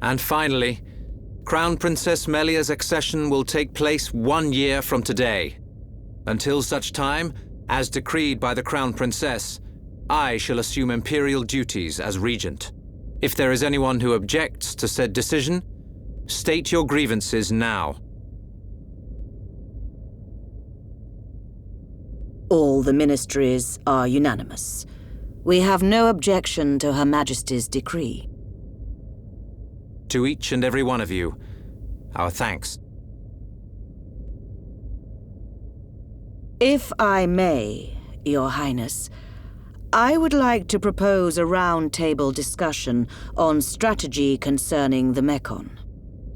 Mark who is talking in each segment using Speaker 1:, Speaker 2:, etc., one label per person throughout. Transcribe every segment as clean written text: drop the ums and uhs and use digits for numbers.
Speaker 1: And finally, Crown Princess Melia's accession will take place 1 year from today. Until such time, as decreed by the Crown Princess, I shall assume imperial duties as regent. If there is anyone who objects to said decision, state your grievances now.
Speaker 2: All the ministries are unanimous. We have no objection to Her Majesty's decree.
Speaker 1: To each and every one of you, our thanks.
Speaker 2: If I may, Your Highness, I would like to propose a round-table discussion on strategy concerning the Mekon.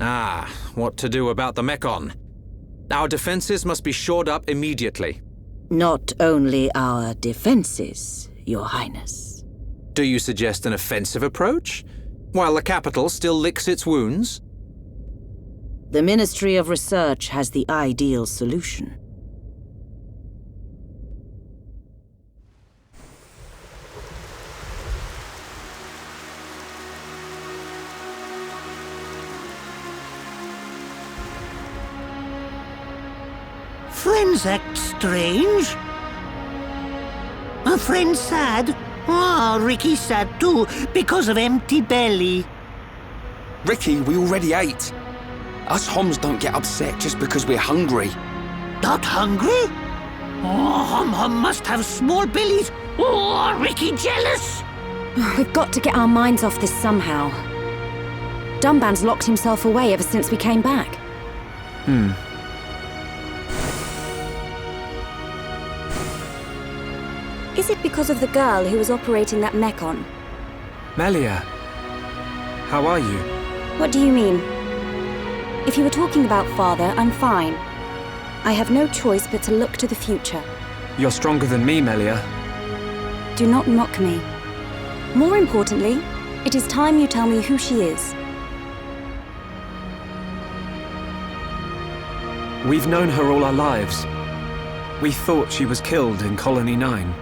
Speaker 1: Ah, what to do about the Mekon? Our defenses must be shored up immediately.
Speaker 2: Not only our defenses, Your Highness.
Speaker 1: Do you suggest an offensive approach, while the capital still licks its wounds?
Speaker 2: The Ministry of Research has the ideal solution.
Speaker 3: Friends act strange. A friend sad? Ah, Ricky's sad too, because of empty belly.
Speaker 4: Ricky, we already ate. Us Homs don't get upset just because we're hungry.
Speaker 3: Not hungry? Oh, Hom must have small bellies. Oh, Ricky jealous.
Speaker 5: We've got to get our minds off this somehow. Dunban's locked himself away ever since we came back. Is it because of the girl who was operating that Mekon?
Speaker 6: Melia, how are you?
Speaker 5: What do you mean? If you were talking about Father, I'm fine. I have no choice but to look to the future.
Speaker 6: You're stronger than me, Melia.
Speaker 5: Do not mock me. More importantly, it is time you tell me who she is.
Speaker 6: We've known her all our lives. We thought she was killed in Colony 9.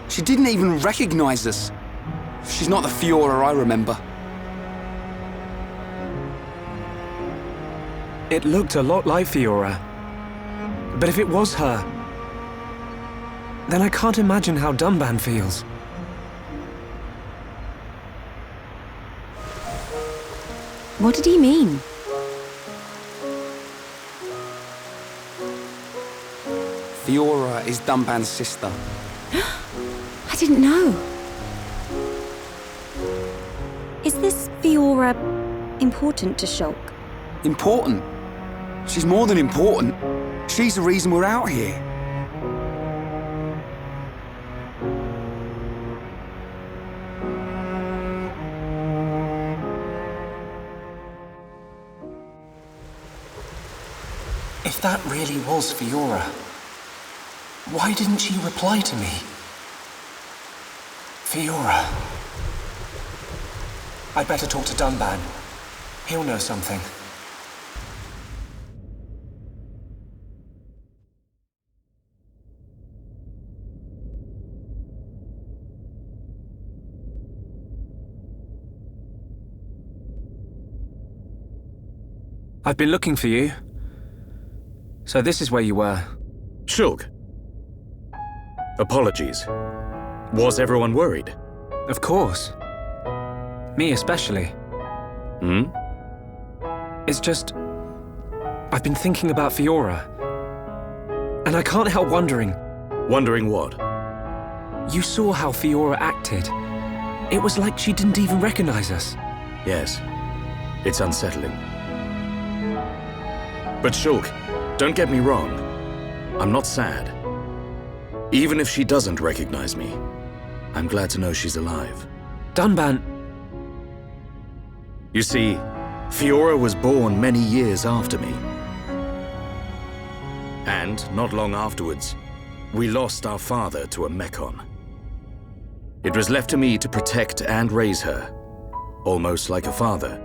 Speaker 4: She didn't even recognize us. She's not the Fiora I remember.
Speaker 6: It looked a lot like Fiora. But if it was her, then I can't imagine how Dunban feels.
Speaker 5: What did he mean?
Speaker 4: Fiora is Dunban's sister.
Speaker 5: I didn't know. Is this Fiora important to Shulk?
Speaker 4: Important? She's more than important. She's the reason we're out here.
Speaker 6: If that really was Fiora, why didn't she reply to me? Fiora. I'd better talk to Dunban. He'll know something. I've been looking for you. So this is where you were.
Speaker 7: Shulk. Apologies. Was everyone worried?
Speaker 6: Of course. Me especially.
Speaker 7: Hmm?
Speaker 6: It's just... I've been thinking about Fiora. And I can't help wondering...
Speaker 7: Wondering what?
Speaker 6: You saw how Fiora acted. It was like she didn't even recognize us.
Speaker 7: Yes. It's unsettling. But Shulk, don't get me wrong. I'm not sad. Even if she doesn't recognize me, I'm glad to know she's alive.
Speaker 6: Dunban...
Speaker 7: You see, Fiora was born many years after me. And, not long afterwards, we lost our father to a Mekon. It was left to me to protect and raise her, almost like a father.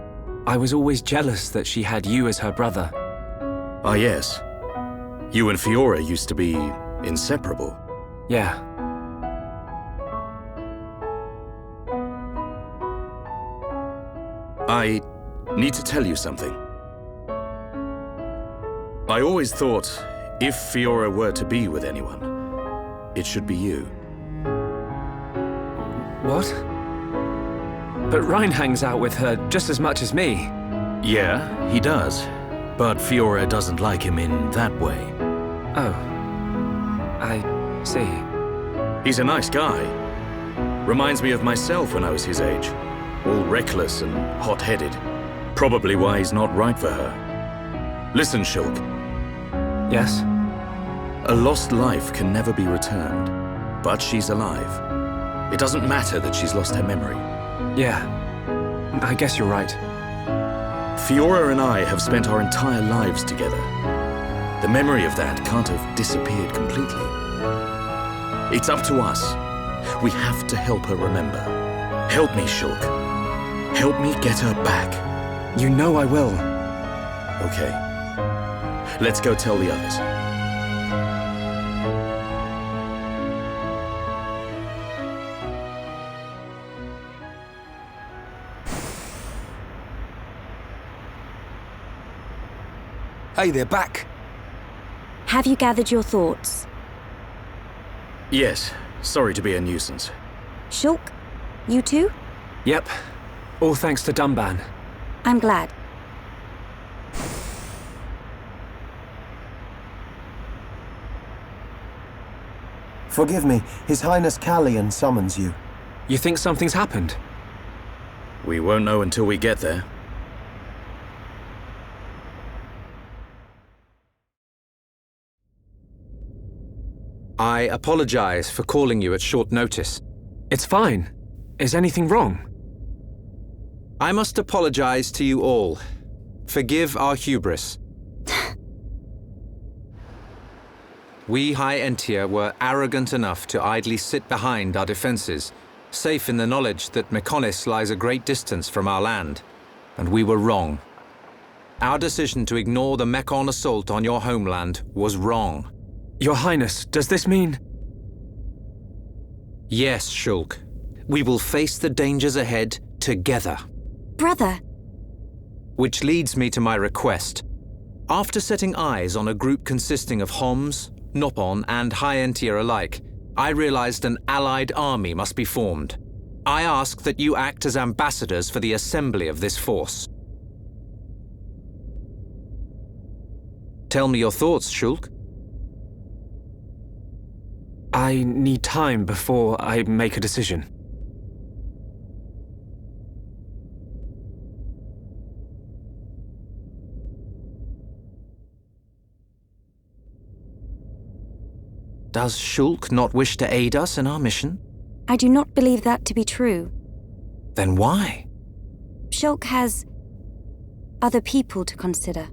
Speaker 6: I was always jealous that she had you as her brother.
Speaker 7: Ah, yes. You and Fiora used to be inseparable.
Speaker 6: Yeah.
Speaker 7: I need to tell you something. I always thought if Fiora were to be with anyone, it should be you.
Speaker 6: What? But Ryan hangs out with her just as much as me.
Speaker 7: Yeah, he does. But Fiora doesn't like him in that way.
Speaker 6: Oh. I see.
Speaker 7: He's a nice guy. Reminds me of myself when I was his age. All reckless and hot-headed. Probably why he's not right for her. Listen, Shulk.
Speaker 6: Yes?
Speaker 7: A lost life can never be returned. But she's alive. It doesn't matter that she's lost her memory.
Speaker 6: Yeah. I guess you're right.
Speaker 7: Fiora and I have spent our entire lives together. The memory of that can't have disappeared completely. It's up to us. We have to help her remember. Help me, Shulk. Help me get her back.
Speaker 6: You know I will.
Speaker 7: Okay. Let's go tell the others.
Speaker 4: Hey, they're back.
Speaker 5: Have you gathered your thoughts?
Speaker 7: Yes. Sorry to be a nuisance.
Speaker 5: Shulk, you too?
Speaker 6: Yep. All thanks to Dunban.
Speaker 5: I'm glad.
Speaker 8: Forgive me, His Highness Callian summons you.
Speaker 6: You think something's happened?
Speaker 7: We won't know until we get there.
Speaker 1: I apologize for calling you at short notice.
Speaker 6: It's fine. Is anything wrong?
Speaker 1: I must apologize to you all. Forgive our hubris. We High Entia were arrogant enough to idly sit behind our defenses, safe in the knowledge that Mechonis lies a great distance from our land. And we were wrong. Our decision to ignore the Mechon assault on your homeland was wrong.
Speaker 6: Your Highness, does this mean...
Speaker 1: Yes, Shulk. We will face the dangers ahead together.
Speaker 5: Brother!
Speaker 1: Which leads me to my request. After setting eyes on a group consisting of Homs, Nopon, and High Entia alike, I realized an allied army must be formed. I ask that you act as ambassadors for the assembly of this force. Tell me your thoughts, Shulk.
Speaker 6: I need time before I make a decision.
Speaker 1: Does Shulk not wish to aid us in our mission?
Speaker 5: I do not believe that to be true.
Speaker 1: Then why?
Speaker 5: Shulk has other people to consider.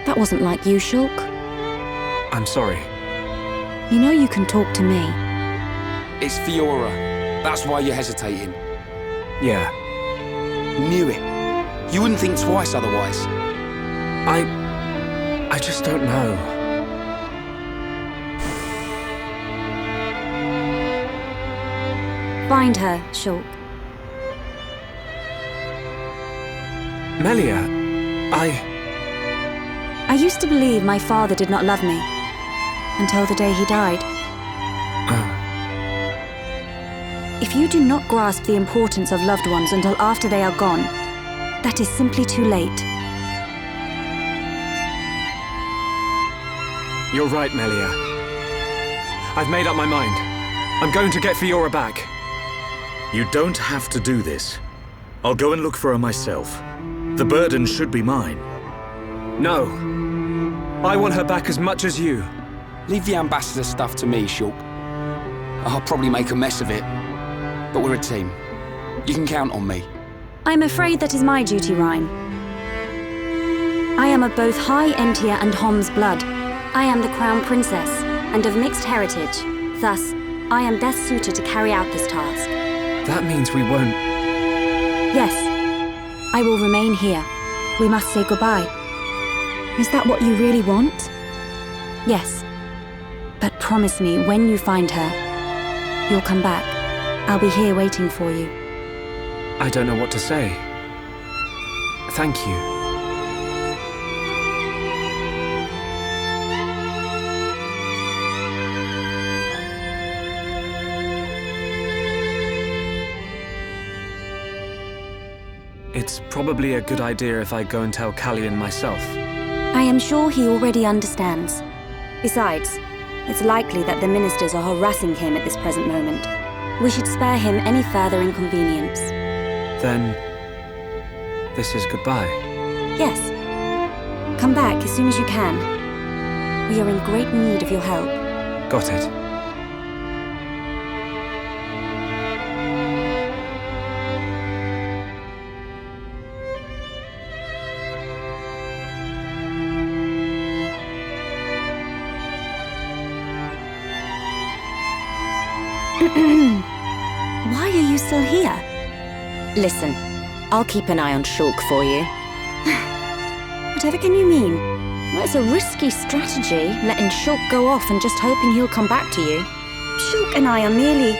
Speaker 5: That wasn't like you, Shulk.
Speaker 6: I'm sorry.
Speaker 5: You know you can talk to me.
Speaker 4: It's Fiora. That's why you're hesitating.
Speaker 6: Yeah.
Speaker 4: Knew it. You wouldn't think twice otherwise.
Speaker 6: I just don't know.
Speaker 5: Find her, Shulk.
Speaker 6: Melia,
Speaker 5: I used to believe my father did not love me. Until the day he died. If you do not grasp the importance of loved ones until after they are gone, that is simply too late.
Speaker 6: You're right, Melia. I've made up my mind. I'm going to get Fiora back.
Speaker 7: You don't have to do this. I'll go and look for her myself. The burden should be mine.
Speaker 6: No. I want her back as much as you.
Speaker 4: Leave the ambassador stuff to me, Shulk. I'll probably make a mess of it. But we're a team. You can count on me.
Speaker 5: I'm afraid that is my duty, Rhyme. I am of both High Entia and Hom's blood. I am the Crown Princess, and of mixed heritage. Thus, I am best suited to carry out this task.
Speaker 6: That means we won't...
Speaker 5: Yes, I will remain here. We must say goodbye. Is that what you really want? Yes. But promise me, when you find her, you'll come back. I'll be here waiting for you.
Speaker 6: I don't know what to say. Thank you. It's probably a good idea if I go and tell Callion myself.
Speaker 5: I am sure he already understands. Besides, it's likely that the ministers are harassing him at this present moment. We should spare him any further inconvenience.
Speaker 6: Then... this is goodbye.
Speaker 5: Yes. Come back as soon as you can. We are in great need of your help.
Speaker 6: Got it.
Speaker 5: Why are you still here?
Speaker 2: Listen, I'll keep an eye on Shulk for you.
Speaker 5: Whatever can you mean?
Speaker 2: Well, it's a risky strategy, letting Shulk go off and just hoping he'll come back to you.
Speaker 5: Shulk and I are merely...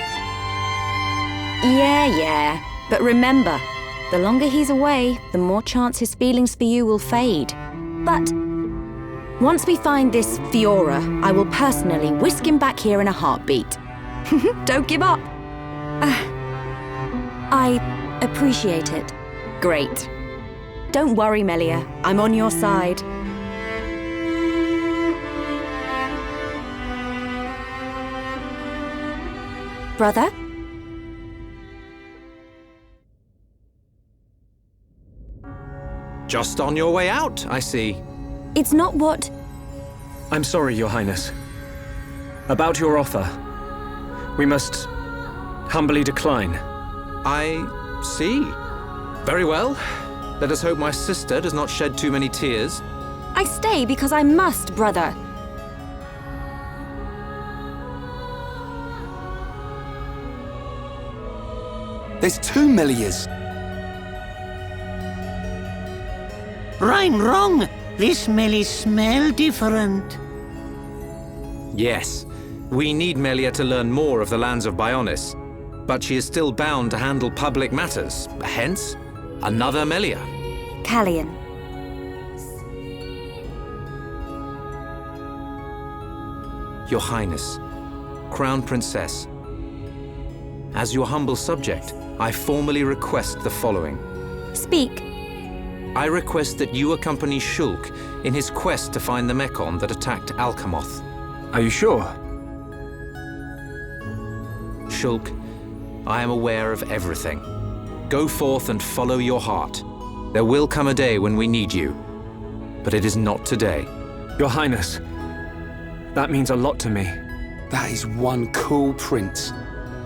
Speaker 2: Yeah. But remember, the longer he's away, the more chance his feelings for you will fade.
Speaker 5: But...
Speaker 2: once we find this Fiora, I will personally whisk him back here in a heartbeat. Don't give up.
Speaker 5: I appreciate it.
Speaker 2: Great. Don't worry, Melia. I'm on your side.
Speaker 5: Brother?
Speaker 1: Just on your way out, I see.
Speaker 5: It's not what...
Speaker 6: I'm sorry, Your Highness. About your offer. We must humbly decline.
Speaker 1: I see. Very well. Let us hope my sister does not shed too many tears.
Speaker 5: I stay because I must, brother.
Speaker 4: There's 2 Melias.
Speaker 3: Rhyme wrong. This Melie smell different.
Speaker 1: Yes. We need Melia to learn more of the lands of Bionis, but she is still bound to handle public matters, hence, another Melia.
Speaker 5: Callion.
Speaker 1: Your Highness, Crown Princess, as your humble subject, I formally request the following.
Speaker 5: Speak.
Speaker 1: I request that you accompany Shulk in his quest to find the Mekon that attacked Alcamoth.
Speaker 6: Are you sure?
Speaker 1: Shulk, I am aware of everything. Go forth and follow your heart. There will come a day when we need you, but it is not today.
Speaker 6: Your Highness, that means a lot to me.
Speaker 4: That is one cool prince.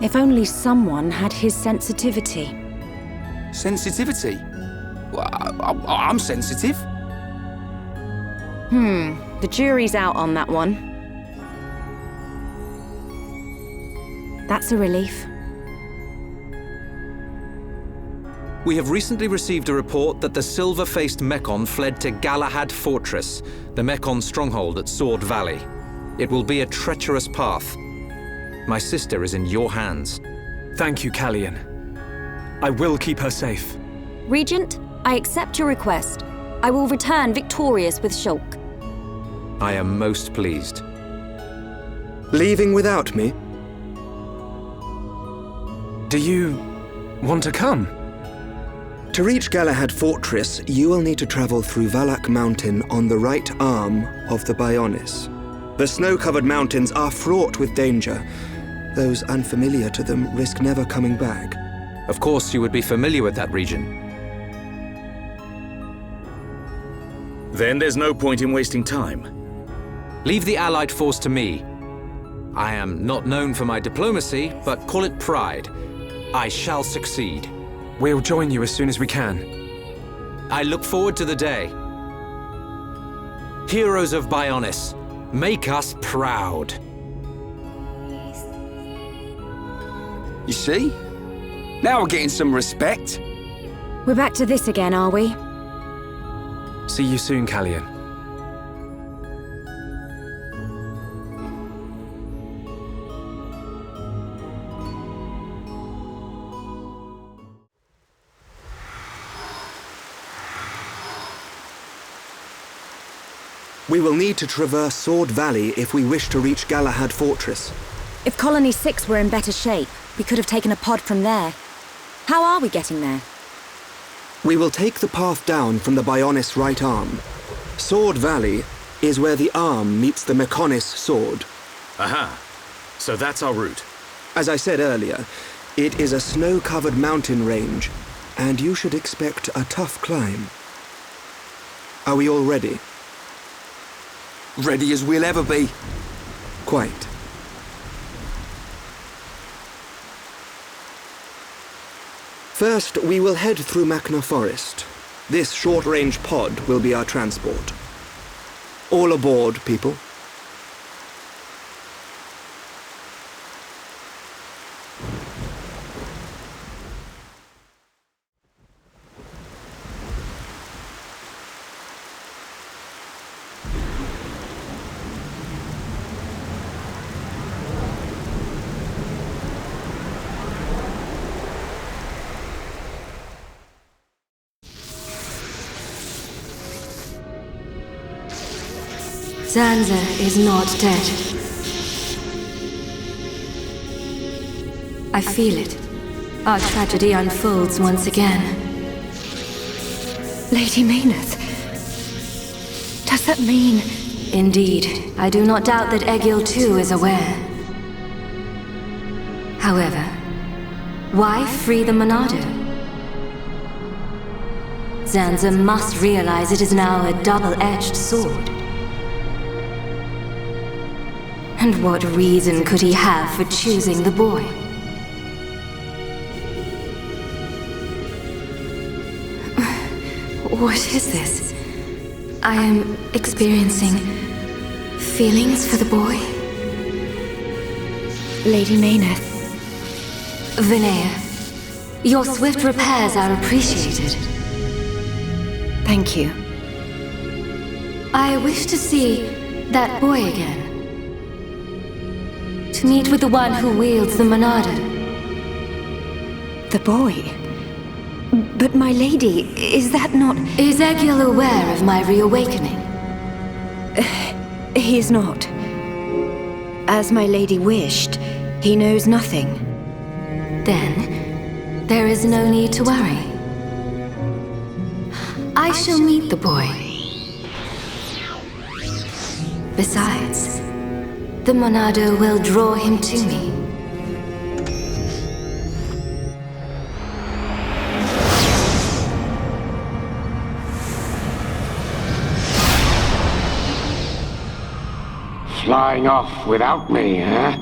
Speaker 2: If only someone had his sensitivity.
Speaker 4: Sensitivity? Well, I'm sensitive.
Speaker 2: The jury's out on that one. That's a relief.
Speaker 1: We have recently received a report that the silver-faced Mekon fled to Galahad Fortress, the Mekon stronghold at Sword Valley. It will be a treacherous path. My sister is in your hands.
Speaker 6: Thank you, Callion. I will keep her safe.
Speaker 5: Regent, I accept your request. I will return victorious with Shulk.
Speaker 1: I am most pleased.
Speaker 8: Leaving without me?
Speaker 6: Do you want to come?
Speaker 8: To reach Galahad Fortress, you will need to travel through Valak Mountain on the right arm of the Bionis. The snow-covered mountains are fraught with danger. Those unfamiliar to them risk never coming back.
Speaker 1: Of course, you would be familiar with that region.
Speaker 7: Then there's no point in wasting time.
Speaker 1: Leave the Allied force to me. I am not known for my diplomacy, but call it pride. I shall succeed.
Speaker 6: We'll join you as soon as we can.
Speaker 1: I look forward to the day. Heroes of Bionis, make us proud.
Speaker 4: You see? Now we're getting some respect.
Speaker 5: We're back to this again, are we?
Speaker 6: See you soon, Callian.
Speaker 8: We will need to traverse Sword Valley if we wish to reach Galahad Fortress.
Speaker 5: If Colony 6 were in better shape, we could have taken a pod from there. How are we getting there?
Speaker 8: We will take the path down from the Bionis right arm. Sword Valley is where the arm meets the Mechonis sword.
Speaker 7: Aha. So that's our route.
Speaker 8: As I said earlier, it is a snow-covered mountain range, and you should expect a tough climb. Are we all ready?
Speaker 4: Ready as we'll ever be.
Speaker 8: Quite. First, we will head through Machna Forest. This short-range pod will be our transport. All aboard, people.
Speaker 9: Zanza is not dead. I feel it. Our tragedy unfolds once again.
Speaker 5: Lady Mayneth. Does that mean...
Speaker 9: Indeed, I do not doubt that Egil too is aware. However, why free the Monado? Zanza must realize it is now a double-edged sword. And what reason could he have for choosing the boy? What is this? I am experiencing feelings for the boy.
Speaker 5: Lady Mayneth.
Speaker 9: Vinaya, your swift repairs are appreciated.
Speaker 5: Thank you.
Speaker 9: I wish to see that boy again. To meet with the one who wields the Monado.
Speaker 5: The boy? But my lady, is that not...
Speaker 9: Is Egil aware of my reawakening?
Speaker 5: He is not. As my lady wished, he knows nothing.
Speaker 9: Then, there is no need to worry. I shall meet the boy. Besides, the Monado will draw him to me.
Speaker 3: Flying off without me, huh?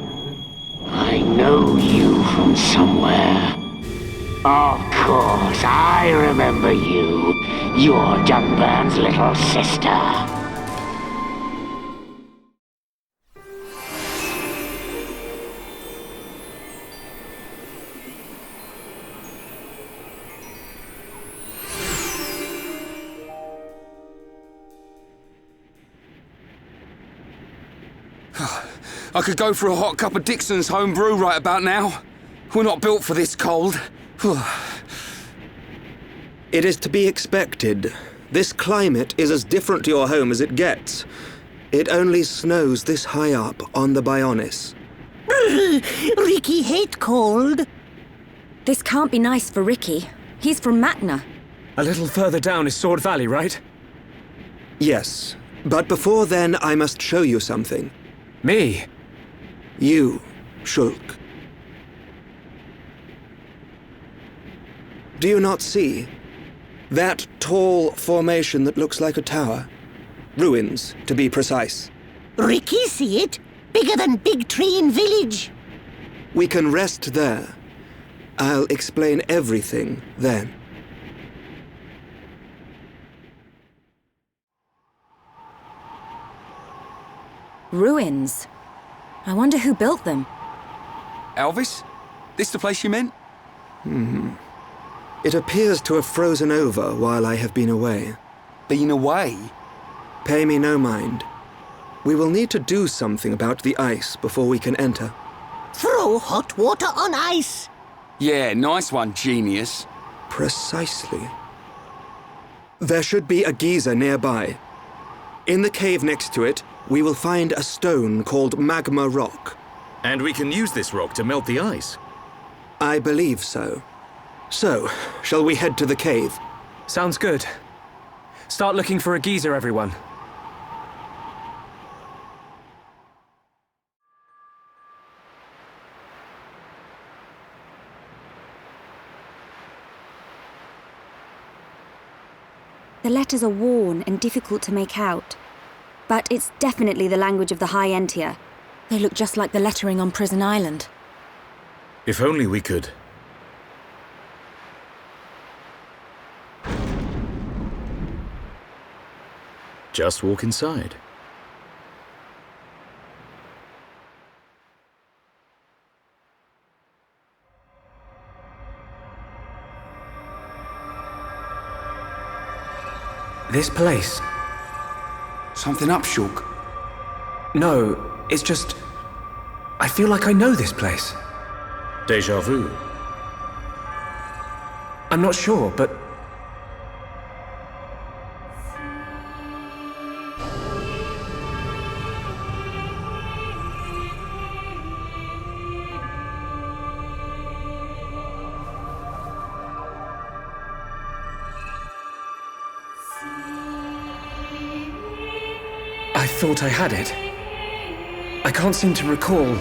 Speaker 3: I know you from somewhere. Of course, I remember you. You're Dunburn's little sister.
Speaker 4: I could go for a hot cup of Dixon's home brew right about now. We're not built for this cold.
Speaker 8: It is to be expected. This climate is as different to your home as it gets. It only snows this high up on the Bionis.
Speaker 3: Ricky hate cold.
Speaker 5: This can't be nice for Ricky. He's from Machna.
Speaker 6: A little further down is Sword Valley, right?
Speaker 8: Yes, but before then I must show you something.
Speaker 6: Me?
Speaker 8: You, Shulk. Do you not see? That tall formation that looks like a tower? Ruins, to be precise.
Speaker 3: Ricky see it? Bigger than big tree in village.
Speaker 8: We can rest there. I'll explain everything then.
Speaker 5: Ruins. I wonder who built them.
Speaker 4: Elvis? This the place you meant?
Speaker 8: It appears to have frozen over while I have been away.
Speaker 4: Been away?
Speaker 8: Pay me no mind. We will need to do something about the ice before we can enter.
Speaker 10: Throw hot water on ice!
Speaker 4: Yeah, nice one, genius.
Speaker 8: Precisely. There should be a geyser nearby. In the cave next to it, we will find a stone called magma rock.
Speaker 7: And we can use this rock to melt the ice.
Speaker 8: I believe so. So, shall we head to the cave?
Speaker 6: Sounds good. Start looking for a geyser, everyone.
Speaker 5: The letters are worn and difficult to make out. But it's definitely the language of the High Entia. They look just like the lettering on Prison Island.
Speaker 7: If only we could. Just walk inside.
Speaker 6: This place.
Speaker 4: Something up, Shulk?
Speaker 6: No, it's just... I feel like I know this place.
Speaker 7: Déjà vu.
Speaker 6: I'm not sure, but... I thought I had it. I can't seem to recall.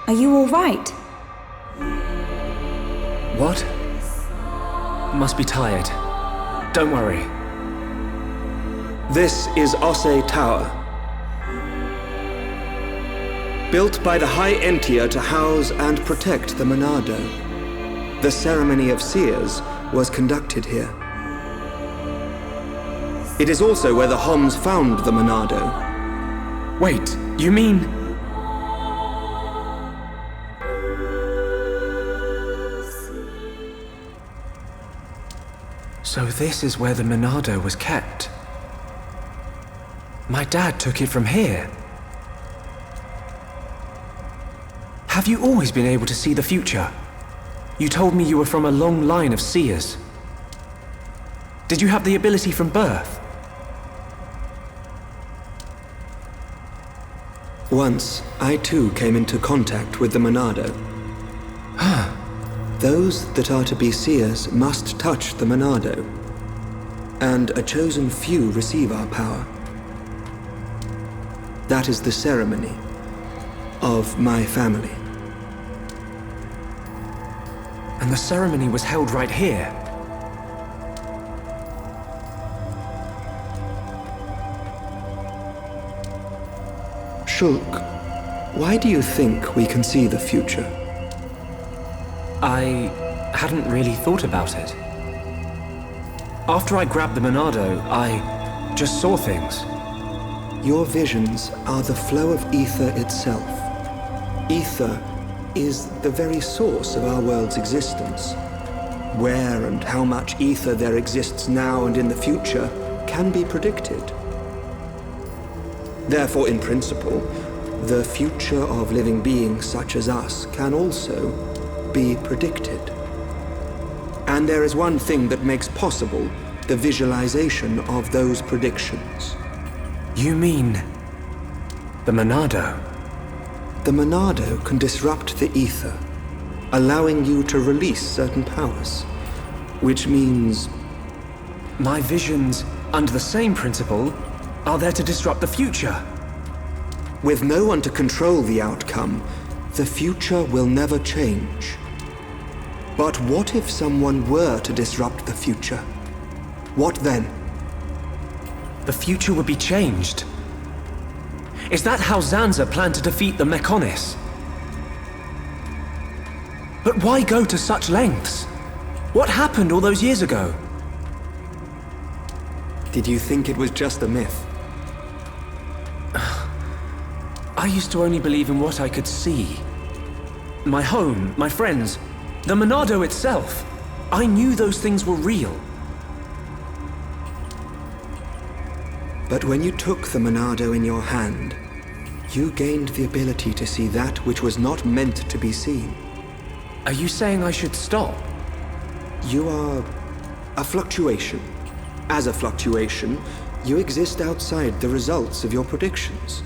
Speaker 5: Are you all right?
Speaker 6: What? Must be tired. Don't worry.
Speaker 8: This is Osse Tower. Built by the High Entia to house and protect the Monado. The ceremony of seers was conducted here. It is also where the Homs found the Monado.
Speaker 6: Wait, you mean... So this is where the Monado was kept. My dad took it from here. Have you always been able to see the future? You told me you were from a long line of seers. Did you have the ability from birth?
Speaker 8: Once, I too came into contact with the Monado. Those that are to be seers must touch the Monado, and a chosen few receive our power. That is the ceremony of my family.
Speaker 6: And the ceremony was held right here.
Speaker 8: Shulk, why do you think we can see the future?
Speaker 6: I hadn't really thought about it. After I grabbed the Monado, I just saw things.
Speaker 8: Your visions are the flow of ether itself. Ether is the very source of our world's existence. Where and how much ether there exists now and in the future can be predicted. Therefore, in principle, the future of living beings such as us can also be predicted. And there is one thing that makes possible the visualization of those predictions.
Speaker 6: You mean the Monado?
Speaker 8: The Monado can disrupt the ether, allowing you to release certain powers, which means...
Speaker 6: My visions, under the same principle, are there to disrupt the future.
Speaker 8: With no one to control the outcome, the future will never change. But what if someone were to disrupt the future? What then?
Speaker 6: The future would be changed. Is that how Zanza planned to defeat the Mechonis? But why go to such lengths? What happened all those years ago?
Speaker 8: Did you think it was just a myth?
Speaker 6: I used to only believe in what I could see. My home, my friends, the Monado itself. I knew those things were real.
Speaker 8: But when you took the Monado in your hand, you gained the ability to see that which was not meant to be seen.
Speaker 6: Are you saying I should stop?
Speaker 8: You are a fluctuation. As a fluctuation, you exist outside the results of your predictions.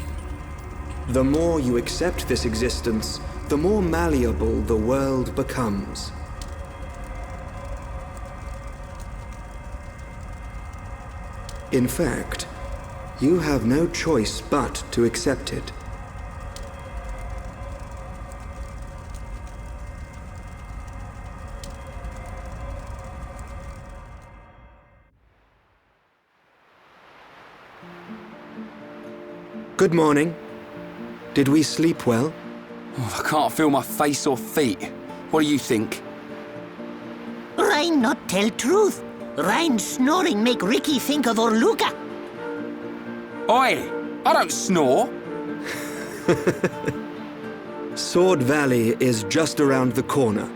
Speaker 8: The more you accept this existence, the more malleable the world becomes. In fact, you have no choice but to accept it. Good morning. Did we sleep well?
Speaker 4: Oh, I can't feel my face or feet. What do you think?
Speaker 10: Rhine not tell truth. Rhine snoring make Ricky think of Orluka.
Speaker 4: Oi! I don't snore.
Speaker 8: Sword Valley is just around the corner.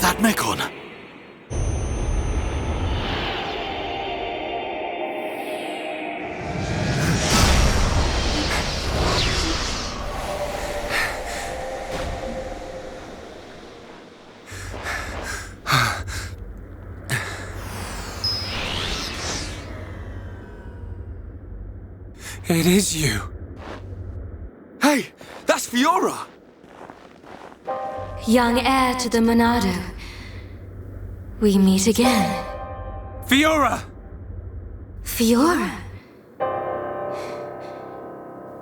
Speaker 7: That Mechon!
Speaker 4: It is you. Hey, that's Fiora!
Speaker 9: Young heir to the Monado. We meet again.
Speaker 4: Fiora!
Speaker 9: Fiora?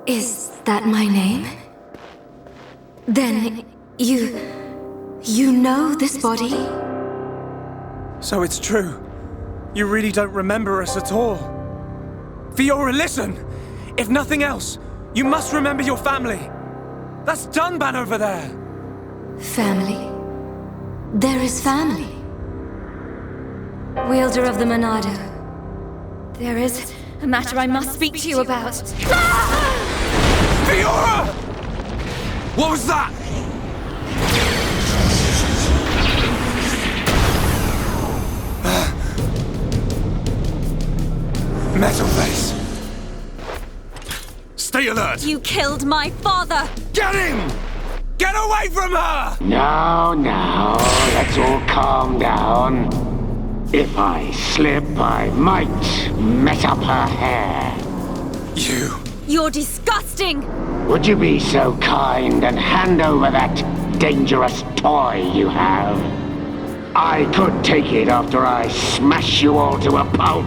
Speaker 9: Is that my name? Then you know this body?
Speaker 4: So it's true. You really don't remember us at all. Fiora, listen! If nothing else, you must remember your family. That's Dunban over there.
Speaker 9: Family? There is family. Wielder of the Monado. There is a matter I must speak to you about.
Speaker 4: Fiora! What was that? Metal face. Stay alert!
Speaker 5: You killed my father!
Speaker 4: Get him! Get away from her!
Speaker 3: Now, let's all calm down. If I slip, I might mess up her hair.
Speaker 5: You're disgusting!
Speaker 3: Would you be so kind and hand over that dangerous toy you have? I could take it after I smash you all to a pulp.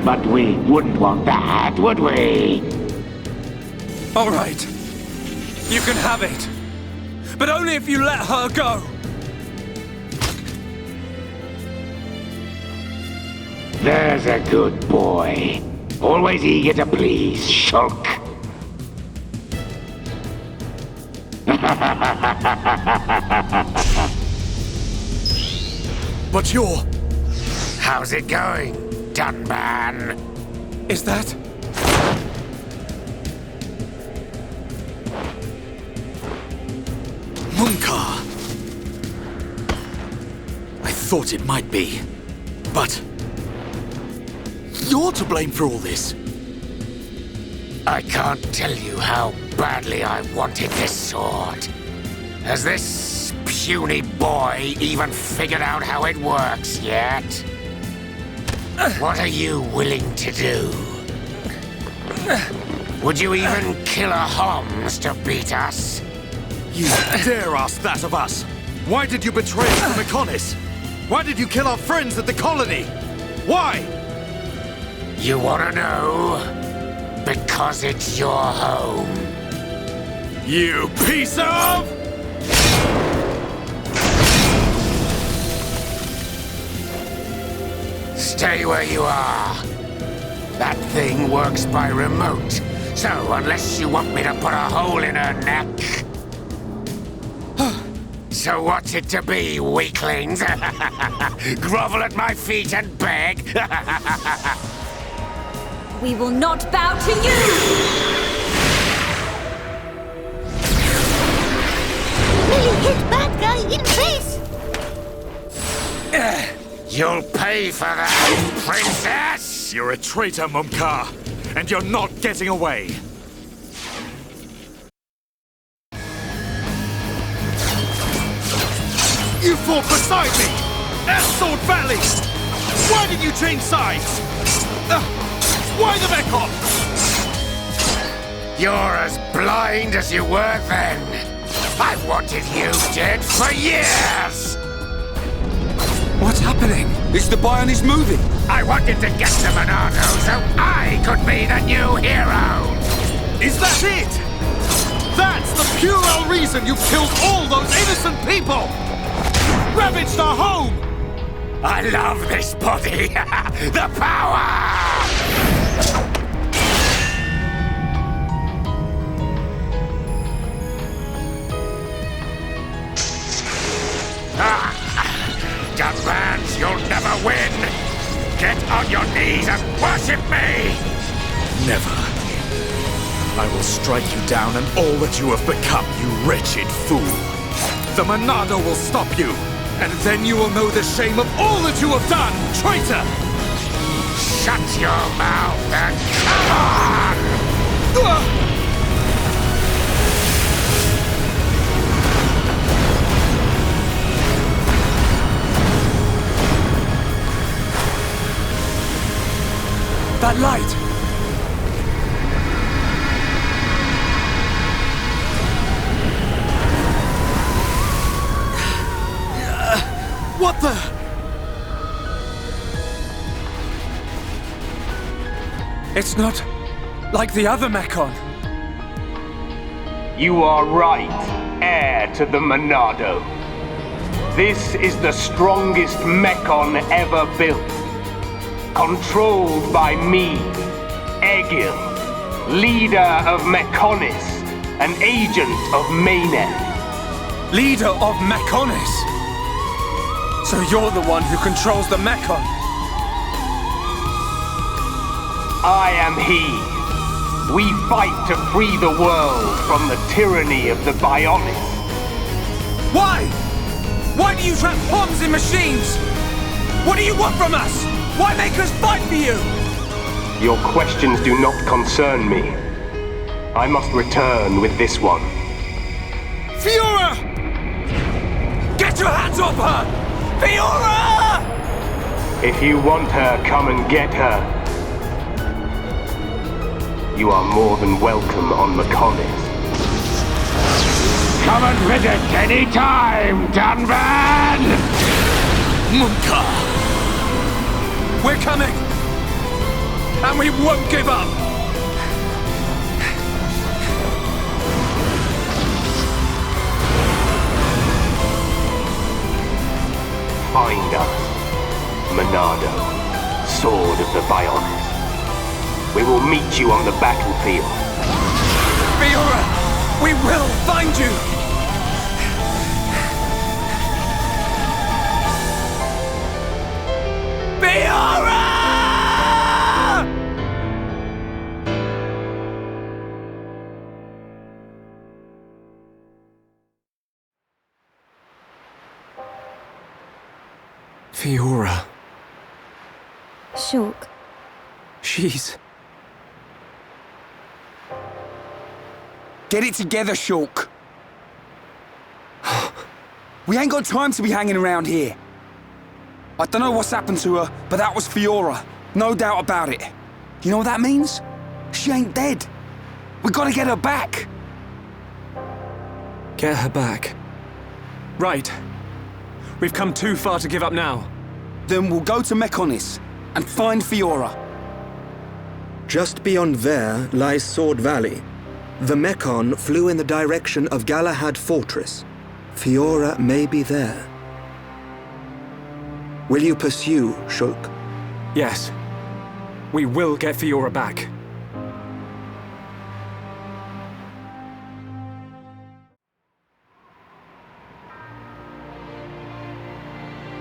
Speaker 3: But we wouldn't want that, would we?
Speaker 4: All right. You can have it. But only if you let her go.
Speaker 3: There's a good boy. Always eager to please, Shulk.
Speaker 7: But you're...
Speaker 3: How's it going, Dunban?
Speaker 4: Is that...
Speaker 7: Munkar? I thought it might be. But... you're to blame for all this.
Speaker 3: I can't tell you how badly I wanted this sword. Has this puny boy even figured out how it works yet? What are you willing to do? Would you even kill a Homs to beat us?
Speaker 7: You dare ask that of us? Why did you betray us to Mechonis? Why did you kill our friends at the colony? Why?
Speaker 3: You wanna know? Because it's your home.
Speaker 7: You piece of...
Speaker 3: Stay where you are. That thing works by remote. So unless you want me to put a hole in her neck... So what's it to be, weaklings? Grovel at my feet and beg?
Speaker 5: We will not bow to you!
Speaker 10: Really hit bad guy in face!
Speaker 3: You'll pay for that, princess!
Speaker 7: You're a traitor, Mumka, and you're not getting away. You fought beside me! At Sword Valley! Why did you change sides? Why the Mekon?
Speaker 3: You're as blind as you were then. I've wanted you dead for years!
Speaker 4: What's happening?
Speaker 11: It's the Bionis moving.
Speaker 3: I wanted to get to Monado so I could be the new hero!
Speaker 7: Is that it? That's the puerile reason you've killed all those innocent people! Ravaged our home!
Speaker 3: I love this body! The power! Gunbands, you'll never win! Get on your knees and worship me!
Speaker 7: Never. I will strike you down and all that you have become, you wretched fool. The Monado will stop you, and then you will know the shame of all that you have done, traitor!
Speaker 3: Shut your mouth and come on!
Speaker 4: That light! What the? It's not like the other Mekon.
Speaker 12: You are right, heir to the Monado. This is the strongest Mekon ever built. Controlled by me, Egil, leader of Mekonis, an agent of Mayneth.
Speaker 4: Leader of Mekonis? So you're the one who controls the Mekon?
Speaker 12: I am he. We fight to free the world from the tyranny of the Bionis.
Speaker 4: Why? Why do you trap pawns in machines? What do you want from us? Why make us fight for you?
Speaker 12: Your questions do not concern me. I must return with this one.
Speaker 4: Fiora! Get your hands off her! Fiora!
Speaker 12: If you want her, come and get her. You are more than welcome on Mekonis.
Speaker 3: Come and visit any time, Dunban!
Speaker 7: Mumka!
Speaker 4: We're coming! And we won't give up!
Speaker 12: Find us, Monado, Sword of the Bionis. We will meet you on the battlefield.
Speaker 4: Fiora! We will find you! Fiora! Fiora.
Speaker 5: Shulk.
Speaker 4: She's...
Speaker 11: Get it together, Shulk. We ain't got time to be hanging around here. I don't know what's happened to her, but that was Fiora. No doubt about it. You know what that means? She ain't dead. We gotta get her back.
Speaker 4: Get her back. Right. We've come too far to give up now.
Speaker 11: Then we'll go to Mekonis and find Fiora.
Speaker 8: Just beyond there lies Sword Valley. The Mekon flew in the direction of Galahad Fortress. Fiora may be there. Will you pursue, Shulk?
Speaker 6: Yes. We will get Fiora back.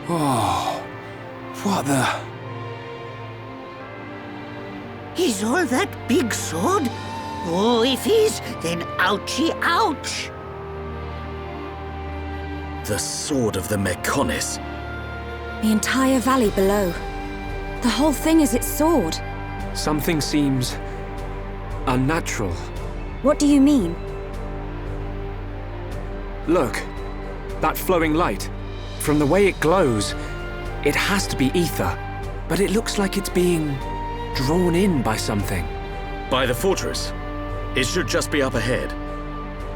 Speaker 11: Oh, what the...
Speaker 10: Is all that big sword? Oh, if is, then ouchie ouch!
Speaker 7: The sword of the Mekonis.
Speaker 5: The entire valley below. The whole thing is its sword.
Speaker 6: Something seems... unnatural.
Speaker 5: What do you mean?
Speaker 6: Look, that flowing light. From the way it glows, it has to be ether. But it looks like it's being drawn in by something.
Speaker 7: By the fortress. It should just be up ahead.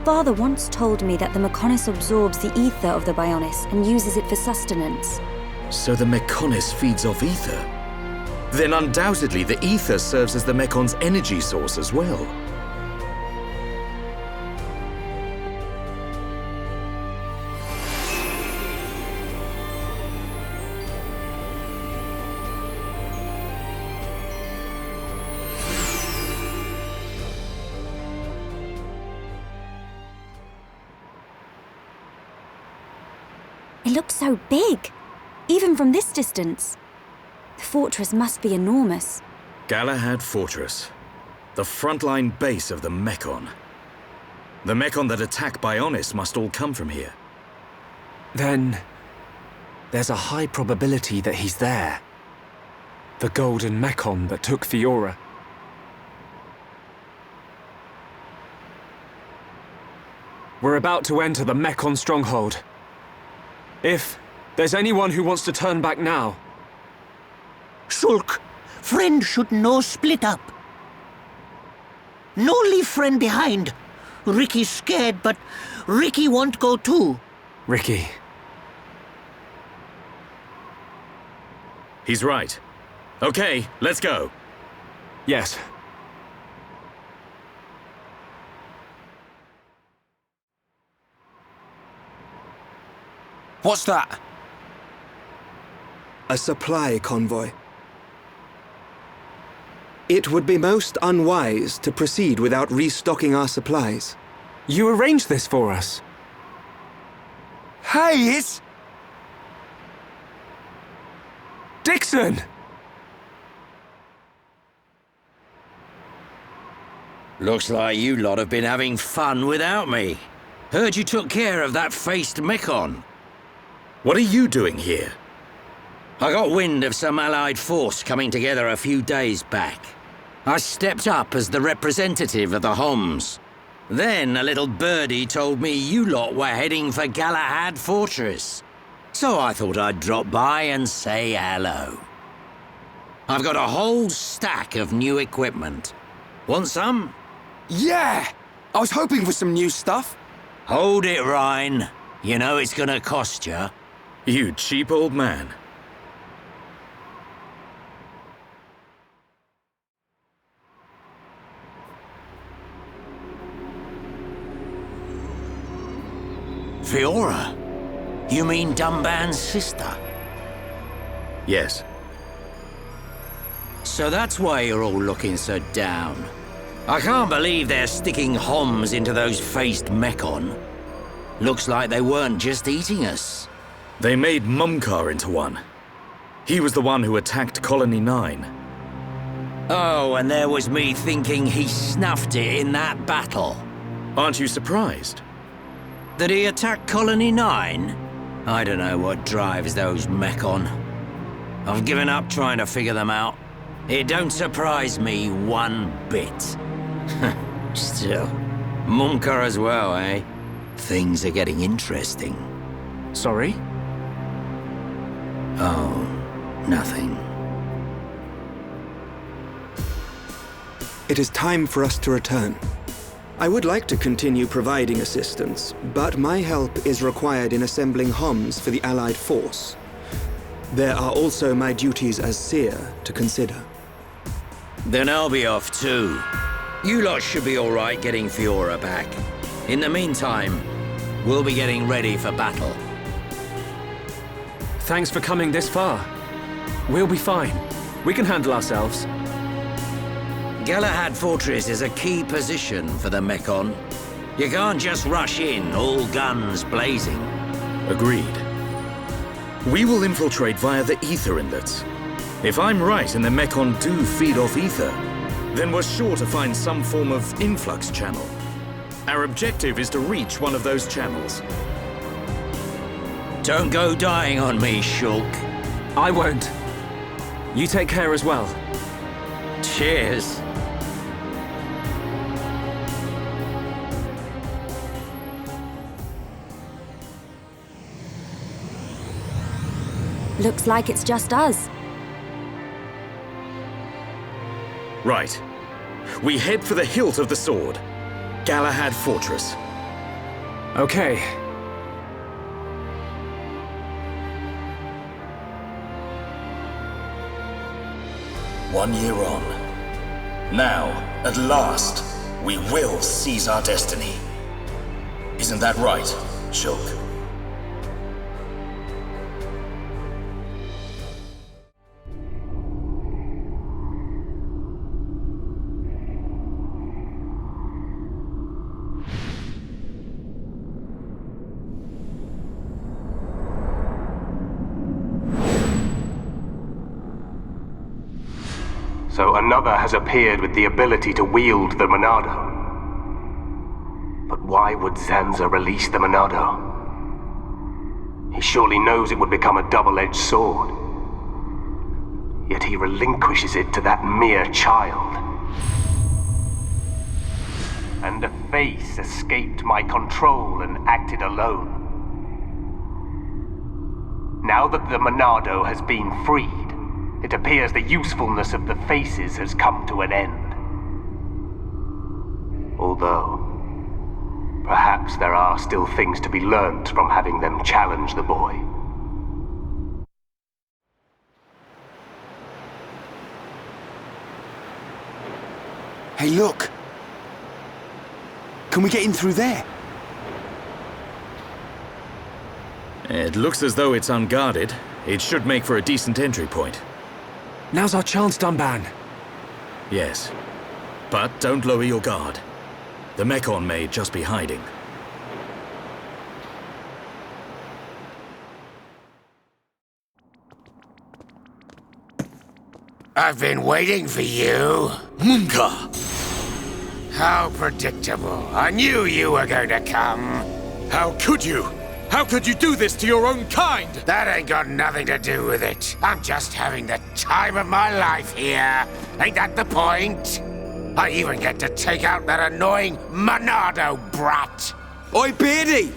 Speaker 5: Father once told me that the Mekonis absorbs the ether of the Bionis and uses it for sustenance.
Speaker 7: So the Mekonis feeds off ether? Then undoubtedly the ether serves as the Mekon's energy source as well.
Speaker 5: It looks so big, even from this distance. The fortress must be enormous.
Speaker 7: Galahad Fortress. The frontline base of the Mekon. The Mekon that attack Bionis must all come from here.
Speaker 6: Then... there's a high probability that he's there. The golden Mekon that took Fiora. We're about to enter the Mekon stronghold. If there's anyone who wants to turn back now...
Speaker 10: Shulk, friend should no split up. No leave friend behind. Ricky's scared, but Ricky won't go too.
Speaker 6: Ricky.
Speaker 7: He's right. Okay, let's go.
Speaker 6: Yes.
Speaker 11: What's that?
Speaker 8: A supply convoy. It would be most unwise to proceed without restocking our supplies.
Speaker 6: You arranged this for us.
Speaker 11: Hey, it's...
Speaker 6: Dixon!
Speaker 13: Looks like you lot have been having fun without me. Heard you took care of that faced Mekon.
Speaker 7: What are you doing here?
Speaker 13: I got wind of some allied force coming together a few days back. I stepped up as the representative of the Homs. Then a little birdie told me you lot were heading for Galahad Fortress. So I thought I'd drop by and say hello. I've got a whole stack of new equipment. Want some?
Speaker 11: Yeah! I was hoping for some new stuff.
Speaker 13: Hold it, Ryan. You know it's gonna cost you.
Speaker 7: You cheap old man.
Speaker 13: Fiora? You mean Dunban's sister?
Speaker 7: Yes.
Speaker 13: So that's why you're all looking so down. I can't believe they're sticking Homs into those faced Mekon. Looks like they weren't just eating us.
Speaker 7: They made Mumkar into one. He was the one who attacked Colony 9.
Speaker 13: Oh, and there was me thinking he snuffed it in that battle.
Speaker 7: Aren't you surprised?
Speaker 13: That he attacked Colony 9? I don't know what drives those Mekon. I've given up trying to figure them out. It don't surprise me one bit. Still, Mumkar as well, eh? Things are getting interesting.
Speaker 6: Sorry?
Speaker 13: Oh, nothing.
Speaker 8: It is time for us to return. I would like to continue providing assistance, but my help is required in assembling Homs for the Allied force. There are also my duties as seer to consider.
Speaker 13: Then I'll be off too. You lot should be alright getting Fiora back. In the meantime, we'll be getting ready for battle.
Speaker 6: Thanks for coming this far. We'll be fine. We can handle ourselves.
Speaker 13: Galahad Fortress is a key position for the Mekon. You can't just rush in, all guns blazing.
Speaker 7: Agreed. We will infiltrate via the ether inlets. If I'm right and the Mekon do feed off ether, then we're sure to find some form of influx channel. Our objective is to reach one of those channels.
Speaker 13: Don't go dying on me, Shulk.
Speaker 6: I won't. You take care as well.
Speaker 13: Cheers.
Speaker 5: Looks like it's just us.
Speaker 7: Right. We head for the hilt of the sword. Galahad Fortress.
Speaker 6: Okay.
Speaker 7: One year on. Now, at last, we will seize our destiny. Isn't that right, Shulk?
Speaker 12: So another has appeared with the ability to wield the Monado. But why would Zanza release the Monado? He surely knows it would become a double-edged sword. Yet he relinquishes it to that mere child. And a face escaped my control and acted alone. Now that the Monado has been freed, it appears the usefulness of the faces has come to an end. Although, perhaps there are still things to be learnt from having them challenge the boy.
Speaker 11: Hey, look! Can we get in through there?
Speaker 7: It looks as though it's unguarded. It should make for a decent entry point.
Speaker 6: Now's our chance, Dunban.
Speaker 7: Yes. But don't lower your guard. The Mekon may just be hiding.
Speaker 3: I've been waiting for you.
Speaker 7: Munka!
Speaker 3: How predictable. I knew you were going to come.
Speaker 4: How could you? How could you do this to your own kind?
Speaker 3: That ain't got nothing to do with it. I'm just having the time of my life here. Ain't that the point? I even get to take out that annoying Monado brat.
Speaker 11: Oi, Beardy!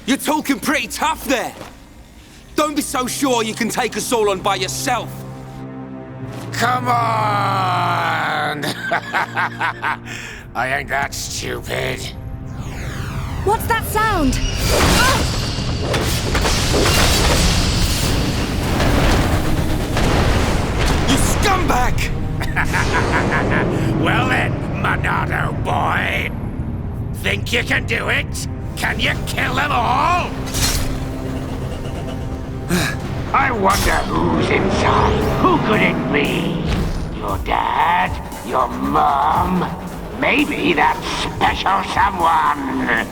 Speaker 11: You're talking pretty tough there. Don't be so sure you can take us all on by yourself.
Speaker 3: Come on! I ain't that stupid.
Speaker 5: What's that sound?
Speaker 11: You scumbag!
Speaker 3: Well then, Monado boy. Think you can do it? Can you kill them all? I wonder who's inside. Who could it be? Your dad? Your mom? Maybe that special someone.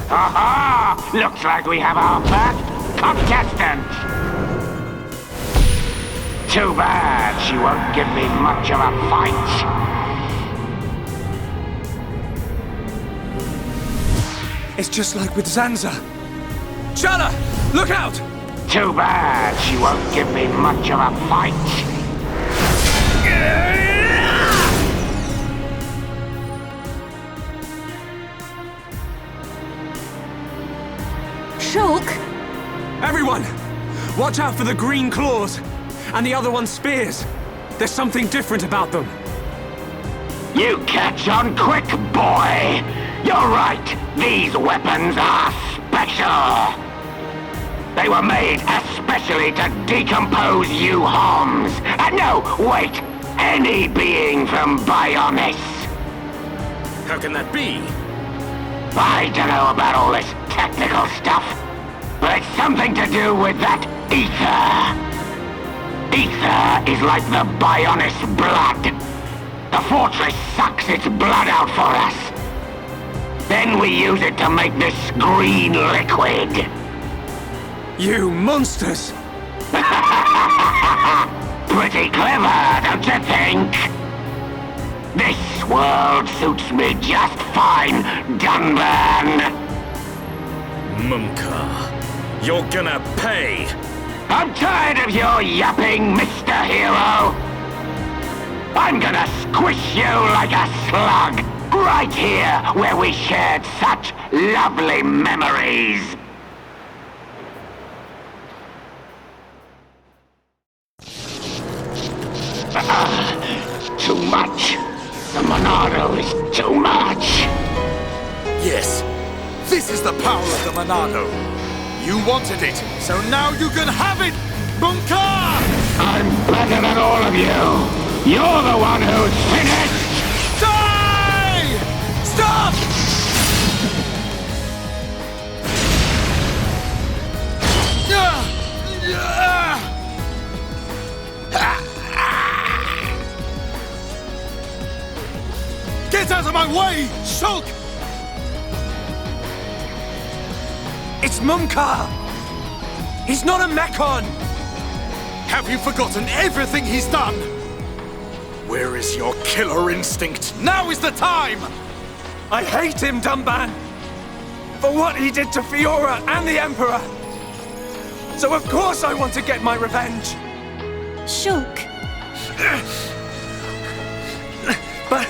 Speaker 3: Aha! Looks like we have our first contestant. Too bad she won't give me much of a fight.
Speaker 4: It's just like with Zanza. Chala, look out!
Speaker 3: Too bad she won't give me much of a fight.
Speaker 5: Shulk?
Speaker 6: Everyone! Watch out for the green claws! And the other one's spears! There's something different about them.
Speaker 3: You catch on quick, boy! You're right, these weapons are special! They were made especially to decompose you Homs. No, wait! Any being from Bionis.
Speaker 7: How can that be?
Speaker 3: I don't know about all this technical stuff, but it's something to do with that ether. Ether is like the Bionis blood. The fortress sucks its blood out for us. Then we use it to make this green liquid.
Speaker 4: You monsters!
Speaker 3: Pretty clever, don't you think? This world suits me just fine, Dunban.
Speaker 7: Mumka, you're gonna pay!
Speaker 3: I'm tired of your yapping, Mr. Hero! I'm gonna squish you like a slug, right here where we shared such lovely memories! Too much. The Monado is too much.
Speaker 14: Yes, this is the power of the Monado. You wanted it, so now you can have it, Bunka!
Speaker 3: I'm better than all of you. You're the one who's finished.
Speaker 14: Die! Stop! Get out of my way, Shulk!
Speaker 4: It's Mumka! He's not a Mechon!
Speaker 14: Have you forgotten everything he's done? Where is your killer instinct? Now is the time!
Speaker 4: I hate him, Dunban! For what he did to Fiora and the Emperor! So of course I want to get my revenge!
Speaker 5: Shulk.
Speaker 4: But...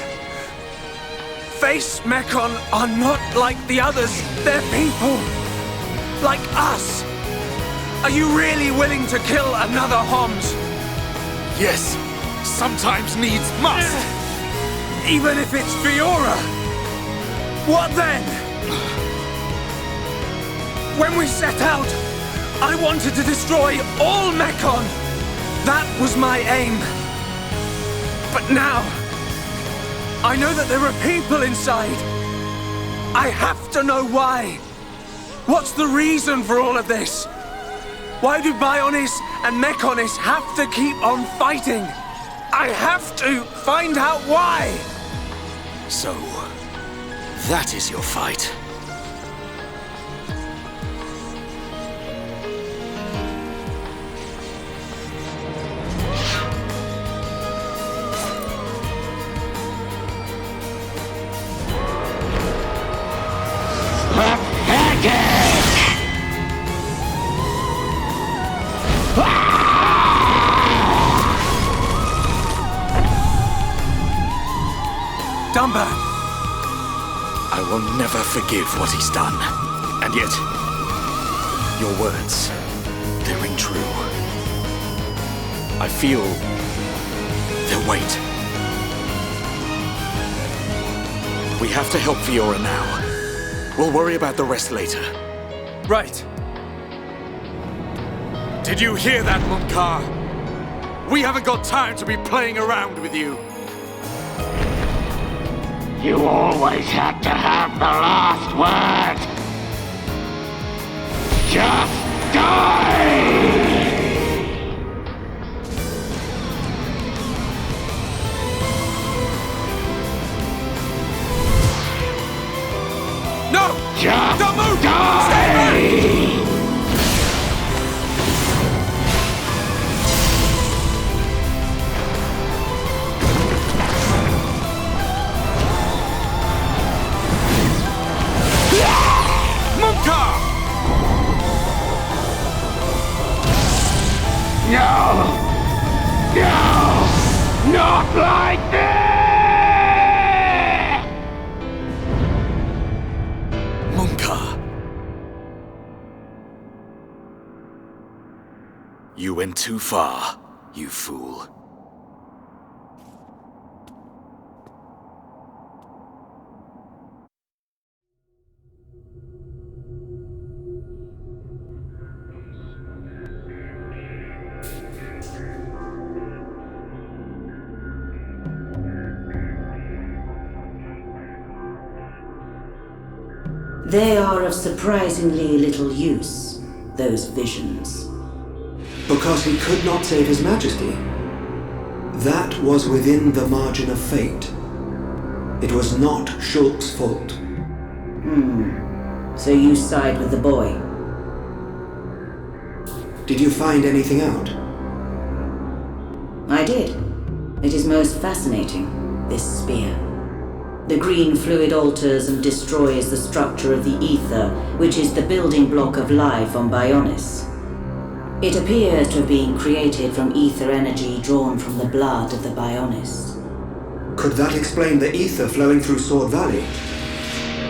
Speaker 4: Face Mechon are not like the others. They're people. Like us. Are you really willing to kill another Homs?
Speaker 14: Yes. Sometimes needs must.
Speaker 4: Even if it's Fiora? What then? When we set out, I wanted to destroy all Mechon. That was my aim. But now, I know that there are people inside. I have to know why. What's the reason for all of this? Why do Bionis and Mechonis have to keep on fighting? I have to find out why!
Speaker 14: So, that is your fight.
Speaker 4: Dunban!
Speaker 14: I will never forgive what he's done. And yet, your words, they ring true. I feel their weight. We have to help Fiora now. We'll worry about the rest later.
Speaker 4: Right.
Speaker 14: Did you hear that, Munkar? We haven't got time to be playing around with you.
Speaker 3: You always had to have the last word. Just die!
Speaker 4: No!
Speaker 3: Just
Speaker 4: don't move!
Speaker 3: die!
Speaker 4: Stay back!
Speaker 3: No! No! Not like this!
Speaker 14: Munka! You went too far, you fool.
Speaker 2: They are of surprisingly little use, those visions.
Speaker 8: Because he could not save His Majesty. That was within the margin of fate. It was not Shulk's fault.
Speaker 2: So you side with the boy?
Speaker 8: Did you find anything out?
Speaker 2: I did. It is most fascinating, this spear. The green fluid alters and destroys the structure of the ether, which is the building block of life on Bionis. It appears to have been created from ether energy drawn from the blood of the Bionis.
Speaker 8: Could that explain the ether flowing through Sword Valley?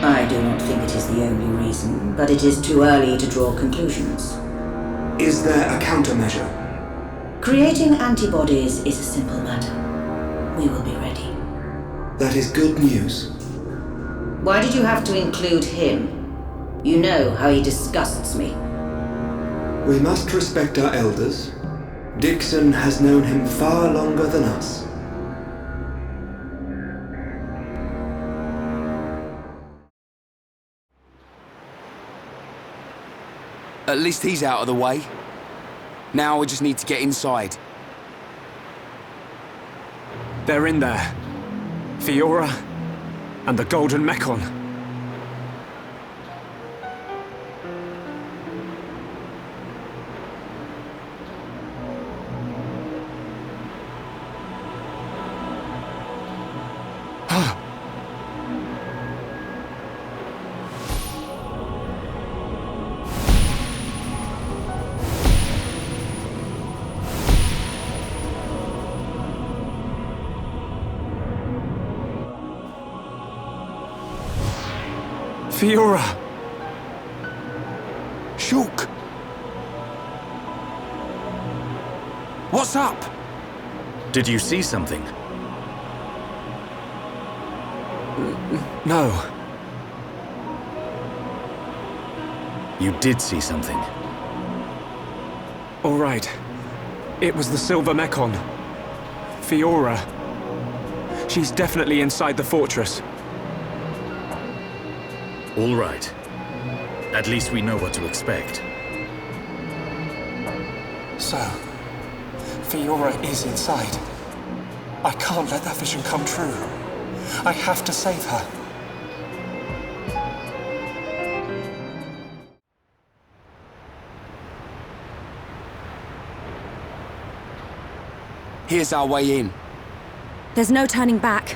Speaker 2: I do not think it is the only reason, but it is too early to draw conclusions.
Speaker 8: Is there a countermeasure?
Speaker 2: Creating antibodies is a simple matter. We will be ready.
Speaker 8: That is good news.
Speaker 2: Why did you have to include him? You know how he disgusts me.
Speaker 8: We must respect our elders. Dixon has known him far longer than us.
Speaker 11: At least he's out of the way. Now we just need to get inside.
Speaker 6: They're in there. Fiora and the Golden Mechon. Fiora!
Speaker 11: Shulk! What's up?
Speaker 7: Did you see something?
Speaker 6: No.
Speaker 7: You did see something.
Speaker 6: All right. It was the Silver Mechon. Fiora. She's definitely inside the fortress.
Speaker 7: All right. At least we know what to expect.
Speaker 6: So, Fiora is inside. I can't let that vision come true. I have to save her.
Speaker 11: Here's our way in.
Speaker 5: There's no turning back.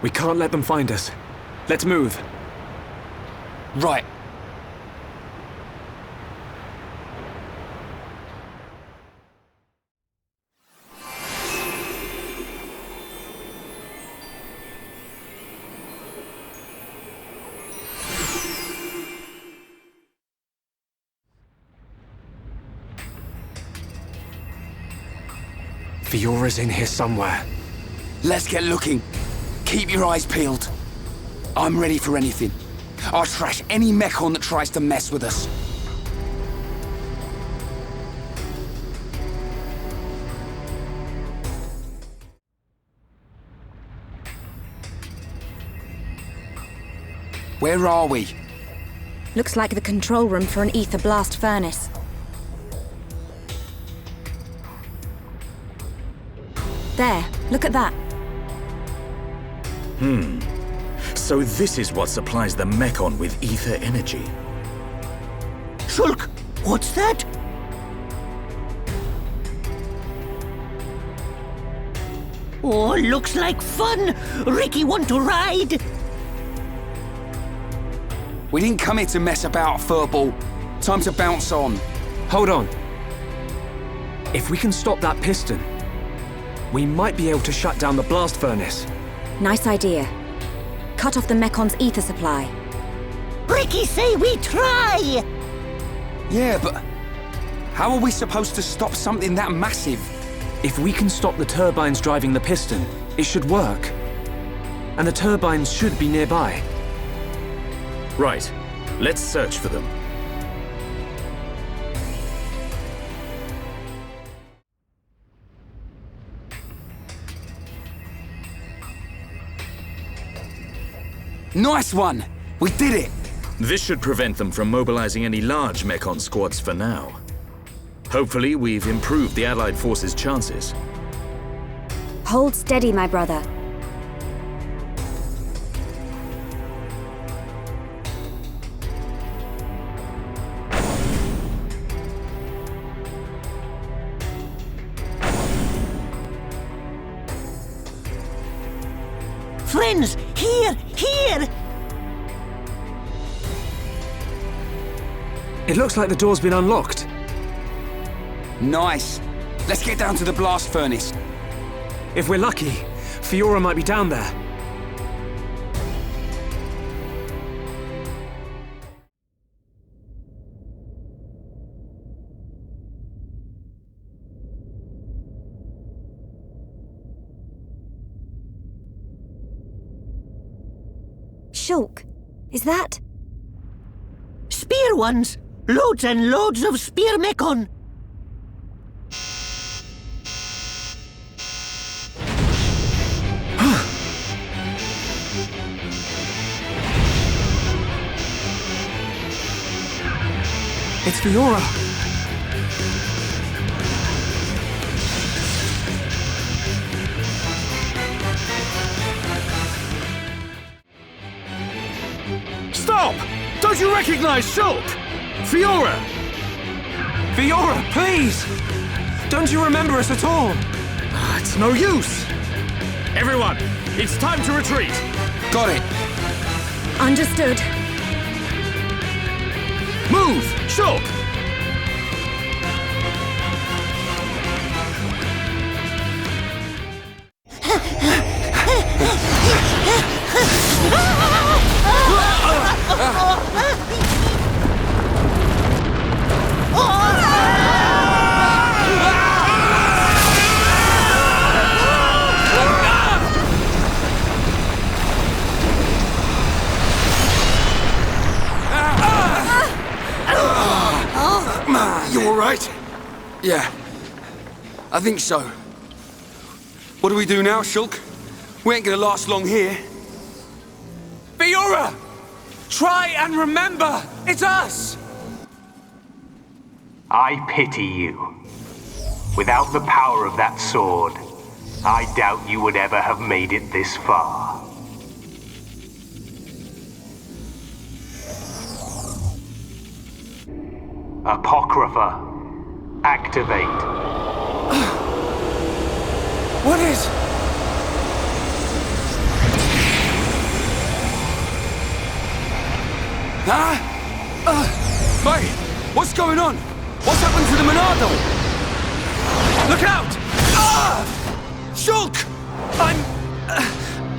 Speaker 6: We can't let them find us. Let's move.
Speaker 11: Right.
Speaker 6: Fiora's in here somewhere.
Speaker 11: Let's get looking. Keep your eyes peeled. I'm ready for anything. I'll trash any Mechon that tries to mess with us. Where are we?
Speaker 5: Looks like the control room for an ether blast furnace. There, look at that.
Speaker 7: So this is what supplies the Mechon with ether energy.
Speaker 10: Shulk, what's that? Oh, looks like fun. Ricky, want to ride?
Speaker 11: We didn't come here to mess about, furball. Time to bounce on.
Speaker 6: Hold on. If we can stop that piston, we might be able to shut down the blast furnace.
Speaker 5: Nice idea. Cut off the Mecon's ether supply.
Speaker 10: Ricky say we try!
Speaker 11: Yeah, but how are we supposed to stop something that massive?
Speaker 6: If we can stop the turbines driving the piston, it should work. And the turbines should be nearby.
Speaker 7: Right. Let's search for them.
Speaker 11: Nice one! We did it!
Speaker 7: This should prevent them from mobilizing any large Mechon squads for now. Hopefully, we've improved the Allied forces' chances.
Speaker 5: Hold steady, my brother.
Speaker 10: Friends, here! Here!
Speaker 6: It looks like the door's been unlocked.
Speaker 11: Nice. Let's get down to the blast furnace.
Speaker 6: If we're lucky, Fiora might be down there.
Speaker 5: Shulk, is that?
Speaker 10: Spear ones! Loads and loads of spear mechon!
Speaker 6: It's Fiora!
Speaker 14: Stop! Don't you recognize Shulk? Fiora!
Speaker 6: Fiora, please! Don't you remember us at all?
Speaker 14: It's no use! Everyone, it's time to retreat!
Speaker 11: Got it!
Speaker 5: Understood.
Speaker 14: Move! Shulk!
Speaker 11: You alright? Yeah. I think so. What do we do now, Shulk? We ain't gonna last long here.
Speaker 4: Fiora! Try and remember! It's us!
Speaker 12: I pity you. Without the power of that sword, I doubt you would ever have made it this far. Apocrypha, activate.
Speaker 4: What is...
Speaker 11: Huh? Hey, what's going on? What's happened to the Monado?
Speaker 4: Look out!
Speaker 11: Shulk!
Speaker 4: I'm...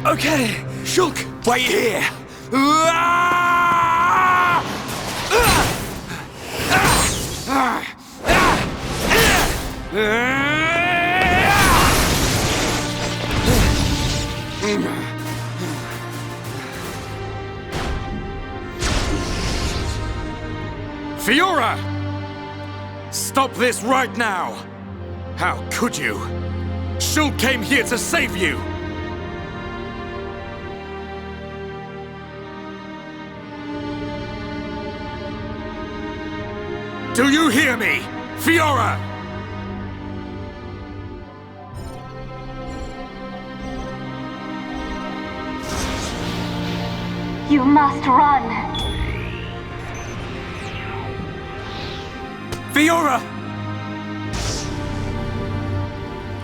Speaker 4: okay.
Speaker 11: Shulk, wait here!
Speaker 14: Fiora! Stop this right now! How could you? Shulk came here to save you! Do you hear me? Fiora!
Speaker 9: You must run.
Speaker 4: Fiora!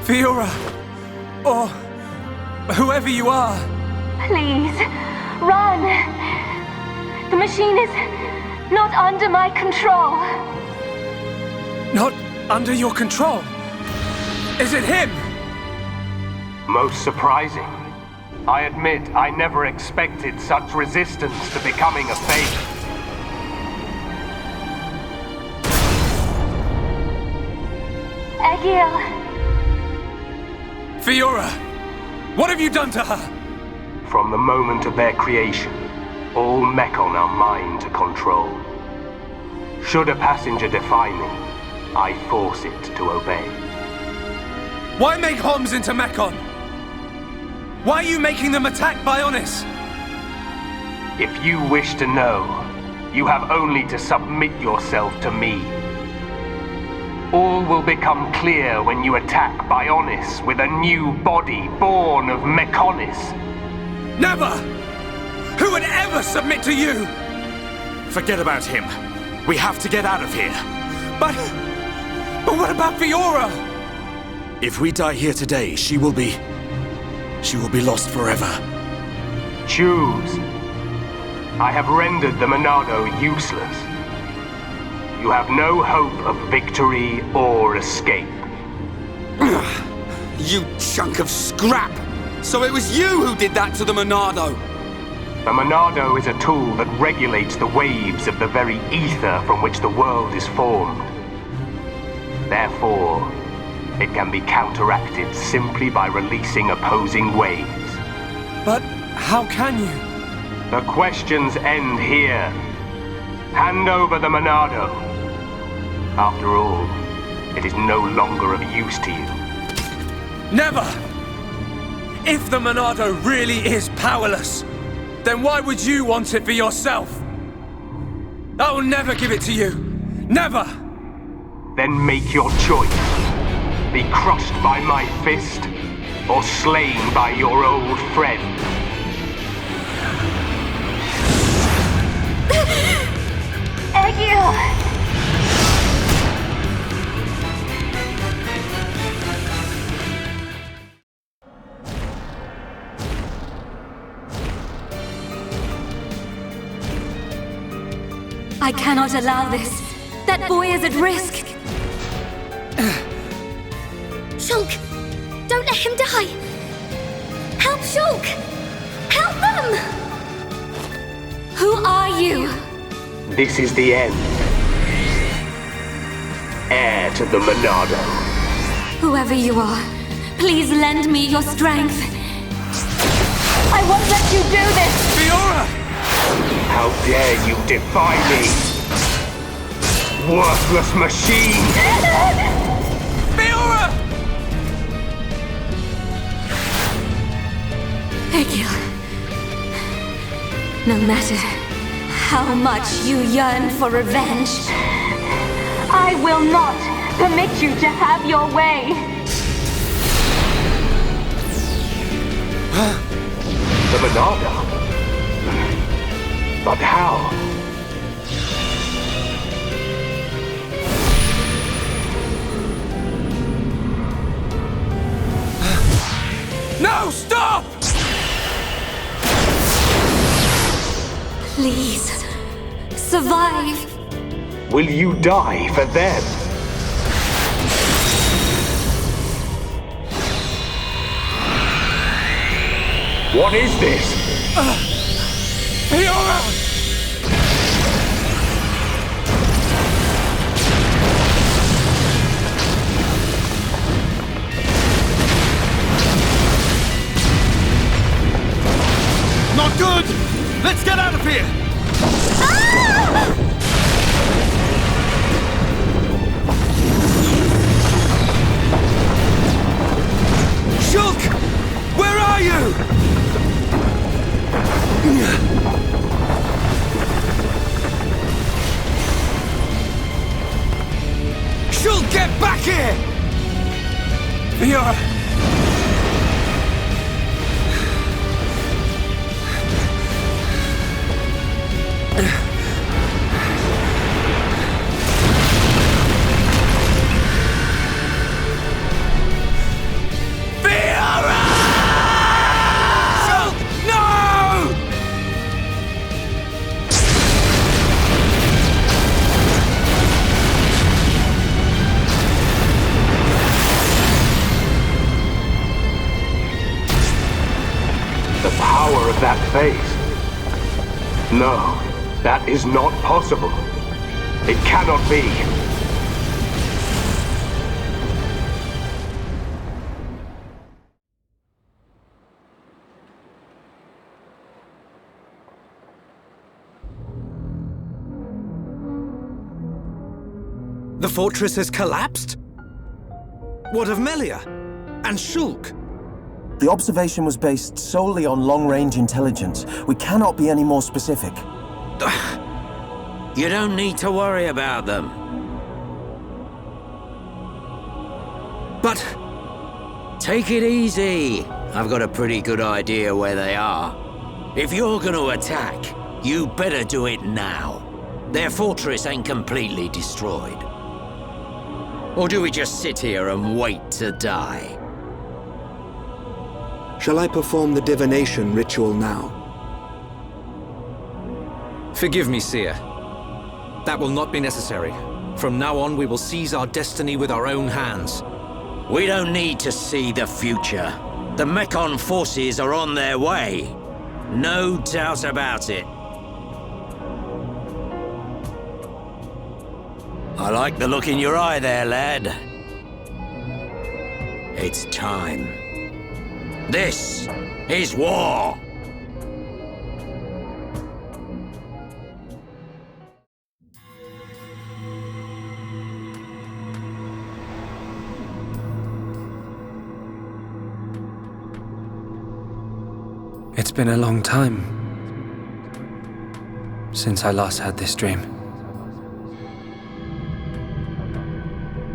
Speaker 4: Fiora! Or... whoever you are.
Speaker 9: Please, run. The machine is not under my control.
Speaker 4: Not under your control? Is it him?
Speaker 12: Most surprising. I admit I never expected such resistance to becoming a fate.
Speaker 9: Egil!
Speaker 4: Fiora! What have you done to her?
Speaker 12: From the moment of their creation, all Mechon are mine to control. Should a passenger defy me, I force it to obey.
Speaker 4: Why make Homs into Mechon? Why are you making them attack Bionis?
Speaker 12: If you wish to know, you have only to submit yourself to me. All will become clear when you attack Bionis with a new body born of Mechonis.
Speaker 4: Never! Who would ever submit to you?
Speaker 14: Forget about him. We have to get out of here.
Speaker 4: But what about Fiora?
Speaker 14: If we die here today, she will be lost forever.
Speaker 12: Choose. I have rendered the Monado useless. You have no hope of victory or escape.
Speaker 11: You chunk of scrap! So it was you who did that to the Monado!
Speaker 12: The Monado is a tool that regulates the waves of the very ether from which the world is formed. Therefore, it can be counteracted simply by releasing opposing waves.
Speaker 4: But how can you?
Speaker 12: The questions end here. Hand over the Monado. After all, it is no longer of use to you.
Speaker 4: Never! If the Monado really is powerless, then why would you want it for yourself? I will never give it to you. Never!
Speaker 12: Then make your choice. Be crushed by my fist, or slain by your old friend.
Speaker 9: Egil! I cannot allow this. That boy is at risk. Shulk! Don't let him die! Help Shulk! Help them! Who are you?
Speaker 12: This is the end. Heir to the Monado.
Speaker 9: Whoever you are, please lend me your strength. I won't let you do this!
Speaker 4: Fiora!
Speaker 12: How dare you defy me! Worthless machine!
Speaker 4: Fiora!
Speaker 9: Egil, no matter how much you yearn for revenge, I will not permit you to have your way.
Speaker 12: The Monado? But how?
Speaker 4: No, stop!
Speaker 9: Please, survive.
Speaker 12: Will you die for them? What is this?
Speaker 4: Fiora!
Speaker 14: Not good! Let's get out of here!
Speaker 11: Shulk! Where are you? Shulk, get back here!
Speaker 4: Fiora!
Speaker 12: That face? No, that is not possible. It cannot be.
Speaker 1: The fortress has collapsed? What of Melia? And Shulk?
Speaker 15: The observation was based solely on long-range intelligence. We cannot be any more specific.
Speaker 13: You don't need to worry about them.
Speaker 1: But...
Speaker 13: Take it easy. I've got a pretty good idea where they are. If you're gonna attack, you better do it now. Their fortress ain't completely destroyed. Or do we just sit here and wait to die?
Speaker 8: Shall I perform the divination ritual now?
Speaker 1: Forgive me, Seer. That will not be necessary. From now on, we will seize our destiny with our own hands.
Speaker 13: We don't need to see the future. The Mekon forces are on their way. No doubt about it. I like the look in your eye there, lad. It's time. This is war!
Speaker 4: It's been a long time since I last had this dream.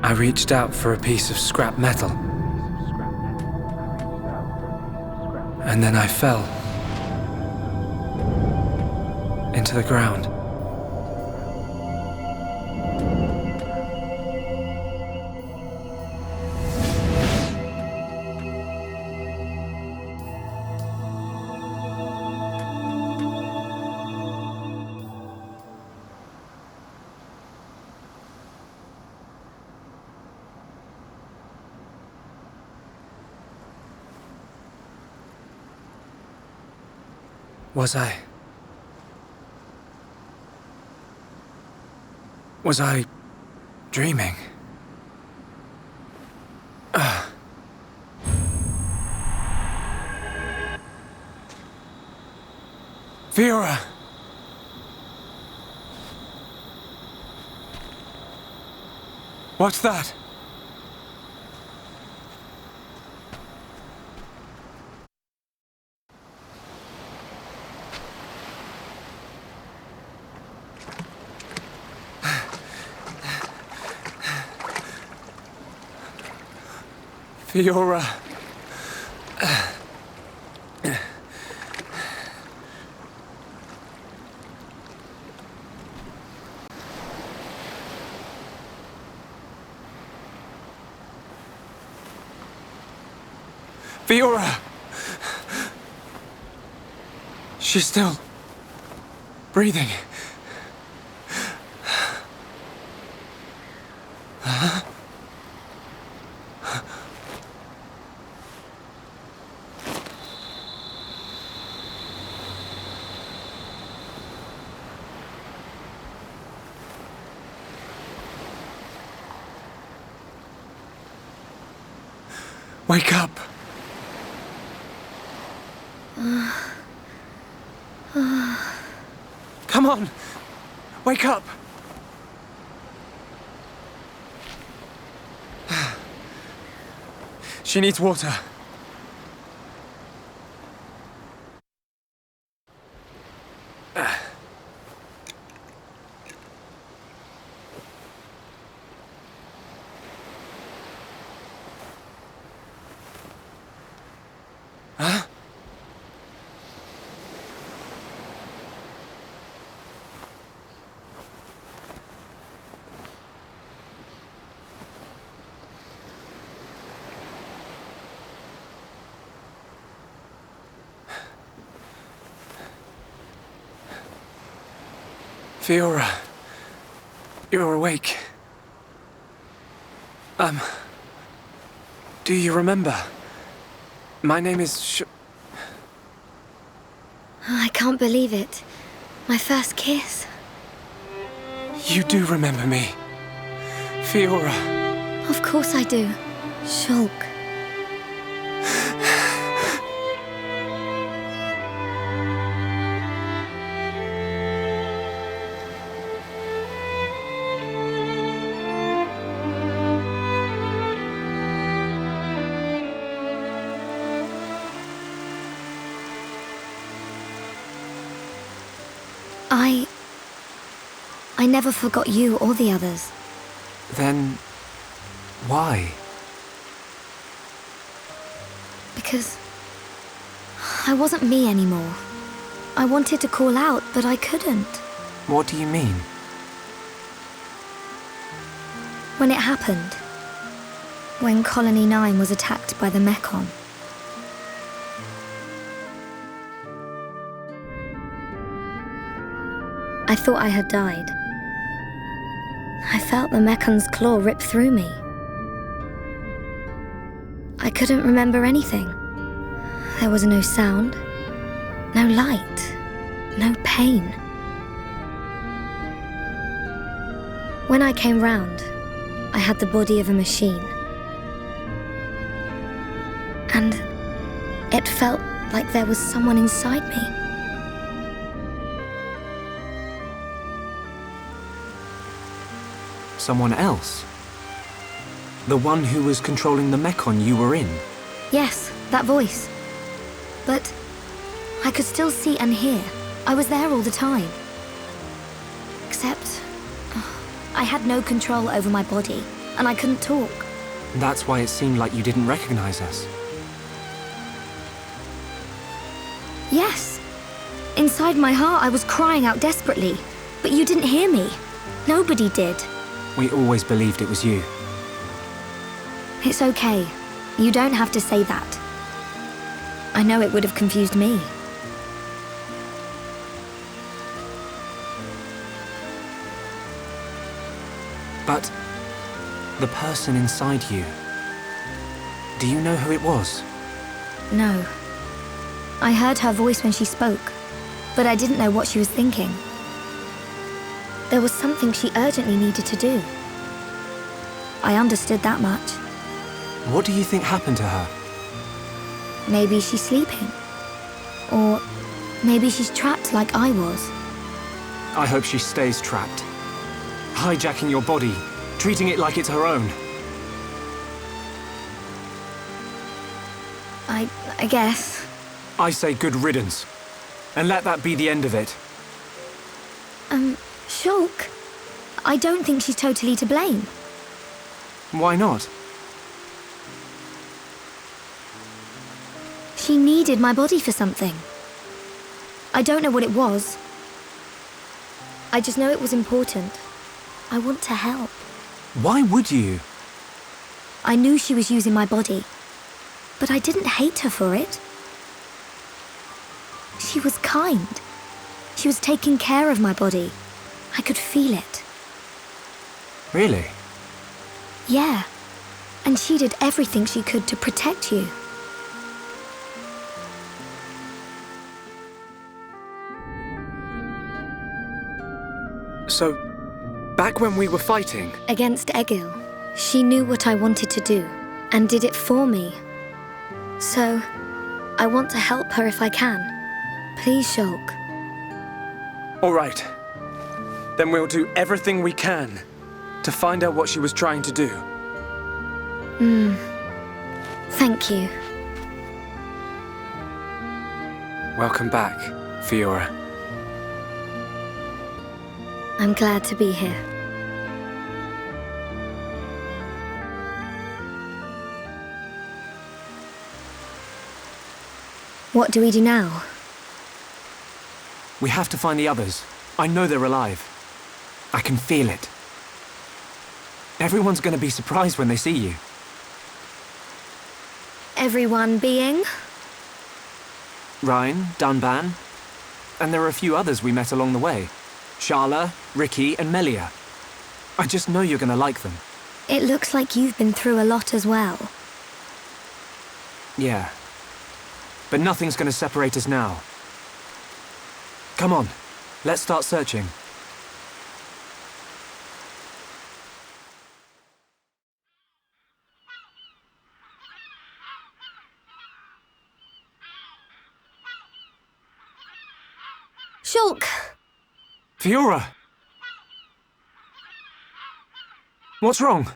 Speaker 4: I reached out for a piece of scrap metal. And then I fell into the ground. Was I dreaming? Fiora! What's that? Fiora. Fiora! She's still breathing. Wake up! Come on! Wake up! She needs water. Huh? Fiora, you're awake. Do you remember? My name is
Speaker 16: I can't believe it. My first kiss.
Speaker 4: You do remember me, Fiora.
Speaker 16: Of course I do. Shulk. I never forgot you or the others.
Speaker 6: Then... why?
Speaker 16: Because I wasn't me anymore. I wanted to call out, but I couldn't.
Speaker 6: What do you mean?
Speaker 16: When it happened, when Colony 9 was attacked by the Mechon. I thought I had died. I felt the Mechon's claw rip through me. I couldn't remember anything. There was no sound, no light, no pain. When I came round, I had the body of a machine. And it felt like there was someone inside me.
Speaker 6: Someone else? The one who was controlling the Mechon you were in?
Speaker 16: Yes, that voice. But I could still see and hear. I was there all the time. Except I had no control over my body, and I couldn't talk.
Speaker 6: That's why it seemed like you didn't recognize us.
Speaker 16: Yes. Inside my heart, I was crying out desperately. But you didn't hear me. Nobody did.
Speaker 6: We always believed it was you.
Speaker 16: It's okay. You don't have to say that. I know it would have confused me.
Speaker 6: But the person inside you, do you know who it was?
Speaker 16: No. I heard her voice when she spoke, but I didn't know what she was thinking. There was something she urgently needed to do. I understood that much.
Speaker 6: What do you think happened to her?
Speaker 16: Maybe she's sleeping. Or maybe she's trapped like I was.
Speaker 6: I hope she stays trapped. Hijacking your body, treating it like it's her own.
Speaker 16: I guess.
Speaker 6: I say good riddance. And let that be the end of it.
Speaker 16: Shulk, I don't think she's totally to blame.
Speaker 6: Why not?
Speaker 16: She needed my body for something. I don't know what it was. I just know it was important. I want to help.
Speaker 6: Why would you?
Speaker 16: I knew she was using my body, but I didn't hate her for it. She was kind. She was taking care of my body. I could feel it.
Speaker 6: Really?
Speaker 16: Yeah. And she did everything she could to protect you.
Speaker 6: So, back when we were fighting...
Speaker 16: Against Egil, she knew what I wanted to do, and did it for me. So, I want to help her if I can. Please, Shulk.
Speaker 4: All right. Then we'll do everything we can to find out what she was trying to do.
Speaker 16: Thank you.
Speaker 4: Welcome back, Fiora.
Speaker 16: I'm glad to be here. What do we do now?
Speaker 6: We have to find the others. I know they're alive. I can feel it. Everyone's gonna be surprised when they see you.
Speaker 16: Everyone being?
Speaker 6: Ryan, Dunban, and there are a few others we met along the way. Sharla, Ricky, and Melia. I just know you're gonna like them.
Speaker 16: It looks like you've been through a lot as well.
Speaker 6: Yeah. But nothing's gonna separate us now. Come on, let's start searching.
Speaker 16: Shulk!
Speaker 6: Fiora! What's wrong?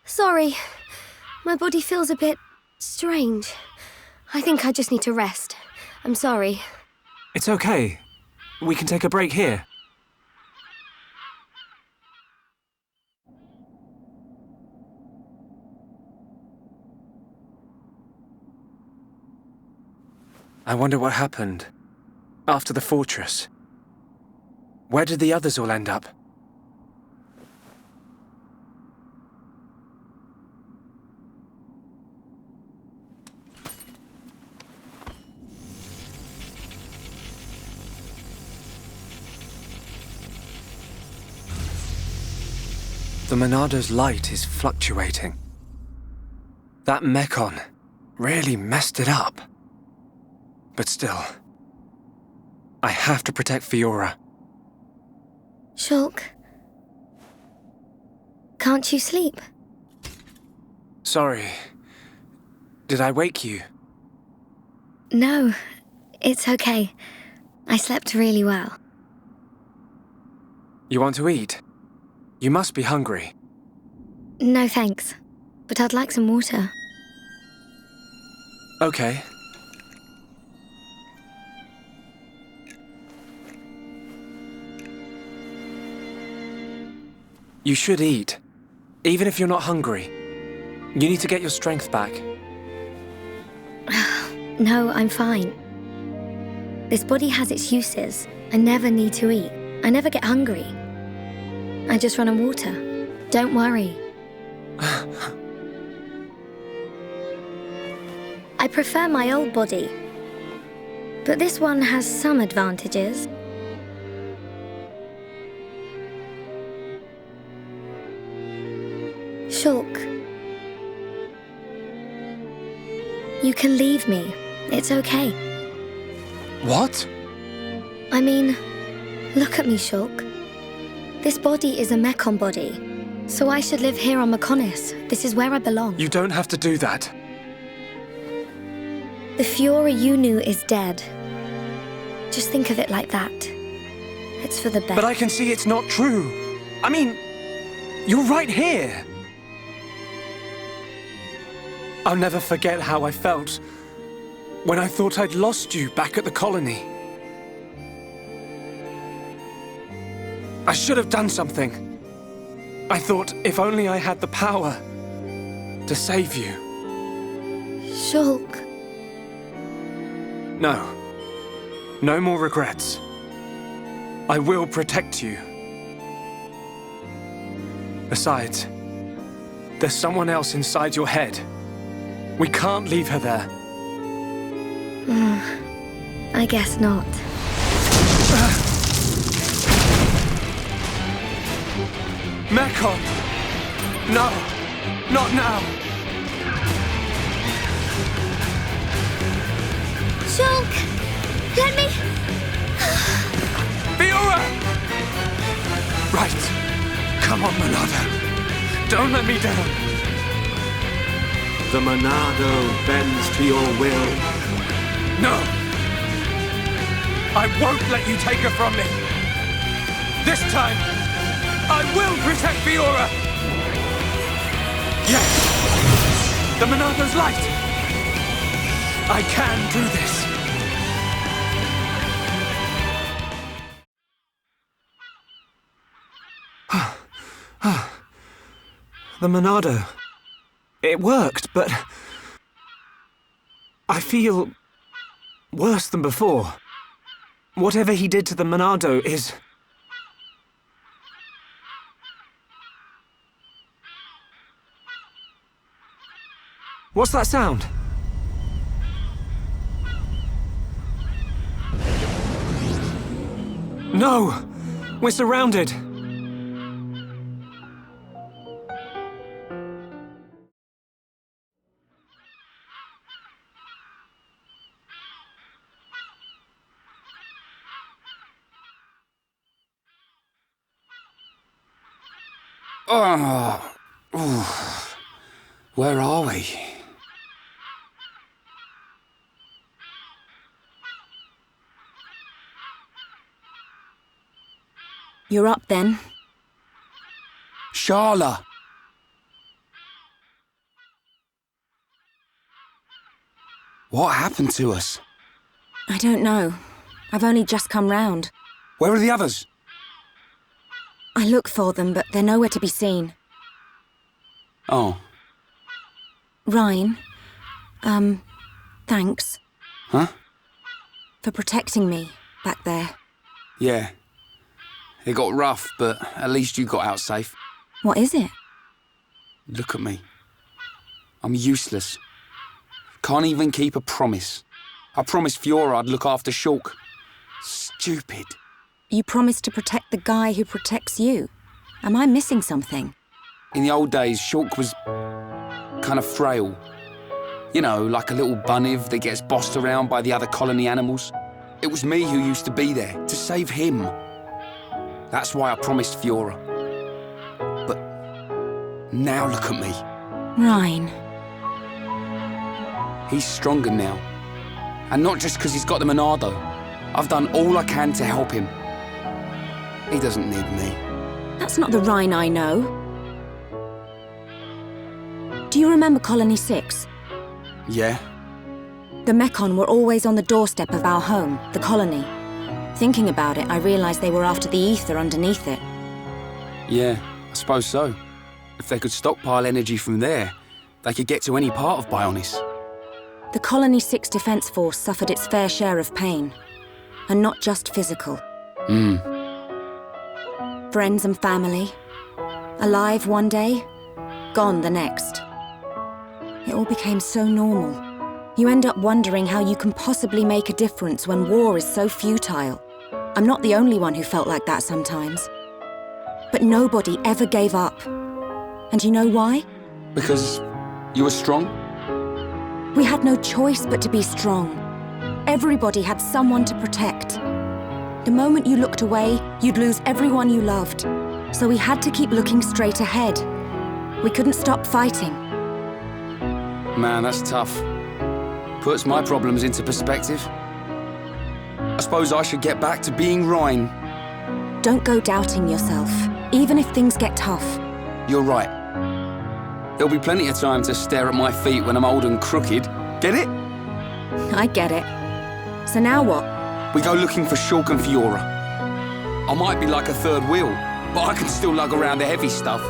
Speaker 16: Sorry. My body feels a bit strange. I think I just need to rest. I'm sorry.
Speaker 6: It's okay. we can take a break here. I wonder what happened after the fortress. Where did the others all end up? The Monado's light is fluctuating. That Mekon really messed it up. But still, I have to protect Fiora.
Speaker 16: Shulk, can't you sleep?
Speaker 6: Sorry. Did I wake you?
Speaker 16: No, it's okay. I slept really well.
Speaker 6: You want to eat? You must be hungry.
Speaker 16: No thanks, but I'd like some water.
Speaker 6: Okay. You should eat, even if you're not hungry. You need to get your strength back.
Speaker 16: No, I'm fine. This body has its uses. I never need to eat. I never get hungry. I just run on water. Don't worry. I prefer my old body, but this one has some advantages. Shulk, you can leave me. It's okay.
Speaker 6: What?
Speaker 16: I mean, look at me, Shulk. This body is a Mekon body, so I should live here on Mekonis. This is where I belong.
Speaker 6: You don't have to do that.
Speaker 16: The Fiora you knew is dead. Just think of it like that. It's for the best.
Speaker 6: But I can see it's not true. I mean, you're right here. I'll never forget how I felt when I thought I'd lost you back at the colony. I should have done something. I thought if only I had the power to save you.
Speaker 16: Shulk.
Speaker 6: No. No more regrets. I will protect you. Besides, there's someone else inside your head. We can't leave her there.
Speaker 16: I guess not.
Speaker 6: Mekon! No! Not now!
Speaker 16: Shulk! Let me...
Speaker 6: Fiora! Right. Come on, Monado. Don't let me down.
Speaker 8: The Monado bends to your will.
Speaker 6: No! I won't let you take her from me! This time, I will protect Fiora! Yes! The Monado's light! I can do this! The Monado. It worked, but I feel worse than before. Whatever he did to the Monado is... What's that sound? No! We're surrounded!
Speaker 11: Where are we?
Speaker 5: You're up then.
Speaker 11: Sharla! What happened to us?
Speaker 5: I don't know. I've only just come round.
Speaker 11: Where are the others?
Speaker 5: I look for them, but they're nowhere to be seen.
Speaker 11: Oh.
Speaker 5: Ryan, thanks.
Speaker 11: Huh?
Speaker 5: For protecting me back there.
Speaker 11: Yeah. It got rough, but at least you got out safe.
Speaker 5: What is it?
Speaker 11: Look at me. I'm useless. Can't even keep a promise. I promised Fiora I'd look after Shulk. Stupid.
Speaker 5: You promised to protect the guy who protects you. Am I missing something?
Speaker 11: In the old days, Shulk was kind of frail. You know, like a little bunniv that gets bossed around by the other colony animals. It was me who used to be there, to save him. That's why I promised Fiora. But now look at me.
Speaker 5: Ryan.
Speaker 11: He's stronger now. And not just because he's got the Monado. I've done all I can to help him. He doesn't need me.
Speaker 5: That's not the Ryan I know. Do you remember Colony 6?
Speaker 11: Yeah?
Speaker 5: The Mekon were always on the doorstep of our home, the colony. Thinking about it, I realized they were after the ether underneath it.
Speaker 11: Yeah, I suppose so. If they could stockpile energy from there, they could get to any part of Bionis.
Speaker 5: The Colony 6 Defense Force suffered its fair share of pain. And not just physical. Friends and family. Alive one day, gone the next. It all became so normal. You end up wondering how you can possibly make a difference when war is so futile. I'm not the only one who felt like that sometimes. But nobody ever gave up. And you know why?
Speaker 11: Because you were strong?
Speaker 5: We had no choice but to be strong. Everybody had someone to protect. The moment you looked away, you'd lose everyone you loved. So we had to keep looking straight ahead. We couldn't stop fighting.
Speaker 11: Man, that's tough. Puts my problems into perspective. I suppose I should get back to being Ryan.
Speaker 5: Don't go doubting yourself, even if things get tough.
Speaker 11: You're right. There'll be plenty of time to stare at my feet when I'm old and crooked. Get it?
Speaker 5: I get it. So now what?
Speaker 11: We go looking for Shulk and Fiora. I might be like a third wheel, but I can still lug around the heavy stuff.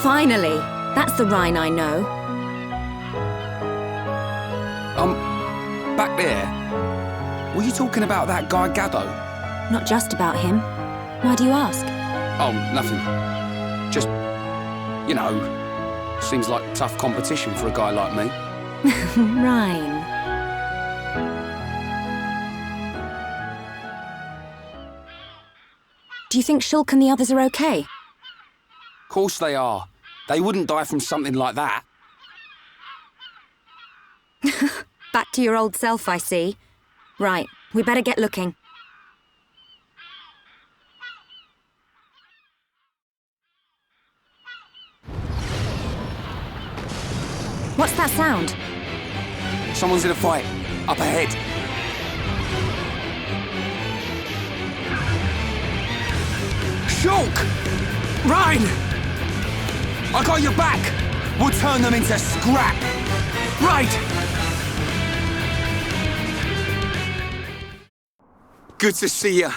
Speaker 5: Finally! That's the Rhine I know.
Speaker 11: Back there, were you talking about that guy Gaddo?
Speaker 5: Not just about him. Why do you ask?
Speaker 11: Oh, nothing. Just, you know, seems like tough competition for a guy like me.
Speaker 5: Rhine. Do you think Shulk and the others are okay?
Speaker 11: Of course they are. They wouldn't die from something like that.
Speaker 5: Back to your old self, I see. Right, we better get looking. What's that sound?
Speaker 11: Someone's in a fight. Up ahead. Shulk!
Speaker 4: Rhine!
Speaker 11: I got your back! We'll turn them into scrap!
Speaker 4: Right!
Speaker 11: Good to see you.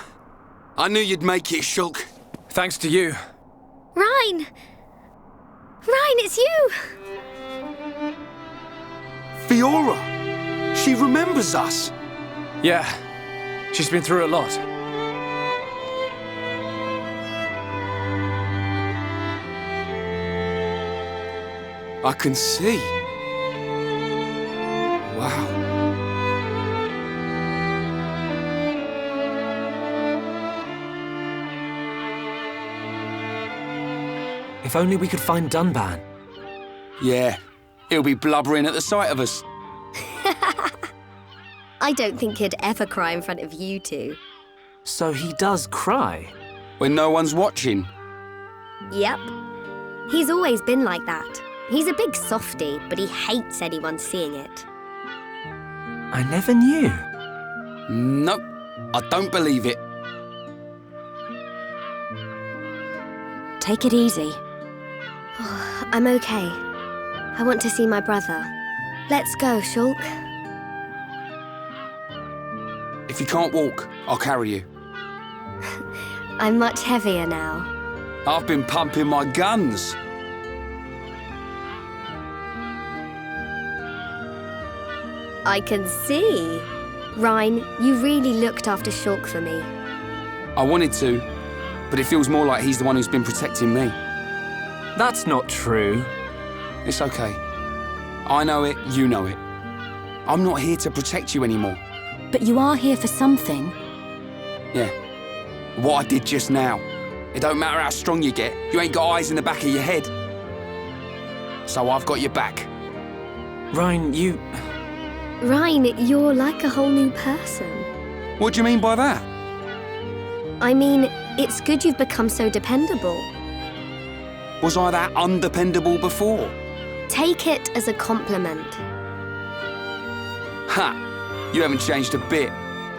Speaker 11: I knew you'd make it, Shulk.
Speaker 4: Thanks to you.
Speaker 16: Rhine! Rhine, it's you!
Speaker 11: Fiora! She remembers us!
Speaker 4: Yeah. She's been through a lot.
Speaker 11: I can see. Wow.
Speaker 6: If only we could find Dunban.
Speaker 11: Yeah, he'll be blubbering at the sight of us.
Speaker 17: I don't think he'd ever cry in front of you two.
Speaker 6: So he does cry?
Speaker 11: When no one's watching?
Speaker 17: Yep. He's always been like that. He's a big softie, but he hates anyone seeing it.
Speaker 6: I never knew.
Speaker 11: Nope, I don't believe it.
Speaker 5: Take it easy.
Speaker 17: I'm okay. I want to see my brother. Let's go, Shulk.
Speaker 11: If you can't walk, I'll carry you.
Speaker 17: I'm much heavier now.
Speaker 11: I've been pumping my guns.
Speaker 17: I can see. Rhine, you really looked after Shulk for me.
Speaker 11: I wanted to, but it feels more like he's the one who's been protecting me.
Speaker 6: That's not true.
Speaker 11: It's okay. I know it, you know it. I'm not here to protect you anymore.
Speaker 5: But you are here for something.
Speaker 11: Yeah. What I did just now. It don't matter how strong you get, you ain't got eyes in the back of your head. So I've got your back.
Speaker 6: Rhine, you...
Speaker 17: Rhine, you're like a whole new person.
Speaker 11: What do you mean by that?
Speaker 17: I mean, it's good you've become so dependable.
Speaker 11: Was I that undependable before?
Speaker 17: Take it as a compliment.
Speaker 11: Ha! You haven't changed a bit.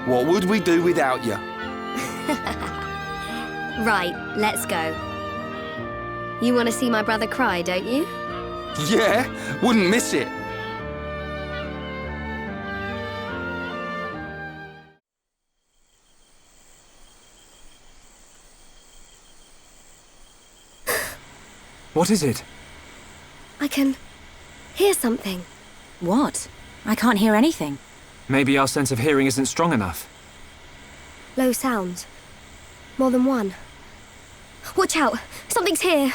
Speaker 11: What would we do without you?
Speaker 17: Right, let's go. You want to see my brother cry, don't you?
Speaker 11: Yeah, wouldn't miss it.
Speaker 6: What is it?
Speaker 17: I can hear something.
Speaker 5: What? I can't hear anything.
Speaker 6: Maybe our sense of hearing isn't strong enough.
Speaker 17: Low sounds. More than one. Watch out! Something's here!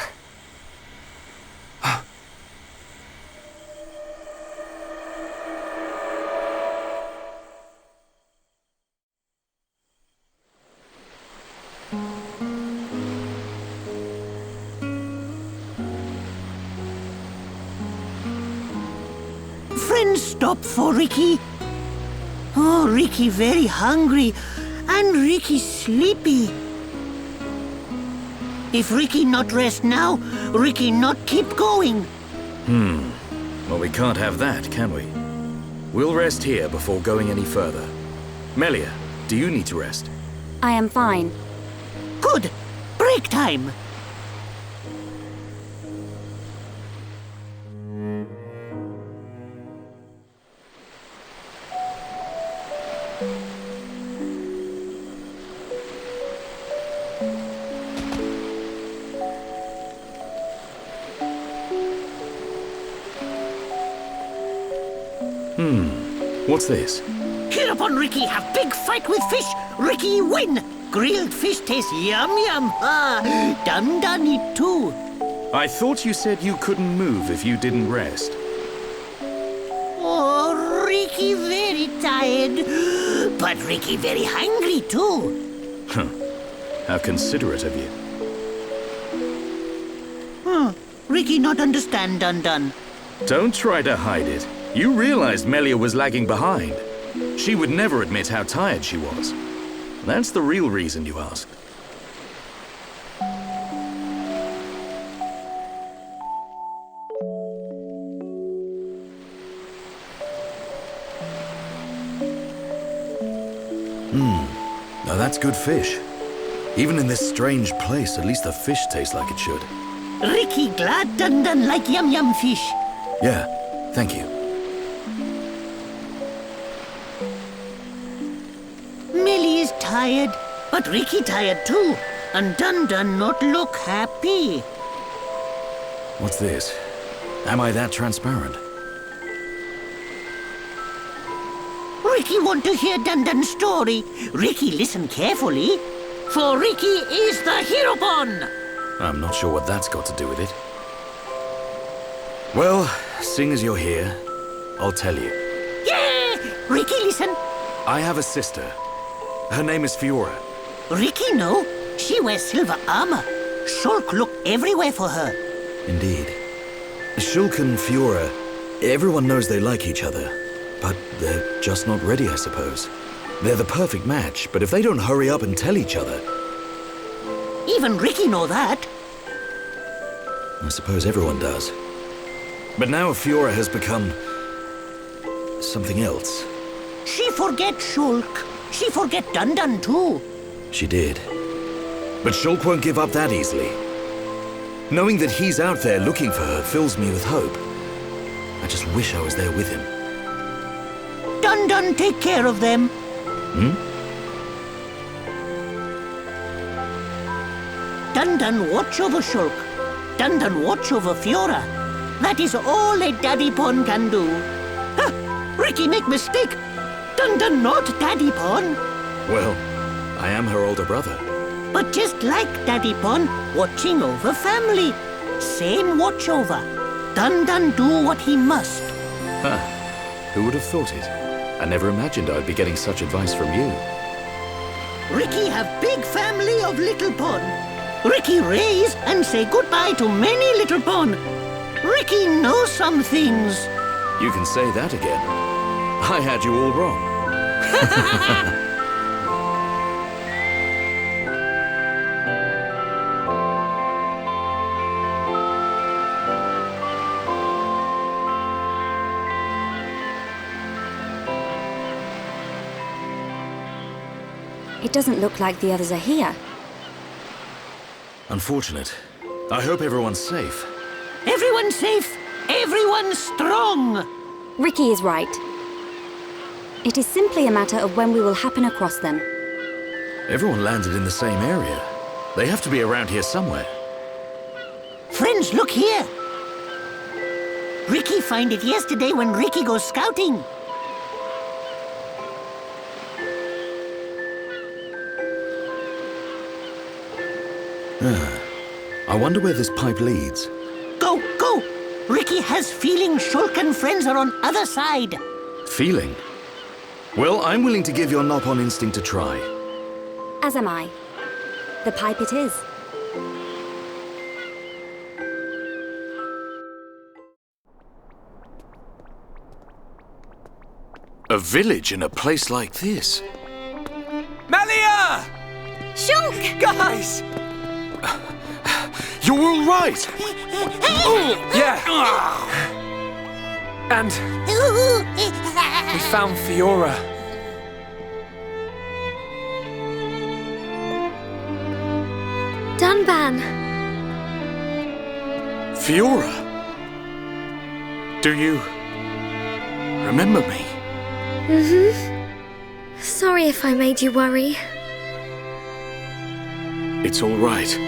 Speaker 10: Friends stop for Ricky. Oh, Ricky very hungry. And Ricky sleepy. If Ricky not rest now, Ricky not keep going.
Speaker 7: Well, we can't have that, can we? We'll rest here before going any further. Melia, do you need to rest?
Speaker 5: I am fine.
Speaker 10: Good. Break time.
Speaker 7: What's this?
Speaker 10: Here upon Ricky have big fight with fish. Ricky win. Grilled fish taste yum yum. Ah, done it too.
Speaker 7: I thought you said you couldn't move if you didn't rest.
Speaker 10: Oh, Ricky very tired. But Ricky very hungry too.
Speaker 7: Huh. How considerate of you.
Speaker 10: Ricky not understand done.
Speaker 7: Don't try to hide it. You realized Melia was lagging behind. She would never admit how tired she was. That's the real reason you asked. Now that's good fish. Even in this strange place, at least the fish tastes like it should.
Speaker 10: Ricky glad done like yum yum fish.
Speaker 7: Yeah, thank you.
Speaker 10: Millie is tired, but Ricky tired too. And Dun not look happy.
Speaker 7: What's this? Am I that transparent?
Speaker 10: Ricky want to hear Dun story. Ricky listen carefully. For Ricky is the Hierophon.
Speaker 7: I'm not sure what that's got to do with it. Well, seeing as you're here, I'll tell you.
Speaker 10: Yeah! Ricky listen.
Speaker 7: I have a sister. Her name is Fiora.
Speaker 10: Ricky know. She wears silver armor. Shulk look everywhere for her.
Speaker 7: Indeed. Shulk and Fiora, everyone knows they like each other. But they're just not ready, I suppose. They're the perfect match, but if they don't hurry up and tell each other...
Speaker 10: Even Ricky know that.
Speaker 7: I suppose everyone does. But now Fiora has become... something else.
Speaker 10: She forget Shulk. She forget Dun too.
Speaker 7: She did. But Shulk won't give up that easily. Knowing that he's out there looking for her fills me with hope. I just wish I was there with him.
Speaker 10: Dun take care of them. Dun watch over Shulk. Dun watch over Fiora. That is all a Daddy Pawn can do. Ricky make mistake. Dun not Daddy Pawn.
Speaker 7: Well, I am her older brother.
Speaker 10: But just like Daddy Pawn, watching over family. Same watch over. Dun do what he must.
Speaker 7: Huh. Who would have thought it? I never imagined I'd be getting such advice from you.
Speaker 10: Ricky have big family of Little Pawn. Ricky raise and say goodbye to many Little Pawn. Ricky knows some things.
Speaker 7: You can say that again. I had you all wrong.
Speaker 5: It doesn't look like the others are here.
Speaker 7: Unfortunate. I hope everyone's safe.
Speaker 10: Everyone's safe. Everyone's strong.
Speaker 5: Ricky is right. It is simply a matter of when we will happen across them.
Speaker 7: Everyone landed in the same area. They have to be around here somewhere.
Speaker 10: Friends, look here. Ricky find it yesterday when Ricky goes scouting.
Speaker 7: I wonder where this pipe leads.
Speaker 10: Go! Ricky has feeling Shulk and friends are on other side.
Speaker 7: Feeling? Well, I'm willing to give your Nopon instinct a try.
Speaker 5: As am I. The pipe it is.
Speaker 14: A village in a place like this?
Speaker 4: Melia!
Speaker 17: Shulk!
Speaker 4: Guys!
Speaker 14: You're all right!
Speaker 4: Yeah. And we found Fiora.
Speaker 16: Dunban!
Speaker 14: Fiora? Do you remember me?
Speaker 16: Sorry if I made you worry.
Speaker 14: It's all right.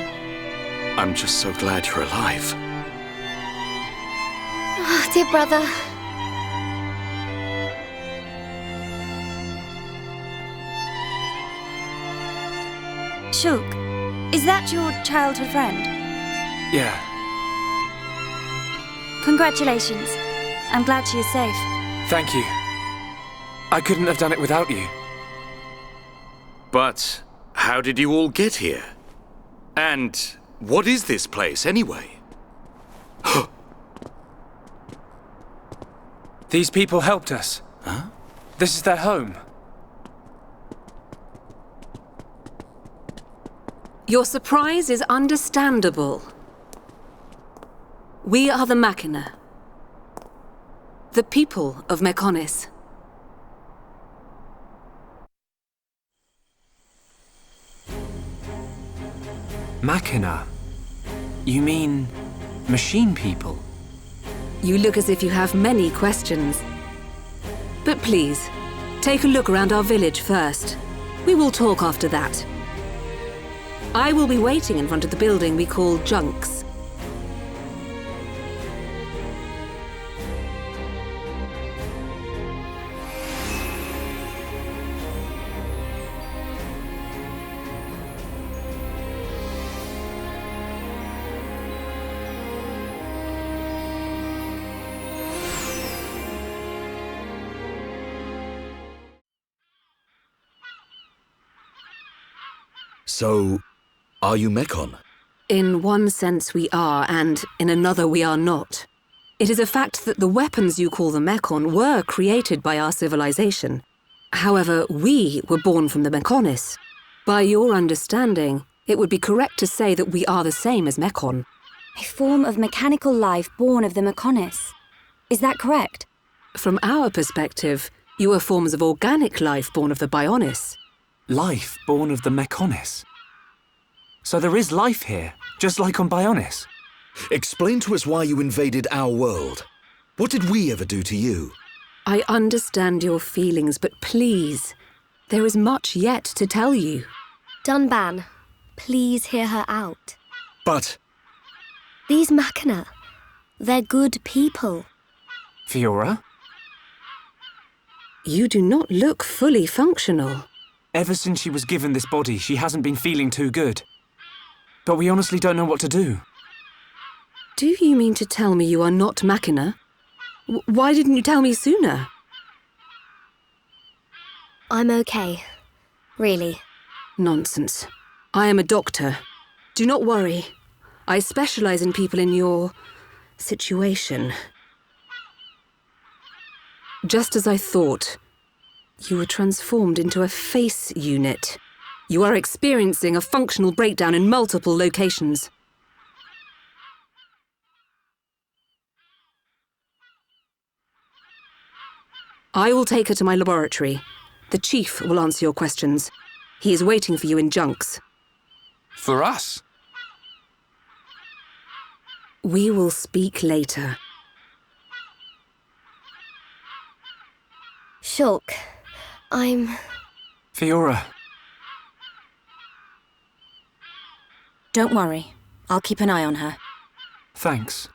Speaker 14: I'm just so glad you're alive.
Speaker 16: Oh, dear brother.
Speaker 5: Shulk, is that your childhood friend?
Speaker 4: Yeah.
Speaker 5: Congratulations. I'm glad she is safe.
Speaker 4: Thank you. I couldn't have done it without you.
Speaker 14: But how did you all get here? And what is this place, anyway?
Speaker 4: These people helped us.
Speaker 14: Huh?
Speaker 4: This is their home.
Speaker 18: Your surprise is understandable. We are the Machina. The people of Mechonis.
Speaker 6: Machina? You mean machine people?
Speaker 18: You look as if you have many questions. But please, take a look around our village first. We will talk after that. I will be waiting in front of the building we call Junks.
Speaker 7: So, are you Mechon?
Speaker 18: In one sense we are, and in another we are not. It is a fact that the weapons you call the Mechon were created by our civilization. However, we were born from the Mechonis. By your understanding, it would be correct to say that we are the same as Mechon.
Speaker 5: A form of mechanical life born of the Mechonis. Is that correct?
Speaker 18: From our perspective, you are forms of organic life born of the Bionis.
Speaker 6: Life born of the Mechonis? So there is life here, just like on Bionis?
Speaker 7: Explain to us why you invaded our world. What did we ever do to you?
Speaker 18: I understand your feelings, but please, there is much yet to tell you.
Speaker 16: Dunban,
Speaker 17: Please hear her out.
Speaker 7: But...
Speaker 17: These Machina, they're good people.
Speaker 6: Fiora?
Speaker 18: You do not look fully functional.
Speaker 6: Ever since she was given this body, she hasn't been feeling too good. But we honestly don't know what to do.
Speaker 18: Do you mean to tell me you are not Machina? Why didn't you tell me sooner?
Speaker 17: I'm okay. Really.
Speaker 18: Nonsense. I am a doctor. Do not worry. I specialize in people in your situation. Just as I thought, you were transformed into a face unit. You are experiencing a functional breakdown in multiple locations. I will take her to my laboratory. The Chief will answer your questions. He is waiting for you in Junks.
Speaker 11: For us?
Speaker 18: We will speak later.
Speaker 17: Shulk, I'm...
Speaker 6: Fiora.
Speaker 5: Don't worry. I'll keep an eye on her.
Speaker 6: Thanks.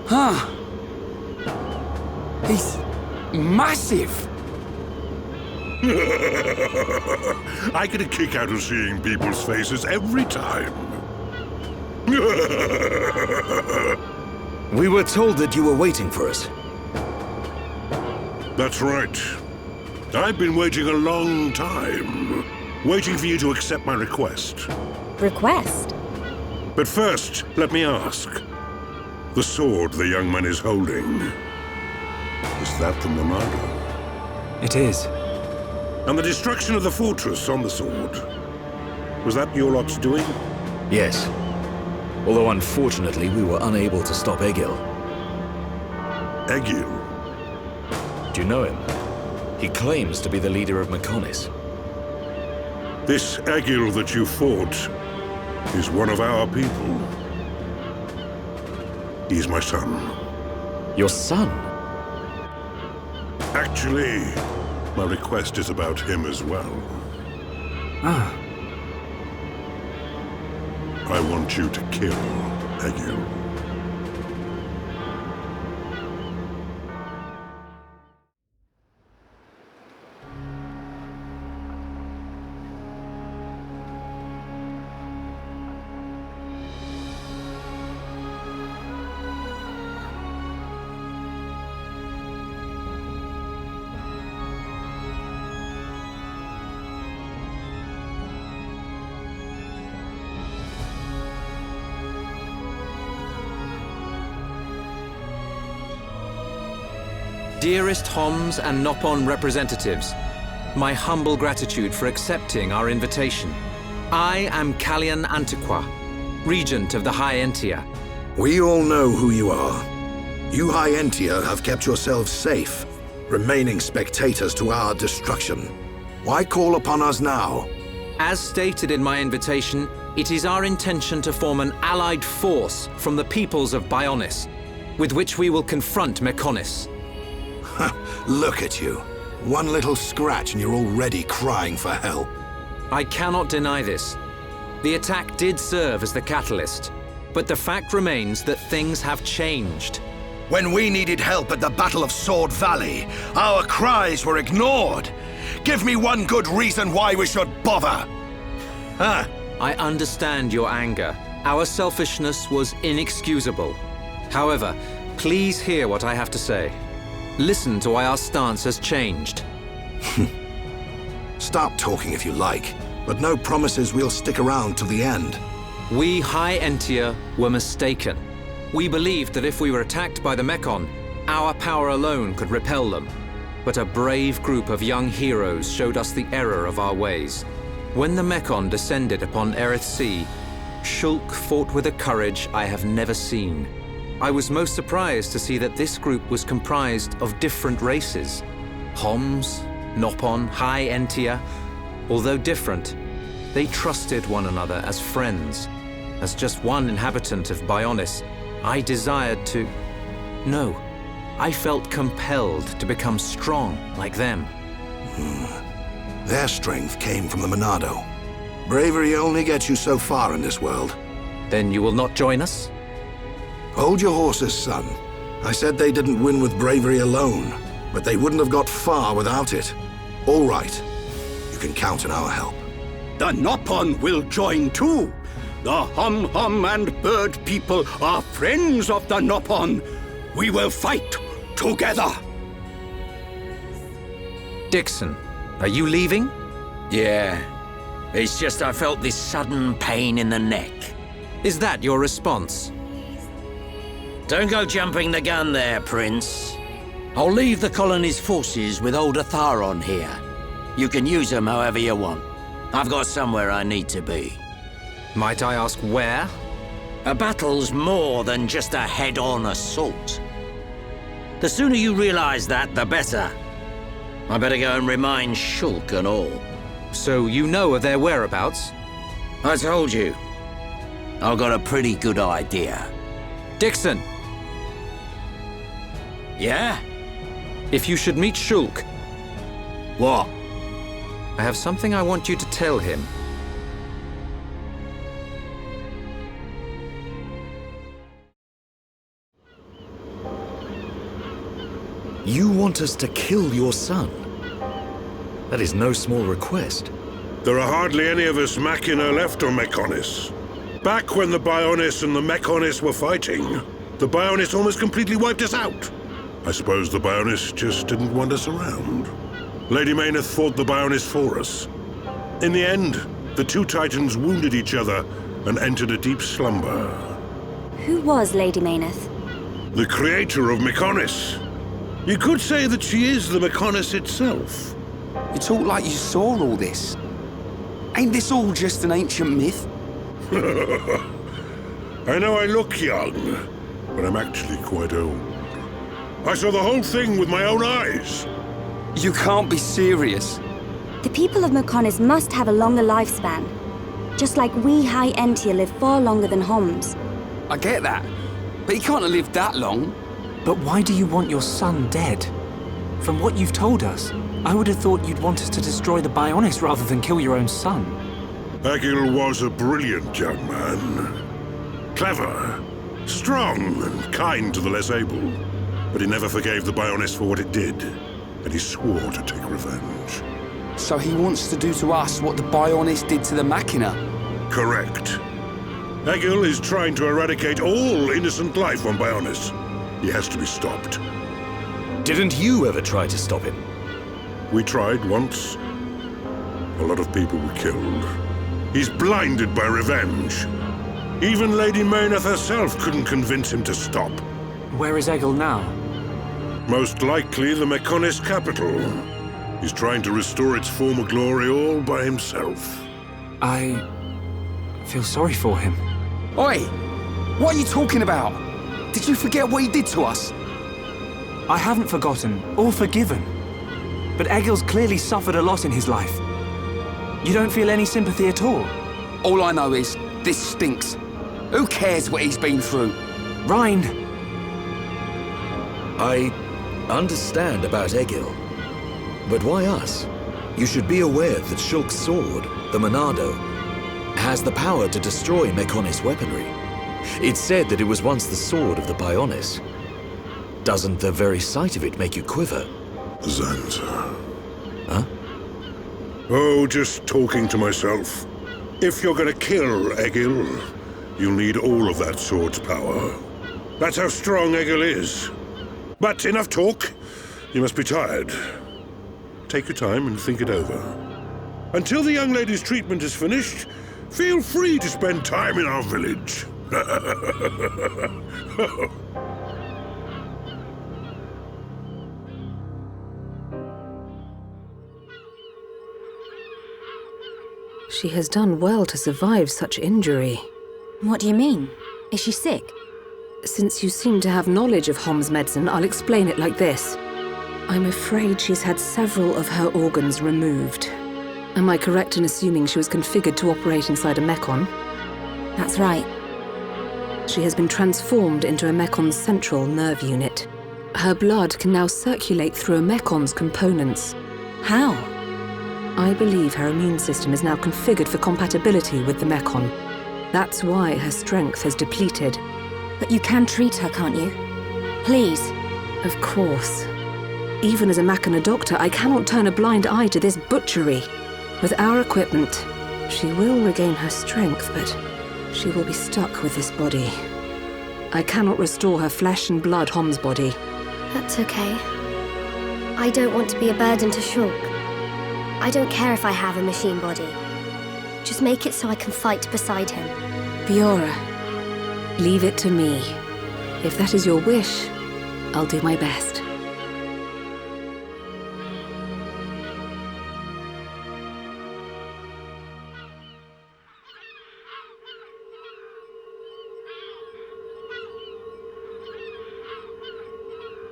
Speaker 11: Huh. He's massive.
Speaker 19: I get a kick out of seeing people's faces every time.
Speaker 7: We were told that you were waiting for us.
Speaker 19: That's right. I've been waiting a long time. Waiting for you to accept my request.
Speaker 5: Request?
Speaker 19: But first, let me ask. The sword the young man is holding. Is that the Monado?
Speaker 6: It is.
Speaker 19: And the destruction of the fortress on the sword. Was that your lot's doing?
Speaker 7: Yes. Although unfortunately we were unable to stop Egil.
Speaker 19: Egil?
Speaker 7: Do you know him? He claims to be the leader of Mechonis.
Speaker 19: This Egil that you fought is one of our people. He's my son.
Speaker 7: Your son?
Speaker 19: Actually, my request is about him as well.
Speaker 6: Ah.
Speaker 19: I want you to kill Egil.
Speaker 1: Dearest Homs and Nopon representatives, my humble gratitude for accepting our invitation. I am Kallian Antiqua, Regent of the High Entia.
Speaker 14: We all know who you are. You High Entia have kept yourselves safe, remaining spectators to our destruction. Why call upon us now?
Speaker 1: As stated in my invitation, it is our intention to form an allied force from the peoples of Bionis, with which we will confront Mechonis.
Speaker 14: Look at you. One little scratch and you're already crying for help.
Speaker 1: I cannot deny this. The attack did serve as the catalyst, but the fact remains that things have changed.
Speaker 14: When we needed help at the Battle of Sword Valley, our cries were ignored. Give me one good reason why we should bother. Huh?
Speaker 1: I understand your anger. Our selfishness was inexcusable. However, please hear what I have to say. Listen to why our stance has changed.
Speaker 14: Stop talking if you like, but no promises we'll stick around till the end.
Speaker 1: We High Entia were mistaken. We believed that if we were attacked by the Mechon, our power alone could repel them. But a brave group of young heroes showed us the error of our ways. When the Mechon descended upon Erith Sea, Shulk fought with a courage I have never seen. I was most surprised to see that this group was comprised of different races. Homs, Nopon, High Entia. Although different, they trusted one another as friends. As just one inhabitant of Bionis, I desired to... No, I felt compelled to become strong like them.
Speaker 14: Their strength came from the Monado. Bravery only gets you so far in this world.
Speaker 1: Then you will not join us?
Speaker 14: Hold your horses, son. I said they didn't win with bravery alone, but they wouldn't have got far without it. All right. You can count on our help.
Speaker 20: The Nopon will join too. The Hum-Hum and Bird people are friends of the Nopon. We will fight together.
Speaker 1: Dixon, are you leaving?
Speaker 13: Yeah. It's just I felt this sudden pain in the neck.
Speaker 1: Is that your response?
Speaker 13: Don't go jumping the gun there, Prince. I'll leave the colony's forces with old Atharon here. You can use them however you want. I've got somewhere I need to be.
Speaker 1: Might I ask where?
Speaker 13: A battle's more than just a head-on assault. The sooner you realize that, the better. I better go and remind Shulk and all.
Speaker 1: So you know of their whereabouts?
Speaker 13: I told you. I've got a pretty good idea.
Speaker 1: Dixon!
Speaker 13: Yeah?
Speaker 1: If you should meet Shulk...
Speaker 13: What?
Speaker 1: I have something I want you to tell him.
Speaker 7: You want us to kill your son? That is no small request.
Speaker 19: There are hardly any of us Machina left on Mechonis. Back when the Bionis and the Mechonis were fighting, the Bionis almost completely wiped us out. I suppose the Bionis just didn't want us around. Lady Mayneth fought the Bionis for us. In the end, the two Titans wounded each other and entered a deep slumber.
Speaker 5: Who was Lady Mayneth?
Speaker 19: The creator of Mechonis. You could say that she is the Mechonis itself.
Speaker 11: You talk like you saw all this. Ain't this all just an ancient myth?
Speaker 19: I know I look young, but I'm actually quite old. I saw the whole thing with my own eyes.
Speaker 11: You can't be serious.
Speaker 5: The people of Mechonis must have a longer lifespan. Just like we High Entia live far longer than Homs.
Speaker 11: I get that, but he can't have lived that long.
Speaker 6: But why do you want your son dead? From what you've told us, I would have thought you'd want us to destroy the Bionis rather than kill your own son.
Speaker 19: Egil was a brilliant young man. Clever, strong, and kind to the less able. But he never forgave the Bionis for what it did, and he swore to take revenge.
Speaker 11: So he wants to do to us what the Bionis did to the Machina?
Speaker 19: Correct. Egil is trying to eradicate all innocent life on Bionis. He has to be stopped.
Speaker 7: Didn't you ever try to stop him?
Speaker 19: We tried once. A lot of people were killed. He's blinded by revenge. Even Lady Mayneth herself couldn't convince him to stop.
Speaker 6: Where is Egil now?
Speaker 19: Most likely the Mechonis capital. He's trying to restore its former glory all by himself.
Speaker 6: I feel sorry for him.
Speaker 11: Oi! What are you talking about? Did you forget what he did to us?
Speaker 6: I haven't forgotten or forgiven. But Egil's clearly suffered a lot in his life. You don't feel any sympathy at all?
Speaker 11: All I know is, this stinks. Who cares what he's been through?
Speaker 6: Rhine!
Speaker 7: I understand about Egil. But why us? You should be aware that Shulk's sword, the Monado, has the power to destroy Mechonis weaponry. It's said that it was once the sword of the Bionis. Doesn't the very sight of it make you quiver?
Speaker 19: Zanza.
Speaker 7: Huh?
Speaker 19: Oh, just talking to myself. If you're gonna kill Egil, you'll need all of that sword's power. That's how strong Egil is. But enough talk. You must be tired. Take your time and think it over. Until the young lady's treatment is finished, feel free to spend time in our village.
Speaker 18: She has done well to survive such injury.
Speaker 5: What do you mean? Is she sick?
Speaker 18: Since you seem to have knowledge of Hom's medicine, I'll explain it like this. I'm afraid she's had several of her organs removed. Am I correct in assuming she was configured to operate inside a Mechon?
Speaker 5: That's right.
Speaker 18: She has been transformed into a Mekon's central nerve unit. Her blood can now circulate through a Mekon's components.
Speaker 5: How?
Speaker 18: I believe her immune system is now configured for compatibility with the Mekon. That's why her strength has depleted.
Speaker 5: But you can treat her, can't you? Please.
Speaker 18: Of course. Even as a Mechana doctor, I cannot turn a blind eye to this butchery. With our equipment, she will regain her strength, but she will be stuck with this body. I cannot restore her flesh and blood Hom's body.
Speaker 17: That's okay. I don't want to be a burden to Shulk. I don't care if I have a machine body. Just make it so I can fight beside him.
Speaker 18: Fiora, leave it to me. If that is your wish, I'll do my best.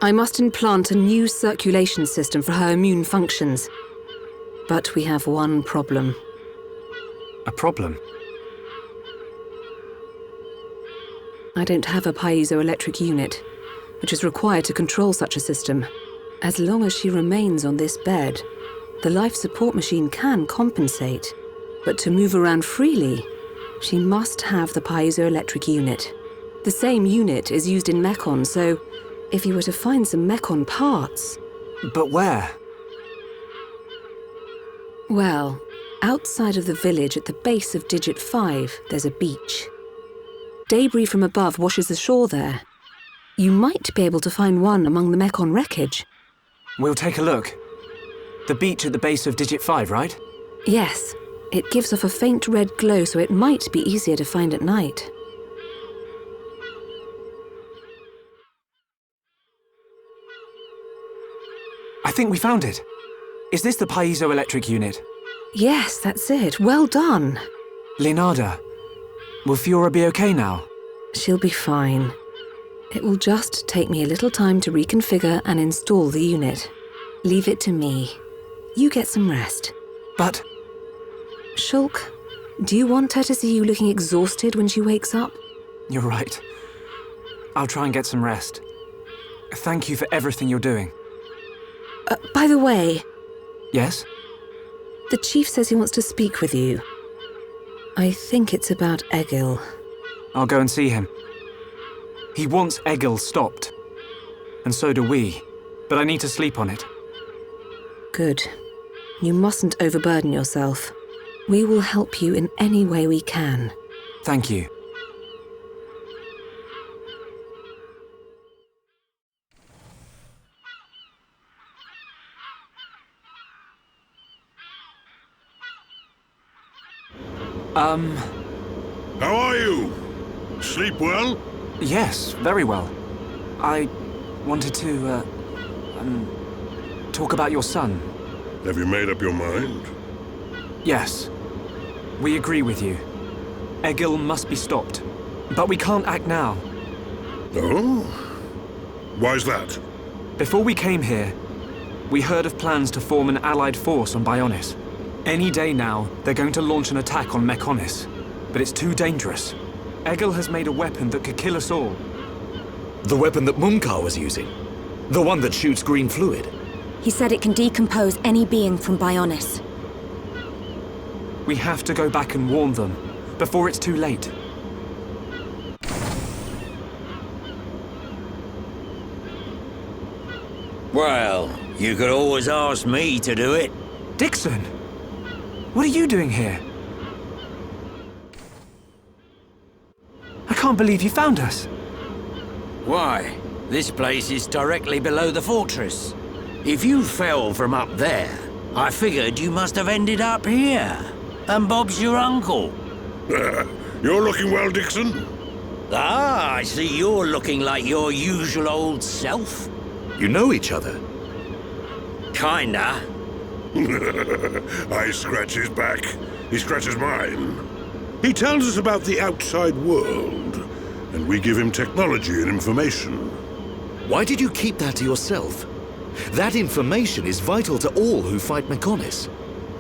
Speaker 18: I must implant a new circulation system for her immune functions. But we have one problem.
Speaker 6: A problem?
Speaker 18: I don't have a piezoelectric unit, which is required to control such a system. As long as she remains on this bed, the life support machine can compensate. But to move around freely, she must have the piezoelectric unit. The same unit is used in Mekon, so if you were to find some Mekon parts...
Speaker 6: But where?
Speaker 18: Well, outside of the village at the base of Digit 5, there's a beach. Debris from above washes ashore there. You might be able to find one among the Mekon wreckage.
Speaker 6: We'll take a look. The beach at the base of Digit 5, right?
Speaker 18: Yes. It gives off a faint red glow, so it might be easier to find at night.
Speaker 6: I think we found it. Is this the piezoelectric unit?
Speaker 18: Yes, that's it. Well done.
Speaker 6: Leonarda, will Fiora be okay now?
Speaker 18: She'll be fine. It will just take me a little time to reconfigure and install the unit. Leave it to me. You get some rest.
Speaker 6: But...
Speaker 18: Shulk, do you want her to see you looking exhausted when she wakes up?
Speaker 6: You're right. I'll try and get some rest. Thank you for everything you're doing.
Speaker 18: By the way...
Speaker 6: Yes?
Speaker 18: The chief says he wants to speak with you. I think it's about Egil.
Speaker 6: I'll go and see him. He wants Egil stopped. And so do we. But I need to sleep on it.
Speaker 18: Good. You mustn't overburden yourself. We will help you in any way we can.
Speaker 6: Thank you.
Speaker 19: How are you? Sleep well?
Speaker 6: Yes, very well. I wanted to, talk about your son.
Speaker 19: Have you made up your mind?
Speaker 6: Yes. We agree with you. Egil must be stopped. But we can't act now.
Speaker 19: Oh? Why's that?
Speaker 6: Before we came here, we heard of plans to form an allied force on Bionis. Any day now, they're going to launch an attack on Mekonis. But it's too dangerous. Egil has made a weapon that could kill us all.
Speaker 7: The weapon that Mumkar was using? The one that shoots green fluid?
Speaker 5: He said it can decompose any being from Bionis.
Speaker 6: We have to go back and warn them, before it's too late.
Speaker 13: Well, you could always ask me to do it.
Speaker 6: Dixon! What are you doing here? I can't believe you found us.
Speaker 13: Why? This place is directly below the fortress. If you fell from up there, I figured you must have ended up here. And Bob's your uncle.
Speaker 19: You're looking well, Dixon.
Speaker 13: Ah, I see you're looking like your usual old self.
Speaker 7: You know each other?
Speaker 13: Kinda.
Speaker 19: I scratch his back. He scratches mine. He tells us about the outside world, and we give him technology and information.
Speaker 7: Why did you keep that to yourself? That information is vital to all who fight Mekonis.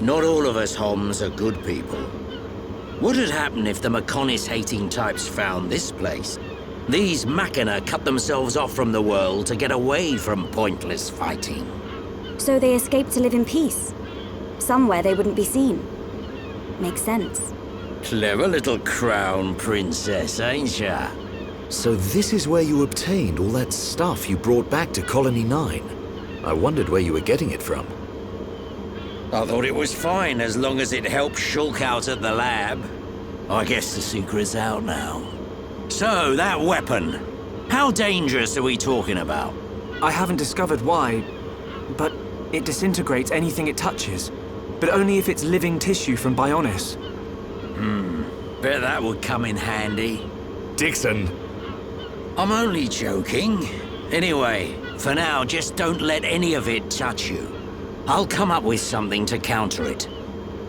Speaker 13: Not all of us Homs are good people. What had happened if the Mechonis-hating types found this place? These Machina cut themselves off from the world to get away from pointless fighting.
Speaker 5: So they escaped to live in peace. Somewhere they wouldn't be seen. Makes sense.
Speaker 13: Clever little crown princess, ain't ya?
Speaker 7: So this is where you obtained all that stuff you brought back to Colony 9. I wondered where you were getting it from.
Speaker 13: I thought it was fine as long as it helped Shulk out at the lab. I guess the secret's out now. So, that weapon. How dangerous are we talking about?
Speaker 6: I haven't discovered why, but it disintegrates anything it touches. But only if it's living tissue from Bionis.
Speaker 13: Bet that would come in handy.
Speaker 7: Dixon!
Speaker 13: I'm only joking. Anyway, for now, just don't let any of it touch you. I'll come up with something to counter it.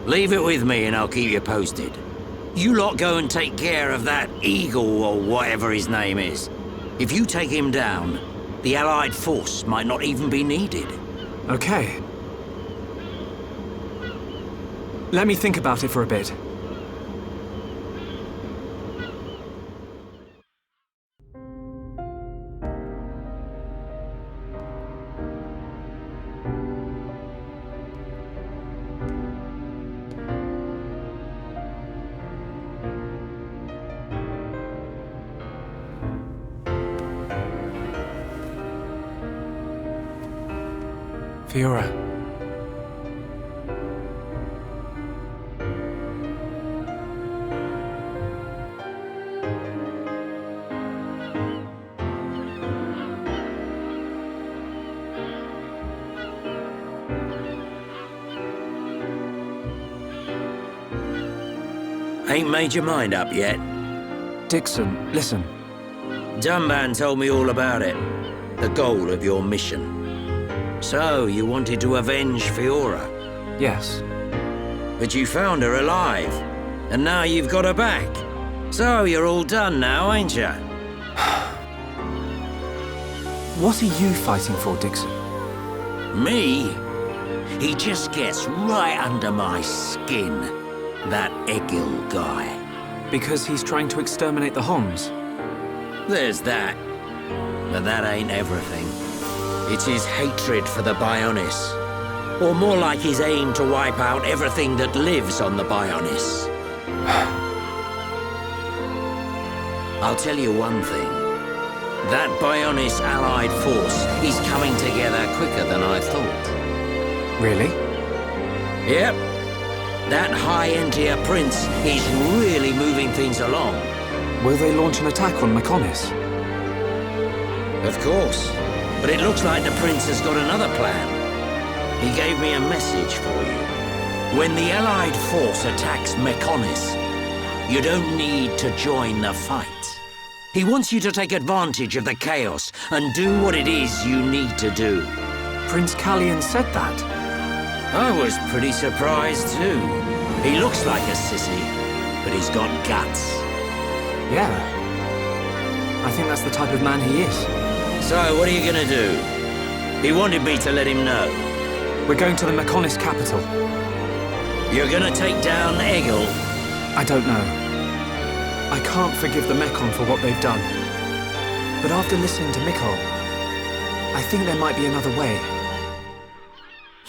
Speaker 13: Leave it with me and I'll keep you posted. You lot go and take care of that Eagle or whatever his name is. If you take him down, the Allied force might not even be needed.
Speaker 6: Okay. Let me think about it for a bit. Fiora.
Speaker 13: Ain't made your mind up yet?
Speaker 6: Dixon, listen.
Speaker 13: Dunban told me all about it. The goal of your mission. So, you wanted to avenge Fiora?
Speaker 6: Yes.
Speaker 13: But you found her alive, and now you've got her back. So, you're all done now, ain't ya?
Speaker 6: What are you fighting for, Dixon?
Speaker 13: Me? He just gets right under my skin. That Egil guy.
Speaker 6: Because he's trying to exterminate the Homs?
Speaker 13: There's that. But that ain't everything. It's his hatred for the Bionis. Or more like his aim to wipe out everything that lives on the Bionis. I'll tell you one thing. That Bionis allied force is coming together quicker than I thought.
Speaker 6: Really?
Speaker 13: Yep. That high-end-tier prince is really moving things along.
Speaker 6: Will they launch an attack on Mechonis?
Speaker 13: Of course. But it looks like the prince has got another plan. He gave me a message for you. When the allied force attacks Mechonis, you don't need to join the fight. He wants you to take advantage of the chaos and do what it is you need to do.
Speaker 6: Prince Callian said that?
Speaker 13: I was pretty surprised too. He looks like a sissy, but he's got guts.
Speaker 6: Yeah. I think that's the type of man he is.
Speaker 13: So, what are you gonna do? He wanted me to let him know.
Speaker 6: We're going to the Mechonis capital.
Speaker 13: You're gonna take down Egil?
Speaker 6: I don't know. I can't forgive the Mechon for what they've done. But after listening to Mikol, I think there might be another way.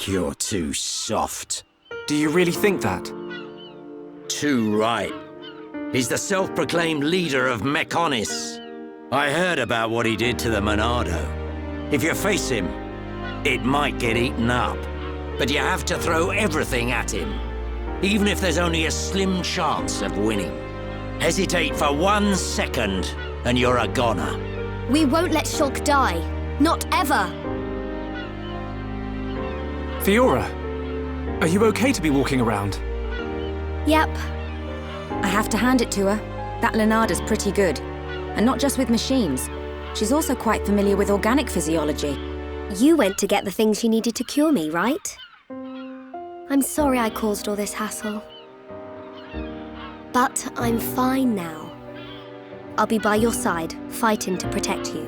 Speaker 13: You're too soft.
Speaker 6: Do you really think that?
Speaker 13: Too right. He's the self-proclaimed leader of Mechonis. I heard about what he did to the Monado. If you face him, it might get eaten up. But you have to throw everything at him. Even if there's only a slim chance of winning. Hesitate for 1 second, and you're a goner.
Speaker 17: We won't let Shulk die. Not ever.
Speaker 6: Fiora, are you okay to be walking around?
Speaker 17: Yep.
Speaker 5: I have to hand it to her. That Lenada's pretty good. And not just with machines. She's also quite familiar with organic physiology.
Speaker 17: You went to get the things she needed to cure me, right? I'm sorry I caused all this hassle. But I'm fine now. I'll be by your side, fighting to protect you.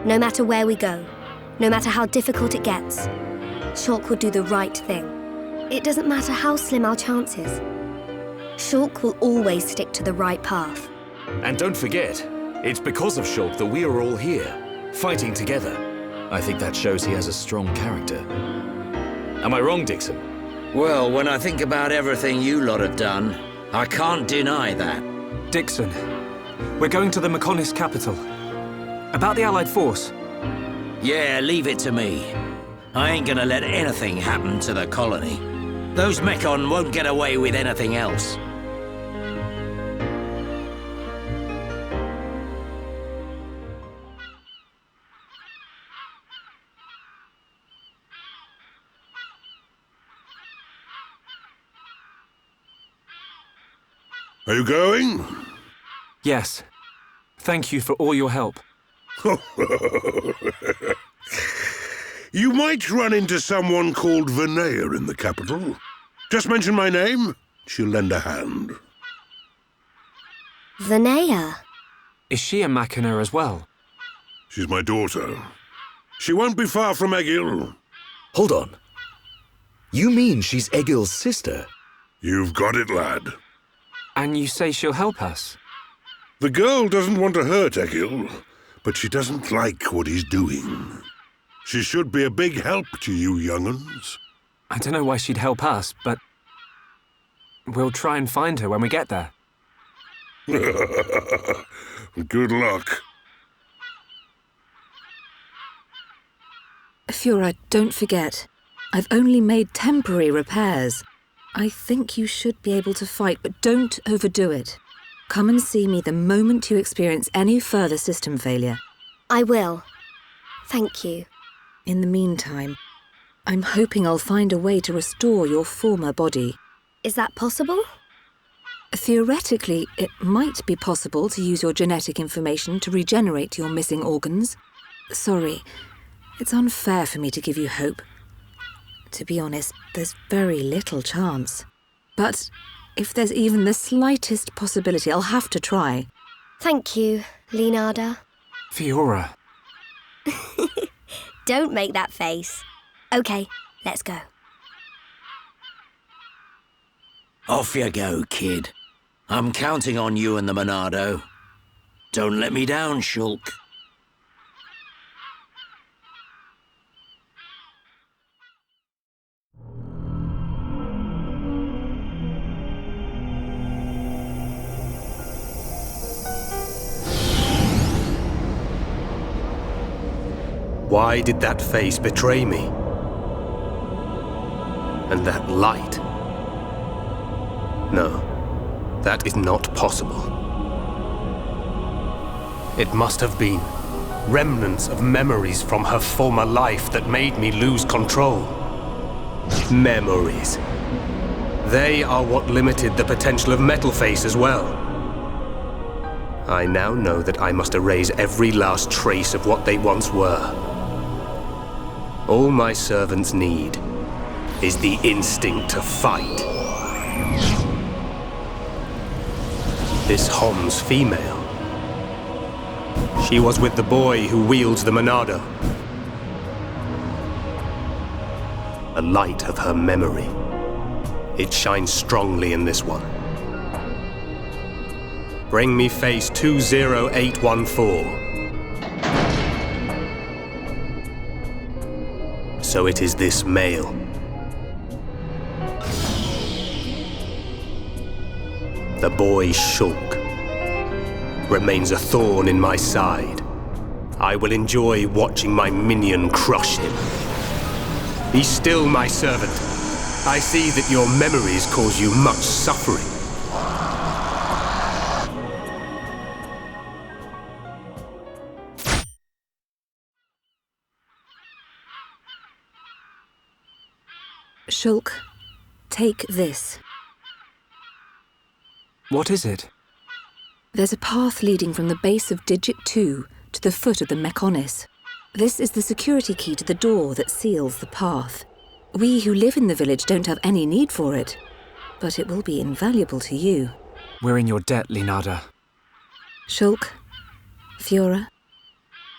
Speaker 17: No matter where we go, no matter how difficult it gets, Shulk will do the right thing. It doesn't matter how slim our chances. Shulk will always stick to the right path.
Speaker 7: And don't forget, it's because of Shulk that we are all here, fighting together. I think that shows he has a strong character. Am I wrong, Dixon?
Speaker 13: Well, when I think about everything you lot have done, I can't deny that.
Speaker 6: Dixon, we're going to the Mechonis capital. About the Allied force.
Speaker 13: Yeah, leave it to me. I ain't gonna let anything happen to the colony. Those Mechon won't get away with anything else.
Speaker 19: Are you going?
Speaker 6: Yes. Thank you for all your help.
Speaker 19: You might run into someone called Vinaya in the capital. Just mention my name, she'll lend a hand.
Speaker 17: Vinaya?
Speaker 6: Is she a Machina as well?
Speaker 19: She's my daughter. She won't be far from Egil.
Speaker 7: Hold on. You mean she's Egil's sister?
Speaker 19: You've got it, lad.
Speaker 6: And you say she'll help us?
Speaker 19: The girl doesn't want to hurt Egil, but she doesn't like what he's doing. She should be a big help to you young'uns.
Speaker 6: I don't know why she'd help us, but we'll try and find her when we get there.
Speaker 19: Good luck.
Speaker 18: Fiora, don't forget. I've only made temporary repairs. I think you should be able to fight, but don't overdo it. Come and see me the moment you experience any further system failure.
Speaker 17: I will. Thank you.
Speaker 18: In the meantime, I'm hoping I'll find a way to restore your former body.
Speaker 17: Is that possible?
Speaker 18: Theoretically, it might be possible to use your genetic information to regenerate your missing organs. Sorry, it's unfair for me to give you hope. To be honest, there's very little chance. But if there's even the slightest possibility, I'll have to try.
Speaker 17: Thank you, Leonarda.
Speaker 6: Fiora.
Speaker 17: Don't make that face. Okay, let's go.
Speaker 13: Off you go, kid. I'm counting on you and the Monado. Don't let me down, Shulk.
Speaker 12: Why did that face betray me? And that light? No, that is not possible. It must have been remnants of memories from her former life that made me lose control. Memories. They are what limited the potential of Metalface as well. I now know that I must erase every last trace of what they once were. All my servants need is the instinct to fight. This Hom's female. She was with the boy who wields the Monado. A light of her memory. It shines strongly in this one. Bring me face 20814. So it is this male. The boy Shulk remains a thorn in my side. I will enjoy watching my minion crush him. Be still, my servant. I see that your memories cause you much suffering.
Speaker 18: Shulk, take this.
Speaker 6: What is it?
Speaker 18: There's a path leading from the base of Digit 2 to the foot of the Mechonis. This is the security key to the door that seals the path. We who live in the village don't have any need for it, but it will be invaluable to you.
Speaker 6: We're in your debt, Leonarda.
Speaker 18: Shulk, Fiora,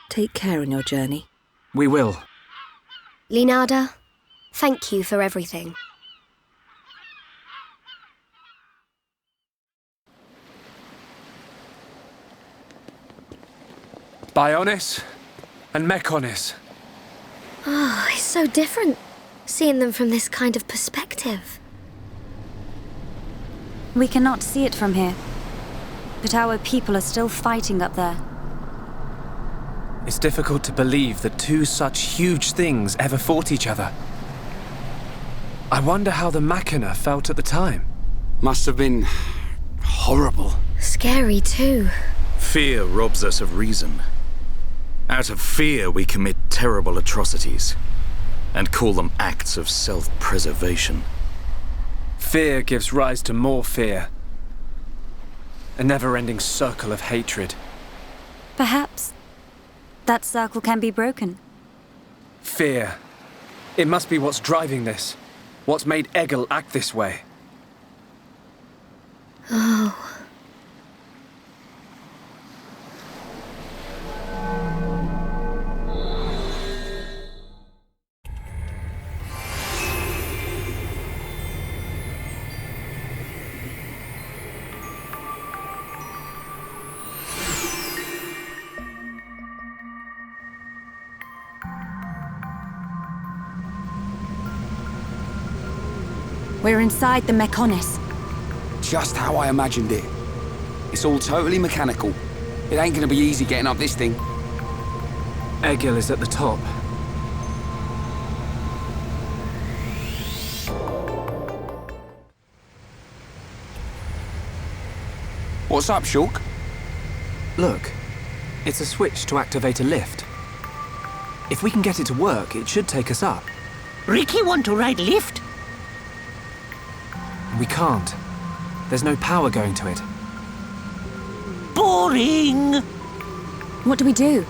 Speaker 18: take care on your journey.
Speaker 6: We will.
Speaker 17: Leonarda, thank you for everything.
Speaker 4: Bionis and Mechonis.
Speaker 17: Oh, it's so different, seeing them from this kind of perspective.
Speaker 5: We cannot see it from here, but our people are still fighting up there.
Speaker 4: It's difficult to believe that two such huge things ever fought each other. I wonder how the Machina felt at the time.
Speaker 11: Must have been horrible.
Speaker 17: Scary too.
Speaker 7: Fear robs us of reason. Out of fear, we commit terrible atrocities and call them acts of self-preservation.
Speaker 4: Fear gives rise to more fear. A never-ending circle of hatred.
Speaker 5: Perhaps that circle can be broken.
Speaker 4: Fear. It must be what's driving this. What's made Egil act this way.
Speaker 17: Oh.
Speaker 5: We're inside the Mechonis.
Speaker 11: Just how I imagined it. It's all totally mechanical. It ain't gonna be easy getting up this thing.
Speaker 4: Egil is at the top.
Speaker 11: What's up, Shulk?
Speaker 6: Look, it's a switch to activate a lift. If we can get it to work, it should take us up.
Speaker 10: Ricky want to ride lift?
Speaker 6: We can't. There's no power going to it.
Speaker 10: Boring!
Speaker 5: What do we do?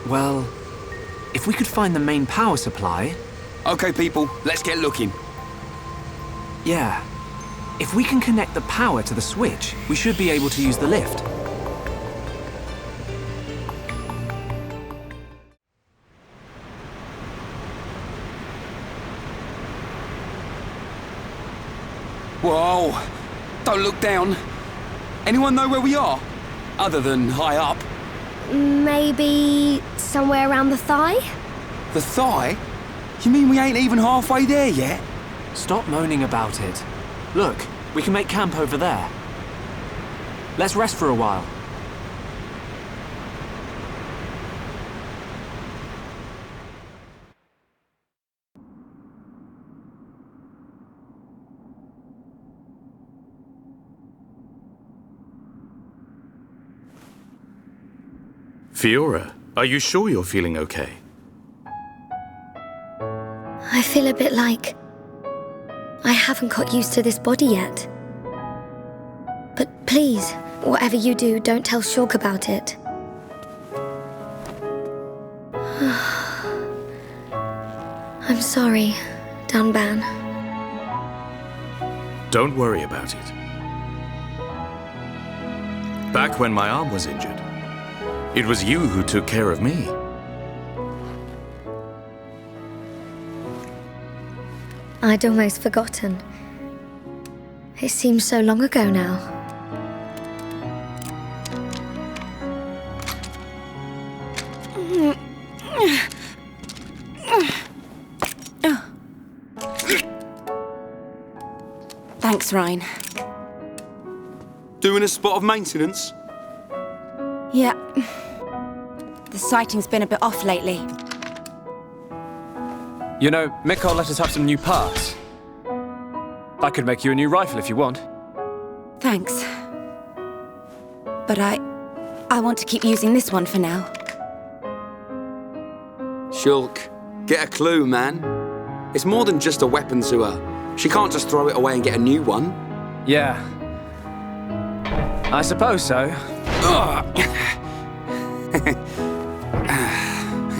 Speaker 6: Well, if we could find the main power supply...
Speaker 11: Okay, people, let's get looking.
Speaker 6: Yeah. If we can connect the power to the switch, we should be able to use the lift.
Speaker 11: Whoa! Don't look down. Anyone know where we are? Other than high up?
Speaker 17: Maybe somewhere around the thigh?
Speaker 11: The thigh? You mean we ain't even halfway there yet?
Speaker 6: Stop moaning about it. Look, we can make camp over there. Let's rest for a while.
Speaker 7: Fiora, are you sure you're feeling okay?
Speaker 17: I feel a bit like I haven't got used to this body yet. But please, whatever you do, don't tell Shulk about it. I'm sorry, Dunban.
Speaker 7: Don't worry about it. Back when my arm was injured, it was you who took care of me.
Speaker 17: I'd almost forgotten. It seems so long ago now.
Speaker 5: Thanks, Ryan.
Speaker 11: Doing a spot of maintenance?
Speaker 5: Yeah. The sighting's been a bit off lately.
Speaker 4: You know, Mikko let us have some new parts. I could make you a new rifle if you want.
Speaker 5: Thanks. But I want to keep using this one for now.
Speaker 11: Shulk, get a clue, man. It's more than just a weapon to her. She can't just throw it away and get a new one.
Speaker 4: Yeah. I suppose so.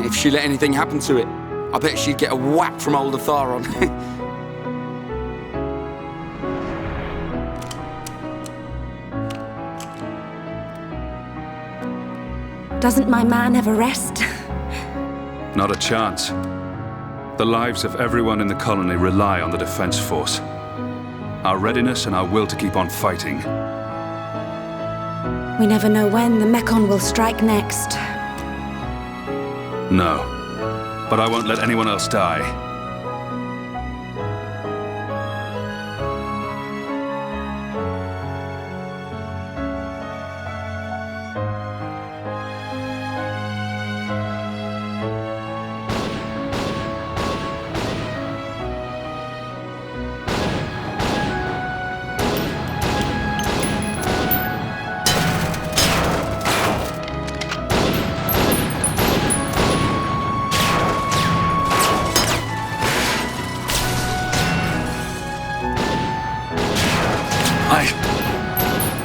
Speaker 11: If she let anything happen to it, I bet she'd get a whack from old Atharon.
Speaker 5: Doesn't my man ever rest?
Speaker 21: Not a chance. The lives of everyone in the colony rely on the defense force. Our readiness and our will to keep on fighting.
Speaker 5: We never know when the Mekon will strike next.
Speaker 21: No. But I won't let anyone else die.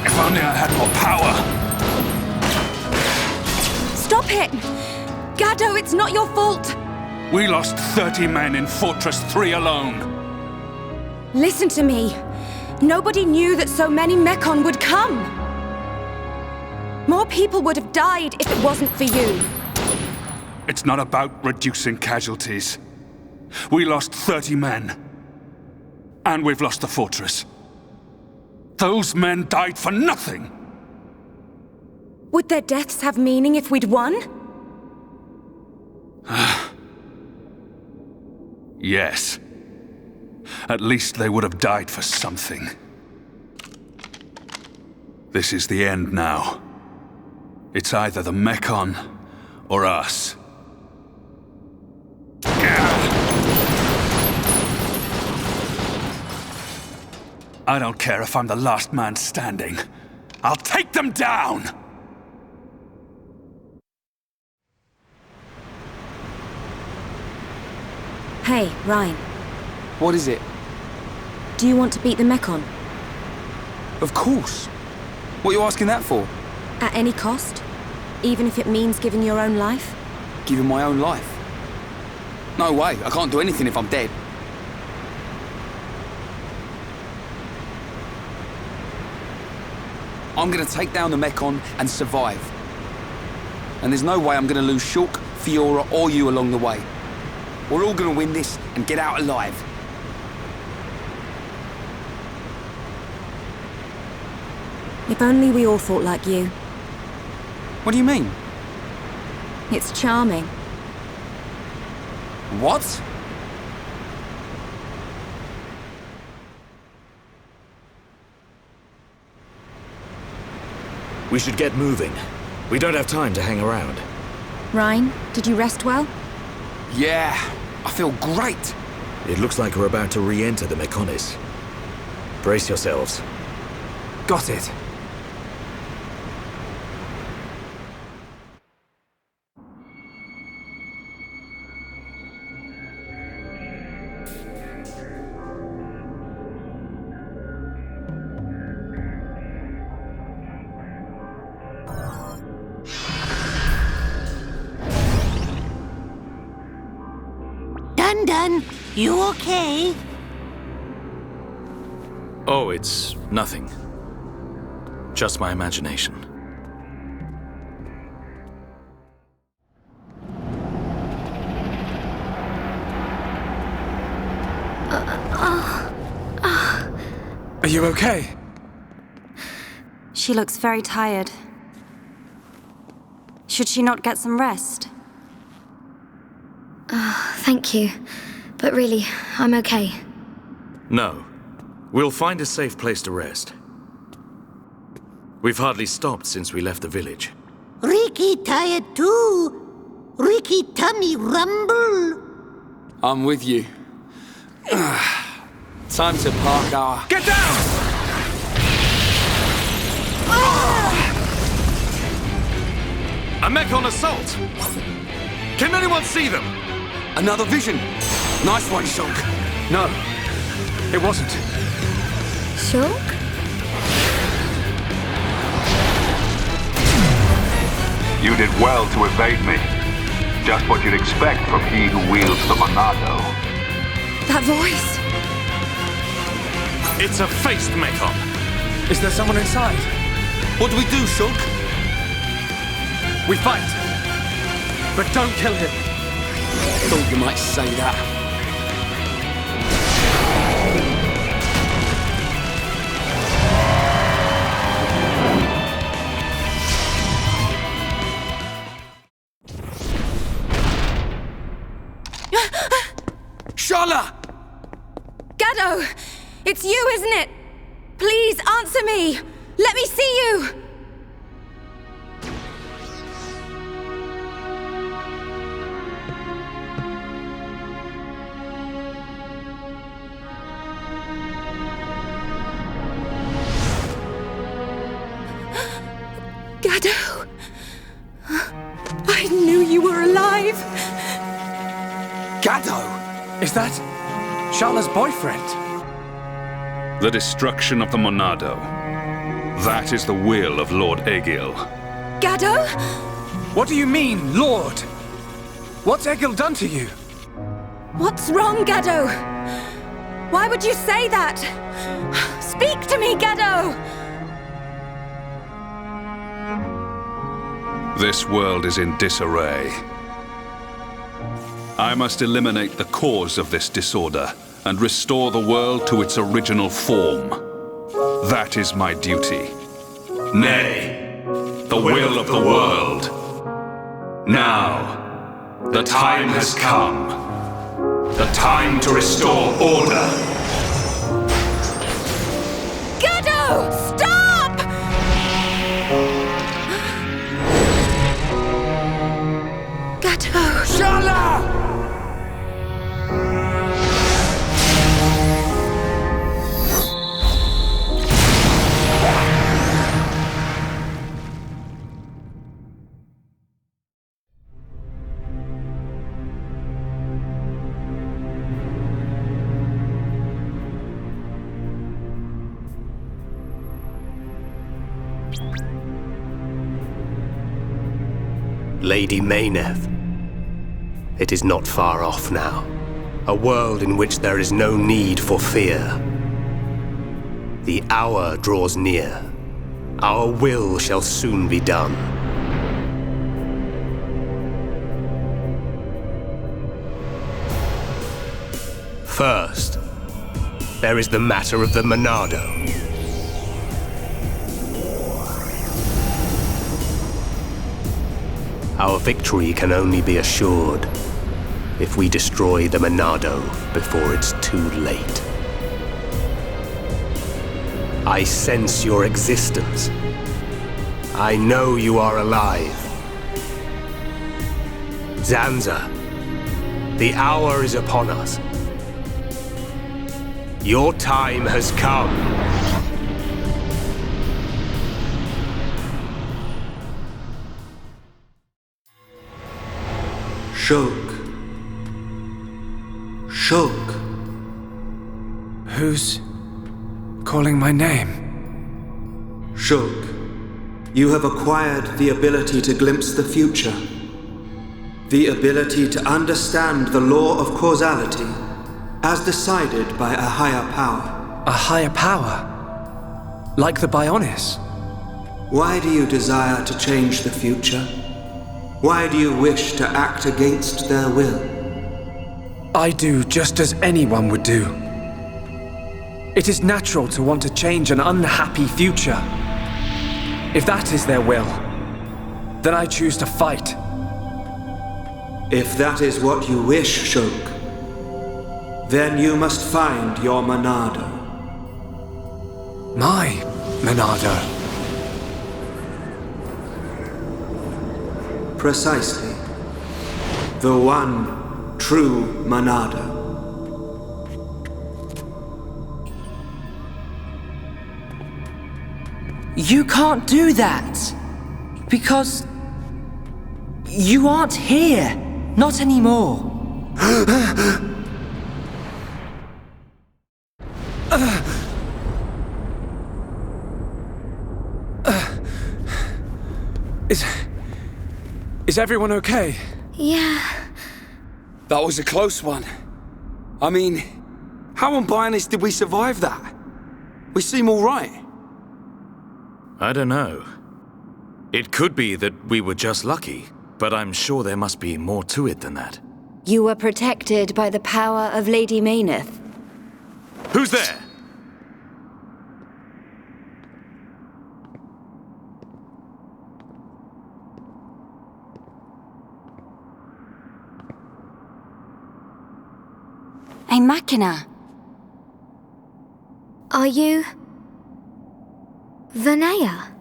Speaker 21: If only I had more power!
Speaker 5: Stop it! Gado, it's not your fault!
Speaker 21: We lost 30 men in Fortress 3 alone.
Speaker 5: Listen to me. Nobody knew that so many Mekon would come. More people would have died if it wasn't for you.
Speaker 21: It's not about reducing casualties. We lost 30 men. And we've lost the fortress. Those men died for nothing!
Speaker 5: Would their deaths have meaning if we'd won?
Speaker 21: Yes. At least they would have died for something. This is the end now. It's either the Mekon or us. I don't care if I'm the last man standing. I'll take them down!
Speaker 5: Hey, Ryan.
Speaker 11: What is it?
Speaker 5: Do you want to beat the Mekon?
Speaker 11: Of course. What are you asking that for?
Speaker 5: At any cost? Even if it means giving your own life?
Speaker 11: Giving my own life? No way, I can't do anything if I'm dead. I'm gonna take down the Mekon and survive. And there's no way I'm gonna lose Shulk, Fiora, or you along the way. We're all gonna win this and get out alive.
Speaker 5: If only we all thought like you.
Speaker 11: What do you mean?
Speaker 5: It's charming.
Speaker 11: What?
Speaker 7: We should get moving. We don't have time to hang around.
Speaker 5: Ryan, did you rest well?
Speaker 11: Yeah, I feel great.
Speaker 7: It looks like we're about to re-enter the Mekonis. Brace yourselves.
Speaker 11: Got it.
Speaker 10: Dun, you okay?
Speaker 7: Oh, it's nothing. Just my imagination.
Speaker 4: Are you okay?
Speaker 5: She looks very tired. Should she not get some rest?
Speaker 17: Thank you. But really, I'm okay.
Speaker 7: No. We'll find a safe place to rest. We've hardly stopped since we left the village.
Speaker 10: Ricky tired too. Ricky tummy rumble.
Speaker 11: I'm with you. Time to park our...
Speaker 4: Get down!
Speaker 7: A Mekon assault! Can anyone see them?
Speaker 11: Another vision. Nice one, Shulk.
Speaker 21: No, it wasn't.
Speaker 17: Shulk?
Speaker 3: You did well to evade me. Just what you'd expect from he who wields the Monado.
Speaker 5: That voice!
Speaker 7: It's a faced Mekon.
Speaker 4: Is there someone inside?
Speaker 11: What do we do, Shulk?
Speaker 4: We fight. But don't kill him.
Speaker 11: Thought you might say that.
Speaker 5: Gaddo! It's you, isn't it? Please answer me! Let me see you! Gaddo! I knew you were alive!
Speaker 4: Gaddo! Is that Sharla's boyfriend?
Speaker 21: The destruction of the Monado. That is the will of Lord Egil.
Speaker 5: Gaddo?
Speaker 4: What do you mean, Lord? What's Egil done to you?
Speaker 5: What's wrong, Gaddo? Why would you say that? Speak to me, Gaddo!
Speaker 21: This world is in disarray. I must eliminate the cause of this disorder and restore the world to its original form. That is my duty. Nay, the will of the world. Now, the time has come. The time to restore order.
Speaker 5: Gaddo! Stop! Gaddo!
Speaker 4: Sharla!
Speaker 12: Lady Mayneth. It is not far off now. A world in which there is no need for fear. The hour draws near. Our will shall soon be done. First, there is the matter of the Monado. Our victory can only be assured if we destroy the Monado before it's too late. I sense your existence. I know you are alive. Zanza, the hour is upon us. Your time has come.
Speaker 8: Shulk. Shulk.
Speaker 4: Who's calling my name?
Speaker 8: Shulk, you have acquired the ability to glimpse the future. The ability to understand the law of causality as decided by a higher power.
Speaker 4: A higher power? Like the Bionis?
Speaker 8: Why do you desire to change the future? Why do you wish to act against their will?
Speaker 4: I do just as anyone would do. It is natural to want to change an unhappy future. If that is their will, then I choose to fight.
Speaker 8: If that is what you wish, Shulk, then you must find your Monado.
Speaker 4: My Monado?
Speaker 8: Precisely. The one true Monado.
Speaker 2: You can't do that. Because you aren't here. Not anymore.
Speaker 4: Is everyone okay?
Speaker 17: Yeah.
Speaker 11: That was a close one. I mean, how on Bionis did we survive that? We seem all right.
Speaker 7: I don't know. It could be that we were just lucky, but I'm sure there must be more to it than that.
Speaker 5: You were protected by the power of Lady Mayneth.
Speaker 7: Who's there?
Speaker 5: A machina.
Speaker 17: Are you... Vanea?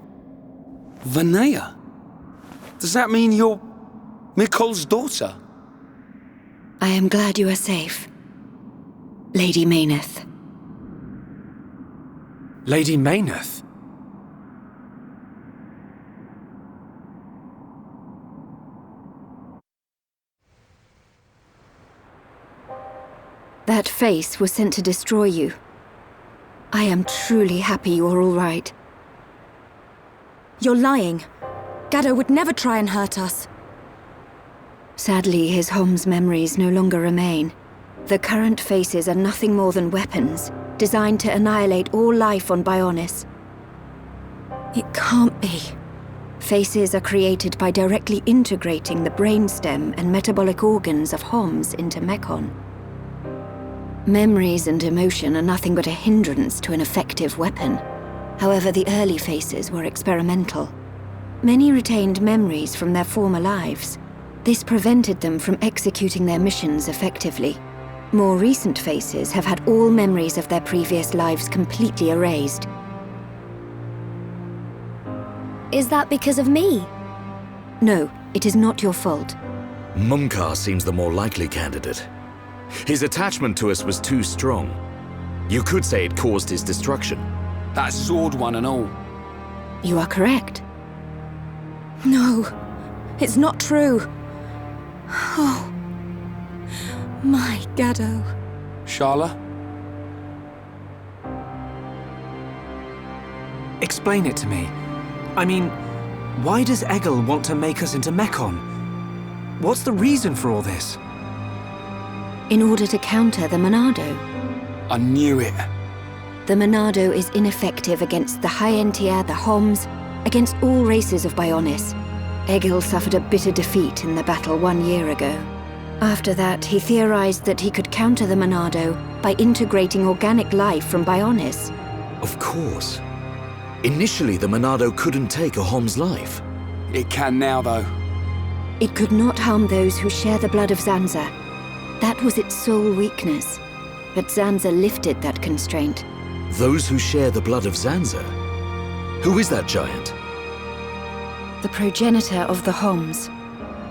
Speaker 11: Vanea? Does that mean you're Mikol's daughter?
Speaker 18: I am glad you are safe. Lady Mayneth.
Speaker 4: Lady Mayneth?
Speaker 18: That face was sent to destroy you. I am truly happy you are all right.
Speaker 5: You're lying. Gaddo would never try and hurt us.
Speaker 18: Sadly, his Hom's memories no longer remain. The current faces are nothing more than weapons, designed to annihilate all life on Bionis.
Speaker 5: It can't be.
Speaker 18: Faces are created by directly integrating the brainstem and metabolic organs of Homs into Mekon. Memories and emotion are nothing but a hindrance to an effective weapon. However, the early faces were experimental. Many retained memories from their former lives. This prevented them from executing their missions effectively. More recent faces have had all memories of their previous lives completely erased.
Speaker 17: Is that because of me?
Speaker 18: No, it is not your fault.
Speaker 7: Mumkar seems the more likely candidate. His attachment to us was too strong. You could say it caused his destruction.
Speaker 11: That sword one and all.
Speaker 18: You are correct.
Speaker 5: No, it's not true. Oh, my Gaddo.
Speaker 11: Sharla?
Speaker 6: Explain it to me. I mean, why does Egil want to make us into Mekon? What's the reason for all this?
Speaker 18: In order to counter the Monado.
Speaker 11: I knew it.
Speaker 18: The Monado is ineffective against the High-Entier, the Homs, against all races of Bionis. Egil suffered a bitter defeat in the battle 1 year ago. After that, he theorized that he could counter the Monado by integrating organic life from Bionis.
Speaker 7: Of course. Initially, the Monado couldn't take a Hom's life.
Speaker 11: It can now, though.
Speaker 18: It could not harm those who share the blood of Zanza. That was its sole weakness. But Zanza lifted that constraint.
Speaker 7: Those who share the blood of Zanza? Who is that giant?
Speaker 18: The progenitor of the Homs.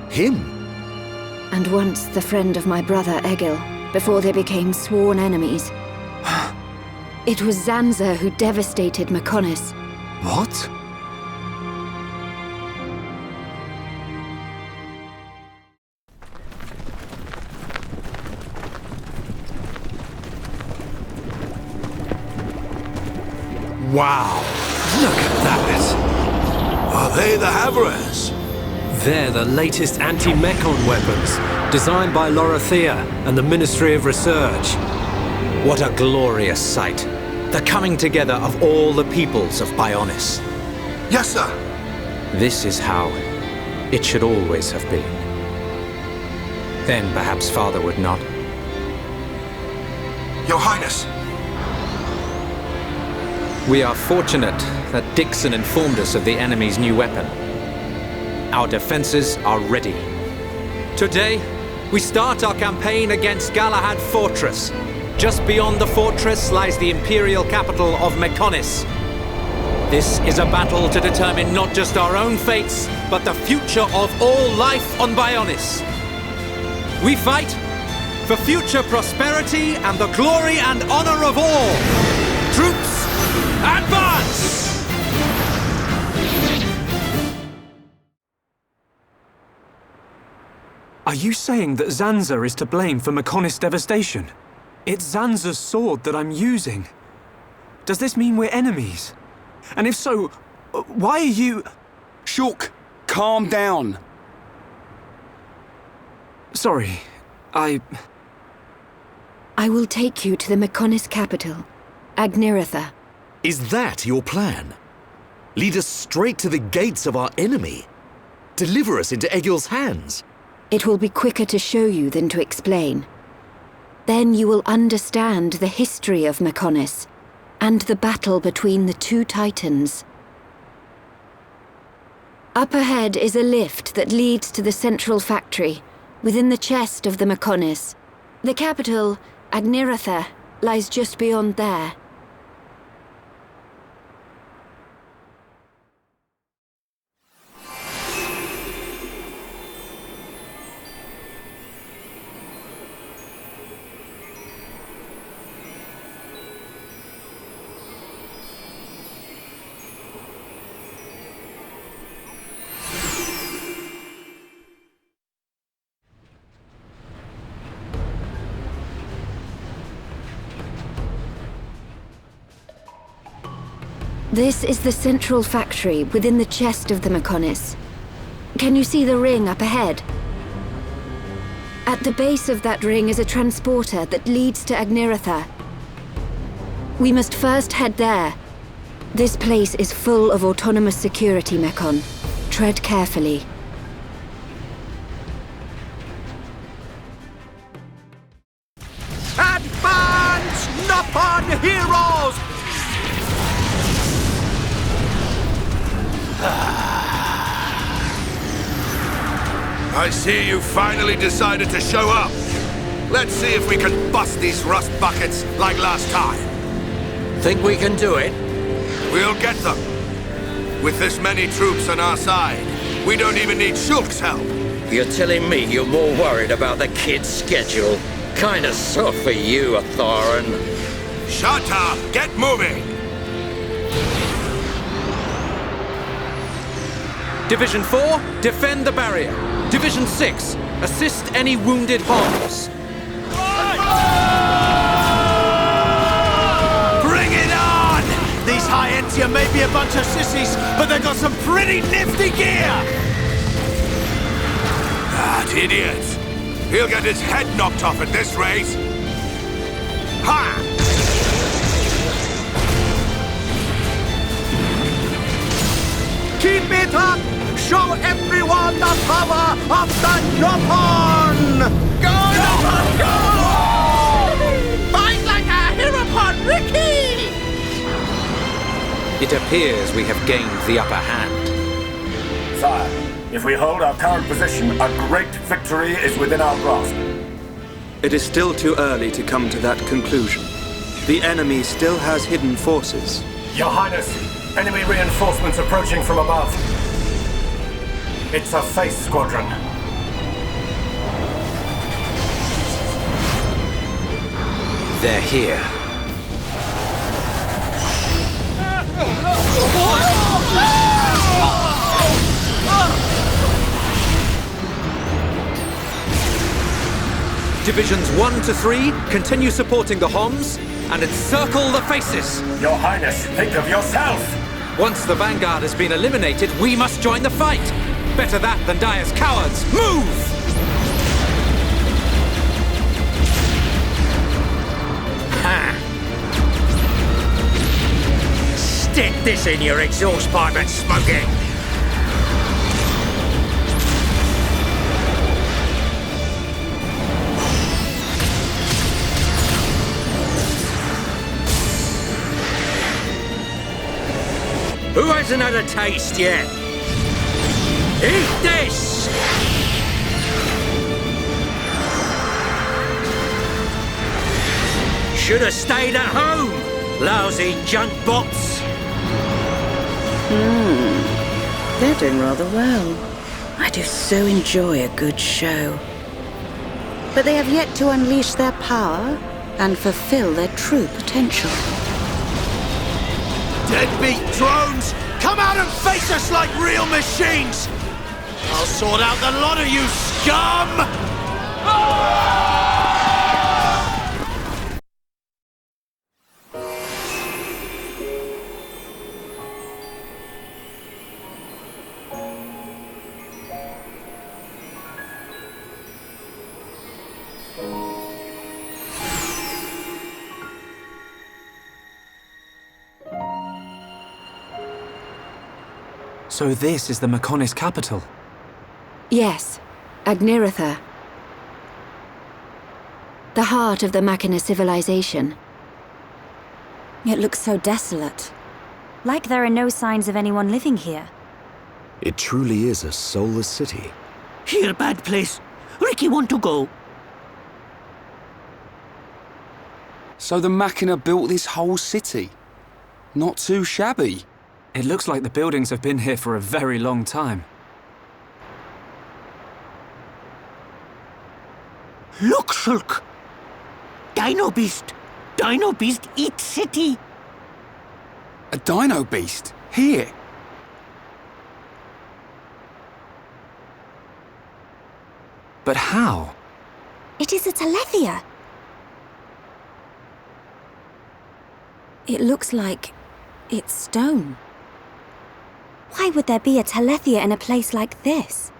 Speaker 7: Him?
Speaker 18: And once the friend of my brother Egil, before they became sworn enemies. It was Zanza who devastated Mekonis.
Speaker 6: What?
Speaker 9: Wow! Look at that!
Speaker 14: Are they the Havres?
Speaker 9: They're the latest anti-Mekon weapons, designed by Lorothea and the Ministry of Research.
Speaker 1: What a glorious sight. The coming together of all the peoples of Bionis.
Speaker 14: Yes, sir.
Speaker 1: This is how it should always have been. Then perhaps Father would not.
Speaker 14: Your Highness.
Speaker 1: We are fortunate that Dixon informed us of the enemy's new weapon. Our defenses are ready. Today, we start our campaign against Galahad Fortress. Just beyond the fortress lies the imperial capital of Mekonis. This is a battle to determine not just our own fates, but the future of all life on Bionis. We fight for future prosperity and the glory and honor of all. Troops, advance!
Speaker 6: Are you saying that Zanza is to blame for Mekonis' devastation? It's Zanza's sword that I'm using. Does this mean we're enemies? And if so, why are you...
Speaker 11: Shulk, calm down.
Speaker 6: Sorry, I
Speaker 18: will take you to the Mekonis capital, Agniratha.
Speaker 7: Is that your plan? Lead us straight to the gates of our enemy? Deliver us into Egil's hands?
Speaker 18: It will be quicker to show you than to explain. Then you will understand the history of Mekonis and the battle between the two titans. Up ahead is a lift that leads to the central factory, within the chest of the Mekonis. The capital, Agniratha, lies just beyond there.
Speaker 5: This is the central factory within the chest of the Mechonis. Can you see the ring up ahead? At the base of that ring is a transporter that leads to Agniratha. We must first head there. This place is full of autonomous security, Mechon. Tread carefully.
Speaker 15: Advance, Nopon heroes!
Speaker 14: I see you finally decided to show up. Let's see if we can bust these rust buckets like last time.
Speaker 13: Think we can do it?
Speaker 14: We'll get them. With this many troops on our side, we don't even need Shulk's help.
Speaker 13: You're telling me you're more worried about the kid's schedule? Kinda soft for you, Thorin.
Speaker 14: Shut up! Get moving!
Speaker 1: Division 4, defend the barrier. Division 6, assist any wounded Homs.
Speaker 15: Bring it on! These High-Entia may be a bunch of sissies, but they've got some pretty nifty gear!
Speaker 14: That idiot! He'll get his head knocked off at this rate! Ha!
Speaker 15: Keep it up! Show everyone the power of the Nopon! Go, Nopon, go! Fight like a Herapon, Ricky!
Speaker 1: It appears we have gained the upper hand.
Speaker 22: Sire, if we hold our current position, a great victory is within our grasp.
Speaker 8: It is still too early to come to that conclusion. The enemy still has hidden forces.
Speaker 22: Your Highness, enemy reinforcements approaching from above. It's a face squadron.
Speaker 1: They're here. Divisions 1 to 3, continue supporting the Homs, and encircle the faces.
Speaker 22: Your Highness, think of yourself!
Speaker 1: Once the Vanguard has been eliminated, we must join the fight. Better that than die as cowards. Move!
Speaker 13: Ha! Stick this in your exhaust pipe and smoke it! Who hasn't had a taste yet? Eat this! Should have stayed at home, lousy junk bots.
Speaker 23: They're doing rather well. I do so enjoy a good show. But they have yet to unleash their power and fulfill their true potential.
Speaker 15: Deadbeat drones! Come out and face us like real machines! I'll sort out the lot of you, scum!
Speaker 6: So this is the Mechonis capital?
Speaker 5: Yes, Agniratha. The heart of the Machina civilization.
Speaker 24: It looks so desolate. Like there are no signs of anyone living here.
Speaker 7: It truly is a soulless city.
Speaker 10: Here, bad place. Ricky want to go.
Speaker 11: So the Machina built this whole city? Not too shabby.
Speaker 6: It looks like the buildings have been here for a very long time.
Speaker 10: Look, Shulk! Dino Beast! Dino Beast eats city!
Speaker 11: A Dino Beast? Here?
Speaker 6: But how?
Speaker 24: It is a Telethia.
Speaker 5: It looks like
Speaker 24: It's stone. Why would there be a Telethia in a place like this?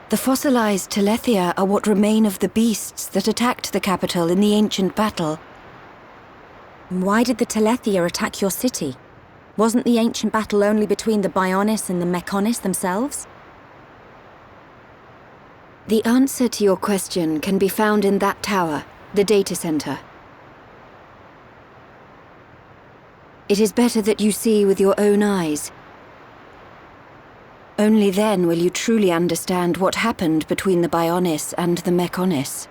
Speaker 3: The fossilized Telethia are what remain of the beasts that attacked the capital in the ancient battle.
Speaker 24: Why did the Telethia attack your city? Wasn't the ancient battle only between the Bionis and the Mechonis themselves?
Speaker 3: The answer to your question can be found in that tower, the data center. It is better that you see with your own eyes. Only then will you truly understand what happened between the Bionis and the Mechonis.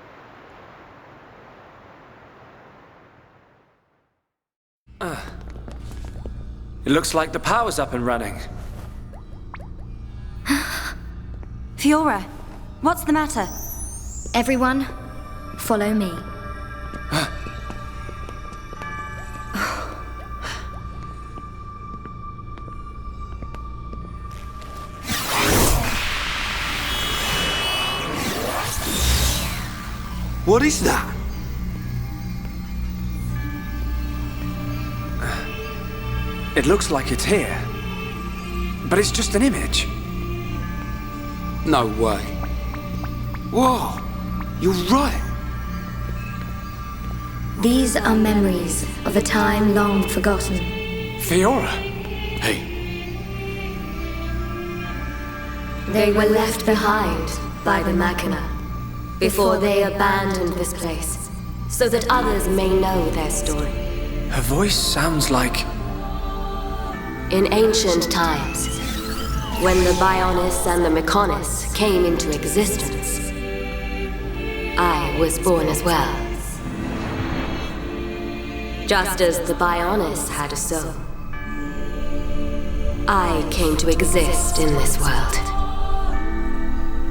Speaker 4: It looks like the power's up and running.
Speaker 24: Fiora, what's the matter?
Speaker 17: Everyone, follow me.
Speaker 4: What is that? It looks like it's here. But it's just an image. No way. Whoa! You're right!
Speaker 17: These are memories of a time long forgotten.
Speaker 4: Fiora!
Speaker 7: Hey.
Speaker 17: They were left behind by the Machina before they abandoned this place, so that others may know their story.
Speaker 4: Her voice sounds like...
Speaker 17: In ancient times, when the Bionis and the Mechonis came into existence, I was born as well. Just as the Bionis had a soul, I came to exist in this world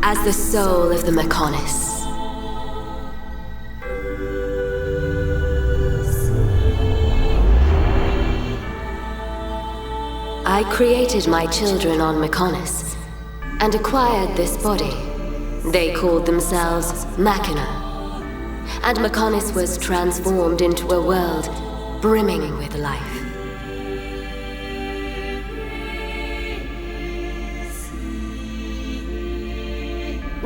Speaker 17: as the soul of the Mechonis. I created my children on Mechonis and acquired this body. They called themselves Machina, and Mechonis was transformed into a world brimming with life.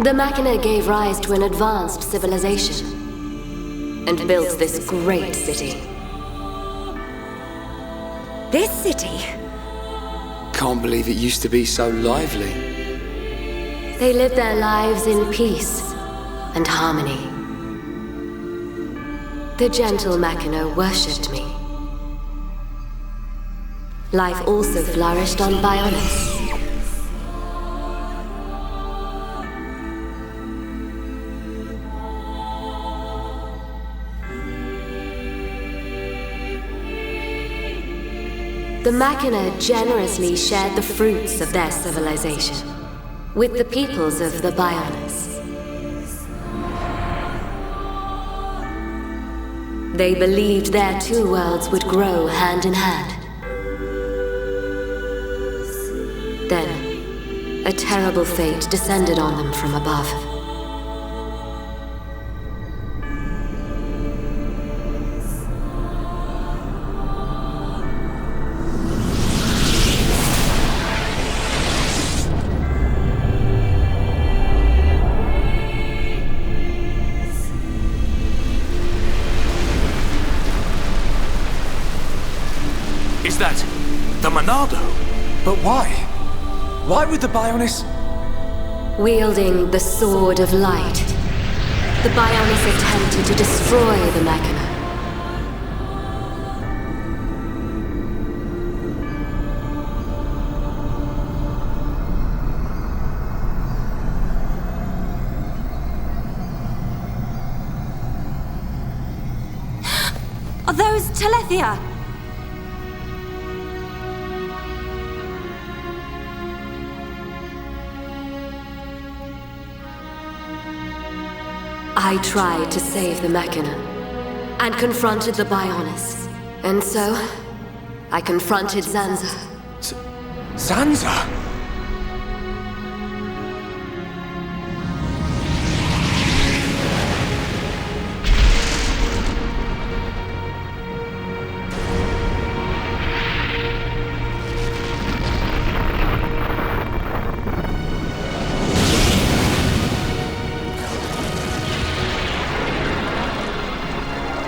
Speaker 17: The Machina gave rise to an advanced civilization and built this great city.
Speaker 24: This city?
Speaker 4: Can't believe it used to be so lively.
Speaker 17: They lived their lives in peace and harmony. The gentle Machina worshipped me. Life also flourished on Bionis. The Machina generously shared the fruits of their civilization with the peoples of the Bionis. They believed their two worlds would grow hand in hand. Then, a terrible fate descended on them from above.
Speaker 4: Is that the Monado? But why? Why would the Bionis...
Speaker 17: Wielding the Sword of Light, the Bionis attempted to destroy the Machina.
Speaker 24: Are those Telethia?
Speaker 17: I tried to save the Machina and confronted the Bionis. And so, I confronted Zanza.
Speaker 4: Zanza?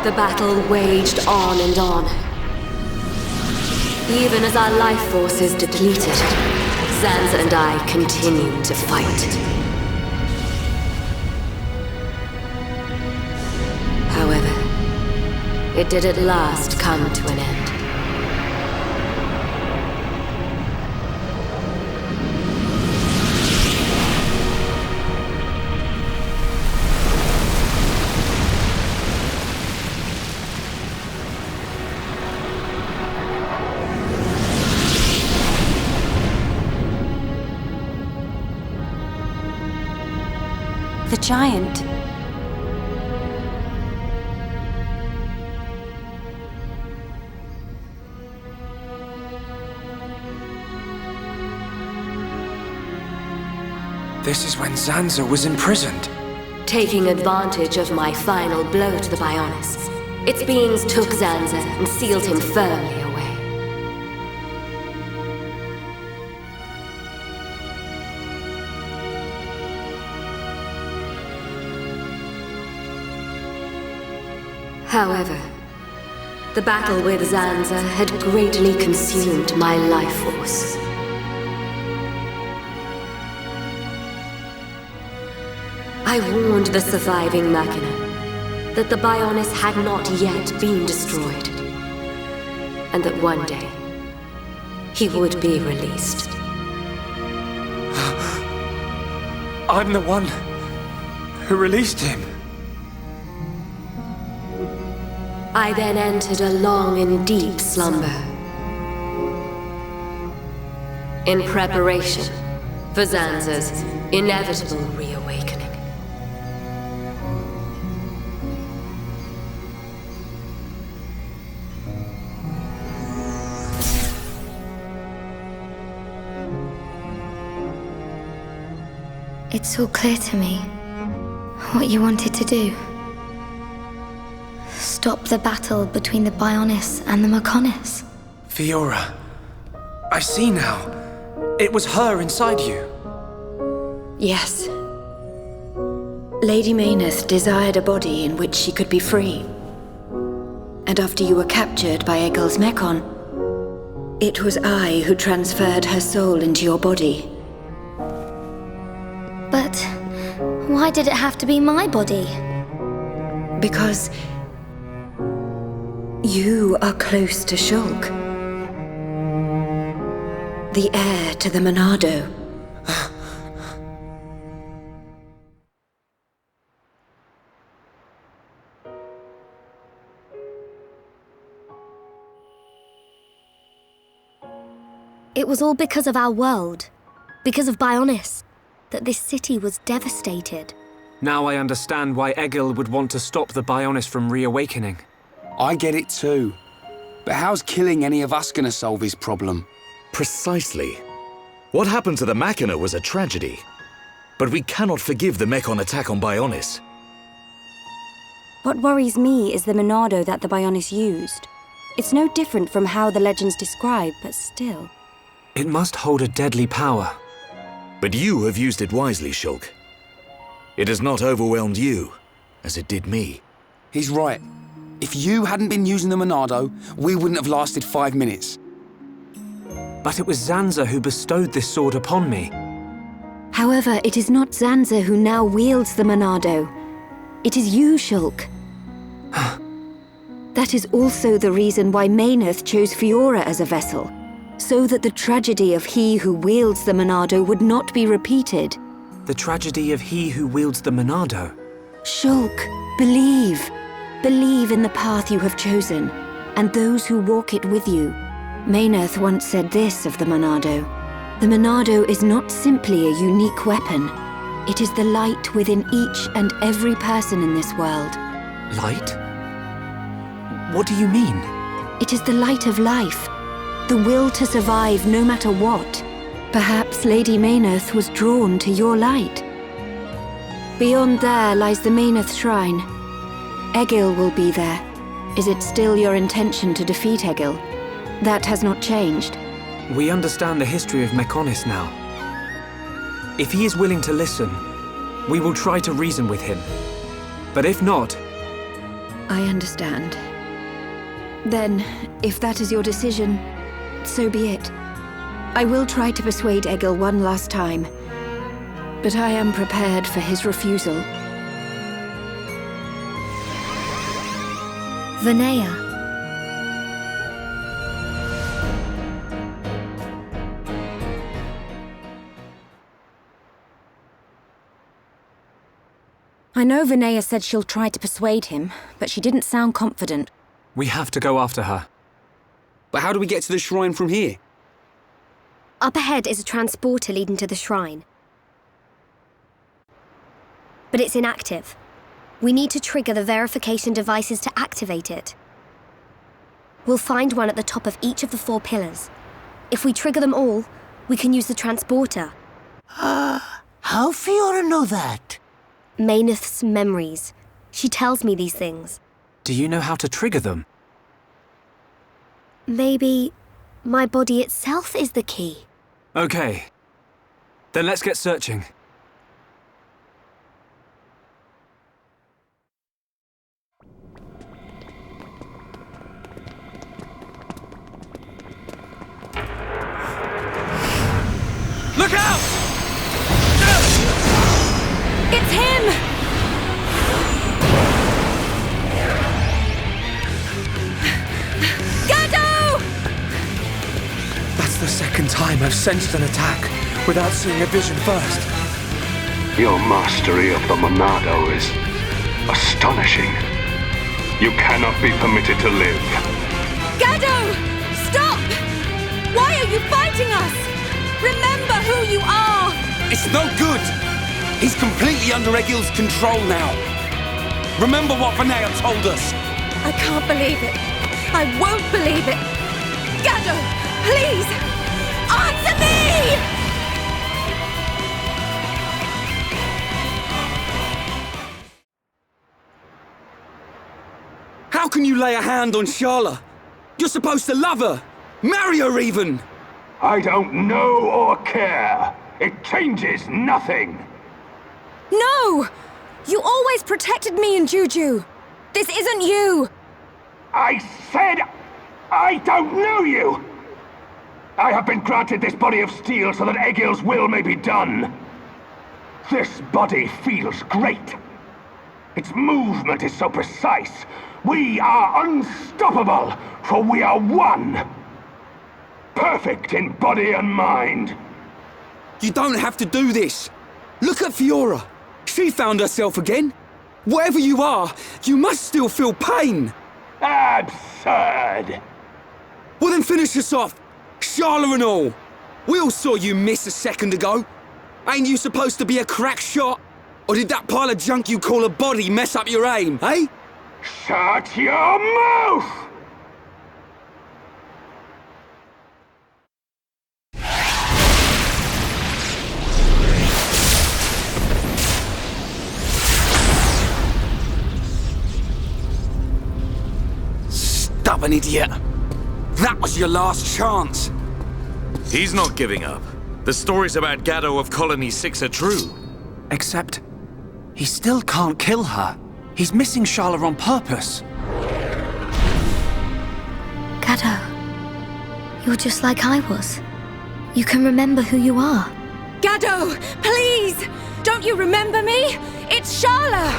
Speaker 17: The battle waged on and on. Even as our life forces depleted, Zanza and I continued to fight. However, it did at last come to an end.
Speaker 24: The giant.
Speaker 4: This is when Zanza was imprisoned.
Speaker 17: Taking advantage of my final blow to the Bionis, its beings took Zanza and sealed him firmly away. However, the battle with Zanza had greatly consumed my life force. I warned the surviving Machina that the Bionis had not yet been destroyed, and that one day he would be released.
Speaker 4: I'm the one who released him.
Speaker 17: I then entered a long and deep slumber, in preparation for Zanza's inevitable reawakening.
Speaker 16: It's all clear to me what you wanted to do. Stop the battle between the Bionis and the Mechonis.
Speaker 4: Fiora, I see now. It was her inside you.
Speaker 24: Yes. Lady Mayneth desired a body in which she could be free. And after you were captured by Egil's Mechon, it was I who transferred her soul into your body.
Speaker 16: But why did it have to be my body?
Speaker 24: Because you are close to Shulk, the heir to the Monado.
Speaker 16: It was all because of our world, because of Bionis, that this city was devastated.
Speaker 6: Now I understand why Egil would want to stop the Bionis from reawakening.
Speaker 11: I get it too. But how's killing any of us gonna solve his problem?
Speaker 7: Precisely. What happened to the Machina was a tragedy. But we cannot forgive the Mechon attack on Bionis.
Speaker 24: What worries me is the Monado that the Bionis used. It's no different from how the legends describe, but still.
Speaker 6: It must hold a deadly power.
Speaker 7: But you have used it wisely, Shulk. It has not overwhelmed you, as it did me.
Speaker 11: He's right. If you hadn't been using the Monado, we wouldn't have lasted 5 minutes.
Speaker 6: But it was Zanza who bestowed this sword upon me.
Speaker 24: However, it is not Zanza who now wields the Monado. It is you, Shulk. That is also the reason why Mayneth chose Fiora as a vessel, so that the tragedy of he who wields the Monado would not be repeated.
Speaker 6: The tragedy of he who wields the Monado.
Speaker 24: Shulk, believe. Believe in the path you have chosen, and those who walk it with you. Mayneth once said this of the Monado. The Monado is not simply a unique weapon. It is the light within each and every person in this world.
Speaker 6: Light? What do you mean?
Speaker 24: It is the light of life. The will to survive no matter what. Perhaps Lady Mayneth was drawn to your light. Beyond there lies the Mayneth Shrine. Egil will be there. Is it still your intention to defeat Egil? That has not changed.
Speaker 6: We understand the history of Mechonis now. If he is willing to listen, we will try to reason with him. But if not,
Speaker 3: I understand. Then, if that is your decision, so be it. I will try to persuade Egil one last time, but I am prepared for his refusal.
Speaker 16: Vinaya.
Speaker 5: I know Vinaya said she'll try to persuade him, but she didn't sound confident.
Speaker 6: We have to go after her.
Speaker 11: But how do we get to the shrine from here?
Speaker 16: Up ahead is a transporter leading to the shrine. But it's inactive. We need to trigger the verification devices to activate it. We'll find one at the top of each of the 4 pillars. If we trigger them all, we can use the transporter.
Speaker 10: How Fiora know that?
Speaker 16: Mayneth's memories. She tells me these things.
Speaker 6: Do you know how to trigger them?
Speaker 16: Maybe my body itself is the key.
Speaker 6: Okay. Then let's get searching.
Speaker 4: Look out!
Speaker 5: It's him! Gado!
Speaker 4: That's the second time I've sensed an attack without seeing a vision first.
Speaker 12: Your mastery of the Monado is astonishing. You cannot be permitted to live.
Speaker 5: Gado! Stop! Why are you fighting us? Remember who you are!
Speaker 11: It's no good! He's completely under Egil's control now. Remember what Vinaya told us.
Speaker 5: I can't believe it. I won't believe it. Gado, please! Answer me!
Speaker 11: How can you lay a hand on Sharla? You're supposed to love her! Marry her even!
Speaker 12: I don't know or care. It changes nothing.
Speaker 5: No! You always protected me and Juju. This isn't you.
Speaker 12: I said I don't know you. I have been granted this body of steel so that Egil's will may be done. This body feels great. Its movement is so precise. We are unstoppable, for we are one. Perfect in body and mind.
Speaker 11: You don't have to do this. Look at Fiora. She found herself again. Wherever you are, you must still feel pain.
Speaker 12: Absurd.
Speaker 11: Well then finish us off. Sharla and all. We all saw you miss a second ago. Ain't you supposed to be a crack shot? Or did that pile of junk you call a body mess up your aim, eh?
Speaker 12: Shut your mouth!
Speaker 11: Stubborn idiot. That was your last chance.
Speaker 7: He's not giving up. The stories about Gado of Colony 6 are true.
Speaker 4: Except, he still can't kill her. He's missing Sharla on purpose.
Speaker 16: Gado, you're just like I was. You can remember who you are.
Speaker 5: Gado, please! Don't you remember me? It's Sharla!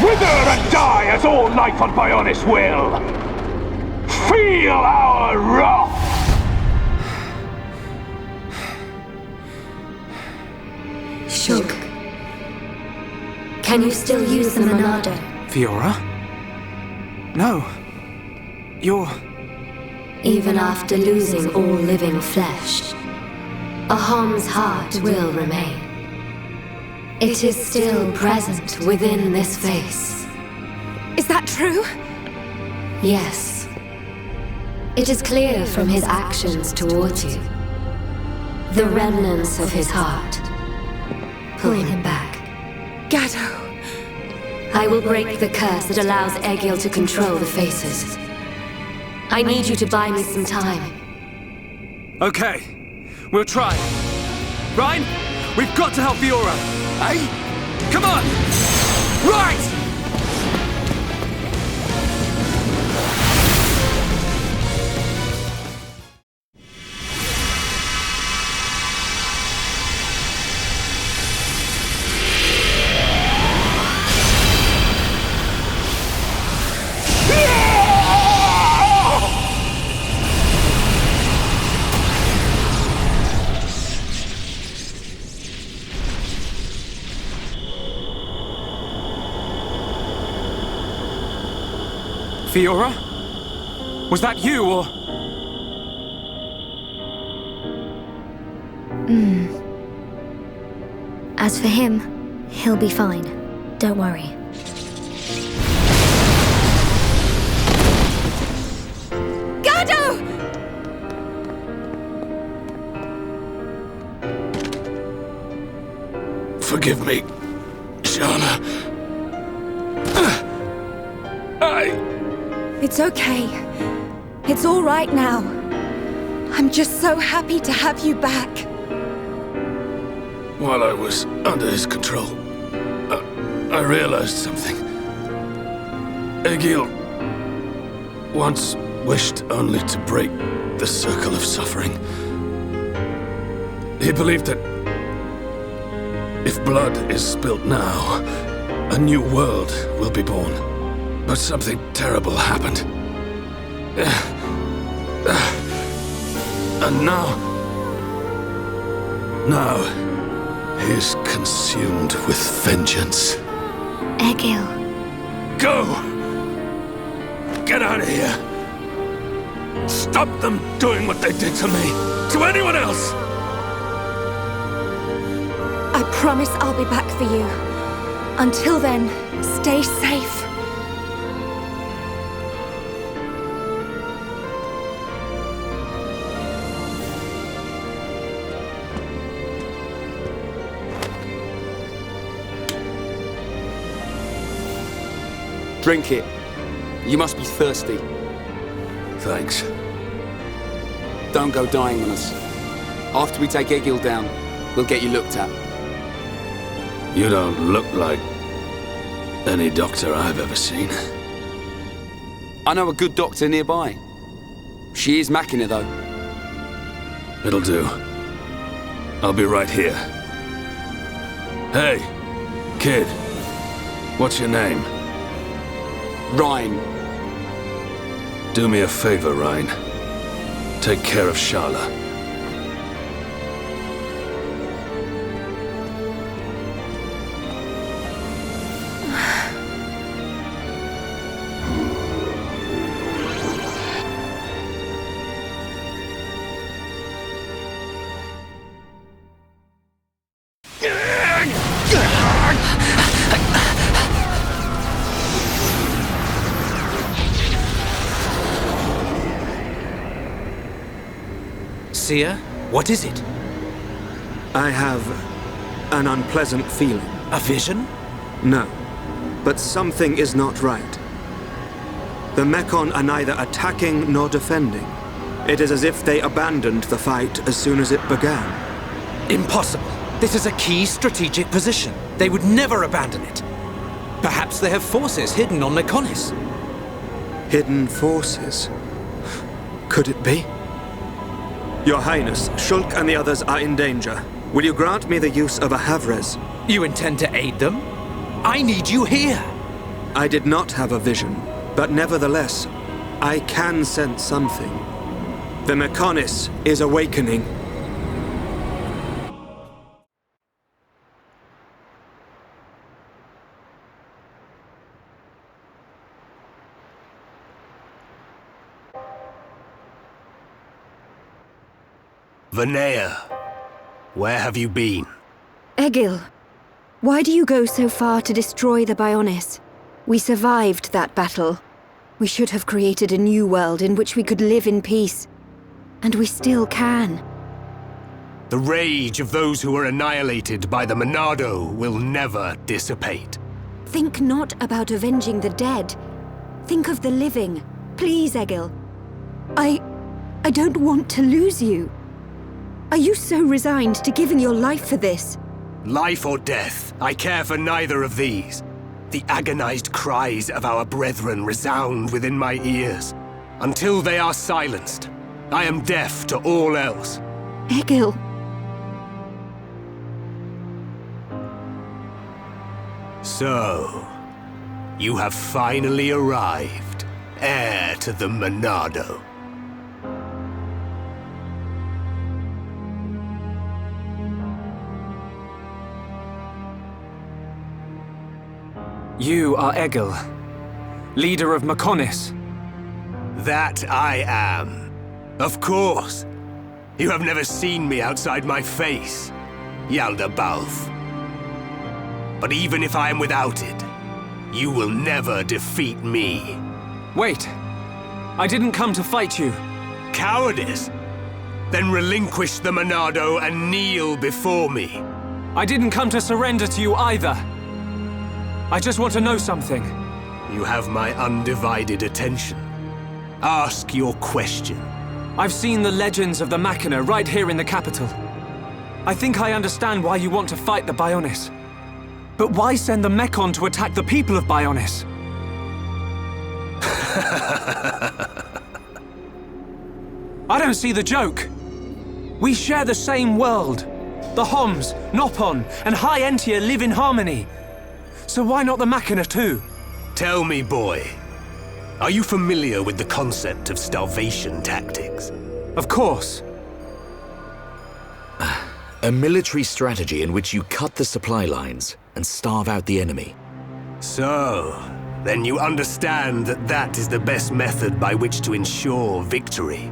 Speaker 12: Wither and die as all life on Bionis will! Feel our wrath!
Speaker 17: Shulk. Can you still use the Monado?
Speaker 4: Fiora? No. You're...
Speaker 17: Even after losing all living flesh, Ahom's heart will remain. It is still present within this face.
Speaker 5: Is that true?
Speaker 17: Yes. It is clear from his actions towards you. The remnants of his heart pull him back.
Speaker 5: Gado.
Speaker 17: I will break the curse that allows Egil to control the faces. I need you to buy me some time.
Speaker 11: Okay, we'll try. Ryan, we've got to help Fiora. Eh? Come on! Right!
Speaker 4: Fiora? Was that you, or...?
Speaker 16: As for him, he'll be fine. Don't worry.
Speaker 3: Gado!
Speaker 14: Forgive me, Shana.
Speaker 3: It's okay. It's all right now. I'm just so happy to have you back.
Speaker 14: While I was under his control, I realized something. Egil once wished only to break the circle of suffering. He believed that if blood is spilt now, a new world will be born. But something terrible happened. And now he's consumed with vengeance.
Speaker 16: Egil.
Speaker 14: Go! Get out of here! Stop them doing what they did to me! To anyone else!
Speaker 3: I promise I'll be back for you. Until then, stay safe.
Speaker 11: Drink it. You must be thirsty.
Speaker 14: Thanks.
Speaker 11: Don't go dying on us. After we take Egil down, we'll get you looked at.
Speaker 14: You don't look like any doctor I've ever seen.
Speaker 11: I know a good doctor nearby. She is Machina, though.
Speaker 14: It'll do. I'll be right here. Hey, kid. What's your name?
Speaker 11: Ryan.
Speaker 14: Do me a favor, Ryan. Take care of Sharla.
Speaker 1: Seer, what is it?
Speaker 8: I have an unpleasant feeling.
Speaker 1: A vision?
Speaker 8: No, but something is not right. The Mechon are neither attacking nor defending. It is as if they abandoned the fight as soon as it began.
Speaker 1: Impossible. This is a key strategic position. They would never abandon it. Perhaps they have forces hidden on Mechonis.
Speaker 8: Hidden forces? Could it be? Your Highness, Shulk and the others are in danger. Will you grant me the use of a Havres?
Speaker 1: You intend to aid them? I need you here!
Speaker 8: I did not have a vision, but nevertheless, I can sense something. The Mechonis is awakening.
Speaker 22: Vanea, where have you been?
Speaker 3: Egil, why do you go so far to destroy the Bionis? We survived that battle. We should have created a new world in which we could live in peace. And we still can.
Speaker 22: The rage of those who were annihilated by the Monado will never dissipate.
Speaker 3: Think not about avenging the dead. Think of the living. Please, Egil. I don't want to lose you. Are you so resigned to giving your life for this?
Speaker 22: Life or death, I care for neither of these. The agonized cries of our brethren resound within my ears. Until they are silenced, I am deaf to all else.
Speaker 3: Egil.
Speaker 22: So, you have finally arrived, heir to the Monado.
Speaker 6: You are Egil, leader of Mechonis.
Speaker 22: That I am. Of course. You have never seen me outside my face, Yaldabaoth. But even if I am without it, you will never defeat me.
Speaker 6: Wait. I didn't come to fight you.
Speaker 22: Cowardice? Then relinquish the Monado and kneel before me.
Speaker 6: I didn't come to surrender to you either. I just want to know something.
Speaker 22: You have my undivided attention. Ask your question.
Speaker 6: I've seen the legends of the Machina right here in the capital. I think I understand why you want to fight the Bionis. But why send the Mechon to attack the people of Bionis? I don't see the joke. We share the same world. The Homs, Nopon, and High Entia live in harmony. So why not the Machina too?
Speaker 22: Tell me, boy. Are you familiar with the concept of starvation tactics?
Speaker 6: Of course.
Speaker 7: A military strategy in which you cut the supply lines and starve out the enemy.
Speaker 22: So, then you understand that that is the best method by which to ensure victory.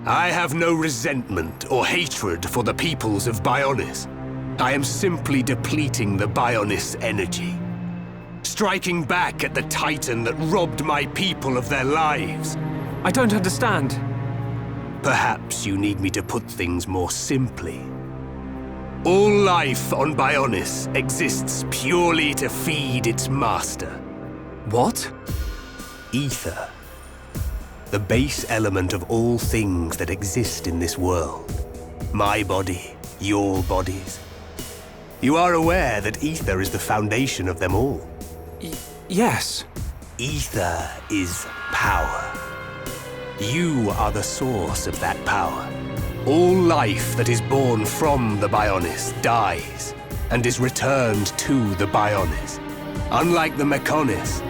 Speaker 22: I have no resentment or hatred for the peoples of Bionis. I am simply depleting the Bionis energy. Striking back at the Titan that robbed my people of their lives.
Speaker 6: I don't understand.
Speaker 22: Perhaps you need me to put things more simply. All life on Bionis exists purely to feed its master.
Speaker 6: What?
Speaker 22: Ether. The base element of all things that exist in this world. My body, your bodies. You are aware that ether is the foundation of them all.
Speaker 6: Yes.
Speaker 22: Ether is power. You are the source of that power. All life that is born from the Bionis dies and is returned to the Bionis. Unlike the Mechonis,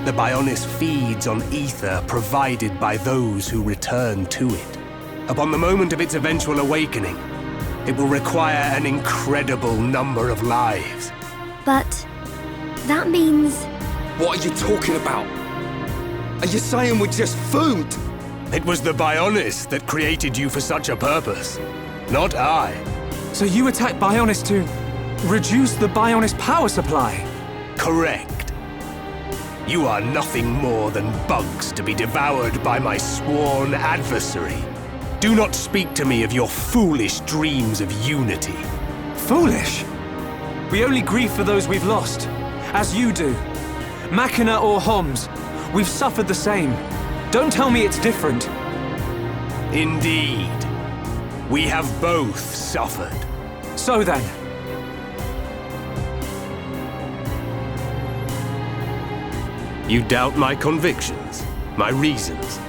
Speaker 22: the Bionis feeds on ether provided by those who return to it. Upon the moment of its eventual awakening, it will require an incredible number of lives.
Speaker 16: But that means...
Speaker 11: What are you talking about? Are you saying we're just food?
Speaker 22: It was the Bionis that created you for such a purpose, not I.
Speaker 6: So you attack Bionis to reduce the Bionis power supply?
Speaker 22: Correct. You are nothing more than bugs to be devoured by my sworn adversary. Do not speak to me of your foolish dreams of unity.
Speaker 6: Foolish? We only grieve for those we've lost, as you do. Machina or Homs, we've suffered the same. Don't tell me it's different.
Speaker 22: Indeed. We have both suffered.
Speaker 6: So then.
Speaker 22: You doubt my convictions, my reasons.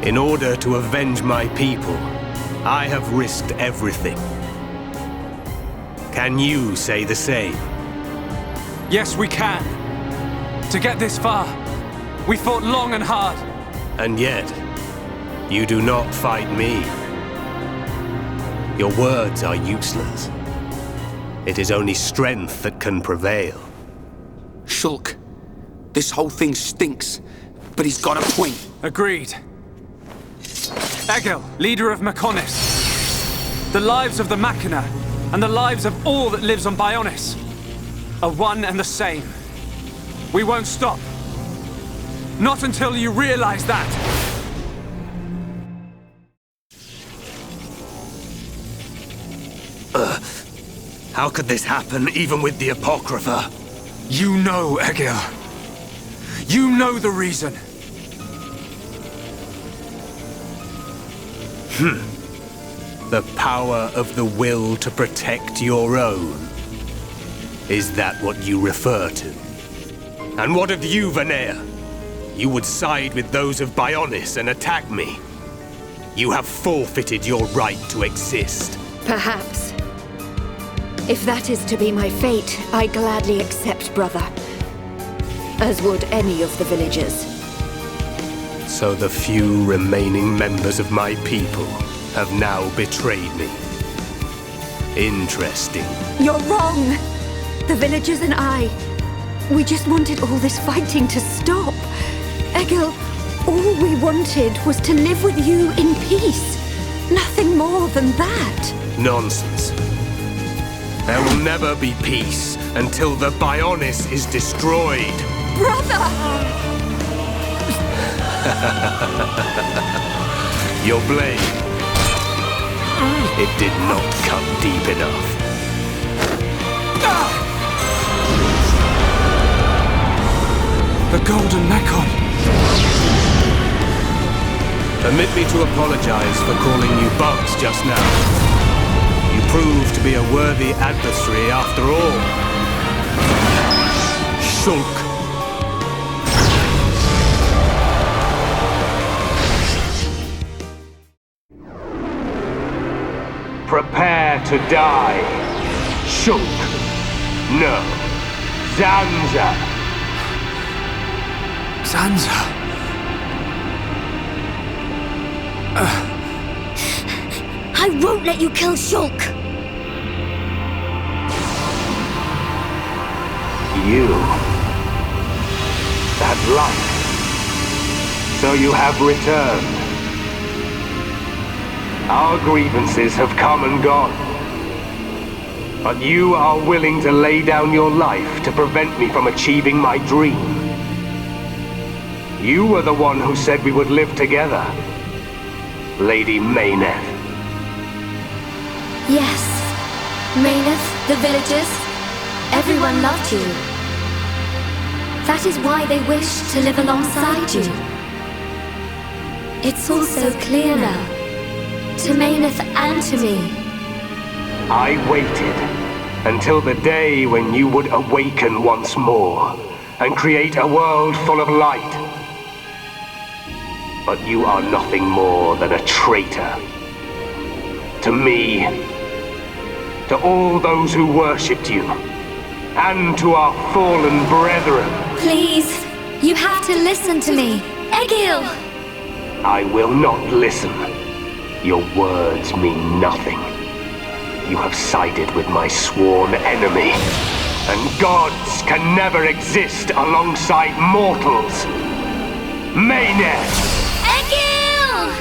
Speaker 22: In order to avenge my people, I have risked everything. Can you say the same?
Speaker 6: Yes, we can. To get this far, we fought long and hard.
Speaker 22: And yet, you do not fight me. Your words are useless. It is only strength that can prevail.
Speaker 11: Shulk, this whole thing stinks, but he's got a point.
Speaker 6: Agreed. Egil, leader of Mechonis. The lives of the Machina and the lives of all that lives on Bionis are one and the same. We won't stop. Not until you realize that.
Speaker 22: How could this happen, even with the Apocrypha?
Speaker 6: You know, Egil. You know the reason.
Speaker 22: The power of the will to protect your own. Is that what you refer to? And what of you, Vanea? You would side with those of Bionis and attack me. You have forfeited your right to exist.
Speaker 3: Perhaps. If that is to be my fate, I gladly accept, brother. As would any of the villagers.
Speaker 22: So the few remaining members of my people have now betrayed me. Interesting.
Speaker 3: You're wrong! The villagers and I, we just wanted all this fighting to stop. Egil,
Speaker 24: All we wanted was to live with you in peace. Nothing more than that.
Speaker 22: Nonsense. There will never be peace until the Bionis is destroyed.
Speaker 24: Brother!
Speaker 22: Your blade. It did not cut deep enough.
Speaker 6: The Golden Mechon!
Speaker 22: Permit me to apologize for calling you bugs just now. You proved to be a worthy adversary after all. Shulk.
Speaker 12: Prepare to die. Shulk. No. Zanza.
Speaker 6: Zanza.
Speaker 16: I won't let you kill Shulk!
Speaker 12: You. That light. So you have returned. Our grievances have come and gone. But you are willing to lay down your life to prevent me from achieving my dream. You were the one who said we would live together. Lady Mayneth.
Speaker 16: Yes. Mayneth, the villagers, everyone loved you. That is why they wished to live alongside you. It's all so clear now. To Mayneth and to me.
Speaker 12: I waited until the day when you would awaken once more and create a world full of light. But you are nothing more than a traitor. To me, to all those who worshipped you, and to our fallen brethren.
Speaker 16: Please, you have to listen to me. Egil!
Speaker 12: I will not listen. Your words mean nothing. You have sided with my sworn enemy, and gods can never exist alongside mortals. Mayneth!
Speaker 16: Egil!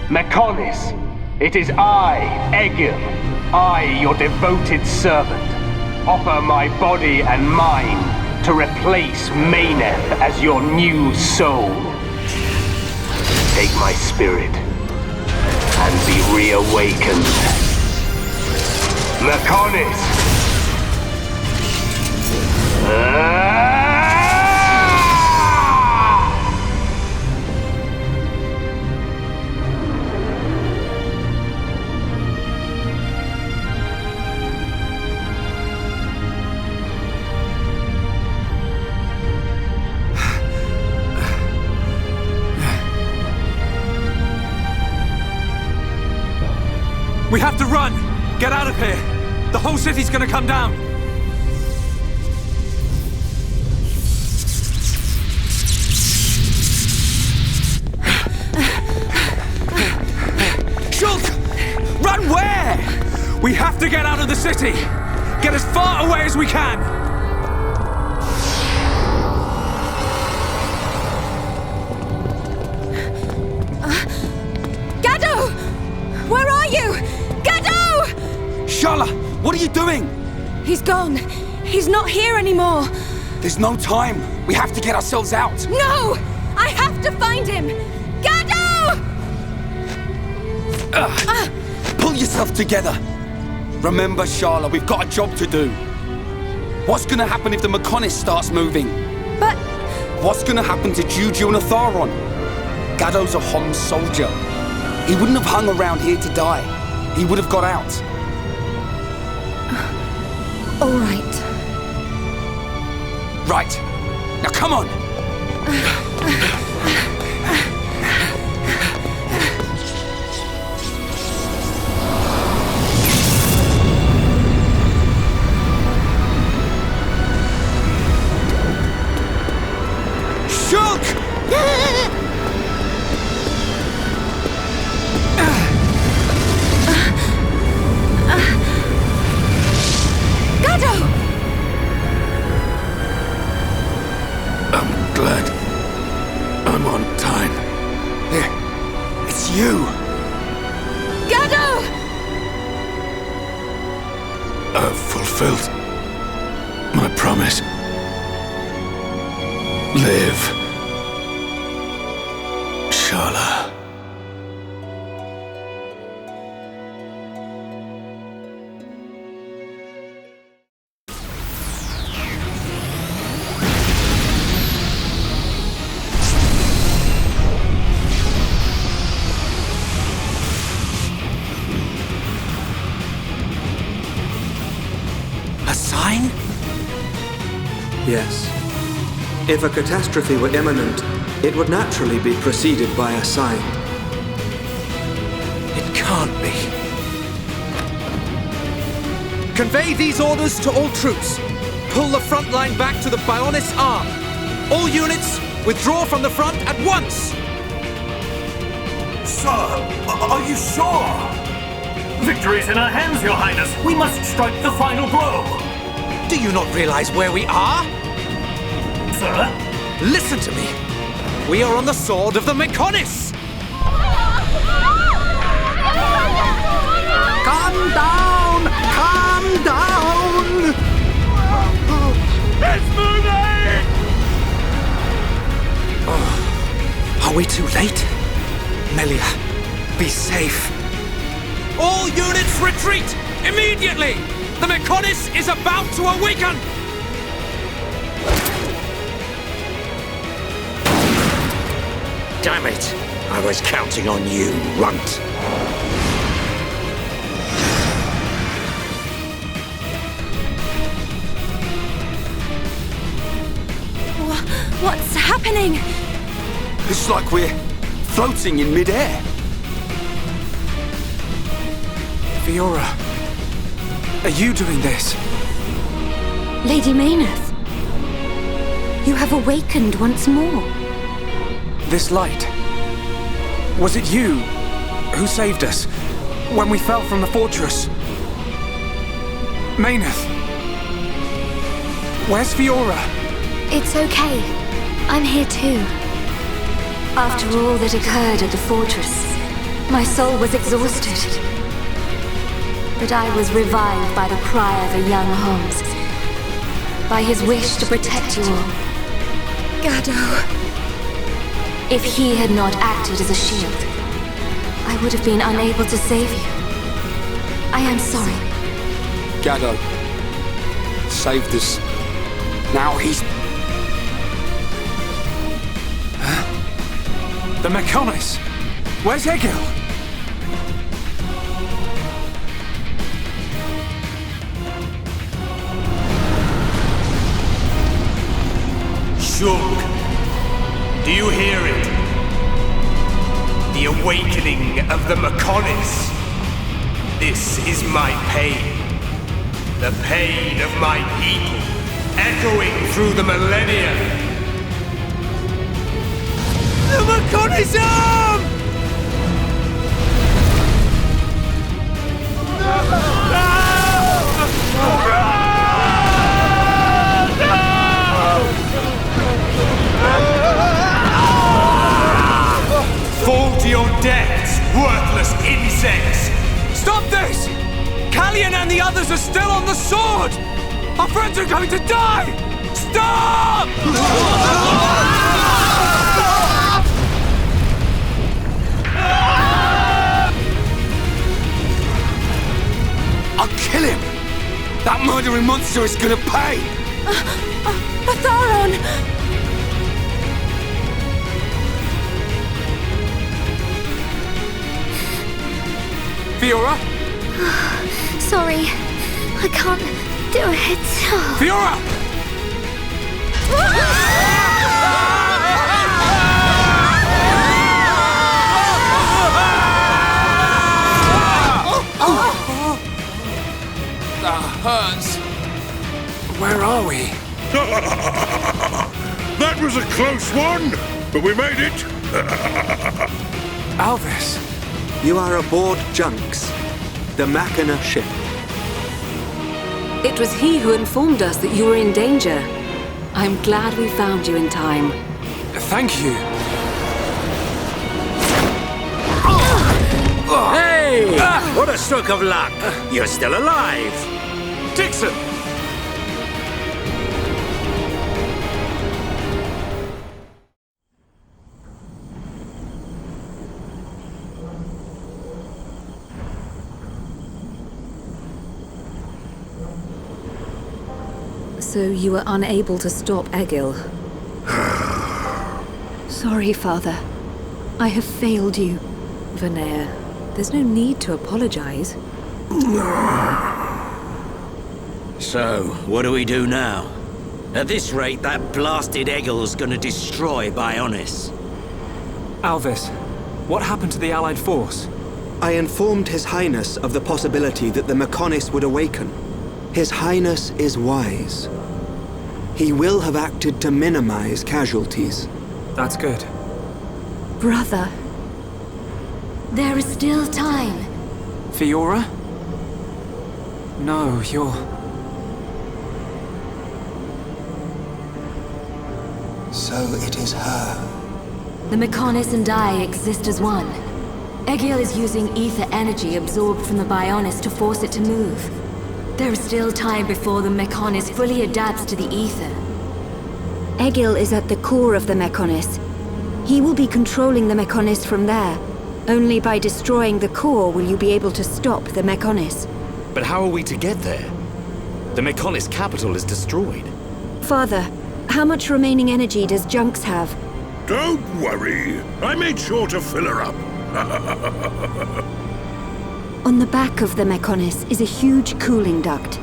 Speaker 12: Mechonis, it is I, Egil, I, your devoted servant, offer my body and mind to replace Mayneth as your new soul. Take my spirit and be reawakened. Mechonis!
Speaker 4: We have to run! Get out of here! The whole city's gonna come down! Shulk! Run where? We have to get out of the city! Get as far away as we can!
Speaker 24: Gado! Where are you? Gado!
Speaker 11: Shala, what are you doing?
Speaker 24: He's gone. He's not here anymore.
Speaker 11: There's no time. We have to get ourselves out.
Speaker 24: No! I have to find him! Gado!
Speaker 11: Pull yourself together. Remember, Shala, we've got a job to do. What's gonna happen if the Mechonis starts moving?
Speaker 24: But...
Speaker 11: What's gonna happen to Juju and Atharon? Gado's a Homs soldier. He wouldn't have hung around here to die. He would have got out.
Speaker 24: All right.
Speaker 11: Right. Now come on!
Speaker 14: I'm on time.
Speaker 11: Here. It's you!
Speaker 24: Gado!
Speaker 14: I've fulfilled my promise. Live, Shala.
Speaker 4: A sign?
Speaker 8: Yes. If a catastrophe were imminent, it would naturally be preceded by a sign.
Speaker 4: It can't be. Convey these orders to all troops. Pull the front line back to the Bionis arm. All units, withdraw from the front at once!
Speaker 12: Sir, are you sure?
Speaker 2: Victory's in our hands, Your Highness. We must strike the final blow.
Speaker 4: Do you not realize where we are?
Speaker 2: Sir?
Speaker 4: Listen to me. We are on the sword of the Mechonis!
Speaker 15: Calm down! Calm down!
Speaker 12: It's moving!
Speaker 4: Are we too late? Melia, be safe. All units retreat! Immediately! The Mechonis is about to awaken!
Speaker 13: Damn it! I was counting on you, runt.
Speaker 5: What's happening?
Speaker 11: It's like we're floating in midair.
Speaker 4: Fiora, are you doing this?
Speaker 24: Lady Mayneth, you have awakened once more.
Speaker 4: This light. Was it you who saved us when we fell from the fortress? Mayneth, where's Fiora?
Speaker 16: It's okay. I'm here too.
Speaker 24: After all that occurred at the fortress, my soul was exhausted. But I was revived by the cry of a young Holmes, by his wish to protect you all.
Speaker 16: Gado.
Speaker 24: If he had not acted as a shield, I would have been unable to save you. I am sorry.
Speaker 11: Gado saved us. Now he's...
Speaker 4: The Mechonis! Where's Egil?
Speaker 22: Shulk, do you hear it? The awakening of the Mechonis. This is my pain. The pain of my people, echoing through the millennia.
Speaker 4: The Mechonis arm!
Speaker 22: Fall to your deaths, worthless insects!
Speaker 4: Stop this! Callian and the others are still on the sword! Our friends are going to die! Stop!
Speaker 11: I'll kill him! That murdering monster is gonna pay!
Speaker 5: Atharon!
Speaker 4: Fiora?
Speaker 16: Sorry. I can't do it.
Speaker 4: Fiora! That hurts. Where are we?
Speaker 14: That was a close one, but we made it.
Speaker 4: Alvis.
Speaker 8: You are aboard Junks, the Machina ship.
Speaker 18: It was he who informed us that you were in danger. I'm glad we found you in time.
Speaker 4: Thank you.
Speaker 13: What a stroke of luck! You're still alive!
Speaker 6: Dixon!
Speaker 18: So you were unable to stop Egil?
Speaker 3: Sorry, Father. I have failed you.
Speaker 18: Vanea, there's no need to apologize.
Speaker 13: So, what do we do now? At this rate, that blasted Egil's gonna destroy Bionis.
Speaker 6: Alvis, what happened to the Allied force?
Speaker 8: I informed His Highness of the possibility that the Mechonis would awaken. His Highness is wise. He will have acted to minimize casualties.
Speaker 6: That's good.
Speaker 3: Brother.
Speaker 17: There is still time.
Speaker 6: Fiora? No, you're...
Speaker 9: So it is her.
Speaker 17: The Mechonis and I exist as one. Egil is using ether energy absorbed from the Bionis to force it to move. There is still time before the Mechonis fully adapts to the ether.
Speaker 3: Egil is at the core of the Mechonis. He will be controlling the Mechonis from there. Only by destroying the core will you be able to stop the Mechonis.
Speaker 7: But how are we to get there? The Mechonis capital is destroyed.
Speaker 3: Father, how much remaining energy does Junks have?
Speaker 14: Don't worry. I made sure to fill her up.
Speaker 3: On the back of the Mechonis is a huge cooling duct.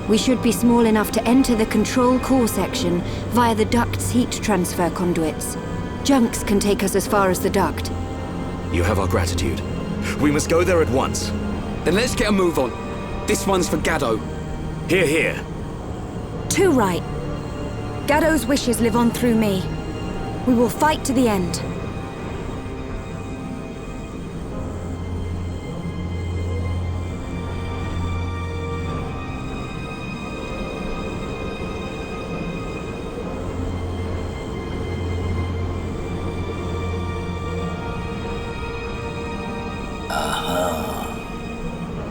Speaker 3: We should be small enough to enter the control core section via the duct's heat transfer conduits. Junks can take us as far as the duct.
Speaker 7: You have our gratitude. We must go there at once.
Speaker 11: Then let's get a move on. This one's for Gaddo.
Speaker 7: Hear, hear.
Speaker 5: Too right. Gaddo's wishes live on through me. We will fight to the end.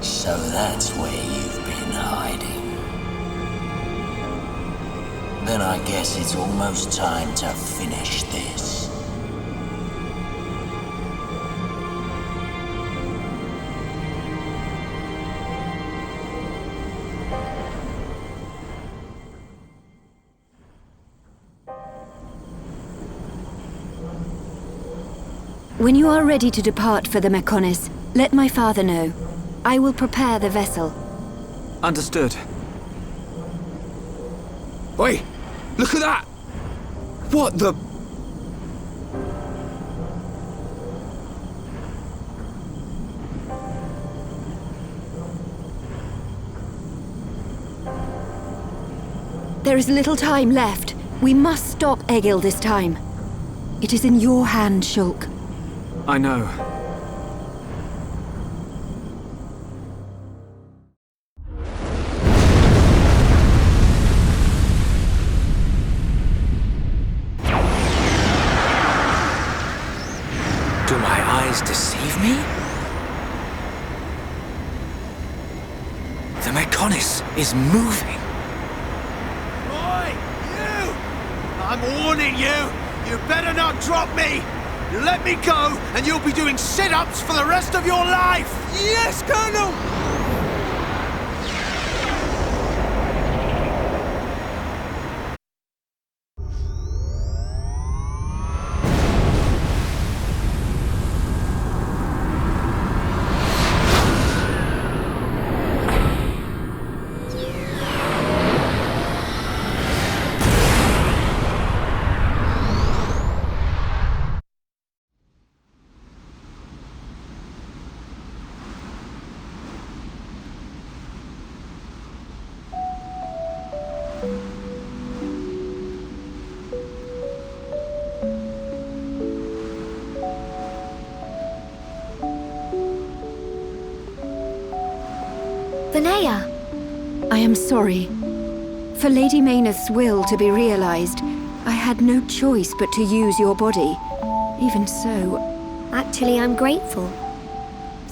Speaker 9: So that's where you've been hiding. Then I guess it's almost time to finish this.
Speaker 3: When you are ready to depart for the Mechonis, let my father know. I will prepare the vessel.
Speaker 6: Understood.
Speaker 11: Oi! Look at that! What the...
Speaker 3: There is little time left. We must stop Egil this time. It is in your hand, Shulk.
Speaker 6: I know.
Speaker 4: Do my eyes deceive me? The Mechonis is moving.
Speaker 15: Oi, you! I'm warning you! You better not drop me! You let me go, and you'll be doing sit-ups for the rest of your life! Yes, Colonel!
Speaker 16: Vanea!
Speaker 3: I am sorry. For Lady Mayneth's will to be realized, I had no choice but to use your body. Even so...
Speaker 16: Actually, I'm grateful.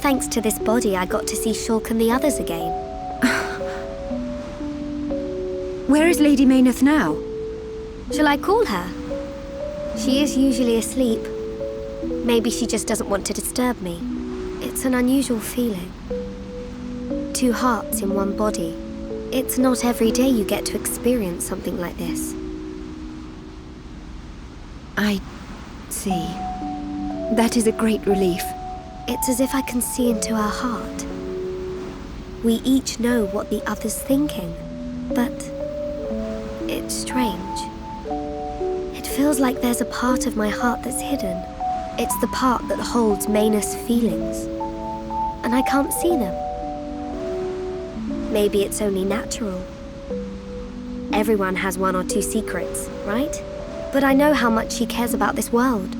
Speaker 16: thanks to this body, I got to see Shulk and the others again.
Speaker 3: Where is Lady Mayneth now?
Speaker 16: Shall I call her? She is usually asleep. Maybe she just doesn't want to disturb me. It's an unusual feeling. 2 hearts in one body. It's not every day you get to experience something like this.
Speaker 3: I see. That is a great relief.
Speaker 16: It's as if I can see into her heart. We each know what the other's thinking, but it's strange. It feels like there's a part of my heart that's hidden. It's the part that holds Mayneth's feelings, and I can't see them. Maybe it's only natural. Everyone has 1 or 2 secrets, right? But I know how much she cares about this world.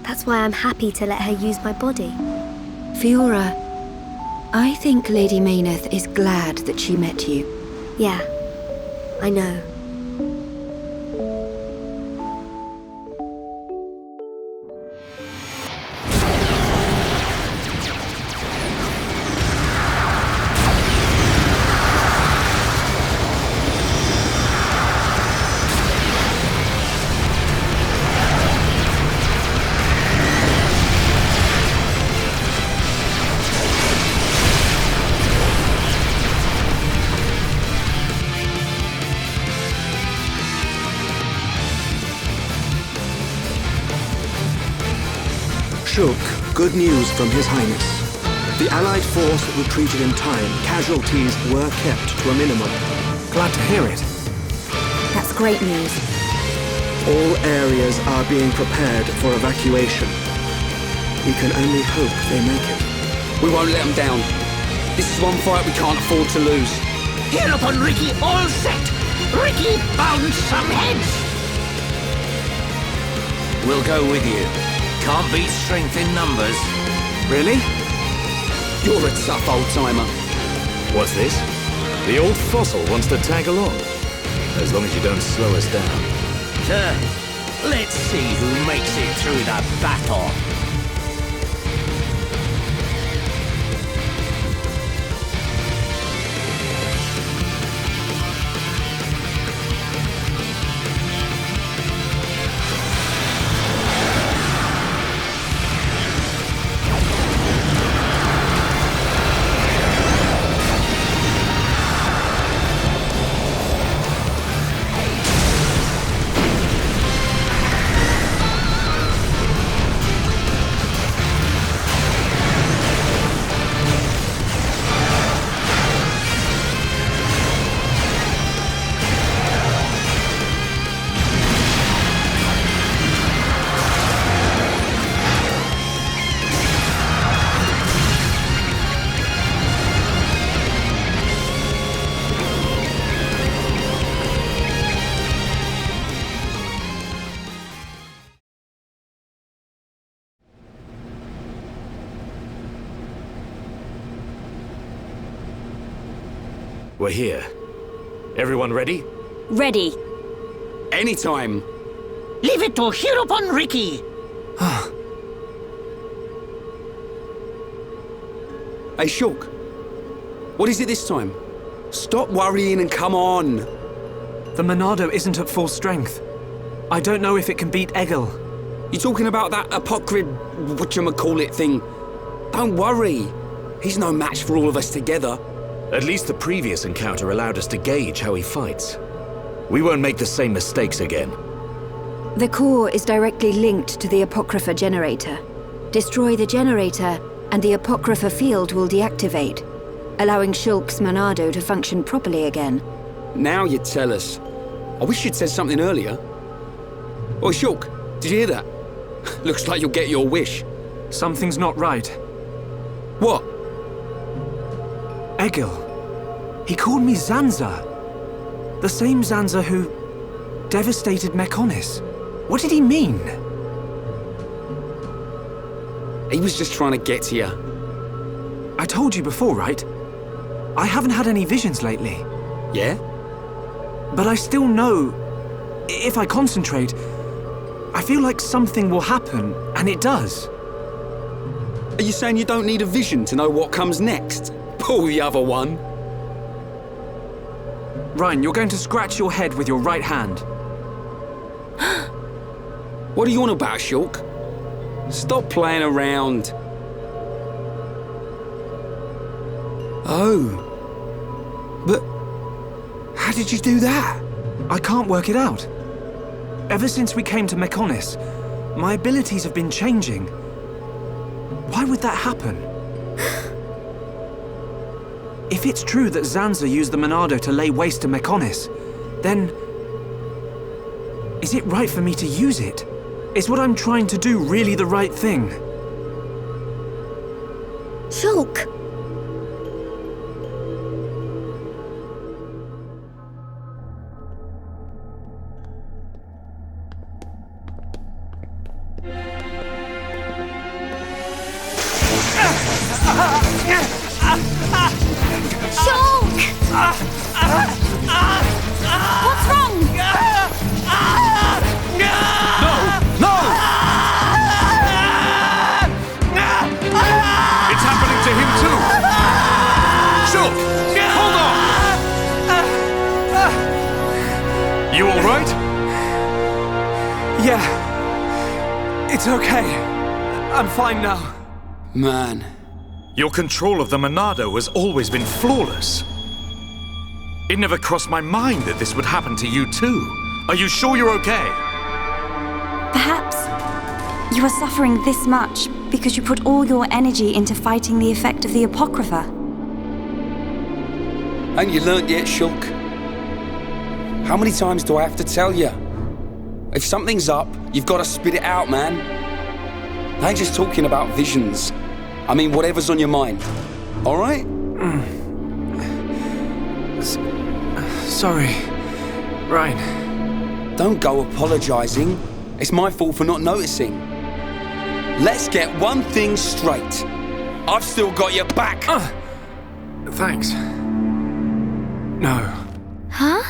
Speaker 16: That's why I'm happy to let her use my body.
Speaker 3: Fiora, I think Lady Mayneth is glad that she met you.
Speaker 16: Yeah, I know.
Speaker 8: Shulk, good news from His Highness. The Allied force retreated in time. Casualties were kept to a minimum.
Speaker 6: Glad to hear it.
Speaker 5: That's great news.
Speaker 8: All areas are being prepared for evacuation. We can only hope they make it.
Speaker 11: We won't let them down. This is one fight we can't afford to lose.
Speaker 10: Hereupon, Ricky, all set! Ricky, bounce some heads!
Speaker 13: We'll go with you. Can't beat strength in numbers.
Speaker 11: Really? You're a tough old-timer.
Speaker 7: What's this? The old fossil wants to tag along. As long as you don't slow us down.
Speaker 13: Let's see who makes it through the battle.
Speaker 7: We're here. Everyone ready?
Speaker 5: Ready.
Speaker 11: Anytime.
Speaker 10: Leave it to Hereupon, Ricky!
Speaker 11: Hey, Shulk. What is it this time? Stop worrying and come on!
Speaker 6: The Monado isn't at full strength. I don't know if it can beat Egil.
Speaker 11: You talking about that apocryph whatchamacallit thing? Don't worry. He's no match for all of us together.
Speaker 7: At least the previous encounter allowed us to gauge how he fights. We won't make the same mistakes again.
Speaker 3: The core is directly linked to the Apocrypha generator. Destroy the generator, and the Apocrypha field will deactivate, allowing Shulk's Monado to function properly again.
Speaker 11: Now you tell us. I wish you'd said something earlier. Oh, Shulk, did you hear that? Looks like you'll get your wish.
Speaker 6: Something's not right.
Speaker 11: What?
Speaker 6: Egil. He called me Zanza. The same Zanza who devastated Mechonis. What did he mean?
Speaker 11: He was just trying to get to you.
Speaker 6: I told you before, right? I haven't had any visions lately.
Speaker 11: Yeah?
Speaker 6: But I still know, if I concentrate, I feel like something will happen, and it does.
Speaker 11: Are you saying you don't need a vision to know what comes next? Pull the other one.
Speaker 6: Ryan, you're going to scratch your head with your right hand.
Speaker 11: What are you on about, Shulk? Stop playing around. Oh. But how did you do that?
Speaker 6: I can't work it out. Ever since we came to Mechonis, my abilities have been changing. Why would that happen? If it's true that Zanza used the Monado to lay waste to Mechonis, then... is it right for me to use it? Is what I'm trying to do really the right thing?
Speaker 16: Shulk!
Speaker 5: What's wrong?
Speaker 14: It's happening to him too! Shulk! Hold on! You alright?
Speaker 4: Yeah. It's okay. I'm fine now.
Speaker 11: Man.
Speaker 7: Your control of the Monado has always been flawless. It never crossed my mind that this would happen to you too. Are you sure you're okay?
Speaker 5: Perhaps you are suffering this much because you put all your energy into fighting the effect of the Apocrypha.
Speaker 11: Ain't you learnt yet, Shulk? How many times do I have to tell you? If something's up, you've got to spit it out, man. I ain't just talking about visions. I mean, whatever's on your mind. All right?
Speaker 6: Sorry, Ryan.
Speaker 11: Don't go apologizing. It's my fault for not noticing. Let's get one thing straight. I've still got your back.
Speaker 6: Thanks. No.
Speaker 16: Huh?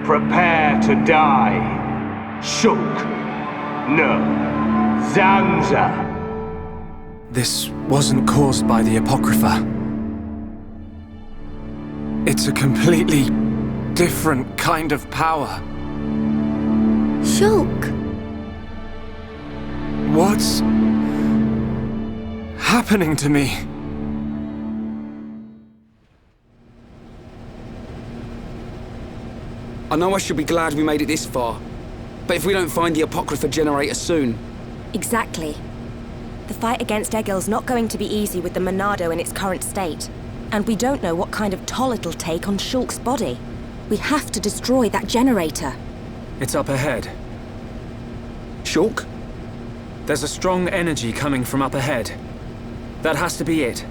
Speaker 12: Prepare to die. Shulk. No. Zanza.
Speaker 6: This wasn't caused by the Apocrypha. It's a completely different kind of power.
Speaker 16: Shulk.
Speaker 6: What's happening to me?
Speaker 11: I know I should be glad we made it this far, but if we don't find the Apocrypha generator soon...
Speaker 19: Exactly. The fight against Egil's not going to be easy with the Monado in its current state. And we don't know what kind of toll it'll take on Shulk's body. We have to destroy that generator.
Speaker 6: It's up ahead.
Speaker 11: Shulk?
Speaker 6: There's a strong energy coming from up ahead. That has to be it.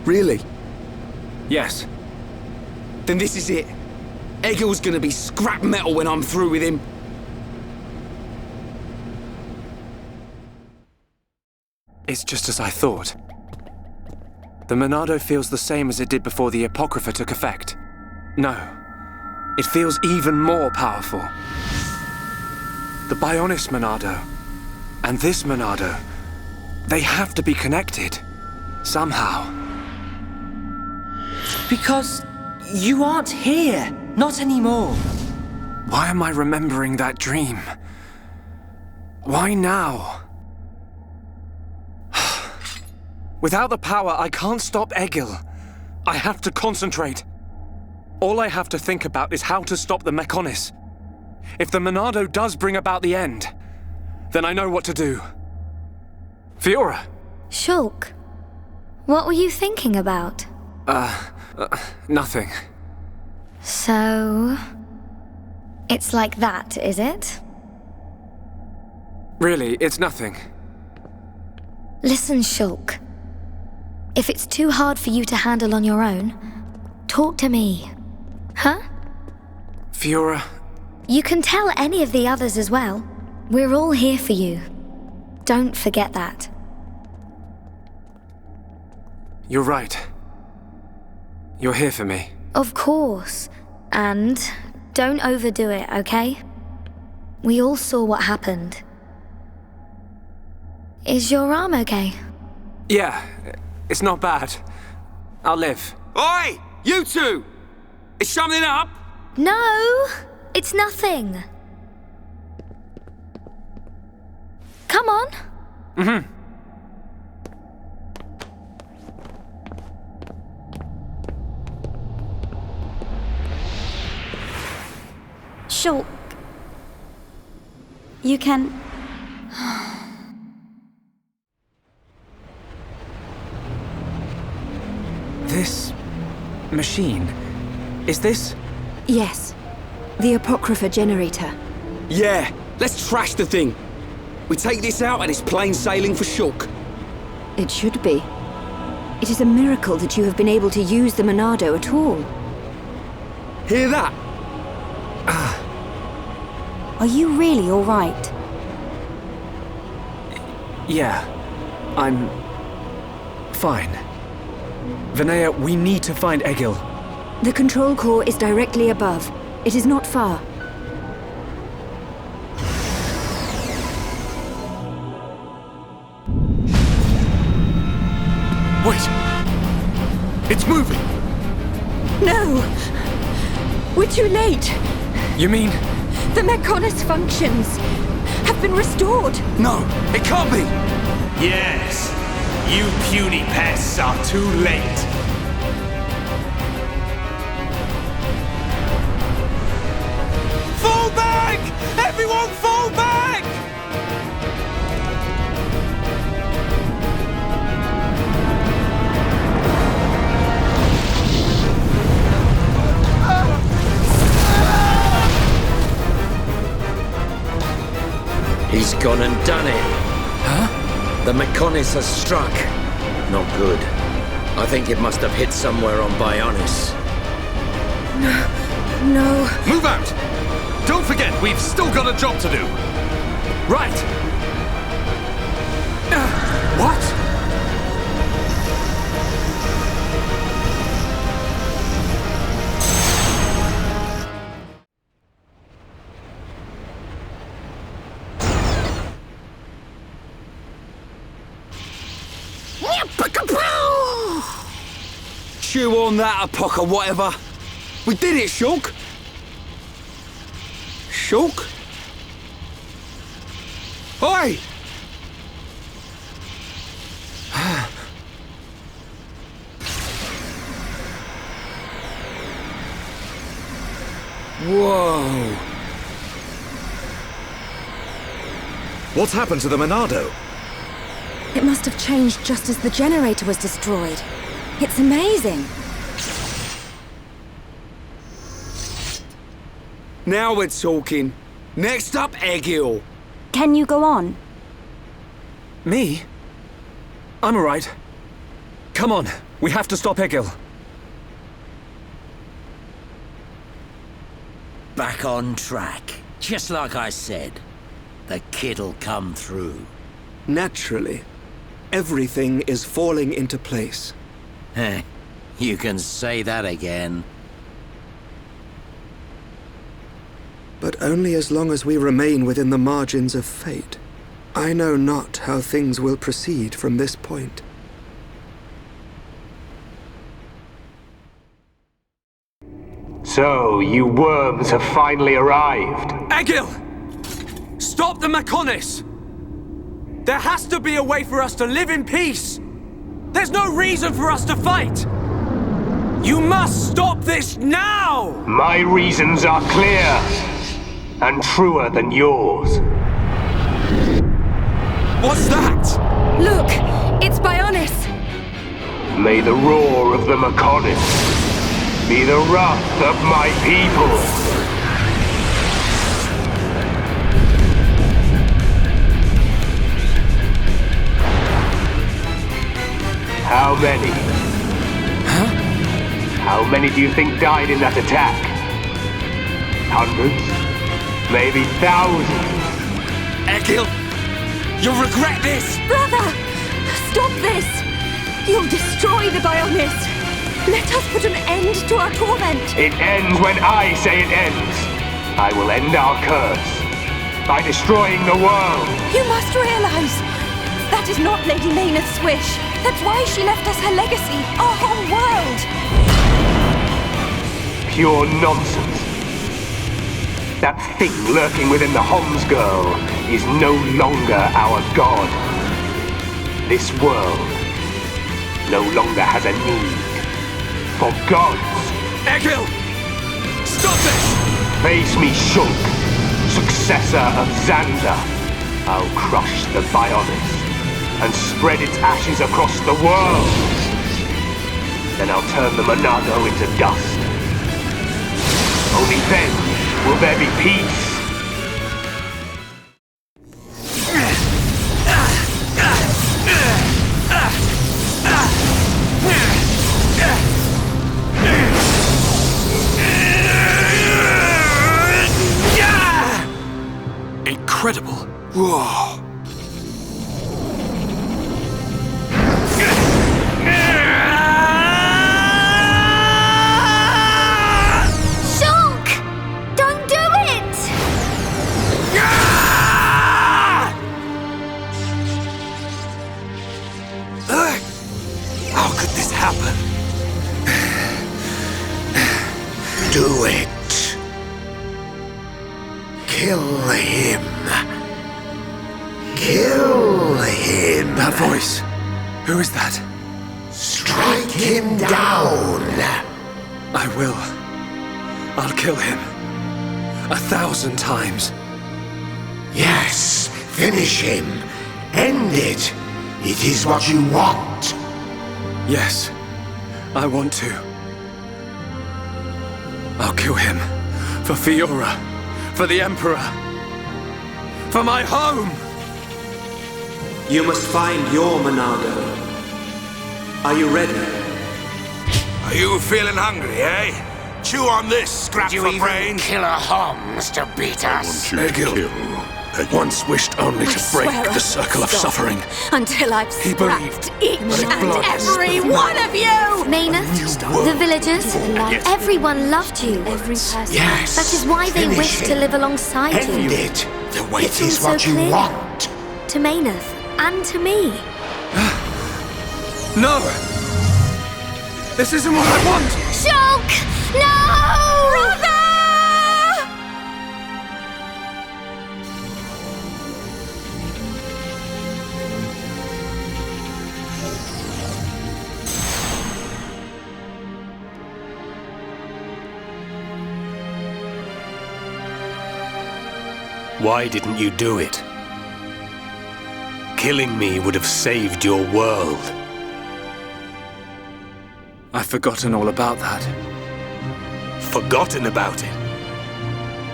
Speaker 11: Really?
Speaker 6: Yes.
Speaker 11: Then this is it. Egil's gonna be scrap metal when I'm through with him.
Speaker 6: It's just as I thought. The Monado feels the same as it did before the Apocrypha took effect. No, it feels even more powerful. The Bionis Monado and this Monado, they have to be connected. Somehow.
Speaker 20: Because you aren't here. Not anymore.
Speaker 6: Why am I remembering that dream? Why now? Without the power, I can't stop Egil. I have to concentrate. All I have to think about is how to stop the Mechonis. If the Monado does bring about the end, then I know what to do. Fiora!
Speaker 16: Shulk, what were you thinking about?
Speaker 6: Nothing.
Speaker 16: So... it's like that, is it?
Speaker 6: Really, it's nothing.
Speaker 16: Listen, Shulk. If it's too hard for you to handle on your own, talk to me. Huh?
Speaker 6: Fiora...
Speaker 16: You can tell any of the others as well. We're all here for you. Don't forget that.
Speaker 6: You're right. You're here for me.
Speaker 16: Of course. And don't overdo it, okay? We all saw what happened. Is your arm okay?
Speaker 4: Yeah, it's not bad. I'll live.
Speaker 11: Oi! You two! Is something up?
Speaker 1: No, it's nothing. Come on.
Speaker 4: Mm-hmm.
Speaker 5: Shulk. You can...
Speaker 4: This... machine... is this...
Speaker 3: Yes. The Apocrypha generator.
Speaker 11: Yeah, let's trash the thing. We take this out and it's plain sailing for Shulk.
Speaker 3: It should be. It is a miracle that you have been able to use the Monado at all.
Speaker 11: Hear that?
Speaker 5: Are you really all right?
Speaker 4: Yeah. I'm... fine. Vinaya, we need to find Egil.
Speaker 3: The control core is directly above. It is not far.
Speaker 4: Wait! It's moving!
Speaker 3: No! We're too late!
Speaker 4: You mean...
Speaker 3: The Mechonis functions have been restored!
Speaker 11: No, it can't be!
Speaker 22: Yes! You puny pests are too late!
Speaker 15: Fall back! Everyone fall back!
Speaker 13: He's gone and done it.
Speaker 4: Huh?
Speaker 13: The Mechonis has struck. Not good. I think it must have hit somewhere on Bionis.
Speaker 3: No.
Speaker 22: Move out! Don't forget, we've still got a job to do.
Speaker 4: Right! What?
Speaker 11: Chew on that, Apoc or whatever. We did it, Shulk. Shulk? Oi!
Speaker 7: Whoa! What's happened to the Monado?
Speaker 19: It must have changed just as the generator was destroyed. It's amazing.
Speaker 11: Now we're talking. Next up, Egil.
Speaker 5: Can you go on?
Speaker 4: Me? I'm alright. Come on, we have to stop Egil.
Speaker 13: Back on track. Just like I said. The kid'll come through.
Speaker 8: Naturally. Everything is falling into place.
Speaker 13: Heh. You can say that again.
Speaker 8: But only as long as we remain within the margins of fate. I know not how things will proceed from this point.
Speaker 12: So, you worms have finally arrived.
Speaker 4: Egil! Stop the Mechonis! There has to be a way for us to live in peace! There's no reason for us to fight! You must stop this now!
Speaker 12: My reasons are clear, and truer than yours.
Speaker 4: What's that?
Speaker 3: Look! It's Bionis!
Speaker 12: May the roar of the Mechonis be the wrath of my people! How many?
Speaker 4: Huh?
Speaker 12: How many do you think died in that attack? Hundreds? Maybe thousands?
Speaker 4: Egil! You'll regret this!
Speaker 3: Brother! Stop this! You'll destroy the Bionis! Let us put an end to our torment!
Speaker 12: It ends when I say it ends. I will end our curse by destroying the world.
Speaker 3: You must realize,
Speaker 19: That is not Lady Mayneth's wish. That's why she left us her legacy, our whole world.
Speaker 12: Pure nonsense. That thing lurking within the Homs girl is no longer our god. This world no longer has a need for gods.
Speaker 4: Egil! Stop this!
Speaker 12: Face me, Shulk, successor of Xander. I'll crush the Bionis and spread its ashes across the world. Then I'll turn the Monado into dust. Only then will there be peace.
Speaker 14: Incredible. Whoa.
Speaker 1: Shulk! Don't do it!
Speaker 14: How could this happen? Do it. Kill him. Kill him.
Speaker 4: That voice. Who is that?
Speaker 14: Strike him down.
Speaker 4: I will. I'll kill him. 1,000 times.
Speaker 14: Yes, finish him. End it. It is what you want.
Speaker 4: Yes, I want to. I'll kill him. For Fiora. For the Emperor. For my home!
Speaker 8: You must find your Monado. Are you ready?
Speaker 14: Are you feeling hungry, eh? Chew on this, scrap for brains.
Speaker 9: Kill a Homs to beat us.
Speaker 14: Egil once wished only to break the circle of suffering.
Speaker 19: Until I've scrapped each and every one of you!
Speaker 1: Mayneth, the villagers, everyone loved you.
Speaker 14: Yes.
Speaker 1: That is why they wish to live alongside you.
Speaker 14: End it. The wait
Speaker 1: It
Speaker 14: is
Speaker 1: seems
Speaker 14: what
Speaker 1: so
Speaker 14: you
Speaker 1: clear.
Speaker 14: want.
Speaker 1: To Mayneth and to me.
Speaker 4: No! This isn't what I want!
Speaker 1: Shulk! No! Brother!
Speaker 22: Why didn't you do it? Killing me would have saved your world.
Speaker 4: I've forgotten all about that.
Speaker 22: Forgotten about it?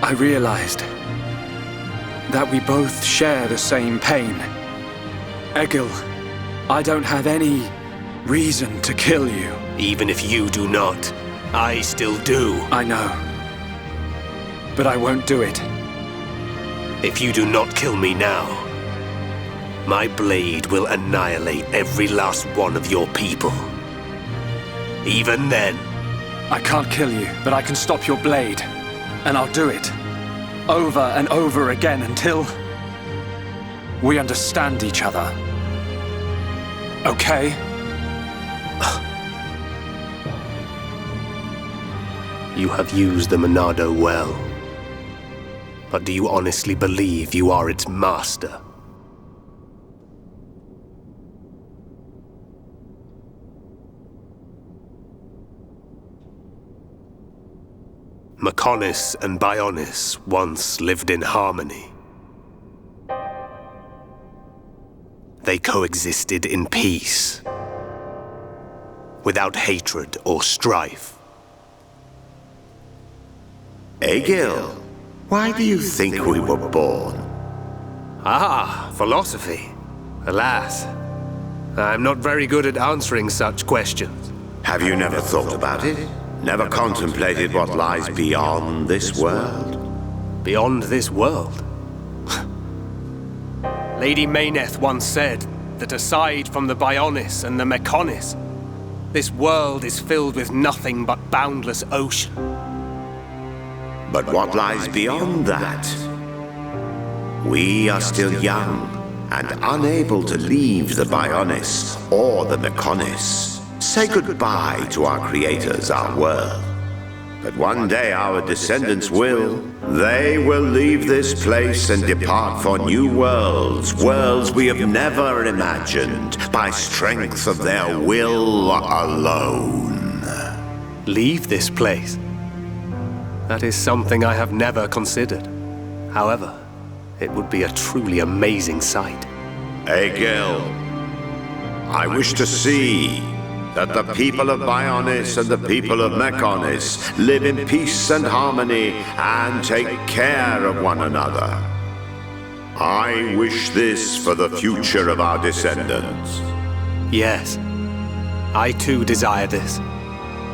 Speaker 4: I realized that we both share the same pain. Egil, I don't have any reason to kill you.
Speaker 22: Even if you do not, I still do.
Speaker 4: I know. But I won't do it.
Speaker 22: If you do not kill me now, my blade will annihilate every last one of your people. Even then.
Speaker 4: I can't kill you, but I can stop your blade. And I'll do it. Over and over again until we understand each other. Okay?
Speaker 22: You have used the Monado well. But do you honestly believe you are its master? Mechonis and Bionis once lived in harmony. They coexisted in peace, without hatred or strife.
Speaker 14: Egil, why do you think we were born?
Speaker 22: Ah, philosophy. Alas, I'm not very good at answering such questions.
Speaker 14: Have you never thought about it? Never contemplated what lies beyond this world?
Speaker 22: Beyond this world? Lady Mayneth once said that aside from the Bionis and the Mechonis, this world is filled with nothing but boundless ocean.
Speaker 14: But what lies beyond that? We are still young
Speaker 2: and unable to leave the Bionis or the Mechonis, say goodbye to our creators, our world. But one day our descendants will. They will leave this place and depart for new worlds, worlds we have never imagined, by strength of their will alone.
Speaker 22: Leave this place? That is something I have never considered. However, it would be a truly amazing sight.
Speaker 2: Egil, I wish to see that the people of Bionis and the people of Mechonis live in peace and harmony and take care of one another. I wish this for the future of our descendants.
Speaker 22: Yes, I too desire this,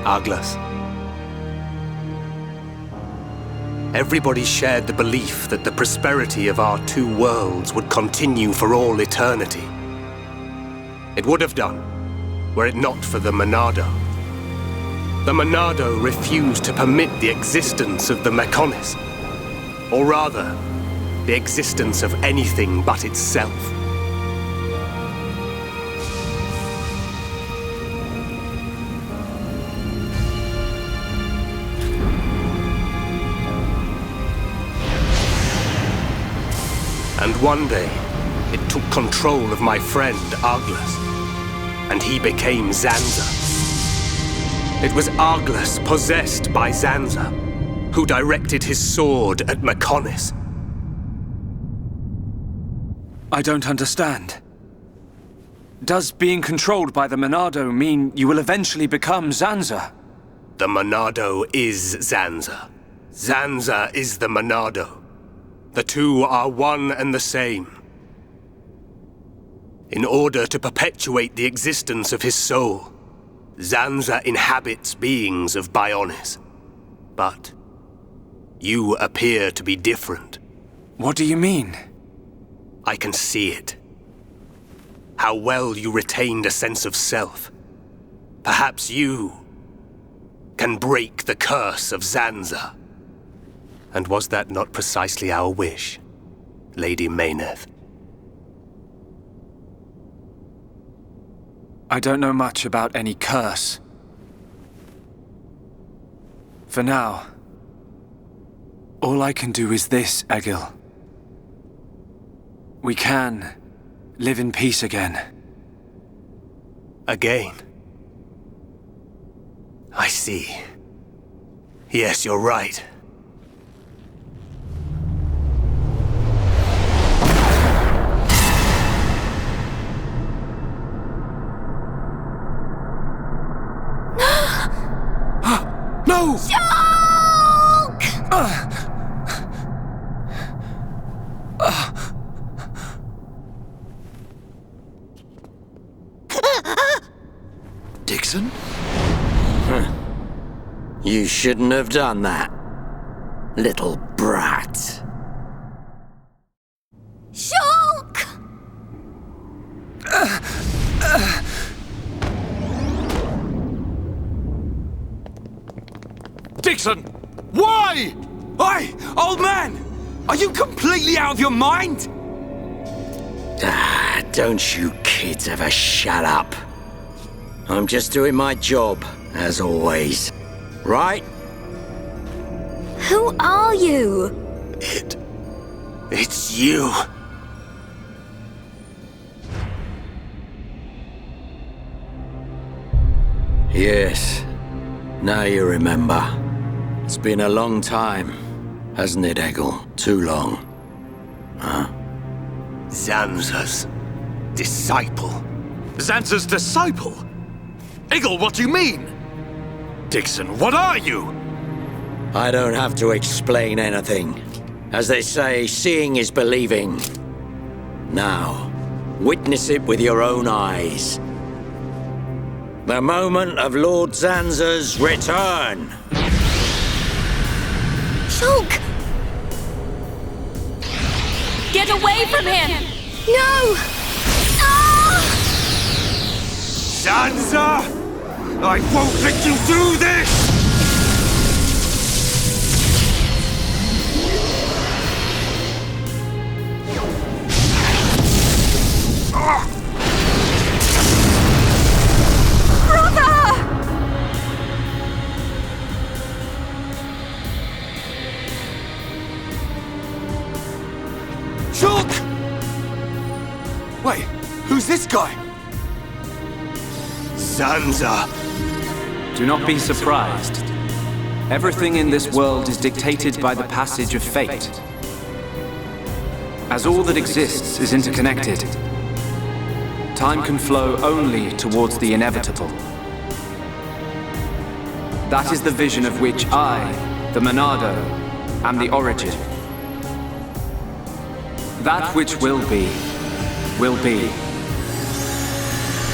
Speaker 22: Arglas. Everybody shared the belief that the prosperity of our two worlds would continue for all eternity. It would have done, were it not for the Monado. The Monado refused to permit the existence of the Mechonis, or rather, the existence of anything but itself. And one day, it took control of my friend Arglas, and he became Zanza. It was Arglas possessed by Zanza, who directed his sword at Mechonis.
Speaker 6: I don't understand. Does being controlled by the Monado mean you will eventually become Zanza?
Speaker 22: The Monado is Zanza. Zanza is the Monado. The two are one and the same. In order to perpetuate the existence of his soul, Zanza inhabits beings of Bionis. But you appear to be different.
Speaker 6: What do you mean?
Speaker 22: I can see it. How well you retained a sense of self. Perhaps you can break the curse of Zanza. And was that not precisely our wish, Lady Mayneth?
Speaker 6: I don't know much about any curse. For now, all I can do is this, Egil. We can live in peace again.
Speaker 22: Again? I see. Yes, you're right.
Speaker 6: No!
Speaker 1: Shulk!
Speaker 13: Dixon? You shouldn't have done that, little brat.
Speaker 1: Shulk!
Speaker 11: Dixon! Why? Oi, old man! Are you completely out of your mind?
Speaker 13: Don't you kids ever shut up. I'm just doing my job, as always. Right?
Speaker 16: Who are you?
Speaker 22: It's you.
Speaker 13: Yes. Now you remember. It's been a long time, hasn't it, Egil? Too long. Huh?
Speaker 22: Zanza's disciple.
Speaker 7: Zanza's disciple? Egil, what do you mean? Dixon, what are you?
Speaker 13: I don't have to explain anything. As they say, seeing is believing. Now, witness it with your own eyes. The moment of Lord Zanza's return.
Speaker 1: Shulk! Get away from him! No! Ah!
Speaker 22: Zanza! I won't let you do this!
Speaker 11: Wait, who's this guy?
Speaker 22: Zanza!
Speaker 6: Do not be surprised. Everything in this world is dictated by the passage of fate. As all that exists is interconnected, time can flow only towards the inevitable. That is the vision of which I, the Monado, am the origin. That which will be, will be.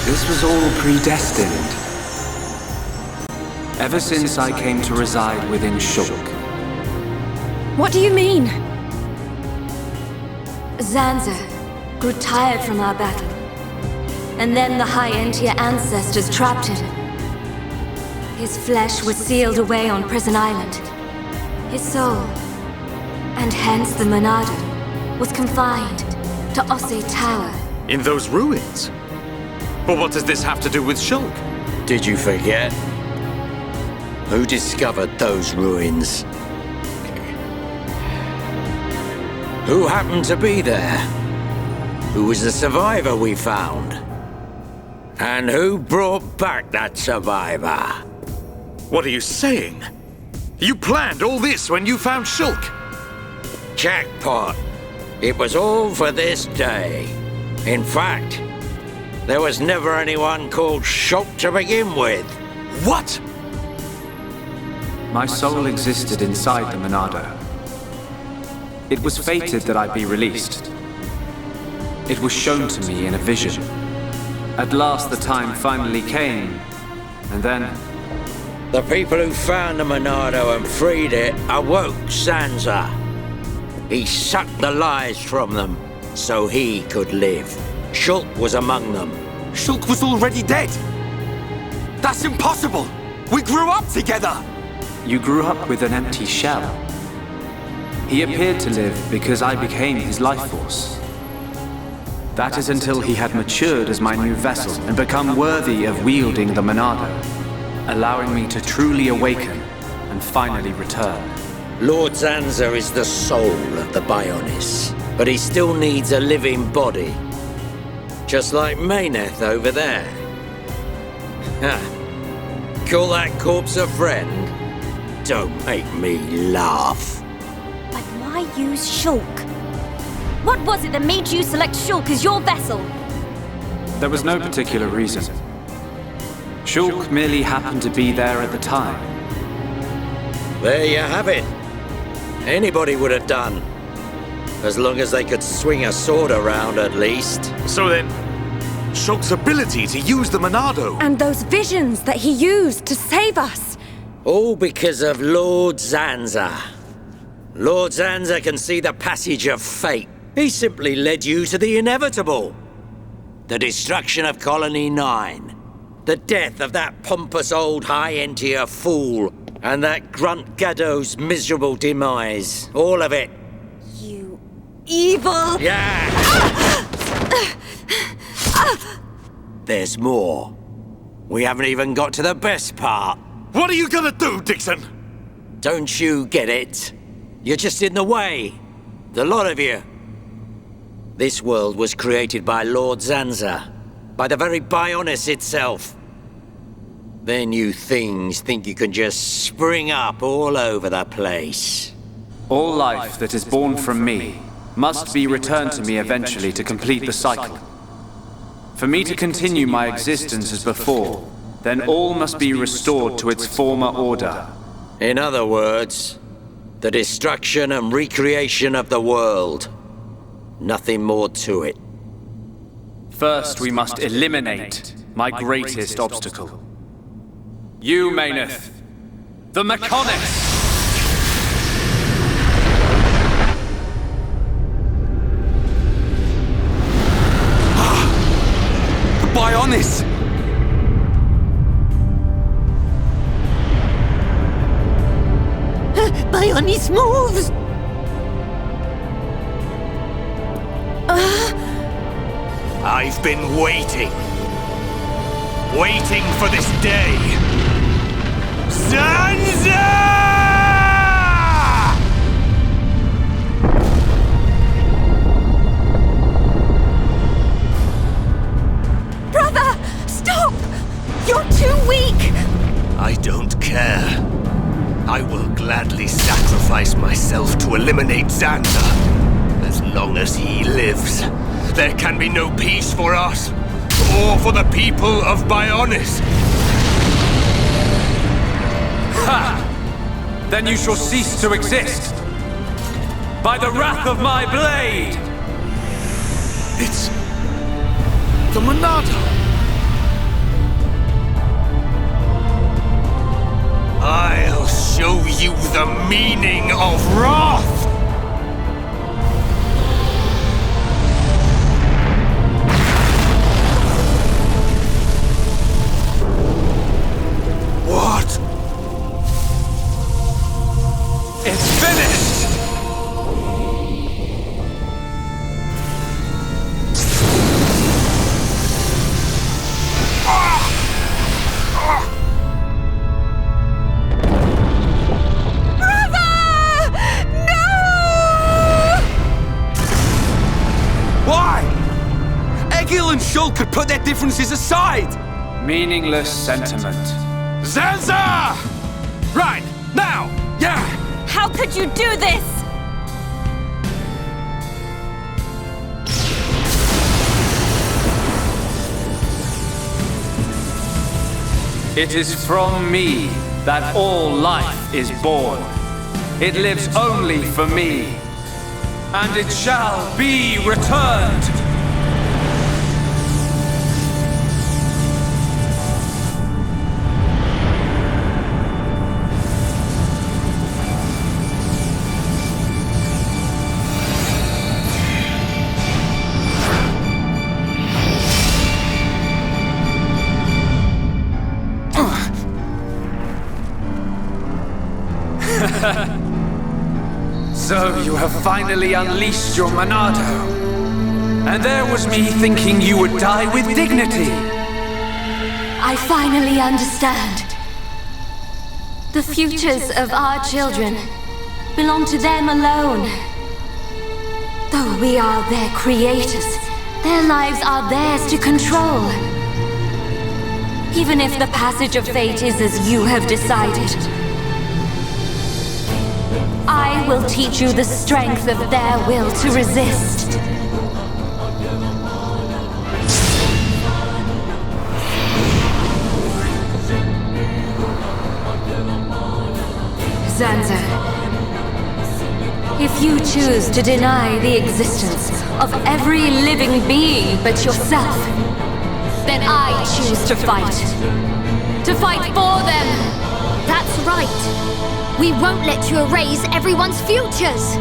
Speaker 6: This was all predestined. Ever since I came to reside within Shulk.
Speaker 19: What do you mean?
Speaker 17: Zanza grew tired from our battle. And then the High Entia ancestors trapped him. His flesh was sealed away on Prison Island. His soul, and hence the Monado, was confined to Osse Tower.
Speaker 7: In those ruins? But what does this have to do with Shulk?
Speaker 13: Did you forget? Who discovered those ruins? Who happened to be there? Who was the survivor we found? And who brought back that survivor?
Speaker 7: What are you saying? You planned all this when you found Shulk?
Speaker 13: Jackpot. It was all for this day. In fact, there was never anyone called Shulk to begin with.
Speaker 7: What?
Speaker 6: My soul existed inside the Monado. It was fated that I be released. It was shown to me in a vision. At last the time finally came, and then...
Speaker 13: The people who found the Monado and freed it awoke Zanza. He sucked the lives from them, so he could live. Shulk was among them.
Speaker 11: Shulk was already dead! That's impossible! We grew up together!
Speaker 6: You grew up with an empty shell. He appeared to live because I became his life force. That is until he had matured as my new vessel and become worthy of wielding the Monado, allowing me to truly awaken and finally return.
Speaker 13: Lord Zanza is the soul of the Bionis, but he still needs a living body. Just like Mayneth over there. Call that corpse a friend? Don't make me laugh.
Speaker 19: But why use Shulk? What was it that made you select Shulk as your vessel?
Speaker 6: There was no particular reason. Shulk merely happened to be there at the time.
Speaker 13: There you have it. Anybody would have done. As long as they could swing a sword around, at least.
Speaker 7: So then, Shulk's ability to use the Monado...
Speaker 19: And those visions that he used to save us.
Speaker 13: All because of Lord Zanza. Lord Zanza can see the passage of fate. He simply led you to the inevitable. The destruction of Colony 9. The death of that pompous old High Entia fool. And that Grunt Gaddo's miserable demise. All of it.
Speaker 19: You evil...
Speaker 13: Yeah! There's more. We haven't even got to the best part.
Speaker 7: What are you gonna do, Dixon?
Speaker 13: Don't you get it? You're just in the way. The lot of you. This world was created by Lord Zanza. By the very Bionis itself. Then you things think you can just spring up all over the place.
Speaker 6: All life that is born from me must be returned to me eventually to complete the cycle. For me to continue my existence as before, then all must be restored to its former order.
Speaker 13: In other words, the destruction and recreation of the world. Nothing more to it.
Speaker 6: First, we must eliminate my greatest obstacle. You, Mayneth, the Mechonis!
Speaker 11: The Bionis!
Speaker 10: Bionis moves!
Speaker 22: I've been waiting. Waiting for this day. Zanza! defeat Xanza. As long as he lives, there can be no peace for us, or for the people of Bionis.
Speaker 4: Ha! Then you shall cease to exist. By the wrath of my blade!
Speaker 15: It's... the Monado!
Speaker 22: I'll show you the meaning of wrath!
Speaker 15: What?
Speaker 4: It's finished!
Speaker 11: Shulk could put their differences aside!
Speaker 4: Meaningless sentiment.
Speaker 11: Xanza! Right, now! Yeah!
Speaker 19: How could you do this?
Speaker 4: It is from me that all life is born. It lives only for me. And it shall be returned. So you have finally unleashed your Monado. And there was me thinking you would die with dignity.
Speaker 17: I finally understand. The futures of our children belong to them alone. Though we are their creators, their lives are theirs to control. Even if the passage of fate is as you have decided, I will teach you the strength of their will to resist. Xanza, if you choose to deny the existence of every living being but yourself, then I choose to fight. To fight for them!
Speaker 16: That's right. We won't let you erase everyone's futures!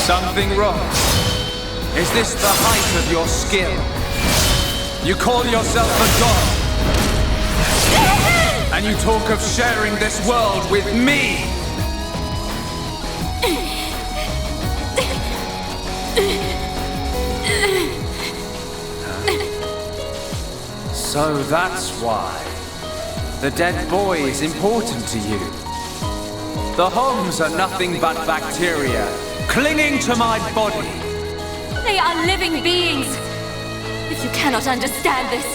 Speaker 4: Something wrong? Is this the height of your skill? You call yourself a god? And you talk of sharing this world with me! So that's why. The dead boy is important to you. The Homs are nothing but bacteria, clinging to my body.
Speaker 17: They are living beings! If you cannot understand this,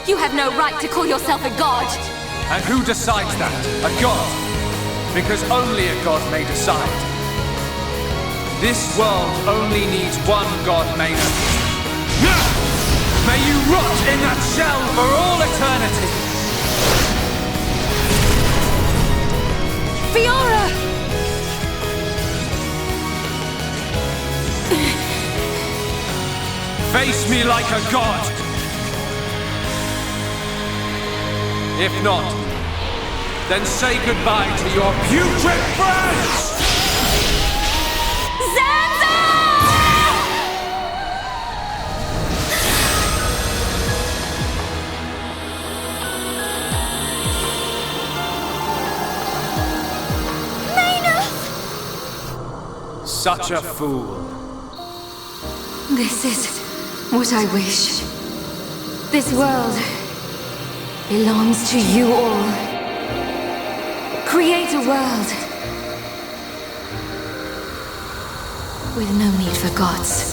Speaker 17: you have no right to call yourself a god!
Speaker 4: And who decides that? A god? Because only a god may decide. This world only needs one god, Maynard. May you rot in that shell for all eternity!
Speaker 19: Fiora!
Speaker 4: Face me like a god! If not, then say goodbye to your putrid friends!
Speaker 17: Xanza!
Speaker 4: Such a fool.
Speaker 17: This is what I wish. This world belongs to you all. Create a world with no need for gods.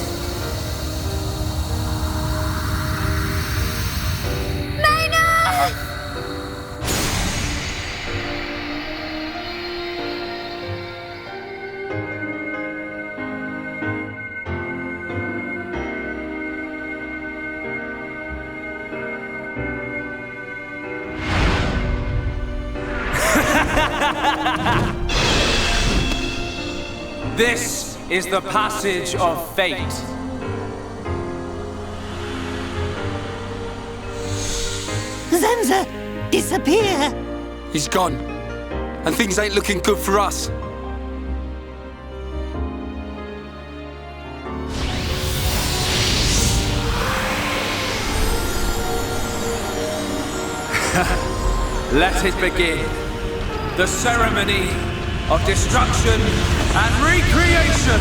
Speaker 4: This is the passage of fate.
Speaker 10: Zanza, disappear!
Speaker 11: He's gone. And things ain't looking good for us.
Speaker 4: Let it begin. The ceremony of destruction and recreation.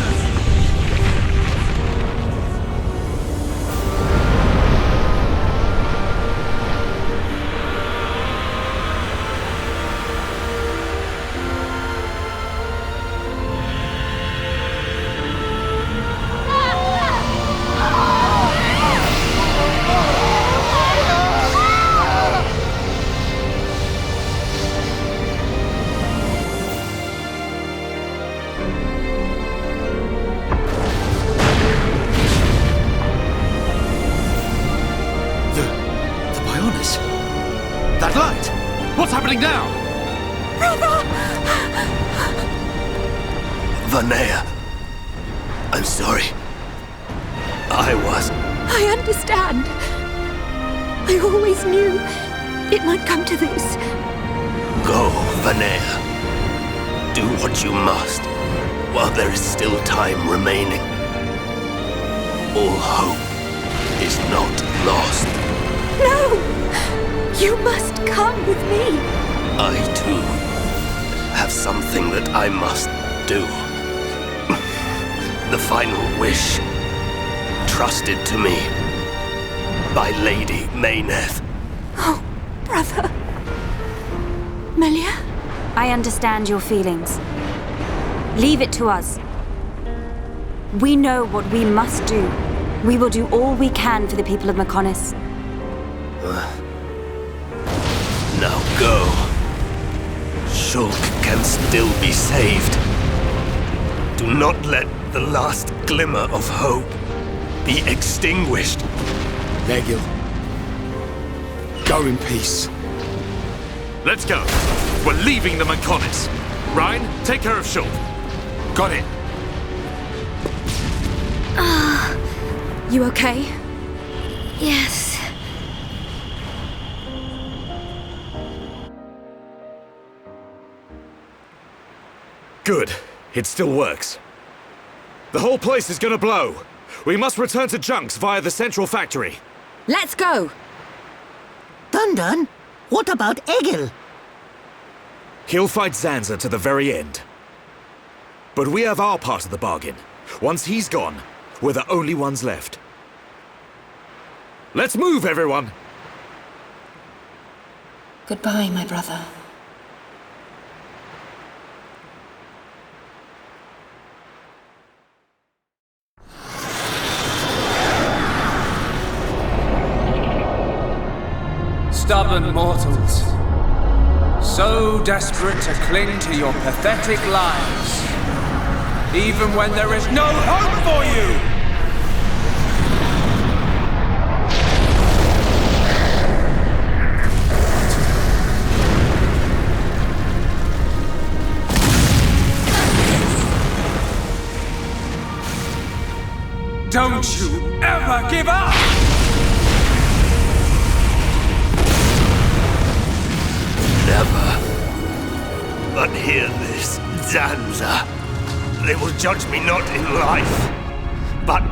Speaker 15: That light! What's happening now?
Speaker 17: Brother!
Speaker 22: Vanea, I'm sorry. I
Speaker 3: understand. I always knew it might come to this.
Speaker 22: Go, Vanea. Do what you must, while there is still time remaining. All hope is not lost.
Speaker 3: No! You must come with me.
Speaker 22: I, too, have something that I must do. The final wish, trusted to me by Lady Mayneth.
Speaker 3: Oh, brother. Melia?
Speaker 5: I understand your feelings. Leave it to us. We know what we must do. We will do all we can for the people of Mechonis.
Speaker 22: Now go. Shulk can still be saved. Do not let the last glimmer of hope be extinguished.
Speaker 11: Egil, go in peace.
Speaker 15: Let's go. We're leaving the Mechonis. Ryan, take care of Shulk.
Speaker 11: Got it.
Speaker 3: You okay?
Speaker 16: Yes.
Speaker 15: Good. It still works. The whole place is gonna blow. We must return to Junks via the central factory.
Speaker 19: Let's go!
Speaker 10: Dun-Dun, what about Egil?
Speaker 15: He'll fight Zanza to the very end. But we have our part of the bargain. Once he's gone, we're the only ones left. Let's move, everyone!
Speaker 17: Goodbye, my brother.
Speaker 4: Stubborn mortals, so desperate to cling to your pathetic lives, even when there is no hope for you! Don't you ever give up!
Speaker 22: Never. But hear this, Zanza. They will judge me not in life, but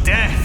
Speaker 22: death.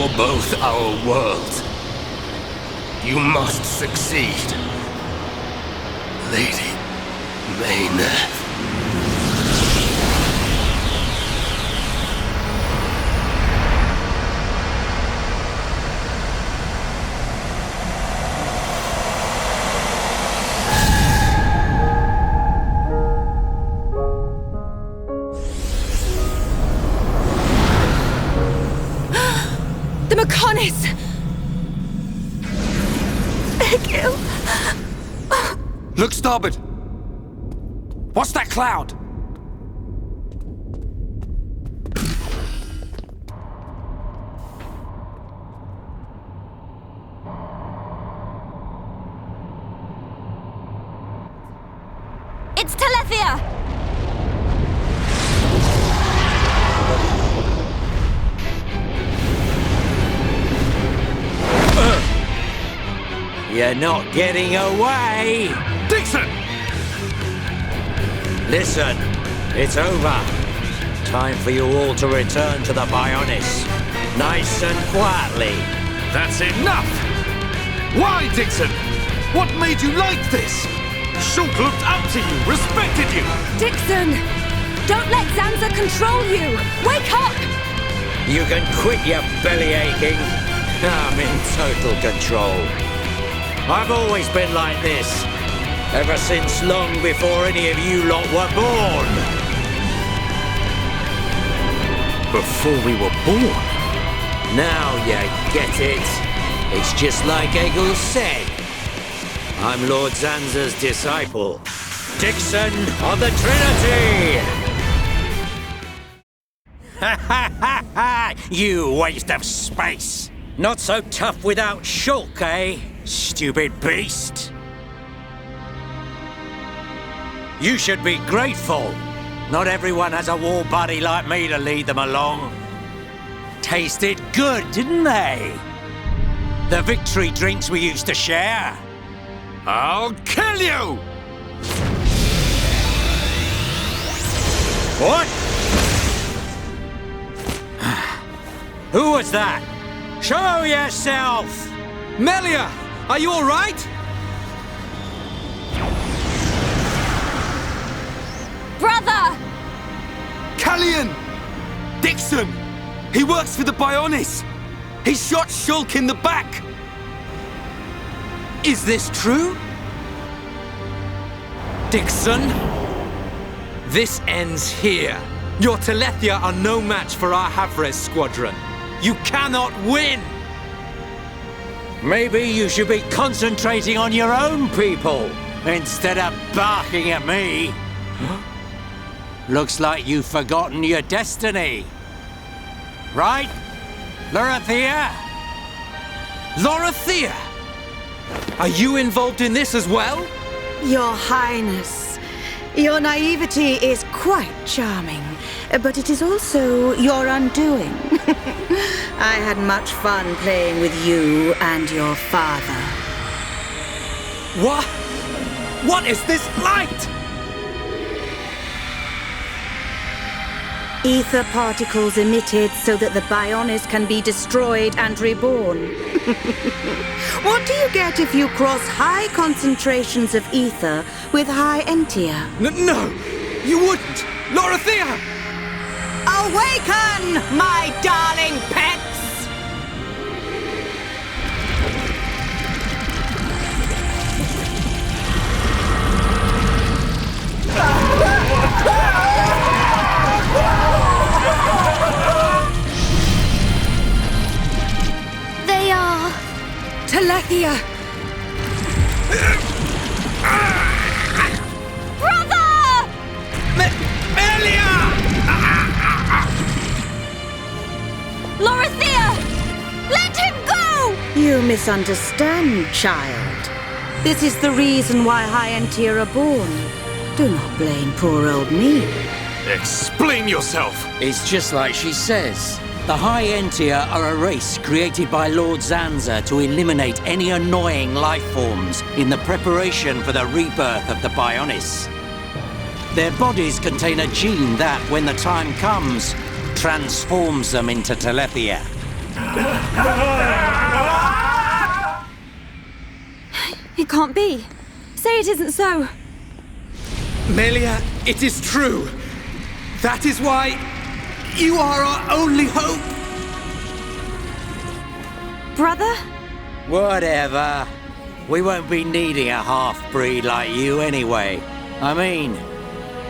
Speaker 22: for both our worlds. You must succeed, Lady Mayneth.
Speaker 19: The Mechonis! Egil!
Speaker 11: Look starboard! What's that cloud?
Speaker 19: It's Telethia!
Speaker 13: You're not getting away!
Speaker 11: Dixon!
Speaker 13: Listen, it's over. Time for you all to return to the Bionis. Nice and quietly.
Speaker 11: That's enough! Why, Dixon? What made you like this? Shulk looked up to you, respected you!
Speaker 19: Dixon! Don't let Zanza control you! Wake up!
Speaker 13: You can quit your belly aching. I'm in total control. I've always been like this, ever since long before any of you lot were born.
Speaker 11: Before we were born?
Speaker 13: Now you get it. It's just like Egil said. I'm Lord Zanza's disciple, Dixon of the Trinity! Ha ha ha ha! You waste of space! Not so tough without Shulk, eh? Stupid beast! You should be grateful. Not everyone has a war buddy like me to lead them along. Tasted good, didn't they? The victory drinks we used to share.
Speaker 11: I'll kill you!
Speaker 13: What? Who was that? Show yourself!
Speaker 11: Melia! Are you all right?
Speaker 19: Brother!
Speaker 11: Callian! Dixon! He works for the Bionis! He shot Shulk in the back! Is this true?
Speaker 4: Dixon? This ends here. Your Telethia are no match for our Havres squadron. You cannot win!
Speaker 13: Maybe you should be concentrating on your own people, instead of barking at me. Looks like you've forgotten your destiny. Right, Lorithia?
Speaker 4: Lorithia? Are you involved in this as well?
Speaker 18: Your Highness, your naivety is quite charming, but it is also your undoing. I had much fun playing with you and your father.
Speaker 4: What? What is this light?
Speaker 18: Ether particles emitted so that the Bionis can be destroyed and reborn. What do you get if you cross high concentrations of ether with high entia?
Speaker 4: No, you wouldn't! Lorithia!
Speaker 18: Awaken, my darling pets!
Speaker 1: They are...
Speaker 18: Telethia!
Speaker 1: Brother!
Speaker 4: Melia!
Speaker 1: Lorithia! Let him go!
Speaker 18: You misunderstand, child. This is the reason why high entia are born. Do not blame poor old me.
Speaker 11: Explain yourself!
Speaker 13: It's just like she says. The High Entia are a race created by Lord Zanza to eliminate any annoying life forms in the preparation for the rebirth of the Bionis. Their bodies contain a gene that, when the time comes, transforms them into Telethia.
Speaker 5: It can't be. Say it isn't so.
Speaker 15: Melia, it is true. That is why you are our only hope.
Speaker 5: Brother?
Speaker 13: Whatever. We won't be needing a half-breed like you anyway. I mean,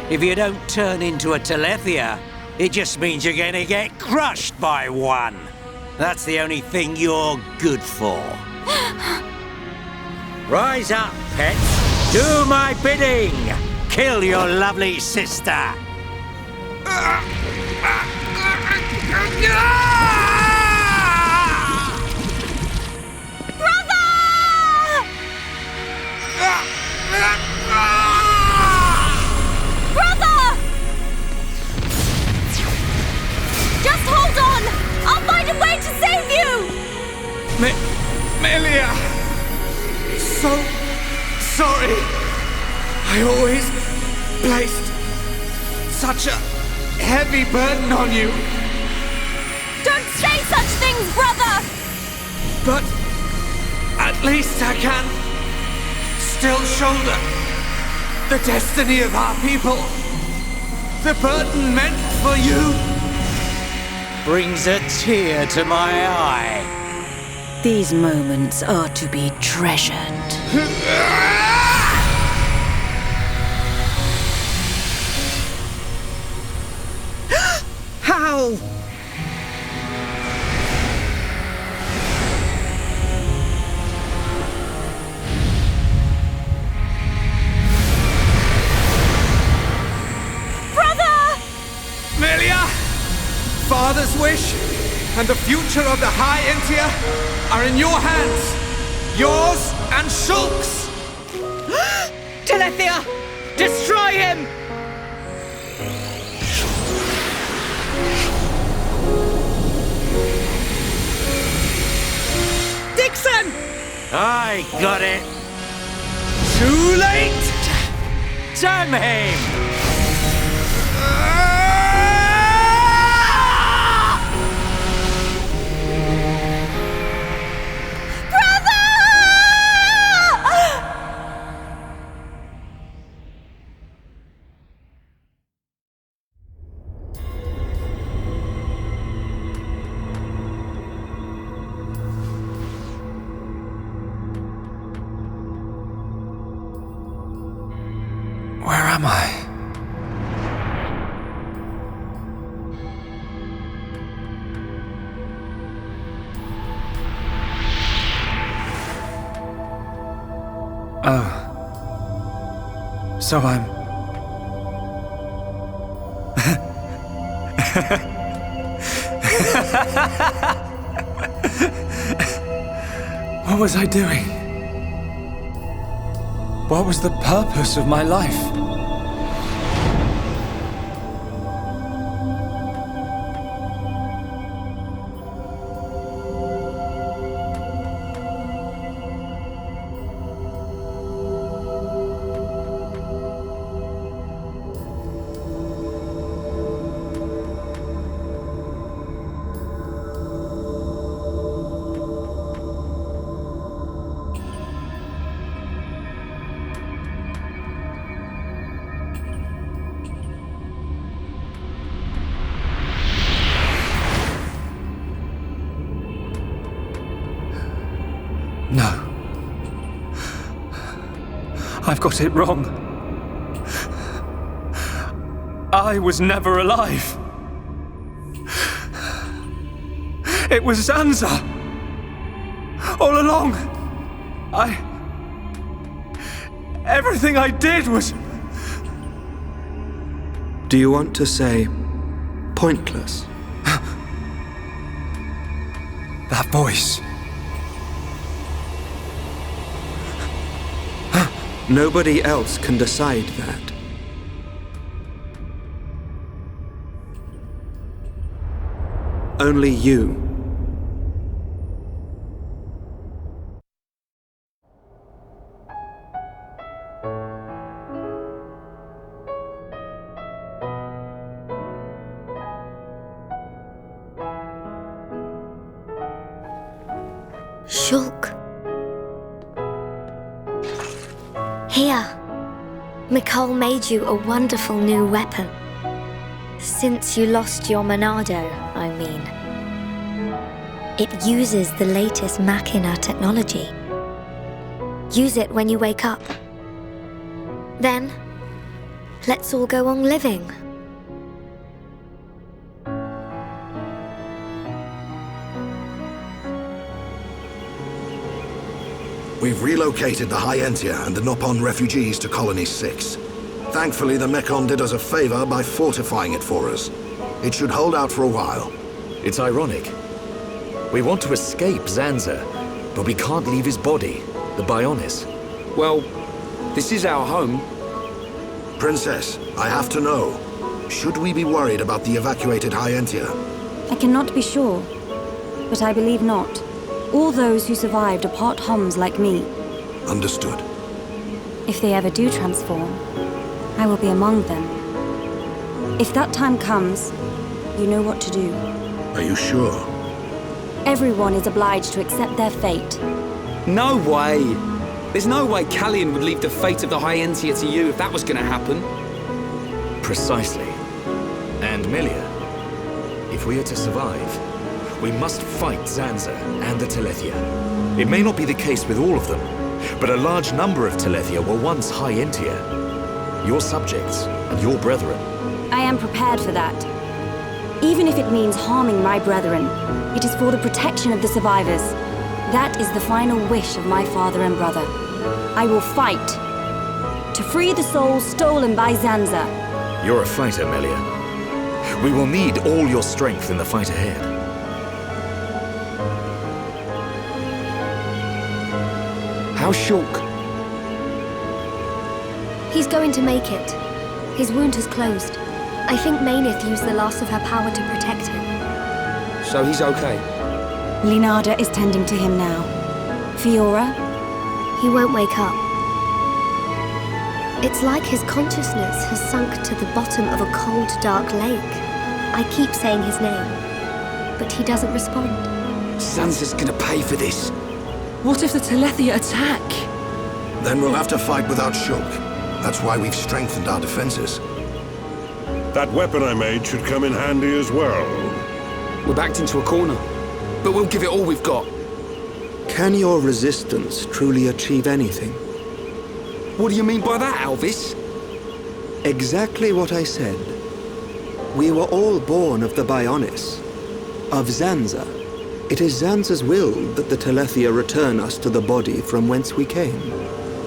Speaker 13: if you don't turn into a Telethia, it just means you're gonna get crushed by one. That's the only thing you're good for. Rise up, pets. Do my bidding. Kill your lovely sister.
Speaker 19: Brother! Just hold on! I'll find a way to save you!
Speaker 15: Melia! So sorry. I always placed such a heavy burden on you.
Speaker 19: Don't say such things, brother!
Speaker 15: But at least I can still shoulder the destiny of our people. The burden meant for you
Speaker 13: brings a tear to my eye.
Speaker 18: These moments are to be treasured.
Speaker 15: How? Melia! Father's wish and the future of the High Entia are in your hands. Yours and Shulk's.
Speaker 18: Telethia! Destroy him! Dixon!
Speaker 13: I got it.
Speaker 15: Too late!
Speaker 13: Damn him!
Speaker 4: Where am I? Oh. So I'm... What was I doing? What was the purpose of my life? No. I've got it wrong. I was never alive. It was Zanza. All along. Everything I did was...
Speaker 8: Do you want to say pointless?
Speaker 4: That voice.
Speaker 8: Nobody else can decide that. Only you.
Speaker 16: Shulk. Here. Mikol made you a wonderful new weapon. Since you lost your Monado, I mean. It uses the latest Machina technology. Use it when you wake up. Then, let's all go on living.
Speaker 14: We've relocated the Hyentia and the Nopon refugees to Colony 6. Thankfully, the Mekon did us a favor by fortifying it for us. It should hold out for a while.
Speaker 7: It's ironic. We want to escape Zanza, but we can't leave his body, the Bionis.
Speaker 11: Well, this is our home.
Speaker 14: Princess, I have to know. Should we be worried about the evacuated Hyentia?
Speaker 5: I cannot be sure, but I believe not. All those who survived are part Homs like me.
Speaker 14: Understood.
Speaker 5: If they ever do transform, I will be among them. If that time comes, you know what to do.
Speaker 14: Are you sure?
Speaker 5: Everyone is obliged to accept their fate.
Speaker 11: No way! There's no way Callian would leave the fate of the Hyentia to you if that was gonna happen.
Speaker 7: Precisely. And Melia, if we are to survive, we must fight Zanza and the Telethia. It may not be the case with all of them, but a large number of Telethia were once Hyentia. Your subjects and your brethren.
Speaker 5: I am prepared for that. Even if it means harming my brethren, it is for the protection of the survivors. That is the final wish of my father and brother. I will fight to free the souls stolen by Zanza.
Speaker 7: You're a fighter, Melia. We will need all your strength in the fight ahead.
Speaker 11: How's Shulk?
Speaker 16: He's going to make it. His wound has closed. I think Mainith used the last of her power to protect him.
Speaker 11: So he's okay?
Speaker 5: Linada is tending to him now. Fiora?
Speaker 16: He won't wake up. It's like his consciousness has sunk to the bottom of a cold, dark lake. I keep saying his name, but he doesn't respond.
Speaker 11: Zanza's gonna pay for this.
Speaker 18: What if the Telethia attack?
Speaker 14: Then we'll have to fight without Shulk. That's why we've strengthened our defenses.
Speaker 20: That weapon I made should come in handy as well.
Speaker 11: We're backed into a corner, but we'll give it all we've got.
Speaker 8: Can your resistance truly achieve anything?
Speaker 11: What do you mean by that, Alvis?
Speaker 8: Exactly what I said. We were all born of the Bionis, of Zanza. It is Zanza's will that the Telethia return us to the body from whence we came.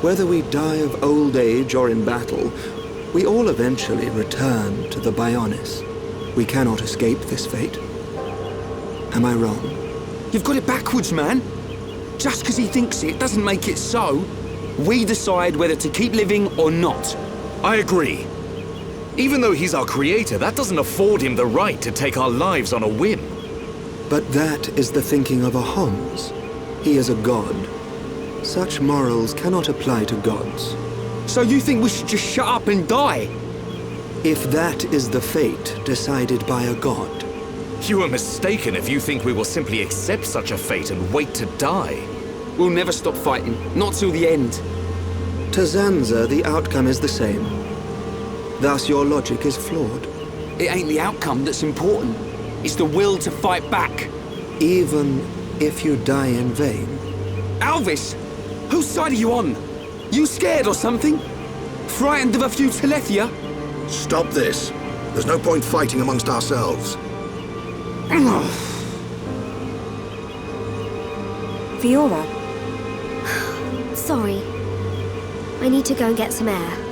Speaker 8: Whether we die of old age or in battle, we all eventually return to the Bionis. We cannot escape this fate. Am I wrong?
Speaker 11: You've got it backwards, man. Just because he thinks it doesn't make it so. We decide whether to keep living or not.
Speaker 7: I agree. Even though he's our creator, that doesn't afford him the right to take our lives on a whim.
Speaker 8: But that is the thinking of a Homs. He is a god. Such morals cannot apply to gods.
Speaker 11: So you think we should just shut up and die?
Speaker 8: If that is the fate decided by a god.
Speaker 7: You are mistaken if you think we will simply accept such a fate and wait to die.
Speaker 11: We'll never stop fighting, not till the end.
Speaker 8: To Zanza, the outcome is the same. Thus your logic is flawed.
Speaker 11: It ain't the outcome that's important. It's the will to fight back.
Speaker 8: Even if you die in vain.
Speaker 11: Alvis! Whose side are you on? You scared or something? Frightened of a few Telethia?
Speaker 14: Stop this. There's no point fighting amongst ourselves.
Speaker 5: Fiora?
Speaker 16: Sorry. I need to go and get some air.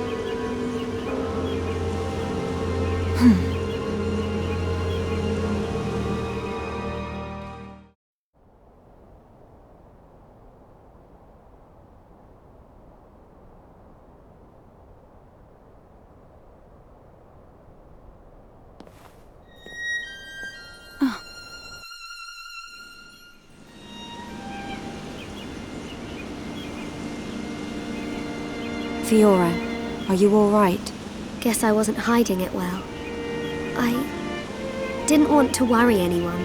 Speaker 5: Fiora, are you all right?
Speaker 16: Guess I wasn't hiding it well. I didn't want to worry anyone.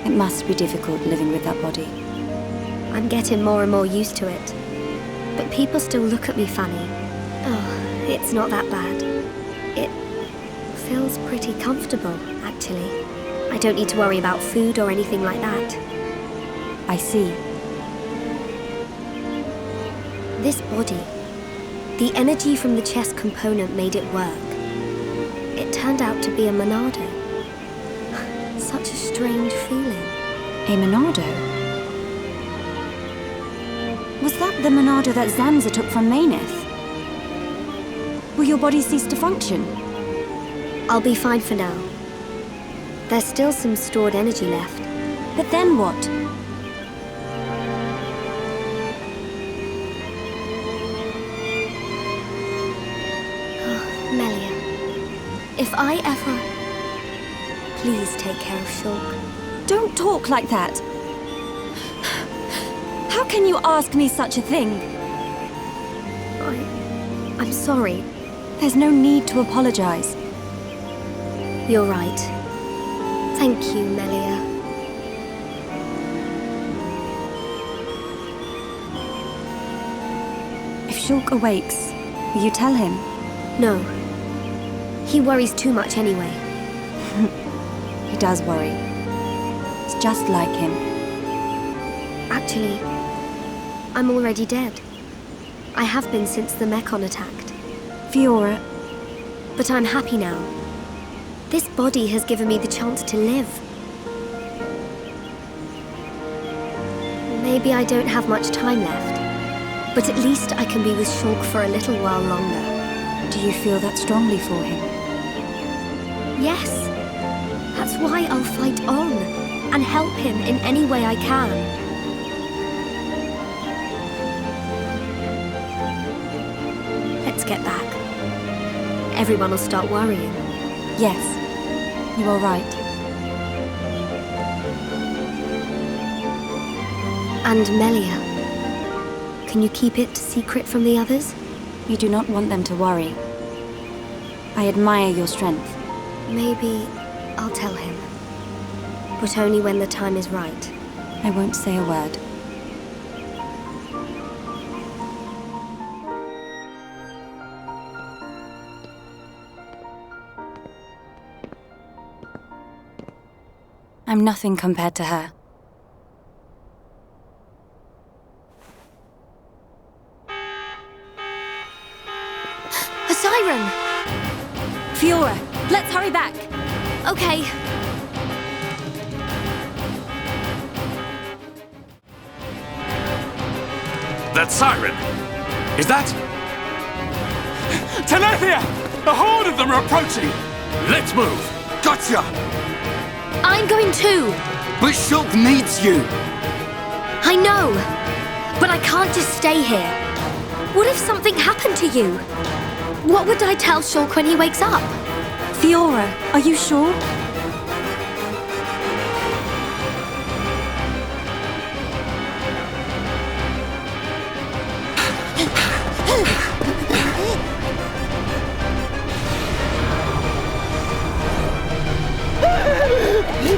Speaker 5: It must be difficult living with that body.
Speaker 16: I'm getting more and more used to it. But people still look at me funny. Oh, it's not that bad. It feels pretty comfortable, actually. I don't need to worry about food or anything like that.
Speaker 19: I see.
Speaker 16: This body, the energy from the chest component made it work. It turned out to be a Monado. Such a strange feeling.
Speaker 19: A Monado? Was that the Monado that Zanza took from Mayneth? Will your body cease to function?
Speaker 16: I'll be fine for now. There's still some stored energy left.
Speaker 19: But then what?
Speaker 16: Melia, if I ever... Please take care of Shulk.
Speaker 19: Don't talk like that. How can you ask me such a thing?
Speaker 16: I'm sorry.
Speaker 19: There's no need to apologize.
Speaker 16: You're right. Thank you, Melia.
Speaker 19: If Shulk awakes, will you tell him?
Speaker 16: No. He worries too much anyway.
Speaker 19: He does worry. It's just like him.
Speaker 16: Actually, I'm already dead. I have been since the Mechon attacked.
Speaker 19: Fiora.
Speaker 16: But I'm happy now. This body has given me the chance to live. Maybe I don't have much time left, but at least I can be with Shulk for a little while longer.
Speaker 19: Do you feel that strongly for him?
Speaker 16: Yes. That's why I'll fight on and help him in any way I can. Let's get back. Everyone will start worrying.
Speaker 19: Yes, you are right.
Speaker 16: And Melia, can you keep it secret from the others?
Speaker 19: You do not want them to worry. I admire your strength.
Speaker 16: Maybe I'll tell him. But only when the time is right.
Speaker 19: I won't say a word. I'm nothing compared to her.
Speaker 16: A siren!
Speaker 19: Fiora, let's hurry back.
Speaker 16: Okay.
Speaker 12: That siren! Is that...
Speaker 11: Telethia! A horde of them are approaching!
Speaker 12: Let's move!
Speaker 11: Gotcha!
Speaker 16: I'm going too!
Speaker 11: But Shulk needs you!
Speaker 16: I know! But I can't just stay here. What if something happened to you? What would I tell Shulk when he wakes up?
Speaker 19: Fiora, are you sure?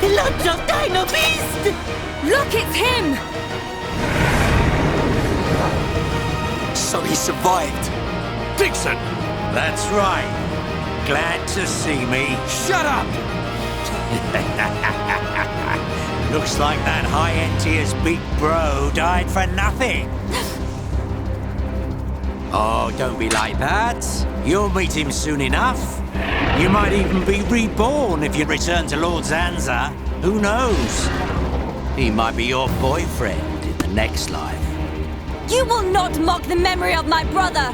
Speaker 10: Lots of Dino Beast!
Speaker 19: Look, it's him!
Speaker 11: So he survived.
Speaker 12: Dixon!
Speaker 9: That's right. Glad to see me.
Speaker 11: Shut up!
Speaker 9: Looks like that high-end tier's big bro died for nothing. Oh, don't be like that. You'll meet him soon enough. You might even be reborn if you return to Lord Zanza. Who knows? He might be your boyfriend in the next life.
Speaker 19: You will not mock the memory of my brother!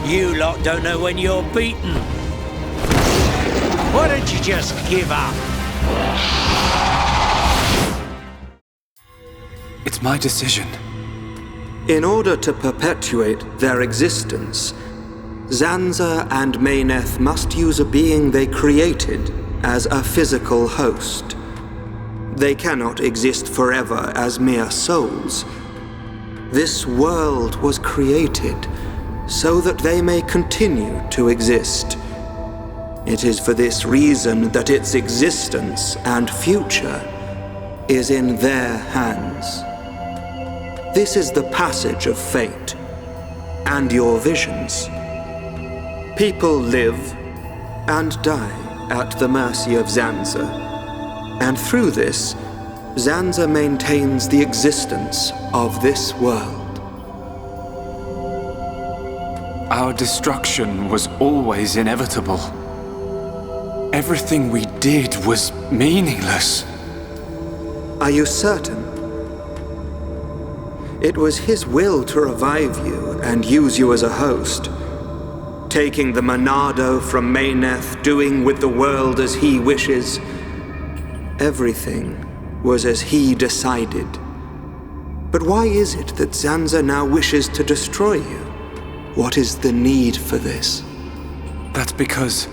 Speaker 9: You lot don't know when you're beaten. Why don't you just give up?
Speaker 11: It's my decision.
Speaker 8: In order to perpetuate their existence, Zanza and Mayneth must use a being they created as a physical host. They cannot exist forever as mere souls. This world was created so that they may continue to exist. It is for this reason that its existence and future is in their hands. this is the passage of fate, and your visions. People live and die at the mercy of Zanza, and through this, Zanza maintains the existence of this world.
Speaker 4: Our destruction was always inevitable. Everything we did was meaningless.
Speaker 8: Are you certain? It was his will to revive you and use you as a host, taking the Monado from Mayneth, doing with the world as he wishes. Everything was as he decided. But why is it that Zanza now wishes to destroy you? What is the need for this?
Speaker 4: That's because...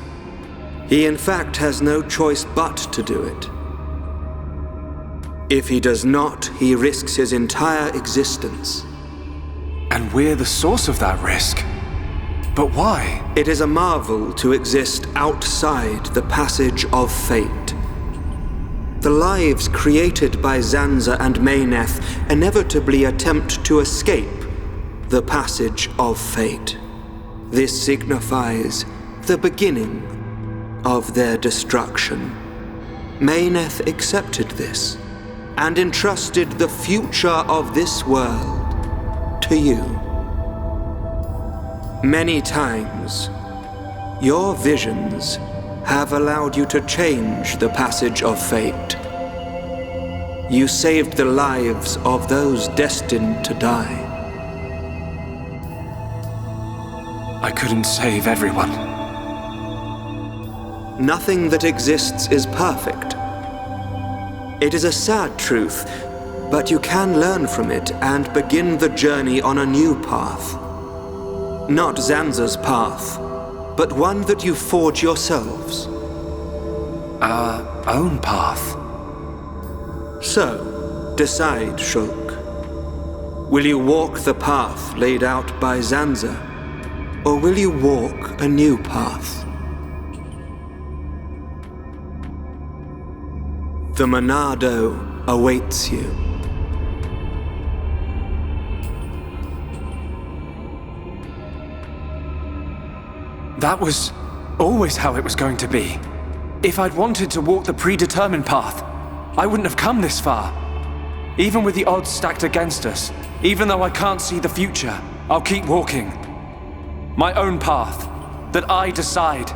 Speaker 8: He in fact has no choice but to do it. If he does not, he risks his entire existence.
Speaker 4: And we're the source of that risk. But why?
Speaker 8: It is a marvel to exist outside the passage of fate. The lives created by Zanza and Mayneth inevitably attempt to escape the passage of fate. This signifies the beginning of their destruction. Mayneth accepted this and entrusted the future of this world to you. Many times, your visions have allowed you to change the passage of fate. You saved the lives of those destined to die.
Speaker 4: I couldn't save everyone.
Speaker 8: Nothing that exists is perfect. It is a sad truth, but you can learn from it and begin the journey on a new path. Not Zanza's path, but one that you forge yourselves.
Speaker 4: Our own path.
Speaker 8: So, decide, Shulk. Will you walk the path laid out by Zanza, or will you walk a new path? The Monado awaits you.
Speaker 4: That was always how it was going to be. If I'd wanted to walk the predetermined path, I wouldn't have come this far. Even with the odds stacked against us, even though I can't see the future, I'll keep walking. My own path, that I decide.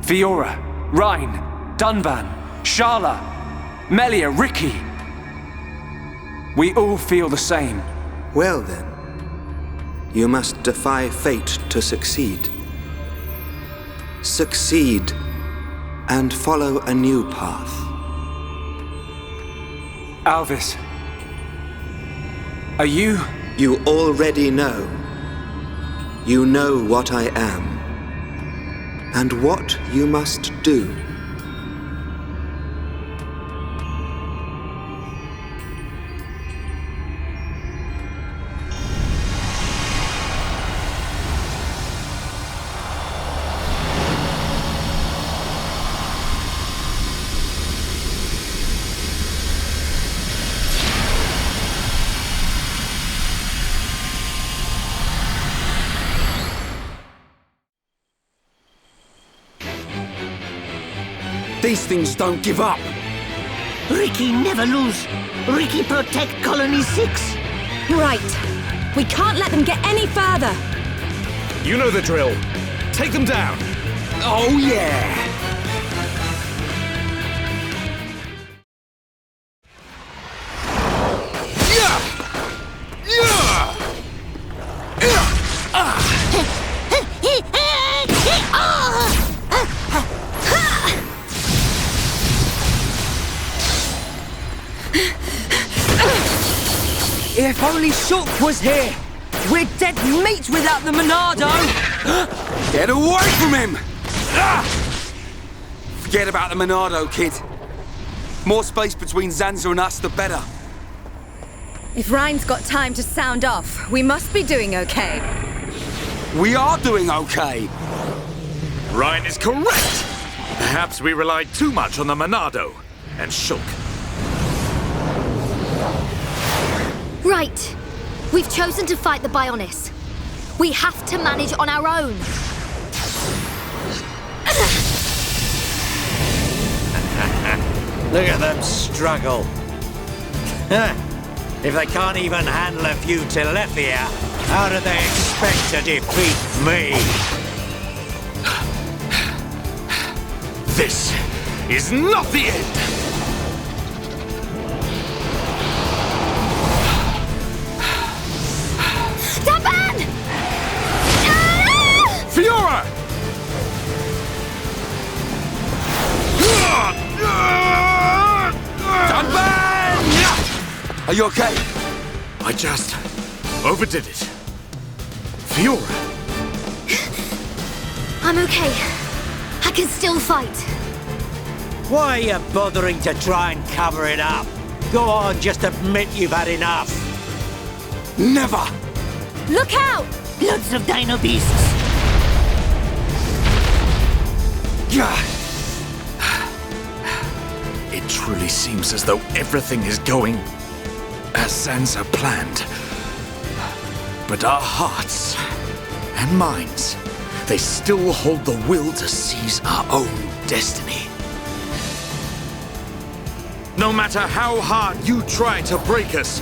Speaker 4: Fiora, Rhine, Dunban, Sharla, Melia, Ricky. We all feel the same.
Speaker 8: Well then, you must defy fate to succeed. Succeed and follow a new path.
Speaker 4: Alvis, are you...
Speaker 8: You already know. You know what I am, and what you must do.
Speaker 11: These things don't give up.
Speaker 10: Ricky never lose. Ricky protect Colony 6.
Speaker 19: Right. We can't let them get any further.
Speaker 12: You know the drill. Take them down.
Speaker 11: Oh, yeah.
Speaker 2: If only Shulk was here! We're dead meat without the Monado!
Speaker 11: Get away from him! Forget about the Monado, kid. More space between Zanza and us, the better.
Speaker 3: If Rhine's got time to sound off, we must be doing okay.
Speaker 11: We are doing okay.
Speaker 12: Rhine is correct. Perhaps we relied too much on the Monado and Shulk.
Speaker 16: Right.
Speaker 1: We've chosen to fight the Bionis. We have to manage on our own.
Speaker 9: Look at them struggle. If they can't even handle a few Telethia, how do they expect to defeat me?
Speaker 12: This is not the end!
Speaker 1: Taban!
Speaker 12: Fiora!
Speaker 11: Taban! Are you okay?
Speaker 12: I just overdid it. Fiora!
Speaker 1: I'm okay. I can still fight.
Speaker 9: Why are you bothering to try and cover it up? Go on, just admit you've had enough.
Speaker 11: Never!
Speaker 19: Look out!
Speaker 10: Loads of dino beasts.
Speaker 12: It truly seems as though everything is going as Zanza planned. But our hearts and minds, they still hold the will to seize our own destiny. No matter how hard you try to break us,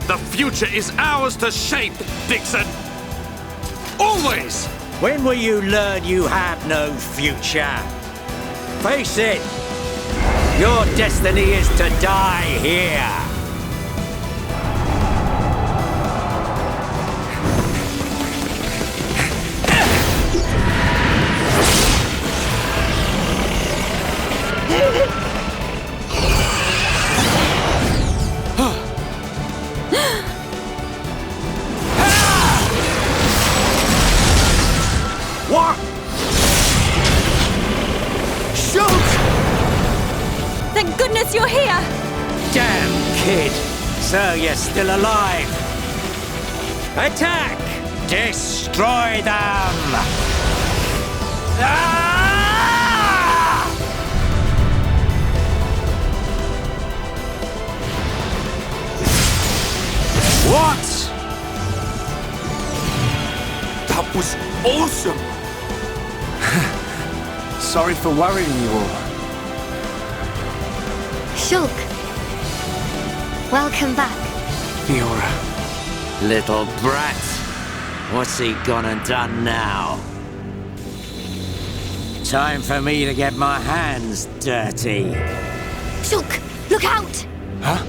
Speaker 12: the future is ours to shape, Dixon! Always!
Speaker 9: When will you learn you have no future? Face it! Your destiny is to die here!
Speaker 11: What? Shoot!
Speaker 19: Thank goodness you're here!
Speaker 9: Damn kid! So you're still alive! Attack! Destroy them! Ah! What?
Speaker 11: That was awesome!
Speaker 4: Sorry for worrying you all.
Speaker 1: Shulk. Welcome back.
Speaker 4: Fiora.
Speaker 9: Little brat. What's he gone and done now? Time for me to get my hands dirty.
Speaker 1: Shulk, look out!
Speaker 4: Huh?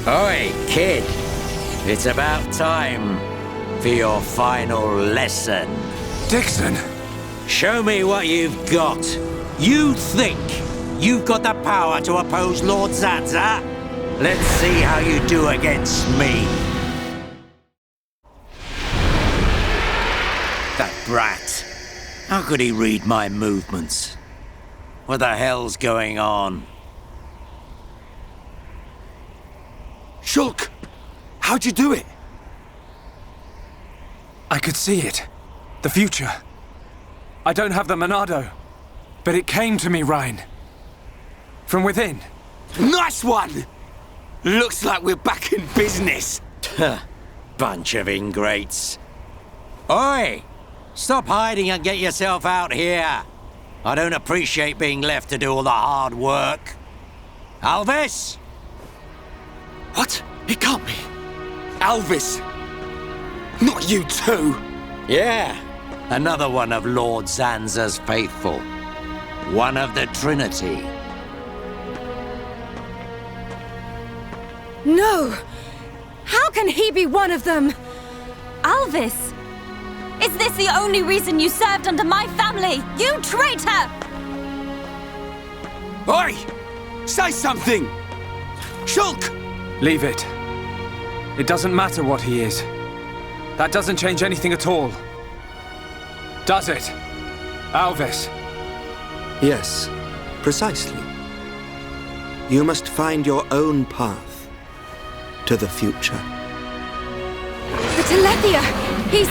Speaker 9: Oi, kid. It's about time for your final lesson.
Speaker 4: Dixon!
Speaker 9: Show me what you've got. You think you've got the power to oppose Lord Zanza? Let's see how you do against me. That brat. How could he read my movements? What the hell's going on?
Speaker 11: Shulk! How'd you do it?
Speaker 4: I could see it. The future. I don't have the Monado, but it came to me, Ryan. From within.
Speaker 11: Nice one! Looks like we're back in business.
Speaker 9: Bunch of ingrates. Oi! Stop hiding and get yourself out here. I don't appreciate being left to do all the hard work. Alvis?
Speaker 11: What? It can't be. Alvis! Not you too!
Speaker 9: Yeah, another one of Lord Zanza's faithful. One of the Trinity.
Speaker 19: No! How can he be one of them? Alvis! Is this the only reason you served under my family? You traitor!
Speaker 11: Oi! Say something! Shulk!
Speaker 4: Leave it. It doesn't matter what he is. That doesn't change anything at all. Does it? Alvis?
Speaker 8: Yes, precisely. You must find your own path to the future.
Speaker 19: The Telethia! He's...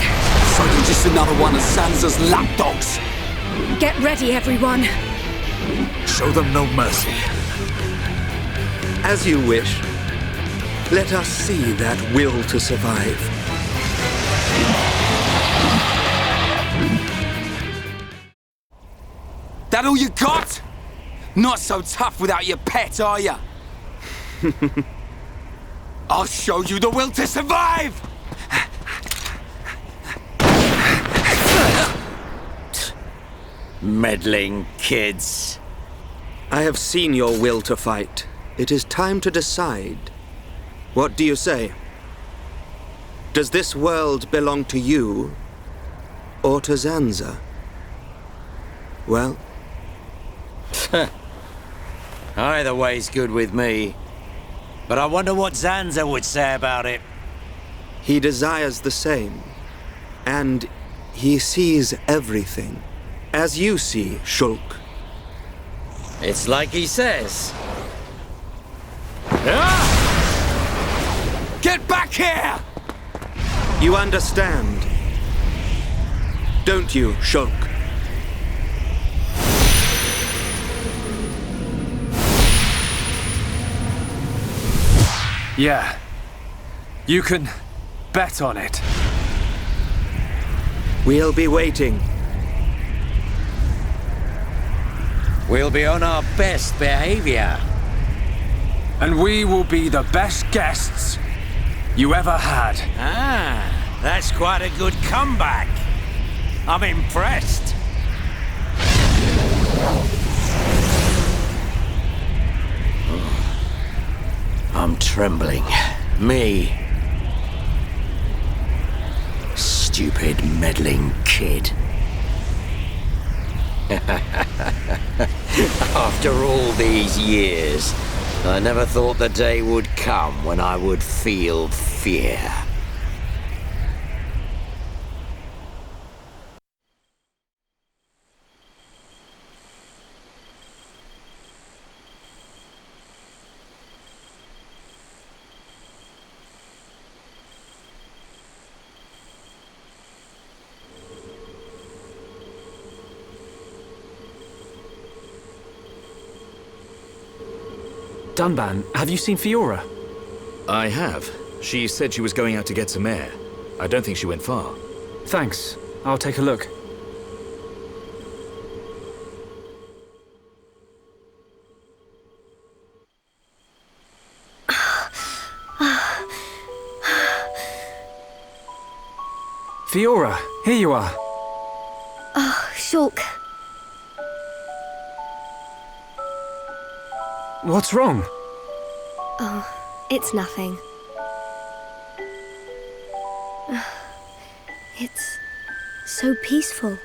Speaker 11: So you're just another one of Zanza's lapdogs!
Speaker 19: Get ready, everyone.
Speaker 12: Show them no mercy.
Speaker 8: As you wish. Let us see that will to survive.
Speaker 11: That all you got? Not so tough without your pet, are ya? I'll show you the will to survive!
Speaker 13: Meddling kids.
Speaker 8: I have seen your will to fight. It is time to decide. What do you say? Does this world belong to you, or to Zanza? Well...
Speaker 9: Either way's good with me. But I wonder what Zanza would say about it.
Speaker 8: He desires the same. And he sees everything. As you see, Shulk.
Speaker 13: It's like he says.
Speaker 11: Get back here!
Speaker 8: You understand, don't you, Shulk?
Speaker 4: Yeah. You can bet on it.
Speaker 8: We'll be waiting.
Speaker 13: We'll be on our best behavior.
Speaker 4: And we will be the best guests you ever had.
Speaker 9: Ah, that's quite a good comeback. I'm impressed. I'm trembling. Me. Stupid meddling kid. After all these years, I never thought the day would come when I would feel fear.
Speaker 4: Dunban, have you seen Fiora?
Speaker 7: I have. She said she was going out to get some air. I don't think she went far.
Speaker 4: Thanks. I'll take a look. Fiora, here you are.
Speaker 16: Oh, Shulk.
Speaker 4: What's wrong?
Speaker 16: Oh, it's nothing. It's so peaceful.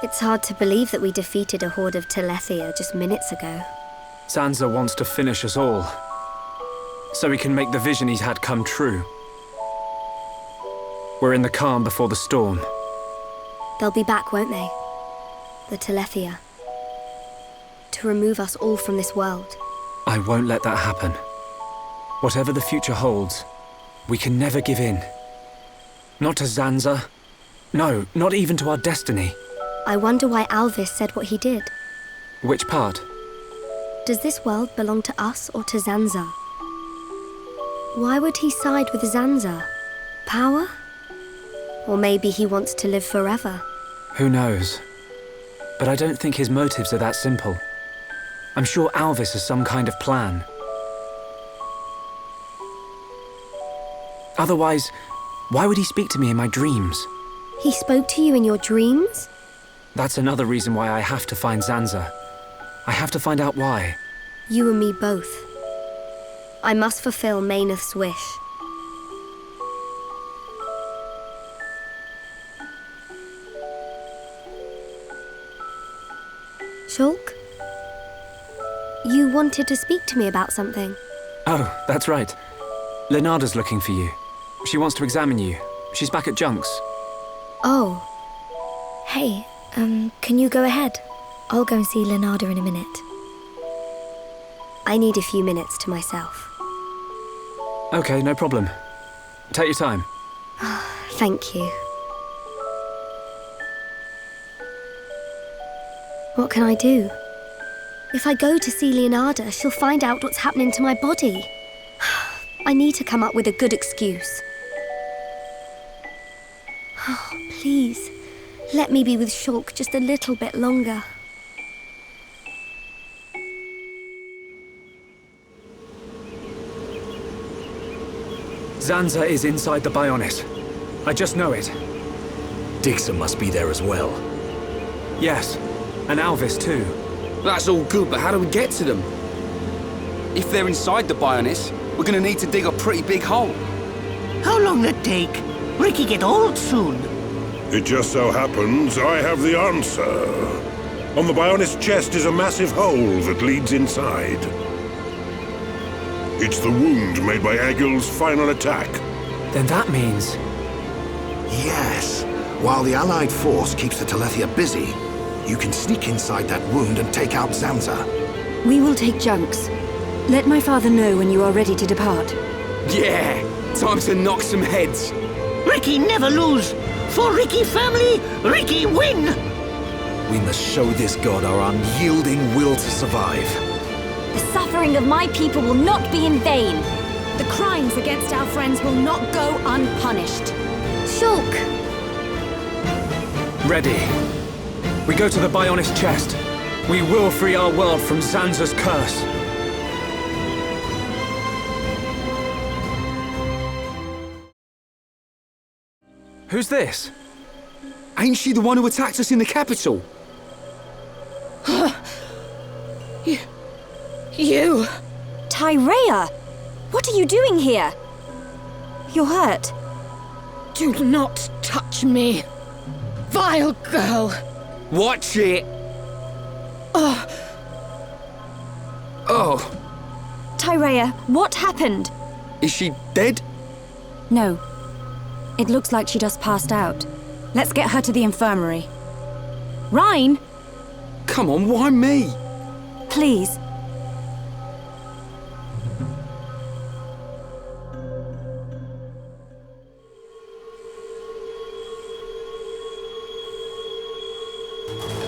Speaker 16: It's hard to believe that we defeated a horde of Telethia just minutes ago.
Speaker 4: Zanza wants to finish us all, so he can make the vision he's had come true. We're in the calm before the storm.
Speaker 16: They'll be back, won't they? The Telethia. To remove us all from this world.
Speaker 4: I won't let that happen. Whatever the future holds, we can never give in. Not to Zanza. No, not even to our destiny.
Speaker 16: I wonder why Alvis said what he did.
Speaker 4: Which part?
Speaker 16: Does this world belong to us or to Zanza? Why would he side with Zanza? Power? Or maybe he wants to live forever.
Speaker 4: Who knows? But I don't think his motives are that simple. I'm sure Alvis has some kind of plan. Otherwise, why would he speak to me in my dreams?
Speaker 16: He spoke to you in your dreams?
Speaker 4: That's another reason why I have to find Zanza. I have to find out why.
Speaker 16: You and me both. I must fulfill Mayneth's wish. Shulk? You wanted to speak to me about something.
Speaker 4: Oh, that's right. Lenada's looking for you. She wants to examine you. She's back at Junk's.
Speaker 16: Oh. Hey, can you go ahead? I'll go and see Lenada in a minute. I need a few minutes to myself.
Speaker 4: Okay, no problem. Take your time.
Speaker 16: Thank you. What can I do? If I go to see Leonarda, she'll find out what's happening to my body. I need to come up with a good excuse. Please, let me be with Shulk just a little bit longer.
Speaker 4: Zanza is inside the Bionis. I just know it.
Speaker 7: Dixon must be there as well.
Speaker 4: Yes, and Alvis too.
Speaker 11: That's all good, but how do we get to them? If they're inside the Bionis, we're gonna need to dig a pretty big hole.
Speaker 10: How long will it take? Ricky get old soon.
Speaker 20: It just so happens I have the answer. On the Bionis chest is a massive hole that leads inside. It's the wound made by Egil's final attack.
Speaker 4: Then that means...
Speaker 14: Yes. While the Allied force keeps the Telethia busy, you can sneak inside that wound and take out Zanza.
Speaker 3: We will take junks. Let my father know when you are ready to depart.
Speaker 11: Yeah! Time to knock some heads.
Speaker 10: Ricky never lose. For Ricky family, Ricky win!
Speaker 12: We must show this god our unyielding will to survive.
Speaker 5: The suffering of my people will not be in vain. The crimes against our friends will not go unpunished.
Speaker 16: Shulk!
Speaker 4: Ready. We go to the Bionis chest. We will free our world from Zanza's curse. Who's this?
Speaker 11: Ain't she the one who attacked us in the capital?
Speaker 3: You!
Speaker 5: Tyrea! What are you doing here? You're hurt.
Speaker 3: Do not touch me! Vile girl!
Speaker 11: Watch it!
Speaker 3: Oh!
Speaker 5: Tyrea, what happened?
Speaker 11: Is she dead?
Speaker 5: No. It looks like she just passed out. Let's get her to the infirmary. Rhine!
Speaker 11: Come on, why me?
Speaker 5: Please.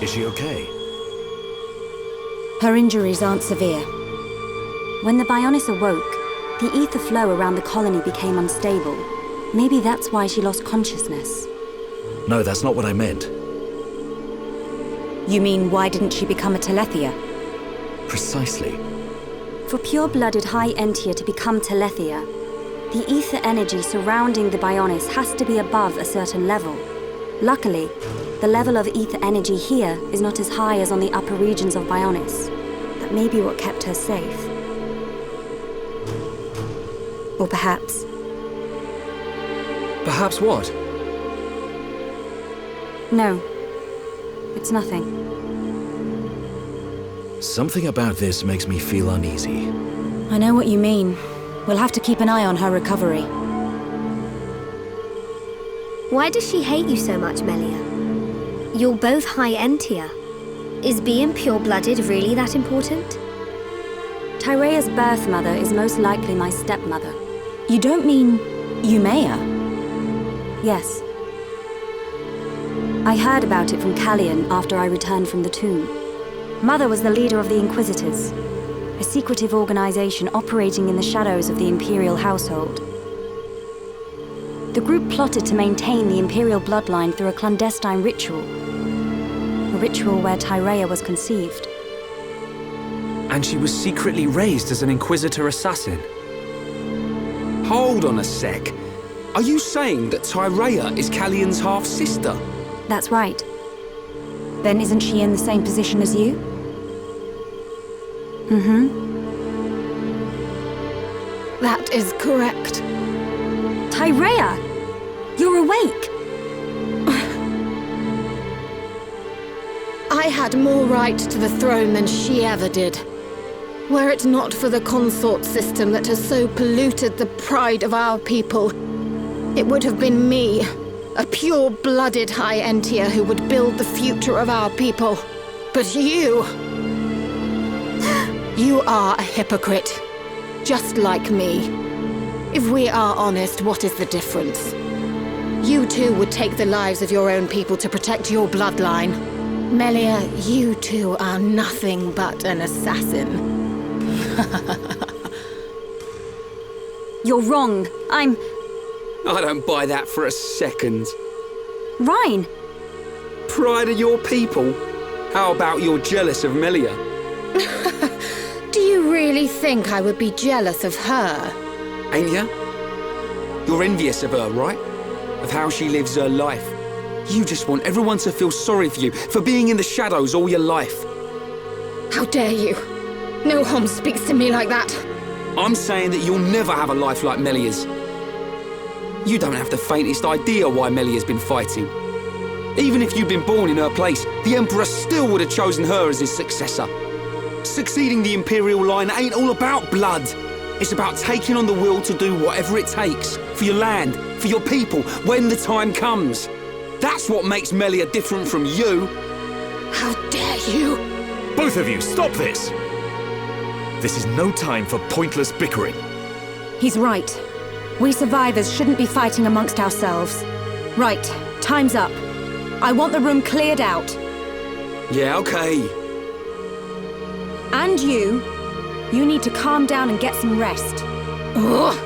Speaker 7: Is she okay?
Speaker 5: Her injuries aren't severe. When the Bionis awoke, the ether flow around the colony became unstable. Maybe that's why she lost consciousness.
Speaker 7: No, that's not what I meant.
Speaker 5: You mean, why didn't she become a Telethia?
Speaker 7: Precisely.
Speaker 5: For pure-blooded High Entia to become Telethia, the ether energy surrounding the Bionis has to be above a certain level. Luckily, the level of ether energy here is not as high as on the upper regions of Bionis. That may be what kept her safe. Or perhaps...
Speaker 4: Perhaps what?
Speaker 5: No. It's nothing.
Speaker 7: Something about this makes me feel uneasy.
Speaker 5: I know what you mean. We'll have to keep an eye on her recovery.
Speaker 16: Why does she hate you so much, Melia? You're both High Entia. Is being pure-blooded really that important?
Speaker 5: Tyrea's birth mother is most likely my stepmother. You don't mean Umea? Yes. I heard about it from Callian after I returned from the tomb. Mother was the leader of the Inquisitors, a secretive organization operating in the shadows of the Imperial household. The group plotted to maintain the Imperial bloodline through a clandestine ritual. A ritual where Tyrea was conceived.
Speaker 4: And she was secretly raised as an Inquisitor assassin.
Speaker 11: Hold on a sec. Are you saying that Tyrea is Callian's half-sister?
Speaker 5: That's right. Then isn't she in the same position as you? Mm-hmm.
Speaker 3: That is correct.
Speaker 5: Tyrea! You're awake!
Speaker 3: I had more right to the throne than she ever did. Were it not for the consort system that has so polluted the pride of our people, it would have been me, a pure-blooded High Entia who would build the future of our people. But you... you are a hypocrite. Just like me. If we are honest, what is the difference? You too would take the lives of your own people to protect your bloodline.
Speaker 18: Melia, you two are nothing but an assassin.
Speaker 5: You're wrong. I
Speaker 11: don't buy that for a second.
Speaker 5: Rhine!
Speaker 11: Pride of your people? How about you're jealous of Melia?
Speaker 18: Do you really think I would be jealous of her?
Speaker 11: Ain't ya? You're envious of her, right? Of how she lives her life. You just want everyone to feel sorry for you, for being in the shadows all your life.
Speaker 18: How dare you? No Hom speaks to me like that.
Speaker 11: I'm saying that you'll never have a life like Melia's. You don't have the faintest idea why Melia's been fighting. Even if you'd been born in her place, the Emperor still would have chosen her as his successor. Succeeding the Imperial line ain't all about blood. It's about taking on the will to do whatever it takes, for your land, for your people, when the time comes. That's what makes Melia different from you.
Speaker 18: How dare you?
Speaker 12: Both of you, stop this! This is no time for pointless bickering.
Speaker 19: He's right. We survivors shouldn't be fighting amongst ourselves. Right, time's up. I want the room cleared out.
Speaker 11: Yeah, okay.
Speaker 19: And you need to calm down and get some rest.
Speaker 18: Ugh.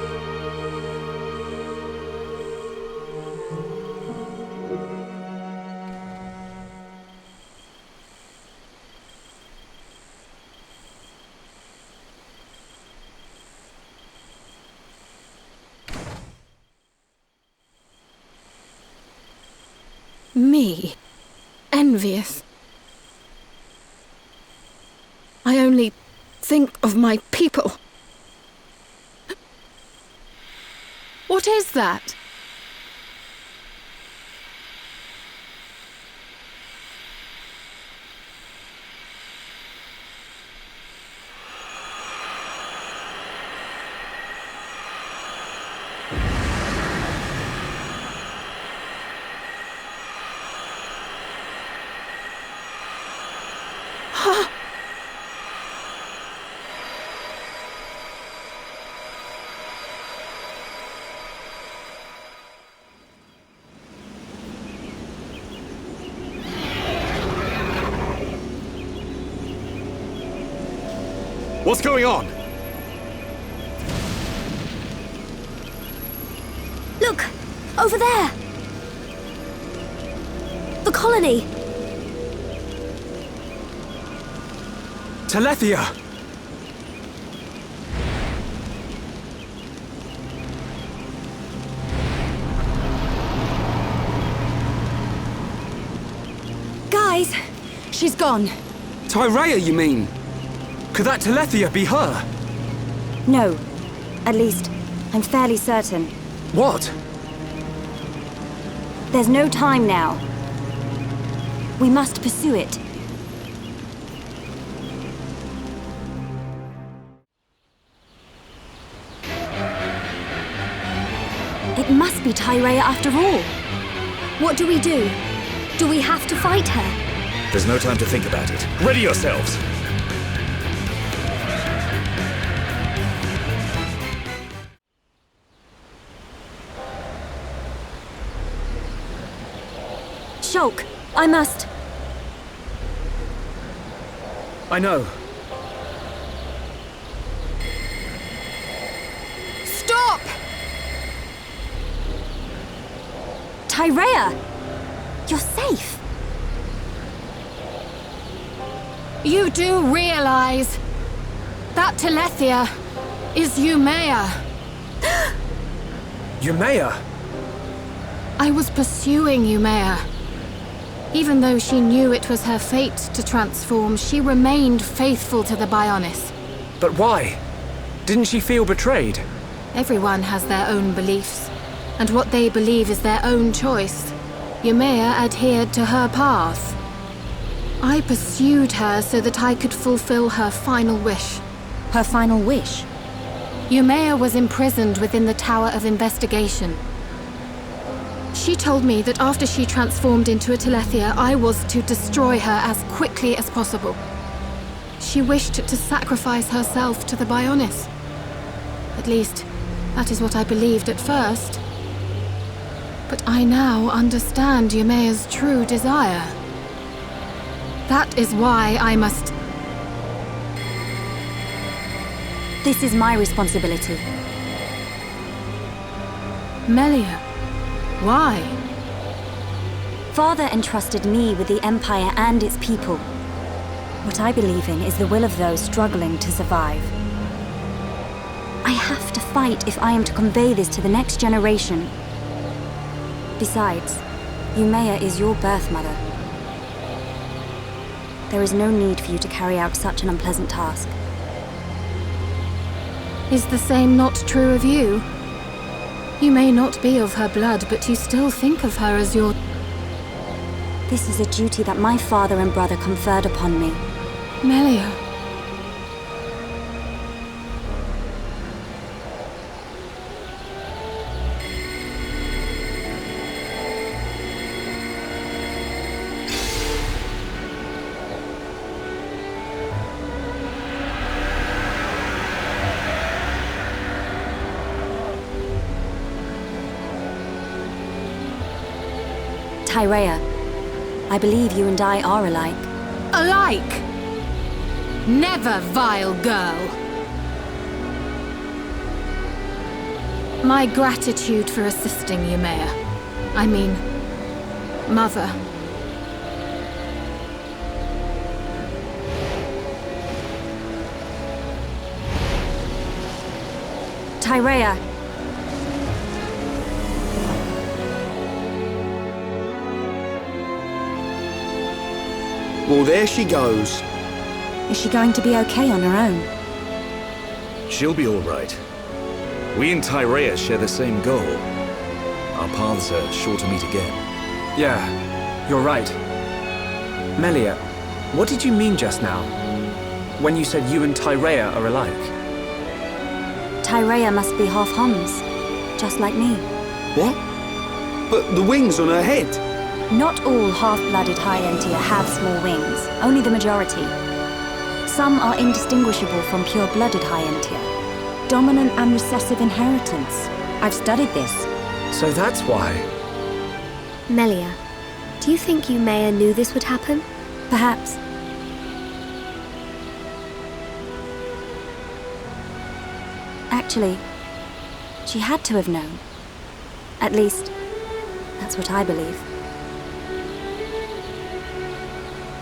Speaker 18: Me? Envious? I only think of my people. What is that?
Speaker 12: What's going on?
Speaker 16: Look! Over there! The colony!
Speaker 4: Telethia!
Speaker 19: Guys, she's gone.
Speaker 11: Tyrea, you mean?
Speaker 4: Could that Telethia be her?
Speaker 19: No. At least, I'm fairly certain.
Speaker 4: What?
Speaker 19: There's no time now. We must pursue it. It must be Tyrea after all.
Speaker 16: What do we do? Do we have to fight her?
Speaker 12: There's no time to think about it. Ready yourselves!
Speaker 19: Shulk, I must...
Speaker 4: I know.
Speaker 18: Stop!
Speaker 19: Tyrea! You're safe.
Speaker 18: You do realize that Telethia is Umea.
Speaker 4: Umea?
Speaker 18: I was pursuing Umea. Even though she knew it was her fate to transform, she remained faithful to the Bionis.
Speaker 4: But why? Didn't she feel betrayed?
Speaker 18: Everyone has their own beliefs, and what they believe is their own choice. Umea adhered to her path. I pursued her so that I could fulfill her final wish.
Speaker 19: Her final wish?
Speaker 18: Umea was imprisoned within the Tower of Investigation. She told me that after she transformed into a Telethia, I was to destroy her as quickly as possible. She wished to sacrifice herself to the Bionis. At least, that is what I believed at first. But I now understand Umea's true desire.
Speaker 6: That is why I must...
Speaker 5: This is my responsibility.
Speaker 6: Melia, why?
Speaker 5: Father entrusted me with the Empire and its people. What I believe in is the will of those struggling to survive. I have to fight if I am to convey this to the next generation. Besides, Yumea is your birth mother. There is no need for you to carry out such an unpleasant task.
Speaker 6: Is the same not true of you? You may not be of her blood, but you still think of her as your...
Speaker 5: This is a duty that my father and brother conferred upon me.
Speaker 6: Melia.
Speaker 5: Tyrea, I believe you and I are alike.
Speaker 6: Alike? Never, vile girl! My gratitude for assisting Yumea. I mean, Mother.
Speaker 5: Tyrea!
Speaker 11: Well, there she goes.
Speaker 5: Is she going to be okay on her own?
Speaker 7: She'll be all right. We and Tyrea share the same goal. Our paths are sure to meet again.
Speaker 4: Yeah, you're right. Melia, what did you mean just now? When you said you and Tyrea are alike?
Speaker 5: Tyrea must be half Homs, just like me.
Speaker 11: What? But the wings on her head?
Speaker 5: Not all half-blooded High-Entier have small wings, only the majority. Some are indistinguishable from pure-blooded High-Entier. Dominant and recessive inheritance. I've studied this.
Speaker 4: So that's why.
Speaker 16: Melia, do you think Yumea knew this would happen?
Speaker 5: Perhaps. Actually, she had to have known. At least, that's what I believe.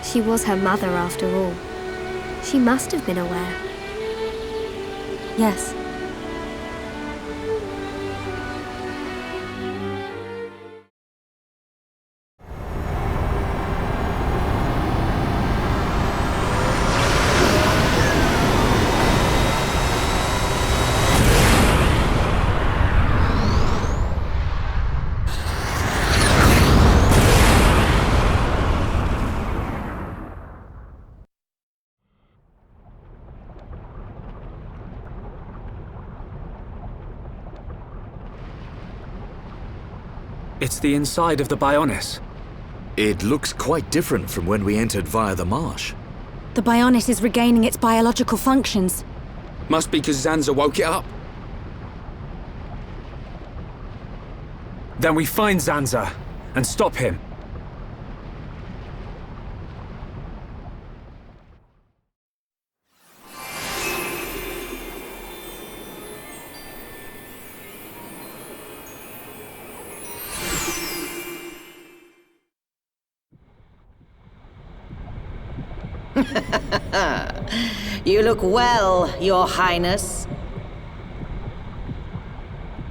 Speaker 16: She was her mother after all. She must have been aware.
Speaker 5: Yes.
Speaker 4: It's the inside of the Bionis.
Speaker 7: It looks quite different from when we entered via the marsh.
Speaker 5: The Bionis is regaining its biological functions.
Speaker 11: Must be because Zanza woke it up.
Speaker 4: Then we find Zanza and stop him.
Speaker 18: You look well, Your Highness.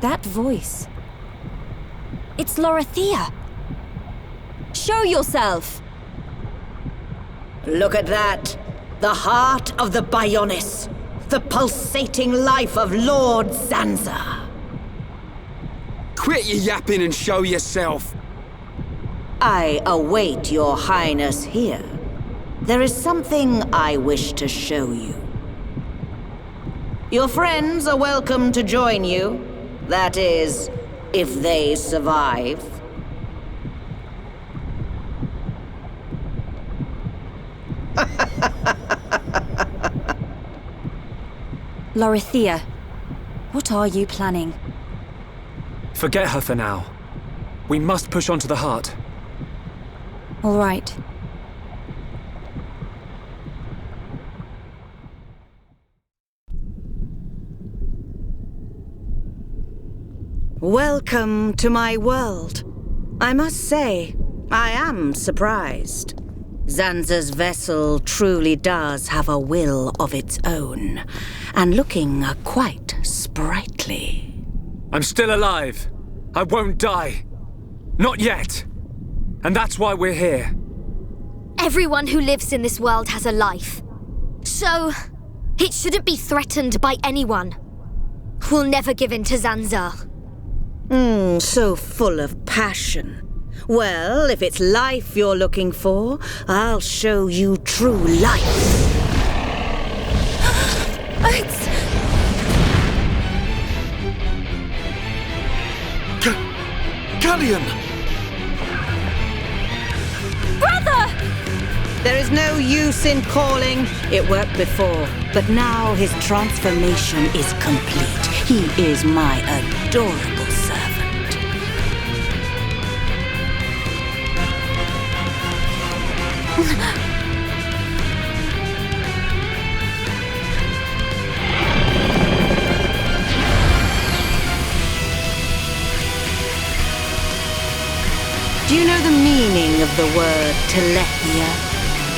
Speaker 5: That voice. It's Lorithia. Show yourself!
Speaker 18: Look at that. The heart of the Bionis. The pulsating life of Lord Zanza.
Speaker 11: Quit your yapping and show yourself.
Speaker 18: I await Your Highness here. There is something I wish to show you. Your friends are welcome to join you. That is, if they survive.
Speaker 5: Lorithia, what are you planning?
Speaker 4: Forget her for now. We must push on to the heart.
Speaker 5: All right.
Speaker 18: welcome to my world. I must say, I am surprised. Zanza's vessel truly does have a will of its own, and looking quite sprightly.
Speaker 4: I'm still alive. I won't die. Not yet. And that's why we're here.
Speaker 16: Everyone who lives in this world has a life. So, it shouldn't be threatened by anyone. We'll never give in to Zanza.
Speaker 18: So full of passion. Well, if it's life you're looking for, I'll show you true life.
Speaker 12: Galleon!
Speaker 19: Brother!
Speaker 18: There is no use in calling. It worked before, but now his transformation is complete. He is my adorable servant. Do you know the meaning of the word telephia?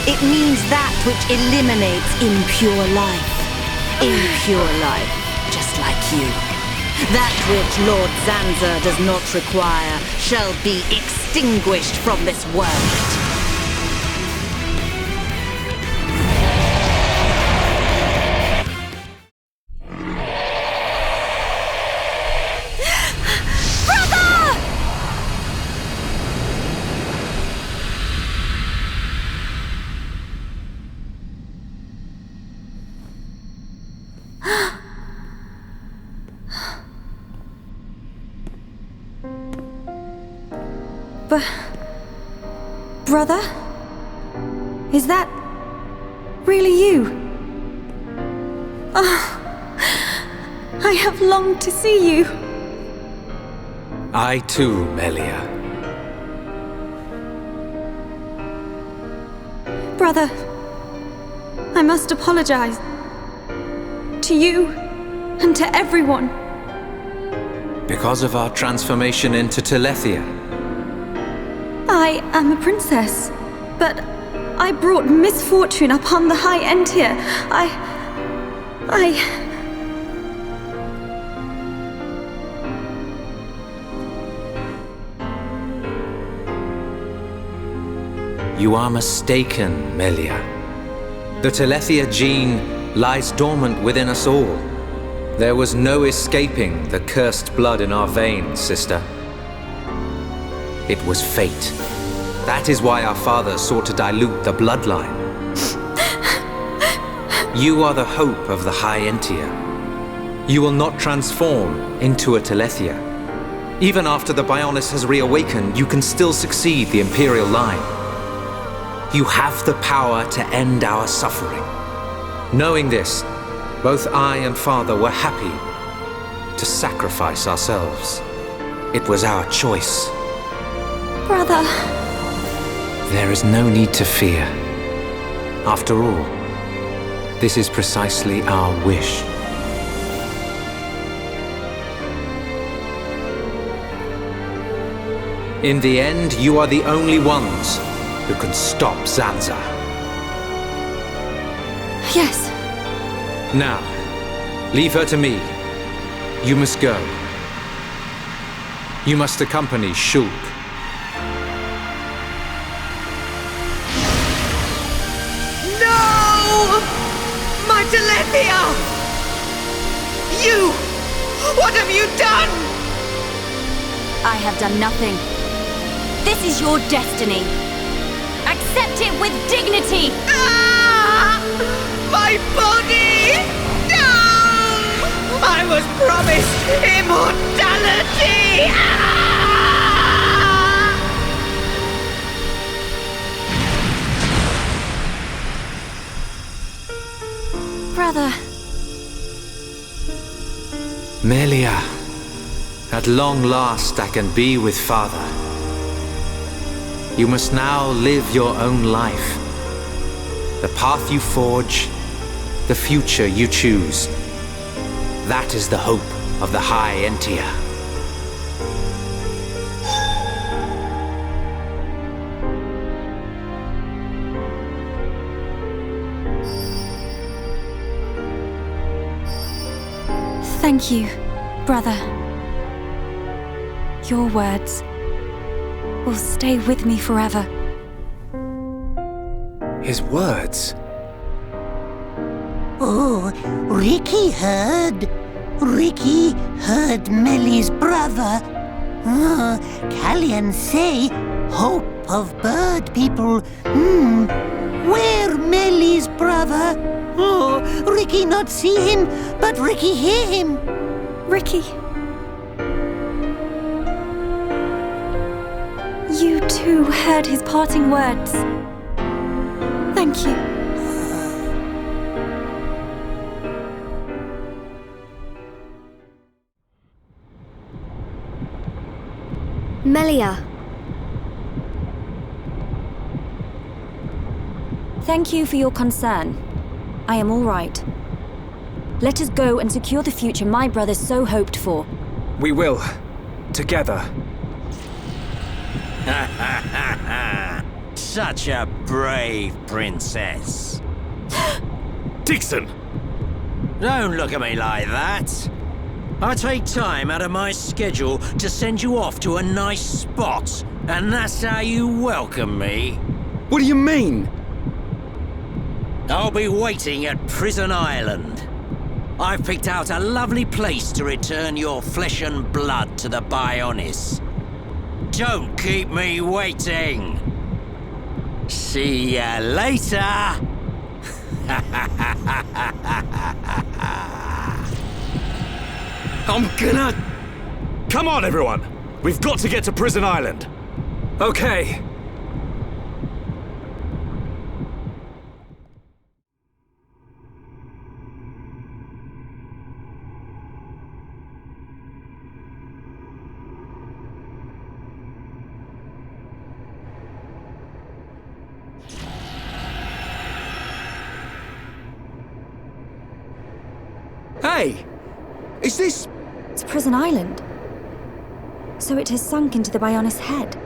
Speaker 18: It means that which eliminates impure life. Impure life, just like you. That which Lord Zanza does not require shall be extinguished from this world.
Speaker 5: Brother? Is that really you? I have longed to see you.
Speaker 4: I too, Melia.
Speaker 5: Brother, I must apologize. To you and to everyone.
Speaker 4: Because of our transformation into Telethia.
Speaker 5: I am a princess, but I brought misfortune upon the High Entia.
Speaker 17: You are mistaken, Melia. The Telethia gene lies dormant within us all. There was no escaping the cursed blood in our veins, sister. It was fate. That is why our father sought to dilute the bloodline. You are the hope of the High Entia. You will not transform into a Telethia. Even after the Bionis has reawakened, you can still succeed the Imperial line. You have the power to end our suffering. Knowing this, both I and Father were happy to sacrifice ourselves. It was our choice.
Speaker 5: Brother.
Speaker 17: There is no need to fear. After all, this is precisely our wish. In the end, you are the only ones who can stop Zanza.
Speaker 5: Yes.
Speaker 17: Now, leave her to me. You must go. You must accompany Shulk.
Speaker 18: My Telethia! You! What have you done?
Speaker 19: I have done nothing. This is your destiny. Accept it with dignity!
Speaker 18: Ah! My body! No! I was promised immortality! Ah!
Speaker 5: Brother.
Speaker 17: Melia, at long last I can be with Father. You must now live your own life. The path you forge, the future you choose. That is the hope of the High Entia.
Speaker 5: Thank you, brother. Your words will stay with me forever.
Speaker 4: His words?
Speaker 10: Oh, Ricky heard. Ricky heard Melly's brother. Oh, Callian say, hope of bird people. Where Melly's brother? Oh, Ricky not see him, but Ricky hear him.
Speaker 5: Ricky. You too heard his parting words. Thank you.
Speaker 16: Melia.
Speaker 5: Thank you for your concern. I am all right. Let us go and secure the future my brother so hoped for.
Speaker 4: We will. Together.
Speaker 13: Such a brave princess.
Speaker 12: Dixon!
Speaker 13: Don't look at me like that. I take time out of my schedule to send you off to a nice spot, and that's how you welcome me.
Speaker 4: What do you mean?
Speaker 13: I'll be waiting at Prison Island. I've picked out a lovely place to return your flesh and blood to the Bionis. Don't keep me waiting. See ya later.
Speaker 12: I'm gonna... Come on, everyone! We've got to get to Prison Island.
Speaker 4: Okay. Hey! Is this...
Speaker 5: It's Prison Island. So it has sunk into the Bionis head.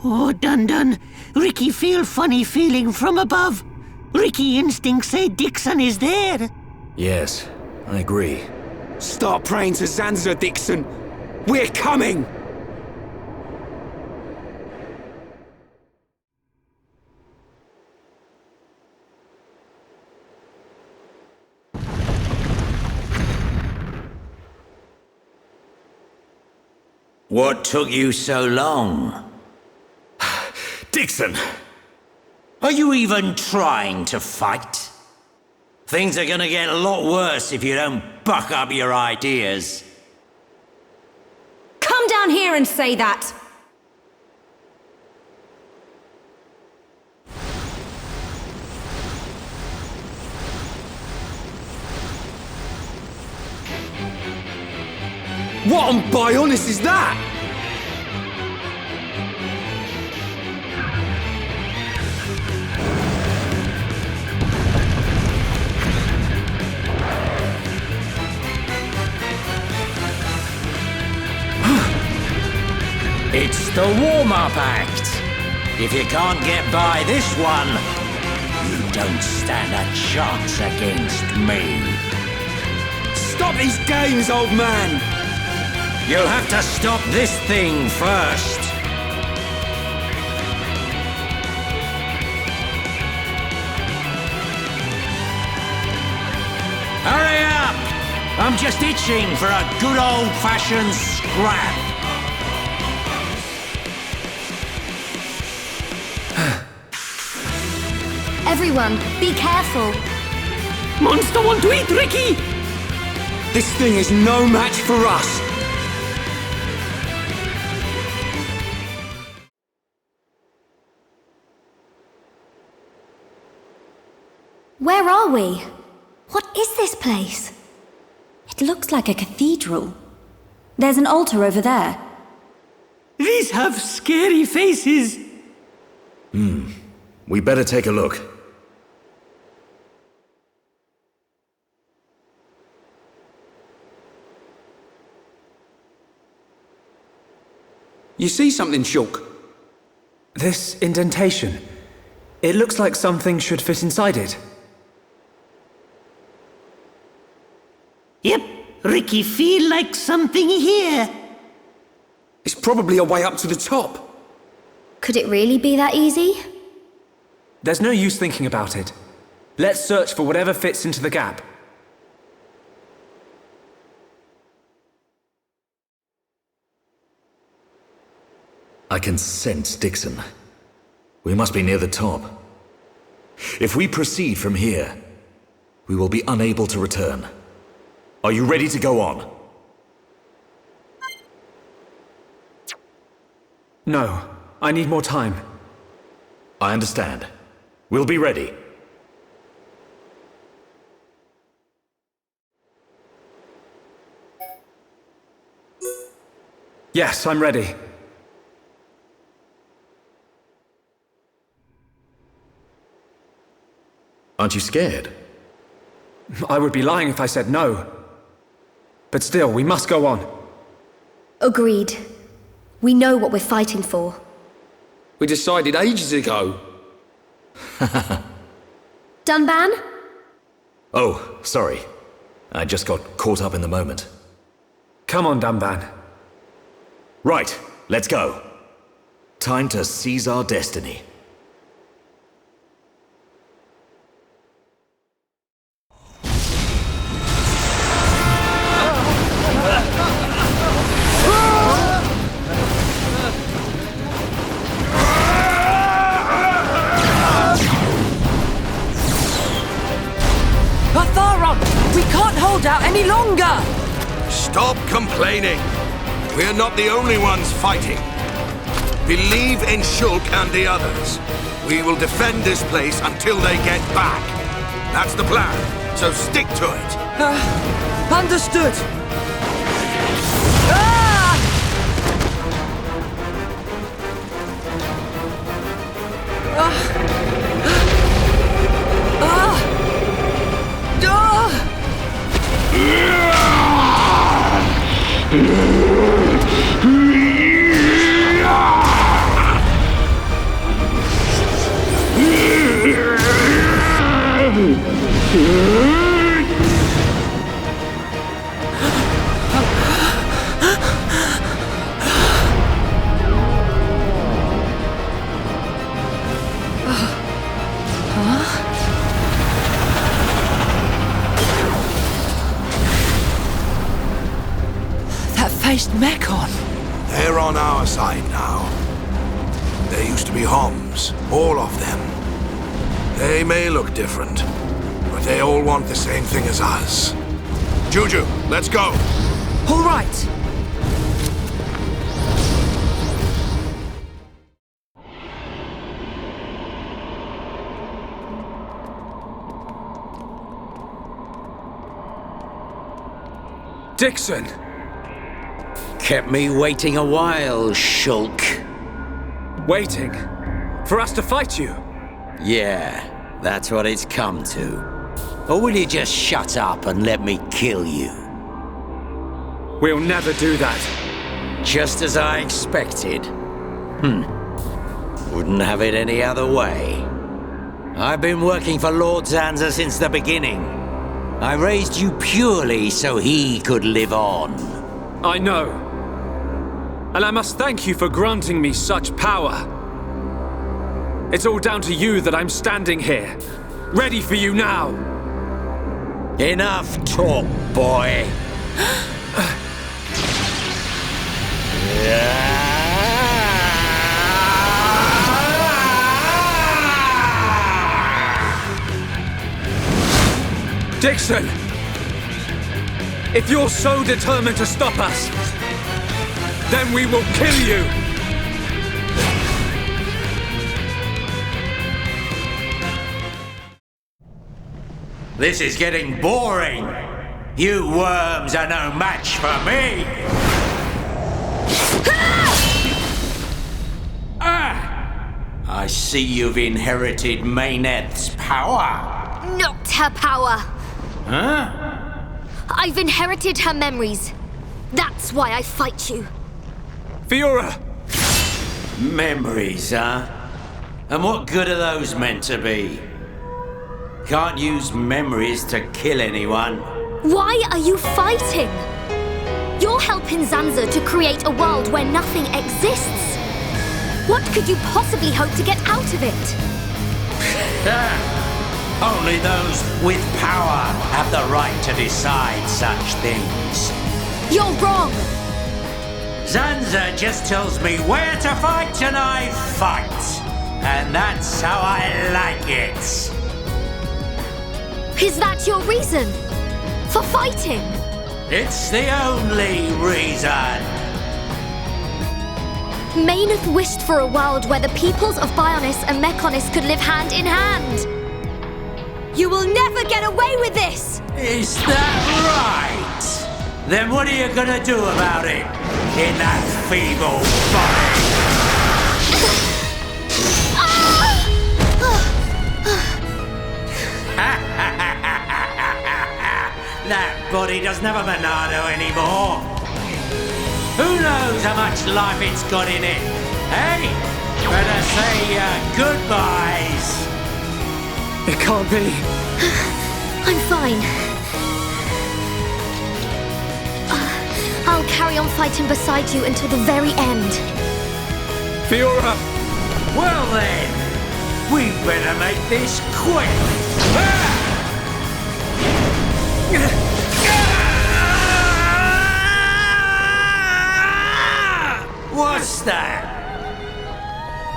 Speaker 10: Oh, Dun. Ricky feel funny feeling from above. Ricky instinct say Dixon is there.
Speaker 12: Yes, I agree.
Speaker 11: Start praying to Zanza, Dixon. We're coming!
Speaker 13: What took you so long?
Speaker 12: Dixon!
Speaker 13: Are you even trying to fight? Things are gonna get a lot worse if you don't buck up your ideas.
Speaker 19: Come down here and say that!
Speaker 4: What on Bionis is that?
Speaker 13: It's the warm-up act. If you can't get by this one, you don't stand a chance against me.
Speaker 11: Stop these games, old man!
Speaker 13: You'll have to stop this thing first. Hurry up! I'm just itching for a good old-fashioned scrap.
Speaker 16: Everyone, be careful.
Speaker 10: Monster want to eat Ricky!
Speaker 11: This thing is no match for us.
Speaker 16: Where are we? What is this place?
Speaker 5: It looks like a cathedral. There's an altar over there.
Speaker 10: These have scary faces.
Speaker 7: We better take a look.
Speaker 11: You see something, Shulk?
Speaker 4: This indentation. It looks like something should fit inside it.
Speaker 10: Yep, Ricky feel like something here.
Speaker 11: It's probably a way up to the top.
Speaker 16: Could it really be that easy?
Speaker 4: There's no use thinking about it. Let's search for whatever fits into the gap.
Speaker 7: I can sense Dixon. We must be near the top. If we proceed from here, we will be unable to return. Are you ready to go on?
Speaker 4: No, I need more time.
Speaker 7: I understand. We'll be ready.
Speaker 4: Yes, I'm ready.
Speaker 7: Aren't you scared?
Speaker 4: I would be lying if I said no. But still, we must go on.
Speaker 16: Agreed. We know what we're fighting for.
Speaker 11: We decided ages ago.
Speaker 16: Dunban?
Speaker 7: Oh, sorry. I just got caught up in the moment.
Speaker 4: Come on, Dunban.
Speaker 7: Right, let's go. Time to seize our destiny.
Speaker 2: We can't hold out any longer!
Speaker 14: Stop complaining. We're not the only ones fighting. Believe in Shulk and the others. We will defend this place until they get back. That's the plan, so stick to it.
Speaker 2: Understood! Ah! Mechon.
Speaker 14: They're on our side now. There used to be Homs, all of them. They may look different, but they all want the same thing as us. Juju, let's go.
Speaker 2: All right.
Speaker 4: Dixon!
Speaker 13: Kept me waiting a while, Shulk.
Speaker 4: Waiting? For us to fight you?
Speaker 13: Yeah, that's what it's come to. Or will you just shut up and let me kill you?
Speaker 4: We'll never do that.
Speaker 13: Just as I expected. Wouldn't have it any other way. I've been working for Lord Zanza since the beginning. I raised you purely so he could live on.
Speaker 4: I know. And I must thank you for granting me such power. It's all down to you that I'm standing here, ready for you now.
Speaker 13: Enough talk, boy.
Speaker 4: Dixon! If you're so determined to stop us, then we will kill you!
Speaker 13: This is getting boring. You worms are no match for me. I see you've inherited Mayneth's power.
Speaker 16: Not her power.
Speaker 13: Huh?
Speaker 16: I've inherited her memories. That's why I fight you.
Speaker 4: Fiora!
Speaker 13: Memories, huh? And what good are those meant to be? Can't use memories to kill anyone.
Speaker 16: Why are you fighting? You're helping Zanza to create a world where nothing exists. What could you possibly hope to get out of it?
Speaker 9: Only those with power have the right to decide such things.
Speaker 16: You're wrong!
Speaker 9: Zanza just tells me where to fight and I fight. And that's how I like it.
Speaker 16: Is that your reason? For fighting?
Speaker 9: It's the only reason.
Speaker 16: Maynooth wished for a world where the peoples of Bionis and Mechonis could live hand in hand. You will never get away with this!
Speaker 9: Is that right? Then what are you gonna do about it? In that feeble body? That body doesn't have a Monado anymore. Who knows how much life it's got in it? Hey, better say goodbyes.
Speaker 4: It can't be.
Speaker 16: I'm fine. I'll carry on fighting beside you until the very end.
Speaker 4: Fiora!
Speaker 9: Well then, we better make this quick. What's that?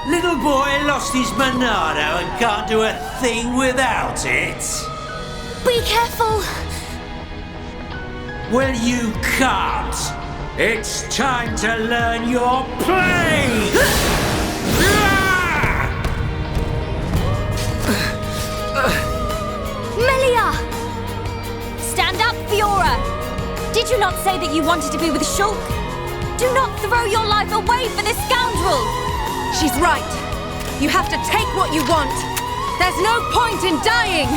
Speaker 9: Little boy lost his Monado and can't do a thing without it?
Speaker 16: Be careful!
Speaker 9: Well, you can't. It's time to learn your place!
Speaker 16: Melia!
Speaker 19: Stand up, Fiora! Did you not say that you wanted to be with Shulk? Do not throw your life away for this scoundrel!
Speaker 2: She's right. You have to take what you want. There's no point in dying!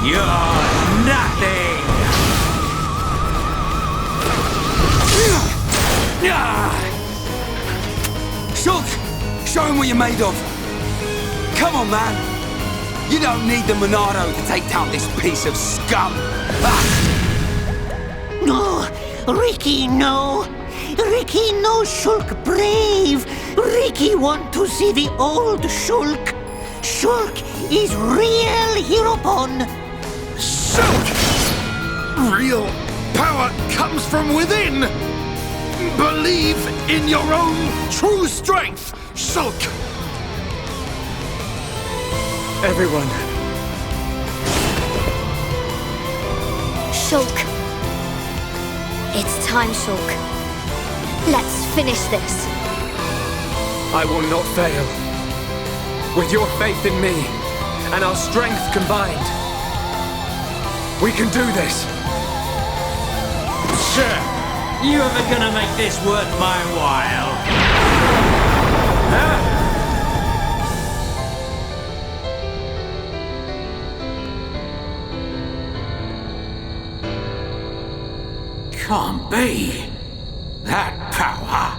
Speaker 9: You're nothing!
Speaker 11: Shulk! Show him what you're made of! Come on, man! You don't need the Monado to take down this piece of scum!
Speaker 10: No! Ricky, no! Ricky, no, Shulk brave! Ricky want to see the old Shulk! Shulk is real Heropon!
Speaker 14: Shulk! Real power comes from within! Believe in your own true strength, Shulk!
Speaker 4: Everyone.
Speaker 16: Shulk. It's time, Shulk. Let's finish this.
Speaker 4: I will not fail. With your faith in me and our strength combined, we can do this.
Speaker 9: Sure. You ever gonna make this worth my while? Huh? Can't be. That power.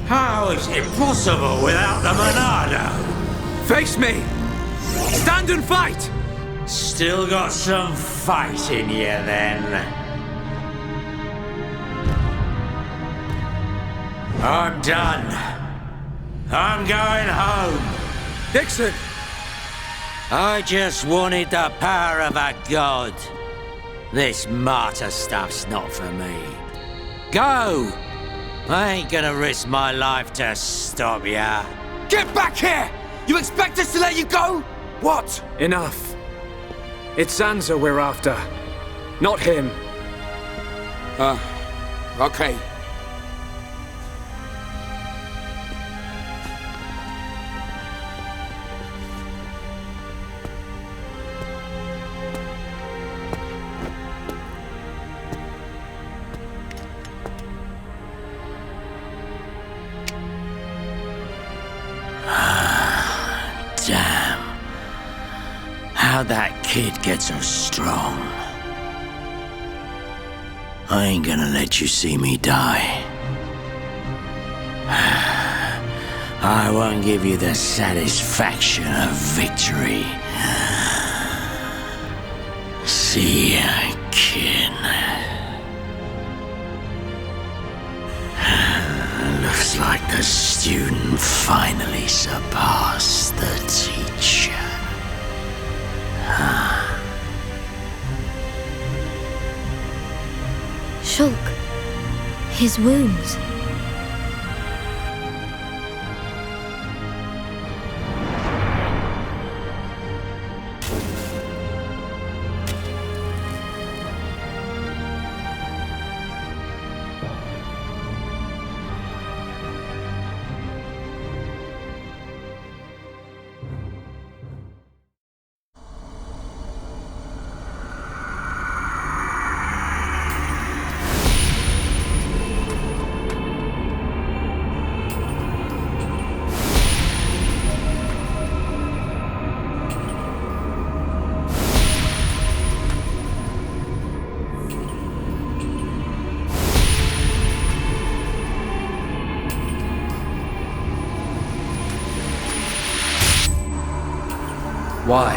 Speaker 9: How is it possible without the Monado?
Speaker 4: Face me! Stand and fight!
Speaker 9: Still got some fight in you, then. I'm done. I'm going home.
Speaker 4: Dixon!
Speaker 9: I just wanted the power of a god. This martyr stuff's not for me. Go! I ain't gonna risk my life to stop ya.
Speaker 11: Get back here! You expect us to let you go? What?
Speaker 4: Enough. It's Zanza we're after, not him.
Speaker 11: Okay.
Speaker 13: how that kid gets so strong. I ain't gonna let you see me die. I won't give you the satisfaction of victory. See ya, kid. Looks like the student finally surpassed the teacher.
Speaker 16: Shulk. His wounds.
Speaker 4: Why?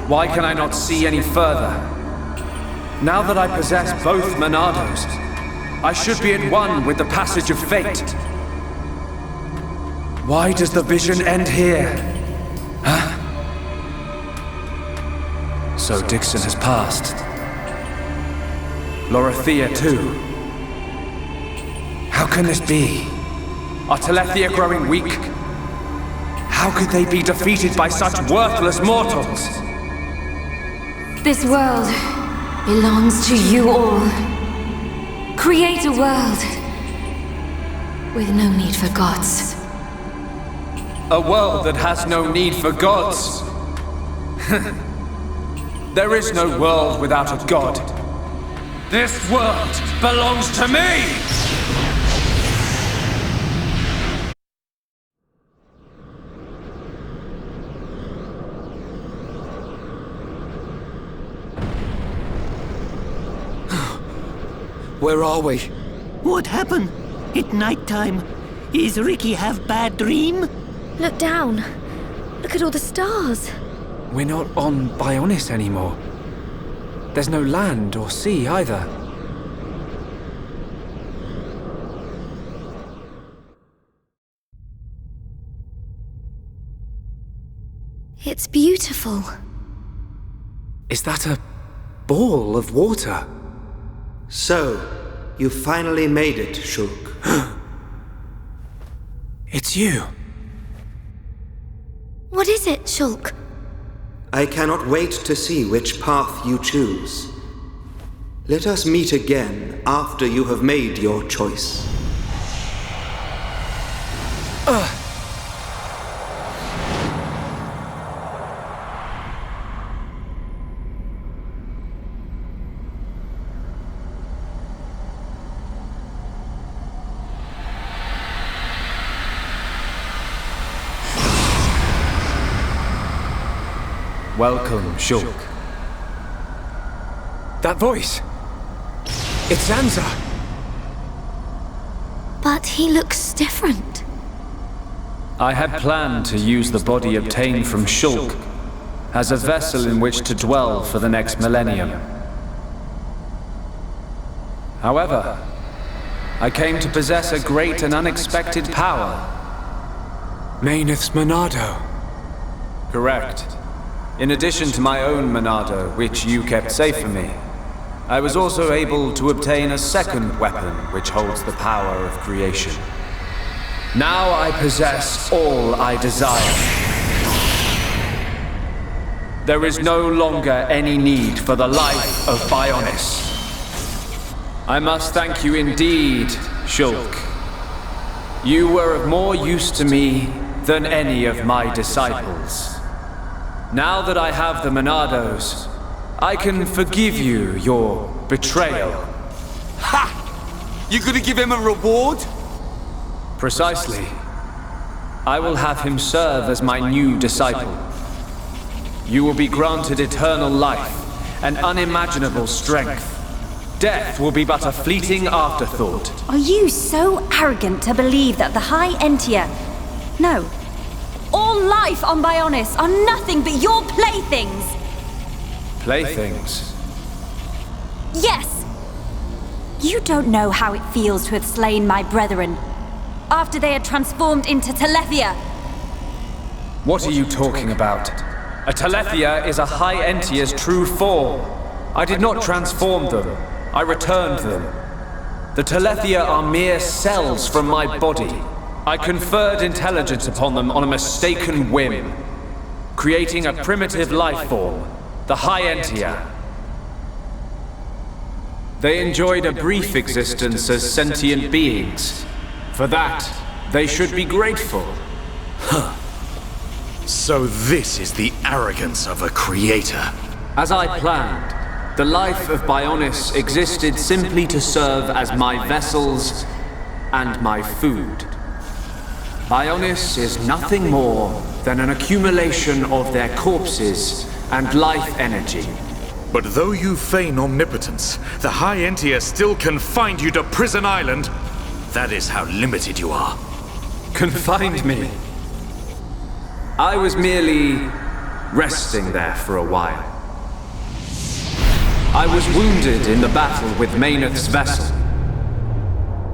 Speaker 4: Why can I not see any further? Now that I possess both Monados, I should be at one with the passage of fate. Why does the vision end here? Huh? So Dixon has passed. Lorithia too. How can this be? Are Telethia growing weak? How could they be defeated by such worthless mortals?
Speaker 6: This world belongs to you all. Create a world with no need for gods.
Speaker 4: A world that has no need for gods. There is no world without a god. This world belongs to me!
Speaker 15: Where are we?
Speaker 10: What happened? At nighttime? Is Ricky have bad dream?
Speaker 16: Look down. Look at all the stars.
Speaker 4: We're not on Bionis anymore. There's no land or sea either.
Speaker 16: It's beautiful.
Speaker 4: Is that a ball of water?
Speaker 8: So, you finally made it, Shulk.
Speaker 4: It's you.
Speaker 16: What is it, Shulk?
Speaker 8: I cannot wait to see which path you choose. Let us meet again after you have made your choice.
Speaker 4: Welcome, Shulk. That voice! It's Zanza!
Speaker 16: But he looks different.
Speaker 4: I had planned to use the body obtained from Shulk as a vessel in which to dwell for the next millennium. However, I came to possess a great and unexpected power. Maineth's Monado. Correct. In addition to my own Monado, which you kept safe for me, I was also able to obtain a second weapon which holds the power of creation. Now I possess all I desire. There is no longer any need for the life of Bionis. I must thank you indeed, Shulk. You were of more use to me than any of my disciples. Now that I have the Monados, I can forgive you your betrayal.
Speaker 11: Ha! You gonna give him a reward?
Speaker 4: Precisely. I will have him serve as my new disciple. You will be granted eternal life and unimaginable strength. Death will be but a fleeting afterthought.
Speaker 5: Are you so arrogant to believe that the High Entia... No. All life on Bionis are nothing but your playthings!
Speaker 4: Playthings?
Speaker 5: Yes! You don't know how it feels to have slain my brethren, after they had transformed into Telethia.
Speaker 4: What are you talking about? A Telethia is a High Entia's true form. I did not transform them. I returned them. The Telethia are mere cells from my body. I conferred intelligence upon them on a mistaken whim, creating a primitive life form, the High Entia. They enjoyed a brief existence as sentient beings. For that, they should be grateful.
Speaker 12: Huh. So this is the arrogance of a creator.
Speaker 4: As I planned, the life of Bionis existed simply to serve as my vessels and my food. Bionis is nothing more than an accumulation of their corpses and life energy.
Speaker 12: But though you feign omnipotence, the High Entia still confined you to Prison Island. That is how limited you are.
Speaker 4: Confined me? I was merely resting there for a while. I was wounded in the battle with Mayneth's vessel.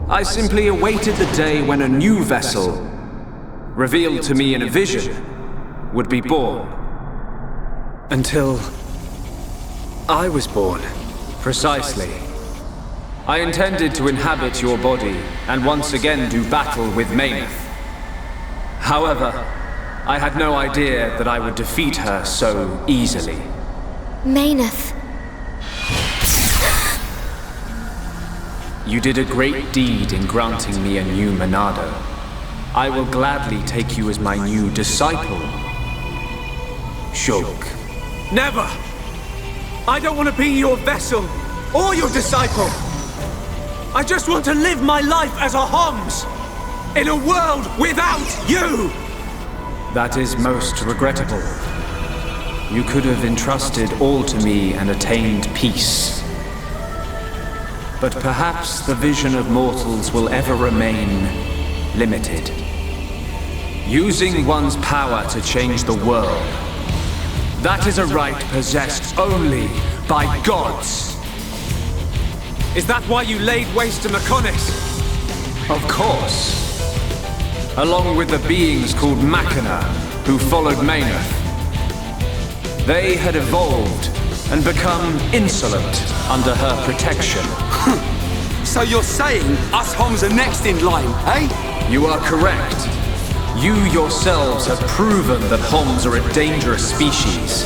Speaker 4: I simply awaited the day when a new vessel, revealed to me in a vision, would be born. Until I was born. Precisely. I intended to inhabit your body and once again do battle with Mayneth. However, I had no idea that I would defeat her so easily.
Speaker 1: Mayneth.
Speaker 4: You did a great deed in granting me a new Monado. I will gladly take you as my new disciple, Shulk. Never! I don't want to be your vessel or your disciple. I just want to live my life as a Homs, in a world without you! That is most regrettable. You could have entrusted all to me and attained peace. But perhaps the vision of mortals will ever remain limited. Using one's power to change the world. That is a right possessed only by gods. Is that why you laid waste to Mechonis? Of course. Along with the beings called Machina, who followed Mayneth. They had evolved and become insolent under her protection.
Speaker 11: So you're saying us Homs are next in line, eh?
Speaker 4: You are correct. You yourselves have proven that Homs are a dangerous species.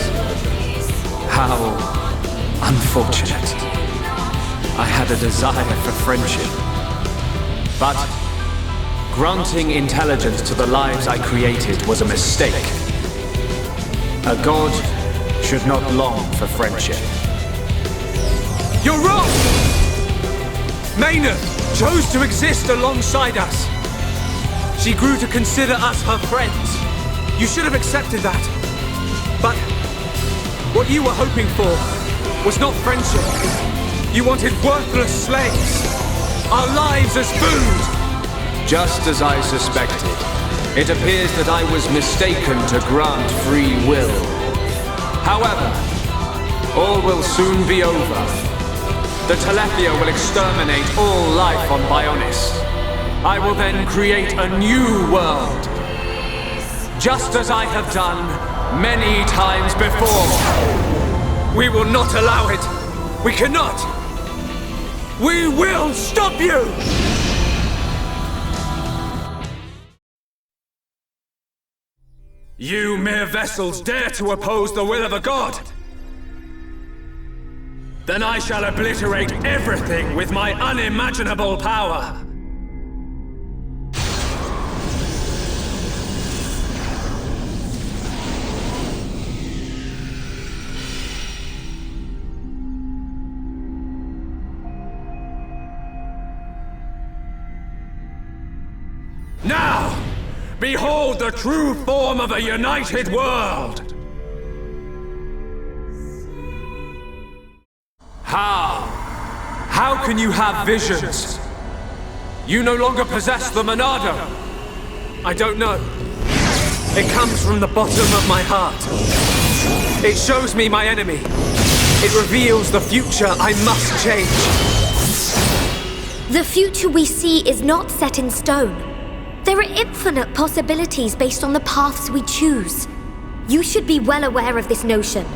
Speaker 4: How unfortunate. I had a desire for friendship. But granting intelligence to the lives I created was a mistake. A god should not long for friendship. You're wrong! Mayneth chose to exist alongside us. She grew to consider us her friends. You should have accepted that. But what you were hoping for was not friendship. You wanted worthless slaves. Our lives as food. Just as I suspected, it appears that I was mistaken to grant free will. However, all will soon be over. The Telethia will exterminate all life on Bionis. I will then create a new world. Just as I have done many times before. We will not allow it. We cannot. We will stop you! You mere vessels dare to oppose the will of a god? Then I shall obliterate everything with my unimaginable power. Now, behold the true form of a united world! How? How can you have visions? You no longer possess the Monado. I don't know. It comes from the bottom of my heart. It shows me my enemy. It reveals the future I must change.
Speaker 16: The future we see is not set in stone. There are infinite possibilities based on the paths we choose. You should be well aware of this notion,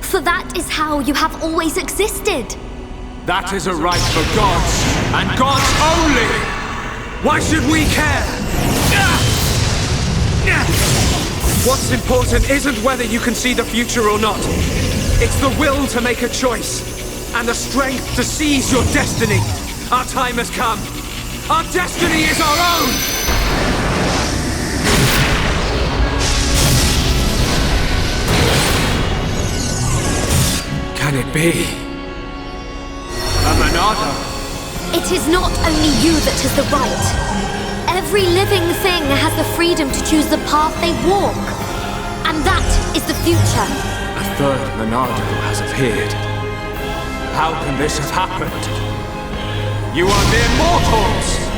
Speaker 16: for that is how you have always existed.
Speaker 4: That is a right for gods, and gods only! Why should we care? What's important isn't whether you can see the future or not. It's the will to make a choice, and the strength to seize your destiny. Our time has come. Our destiny is our own! Can it be? A Monado?
Speaker 16: It is not only you that has the right. Every living thing has the freedom to choose the path they walk. And that is the future.
Speaker 4: A third Monado has appeared. How can this have happened? You are mere mortals!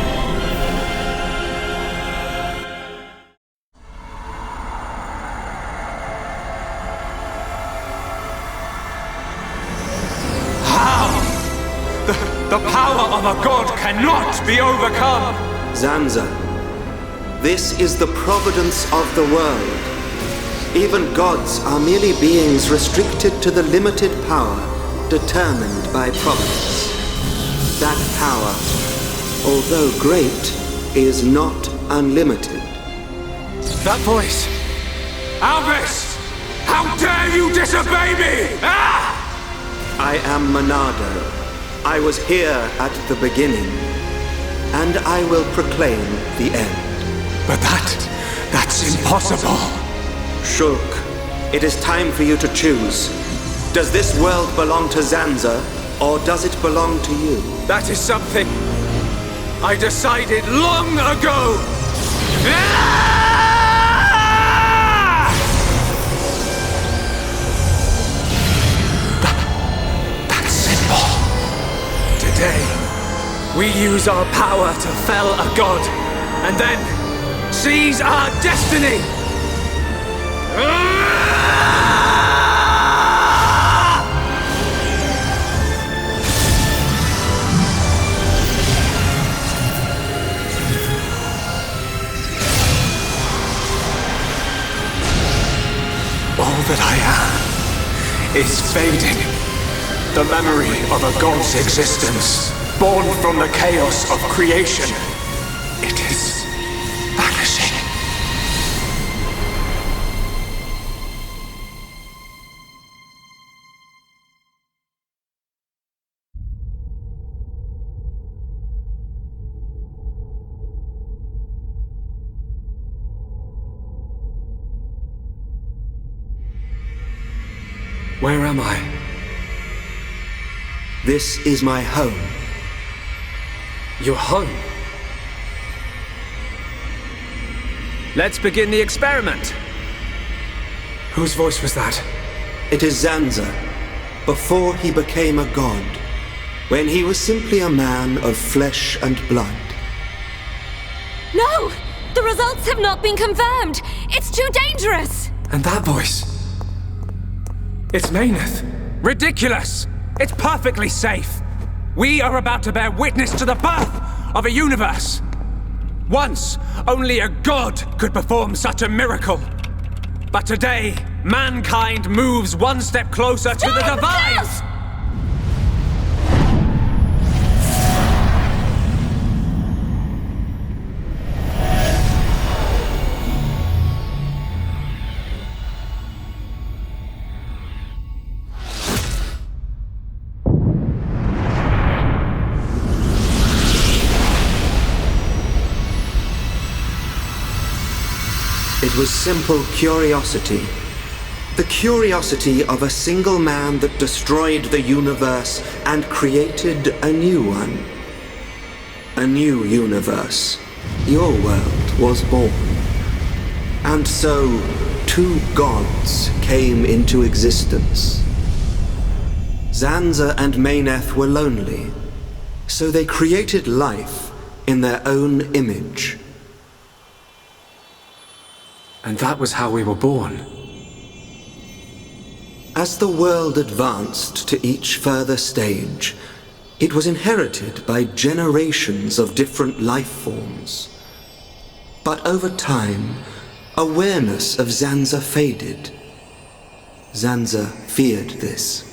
Speaker 4: The power of a god cannot be overcome!
Speaker 8: Zanza, this is the providence of the world. Even gods are merely beings restricted to the limited power determined by providence. That power, although great, is not unlimited.
Speaker 4: That voice! Alvis! How dare you disobey me! Ah!
Speaker 8: I am Monado. I was here at the beginning, and I will proclaim the end.
Speaker 4: But that's impossible.
Speaker 8: Shulk, it is time for you to choose. Does this world belong to Zanza, or does it belong to you?
Speaker 4: That is something I decided long ago! That's simple. Today, we use our power to fell a god, and then seize our destiny! All that I am is fading. The memory of a god's existence, born from the chaos of creation. It is vanishing. Where am I?
Speaker 8: This is my home.
Speaker 4: Your home? Let's begin the experiment. Whose voice was that?
Speaker 8: It is Zanza, before he became a god, when he was simply a man of flesh and blood.
Speaker 2: No! The results have not been confirmed! It's too dangerous!
Speaker 4: And that voice? It's Mayneth. Ridiculous! It's perfectly safe. We are about to bear witness to the birth of a universe. Once, only a god could perform such a miracle. But today, mankind moves one step closer to the divine!
Speaker 8: It was simple curiosity. The curiosity of a single man that destroyed the universe and created a new one. A new universe. Your world was born. And so, two gods came into existence. Zanza and Mayneth were lonely, so they created life in their own image.
Speaker 4: And that was how we were born.
Speaker 8: As the world advanced to each further stage, it was inherited by generations of different life forms. But over time, awareness of Zanza faded. Zanza feared this.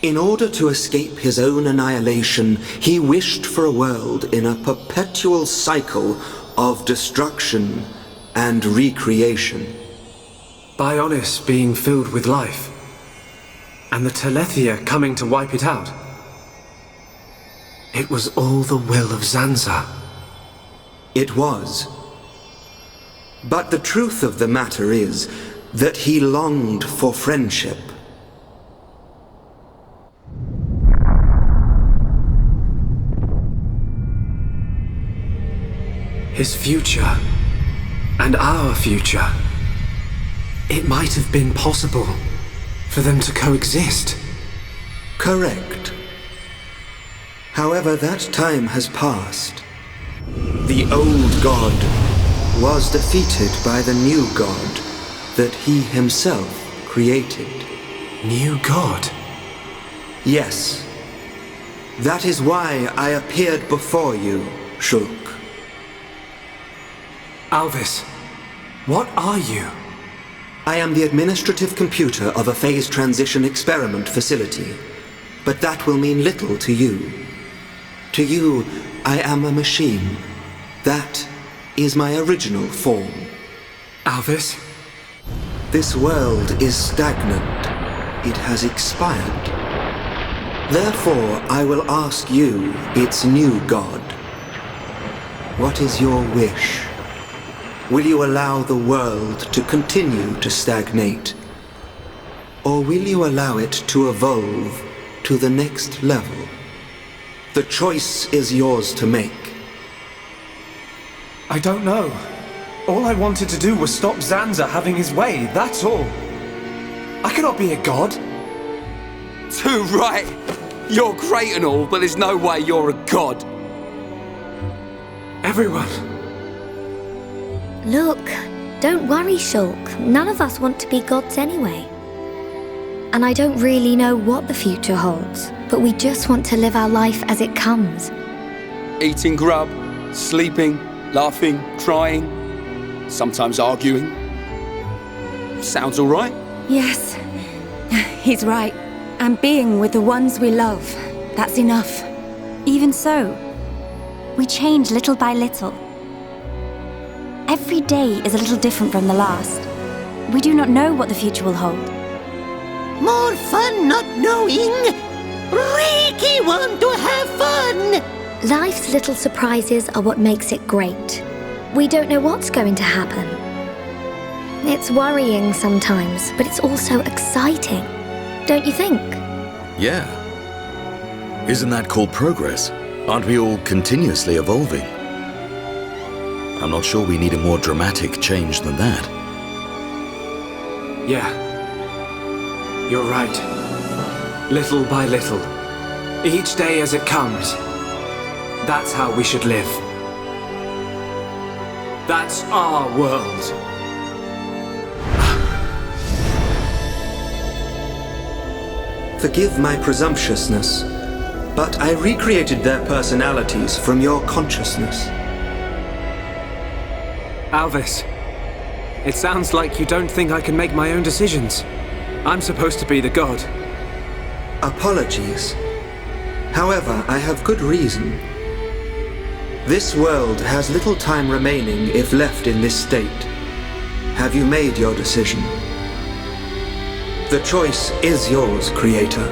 Speaker 8: In order to escape his own annihilation, he wished for a world in a perpetual cycle of destruction and recreation.
Speaker 4: Bionis being filled with life, and the Telethia coming to wipe it out. It was all the will of Zanza.
Speaker 8: It was. But the truth of the matter is that he longed for friendship.
Speaker 4: His future, and our future. It might have been possible for them to coexist.
Speaker 8: Correct. However, that time has passed. The old god was defeated by the new god that he himself created.
Speaker 4: New god?
Speaker 8: Yes. That is why I appeared before you, Shulk.
Speaker 4: Alvis, what are you?
Speaker 8: I am the administrative computer of a phase transition experiment facility, but that will mean little to you. To you, I am a machine. That is my original form.
Speaker 4: Alvis?
Speaker 8: This world is stagnant. It has expired. Therefore, I will ask you, its new god. What is your wish? Will you allow the world to continue to stagnate? Or will you allow it to evolve to the next level? The choice is yours to make.
Speaker 4: I don't know. All I wanted to do was stop Zanza having his way, that's all. I cannot be a god.
Speaker 11: Too right. You're great and all, but there's no way you're a god.
Speaker 4: Everyone.
Speaker 16: Look, don't worry, Shulk. None of us want to be gods anyway. And I don't really know what the future holds, but we just want to live our life as it comes.
Speaker 11: Eating grub, sleeping, laughing, crying, sometimes arguing. Sounds all right?
Speaker 5: Yes, he's right. And being with the ones we love, that's enough.
Speaker 19: Even so, we change little by little. Every day is a little different from the last. We do not know what the future will hold.
Speaker 10: More fun not knowing. Ricky want to have fun.
Speaker 16: Life's little surprises are what makes it great. We don't know what's going to happen. It's worrying sometimes, but it's also exciting. Don't you think?
Speaker 7: Yeah. Isn't that called progress? Aren't we all continuously evolving? I'm not sure we need a more dramatic change than that.
Speaker 4: Yeah. You're right. Little by little. Each day as it comes. That's how we should live. That's our world.
Speaker 8: Forgive my presumptuousness, but I recreated their personalities from your consciousness.
Speaker 4: Alvis, it sounds like you don't think I can make my own decisions. I'm supposed to be the god.
Speaker 8: Apologies. However, I have good reason. This world has little time remaining if left in this state. Have you made your decision? The choice is yours, Creator.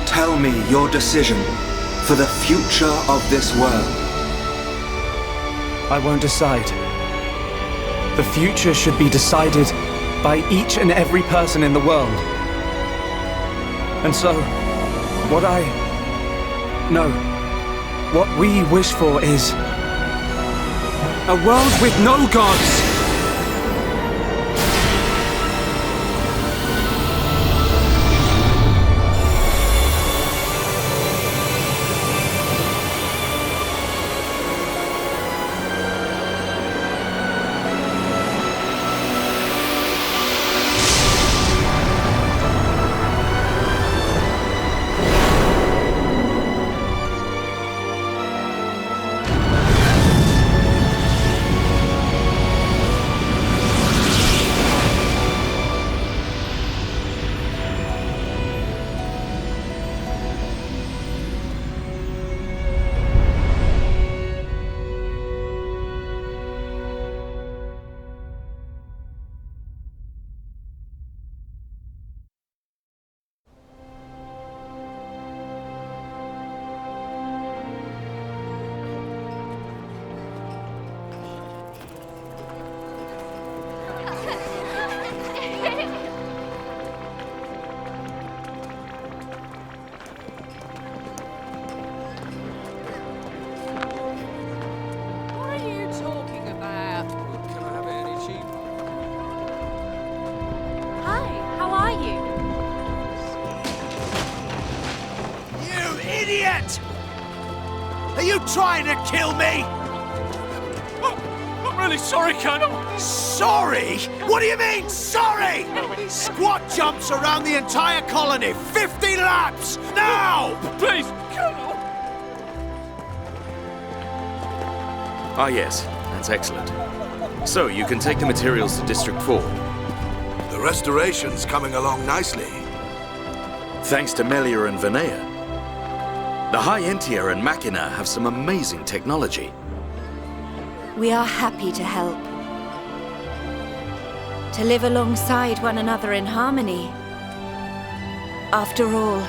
Speaker 8: Tell me your decision for the future of this world.
Speaker 4: I won't decide. The future should be decided by each and every person in the world. And so, what we wish for is a world with no gods!
Speaker 15: yet! Are you trying to kill me?
Speaker 4: I'm really sorry, Colonel.
Speaker 15: Sorry? What do you mean, sorry? Squat jumps around the entire colony, 50 laps, now!
Speaker 4: Please, Colonel.
Speaker 7: Ah, yes. That's excellent. So, you can take the materials to District 4.
Speaker 14: The restoration's coming along nicely.
Speaker 7: Thanks to Melia and Vinea. The High Entia and Machina have some amazing technology.
Speaker 5: We are happy to help. To live alongside one another in harmony. After all,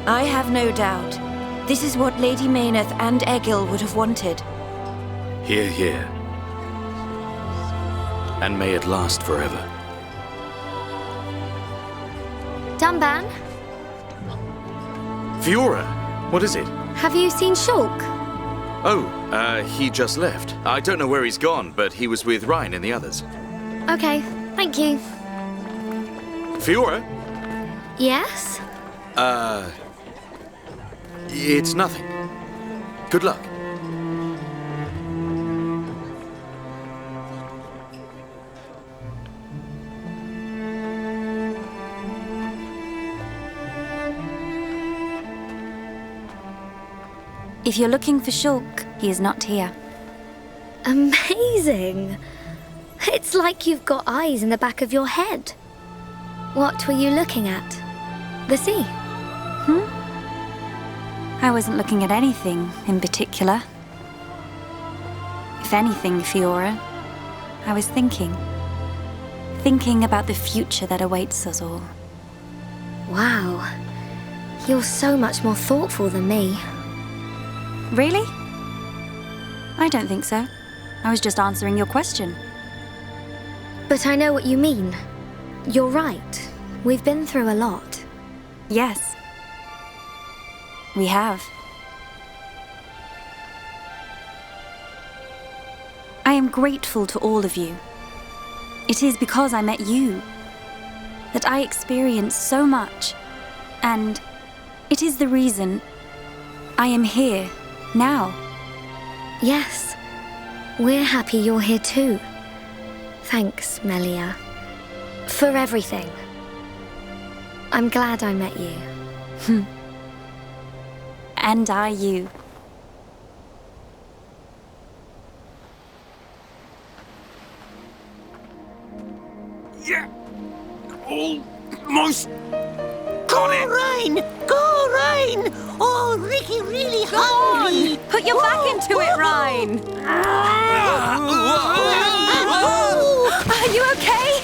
Speaker 5: I have no doubt this is what Lady Mayneth and Egil would have wanted.
Speaker 7: Hear, hear. And may it last forever.
Speaker 16: Dunban,
Speaker 7: Fiora, what is it?
Speaker 16: have you seen Shulk?
Speaker 7: Oh, he just left. I don't know where he's gone, but he was with Ryan and the others.
Speaker 16: Okay, thank you.
Speaker 7: Fiora?
Speaker 16: Yes?
Speaker 7: It's nothing. Good luck.
Speaker 5: If you're looking for Shulk, he is not here.
Speaker 16: Amazing. It's like you've got eyes in the back of your head. What were you looking at? The sea?
Speaker 5: I wasn't looking at anything in particular. If anything, Fiora, I was thinking. Thinking about the future that awaits us all.
Speaker 16: Wow. You're so much more thoughtful than me.
Speaker 5: Really? I don't think so. I was just answering your question.
Speaker 16: But I know what you mean. You're right. We've been through a lot.
Speaker 5: Yes. We have. I am grateful to all of you. It is because I met you that I experienced so much, and it is the reason I am here now.
Speaker 16: Yes. We're happy you're here too. Thanks, Melia. For everything. I'm glad I met you.
Speaker 5: And I you.
Speaker 11: Yeah! Almost got it!
Speaker 10: Ryan! Go, Ryan! Oh, Ricky really hungry!
Speaker 2: Put your back into it, Ryan! Are you okay?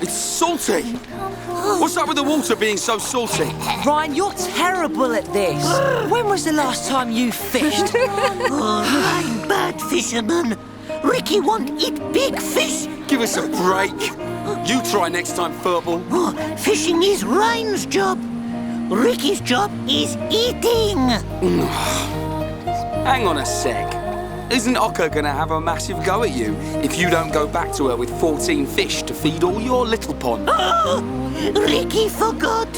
Speaker 11: It's salty! What's up with the water being so salty?
Speaker 21: Ryan, you're terrible at this. When was the last time you fished?
Speaker 10: Oh, Ryan, bad fisherman. Ricky won't eat big fish.
Speaker 11: Give us a break. You try next time, Furball.
Speaker 10: Oh, fishing is Ryan's job. Ricky's job is eating.
Speaker 11: Hang on a sec. Isn't Oka gonna have a massive go at you if you don't go back to her with 14 fish to feed all your little pond?
Speaker 10: Oh, Ricky forgot.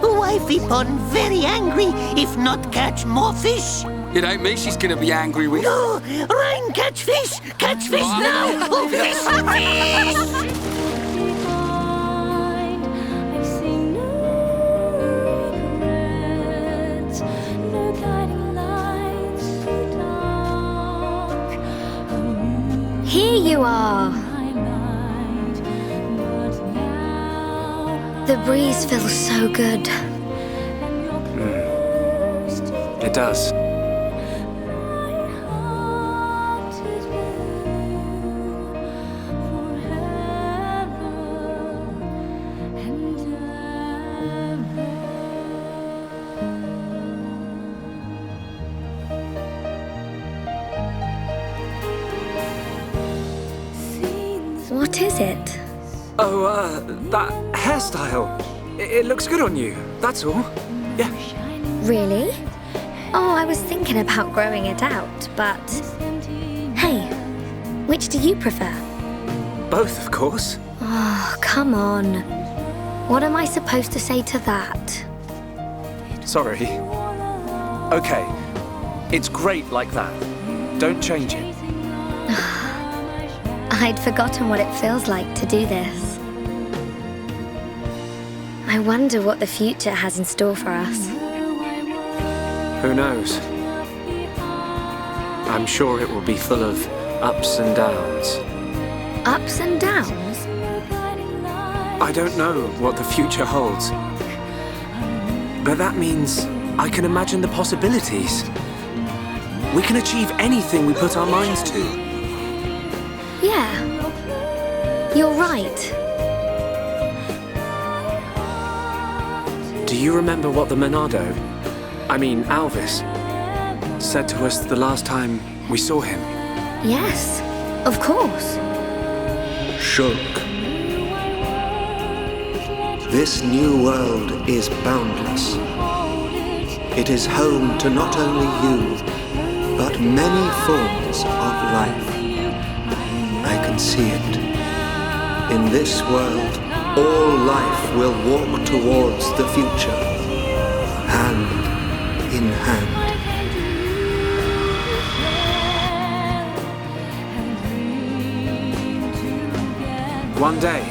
Speaker 10: Wifey pond very angry if not catch more fish.
Speaker 11: It ain't me she's gonna be angry with.
Speaker 10: No, Ryan, catch fish now. Oh, fish.
Speaker 16: Here you are. The breeze feels so good.
Speaker 11: It does.
Speaker 16: What is it?
Speaker 11: Oh, that hairstyle. It looks good on you, that's all. Yeah.
Speaker 16: Really? Oh, I was thinking about growing it out, but... Hey, Which do you prefer?
Speaker 4: Both, of course.
Speaker 16: Oh, come on. What am I supposed to say to that?
Speaker 4: Sorry. Okay. It's great like that. Don't change it.
Speaker 16: I'd forgotten what it feels like to do this. I wonder what the future has in store for us.
Speaker 4: Who knows? I'm sure it will be full of ups and downs.
Speaker 16: Ups and downs?
Speaker 4: I don't know what the future holds. But that means I can imagine the possibilities. We can achieve anything we put our minds to.
Speaker 16: Yeah. You're right.
Speaker 4: Do you remember what the Monado, Alvis, said to us the last time we saw him?
Speaker 16: Yes, of course.
Speaker 8: Shulk. This new world is boundless. It is home to not only you, but many forms of life. I can see it. In this world, all life will walk towards the future, hand in hand.
Speaker 4: One day,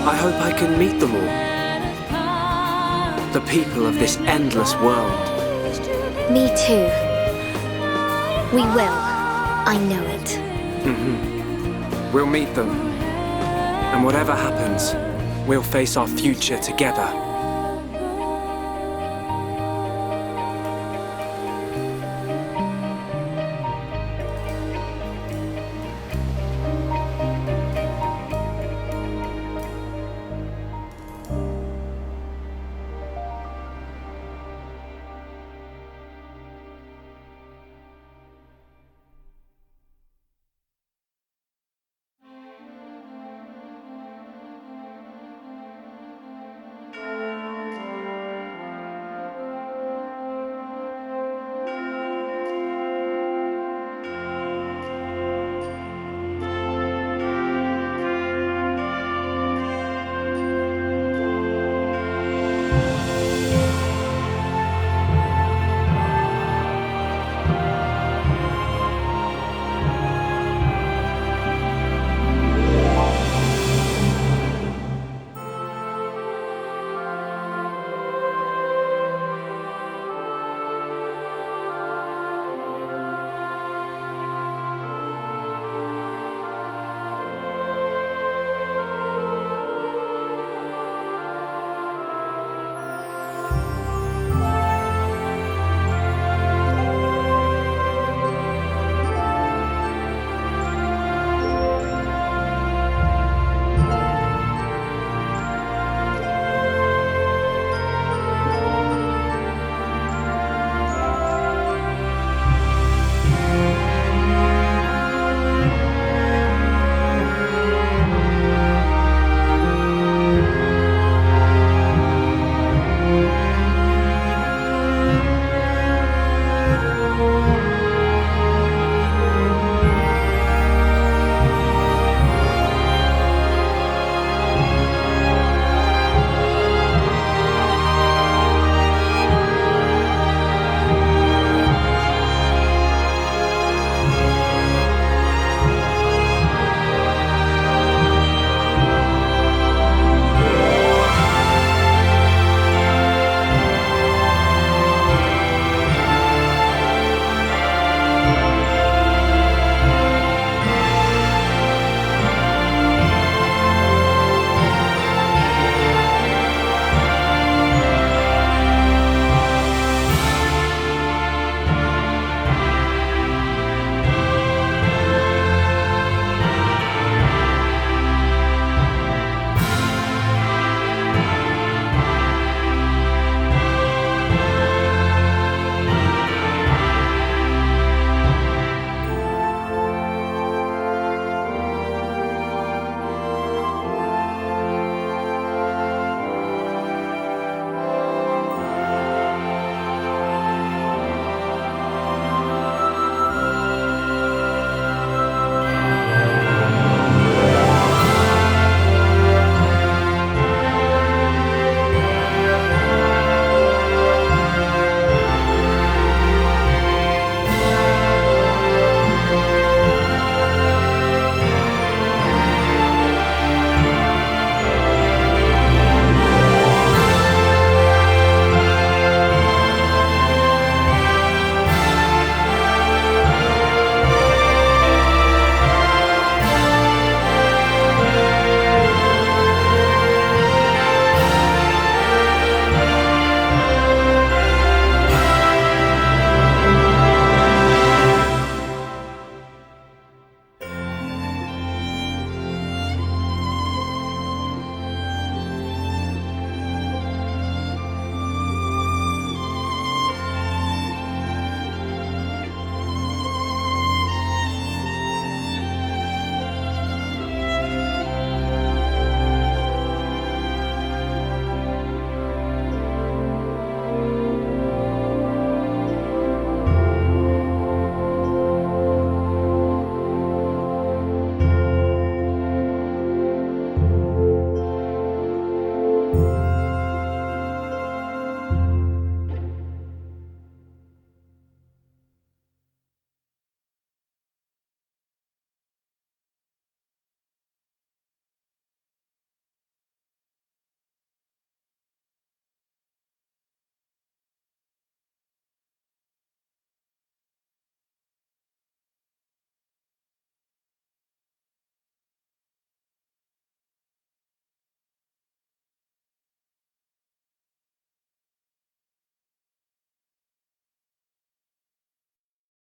Speaker 4: I hope I can meet them all. The people of this endless world.
Speaker 16: Me too. We will. I know it.
Speaker 4: We'll meet them. And whatever happens, we'll face our future together.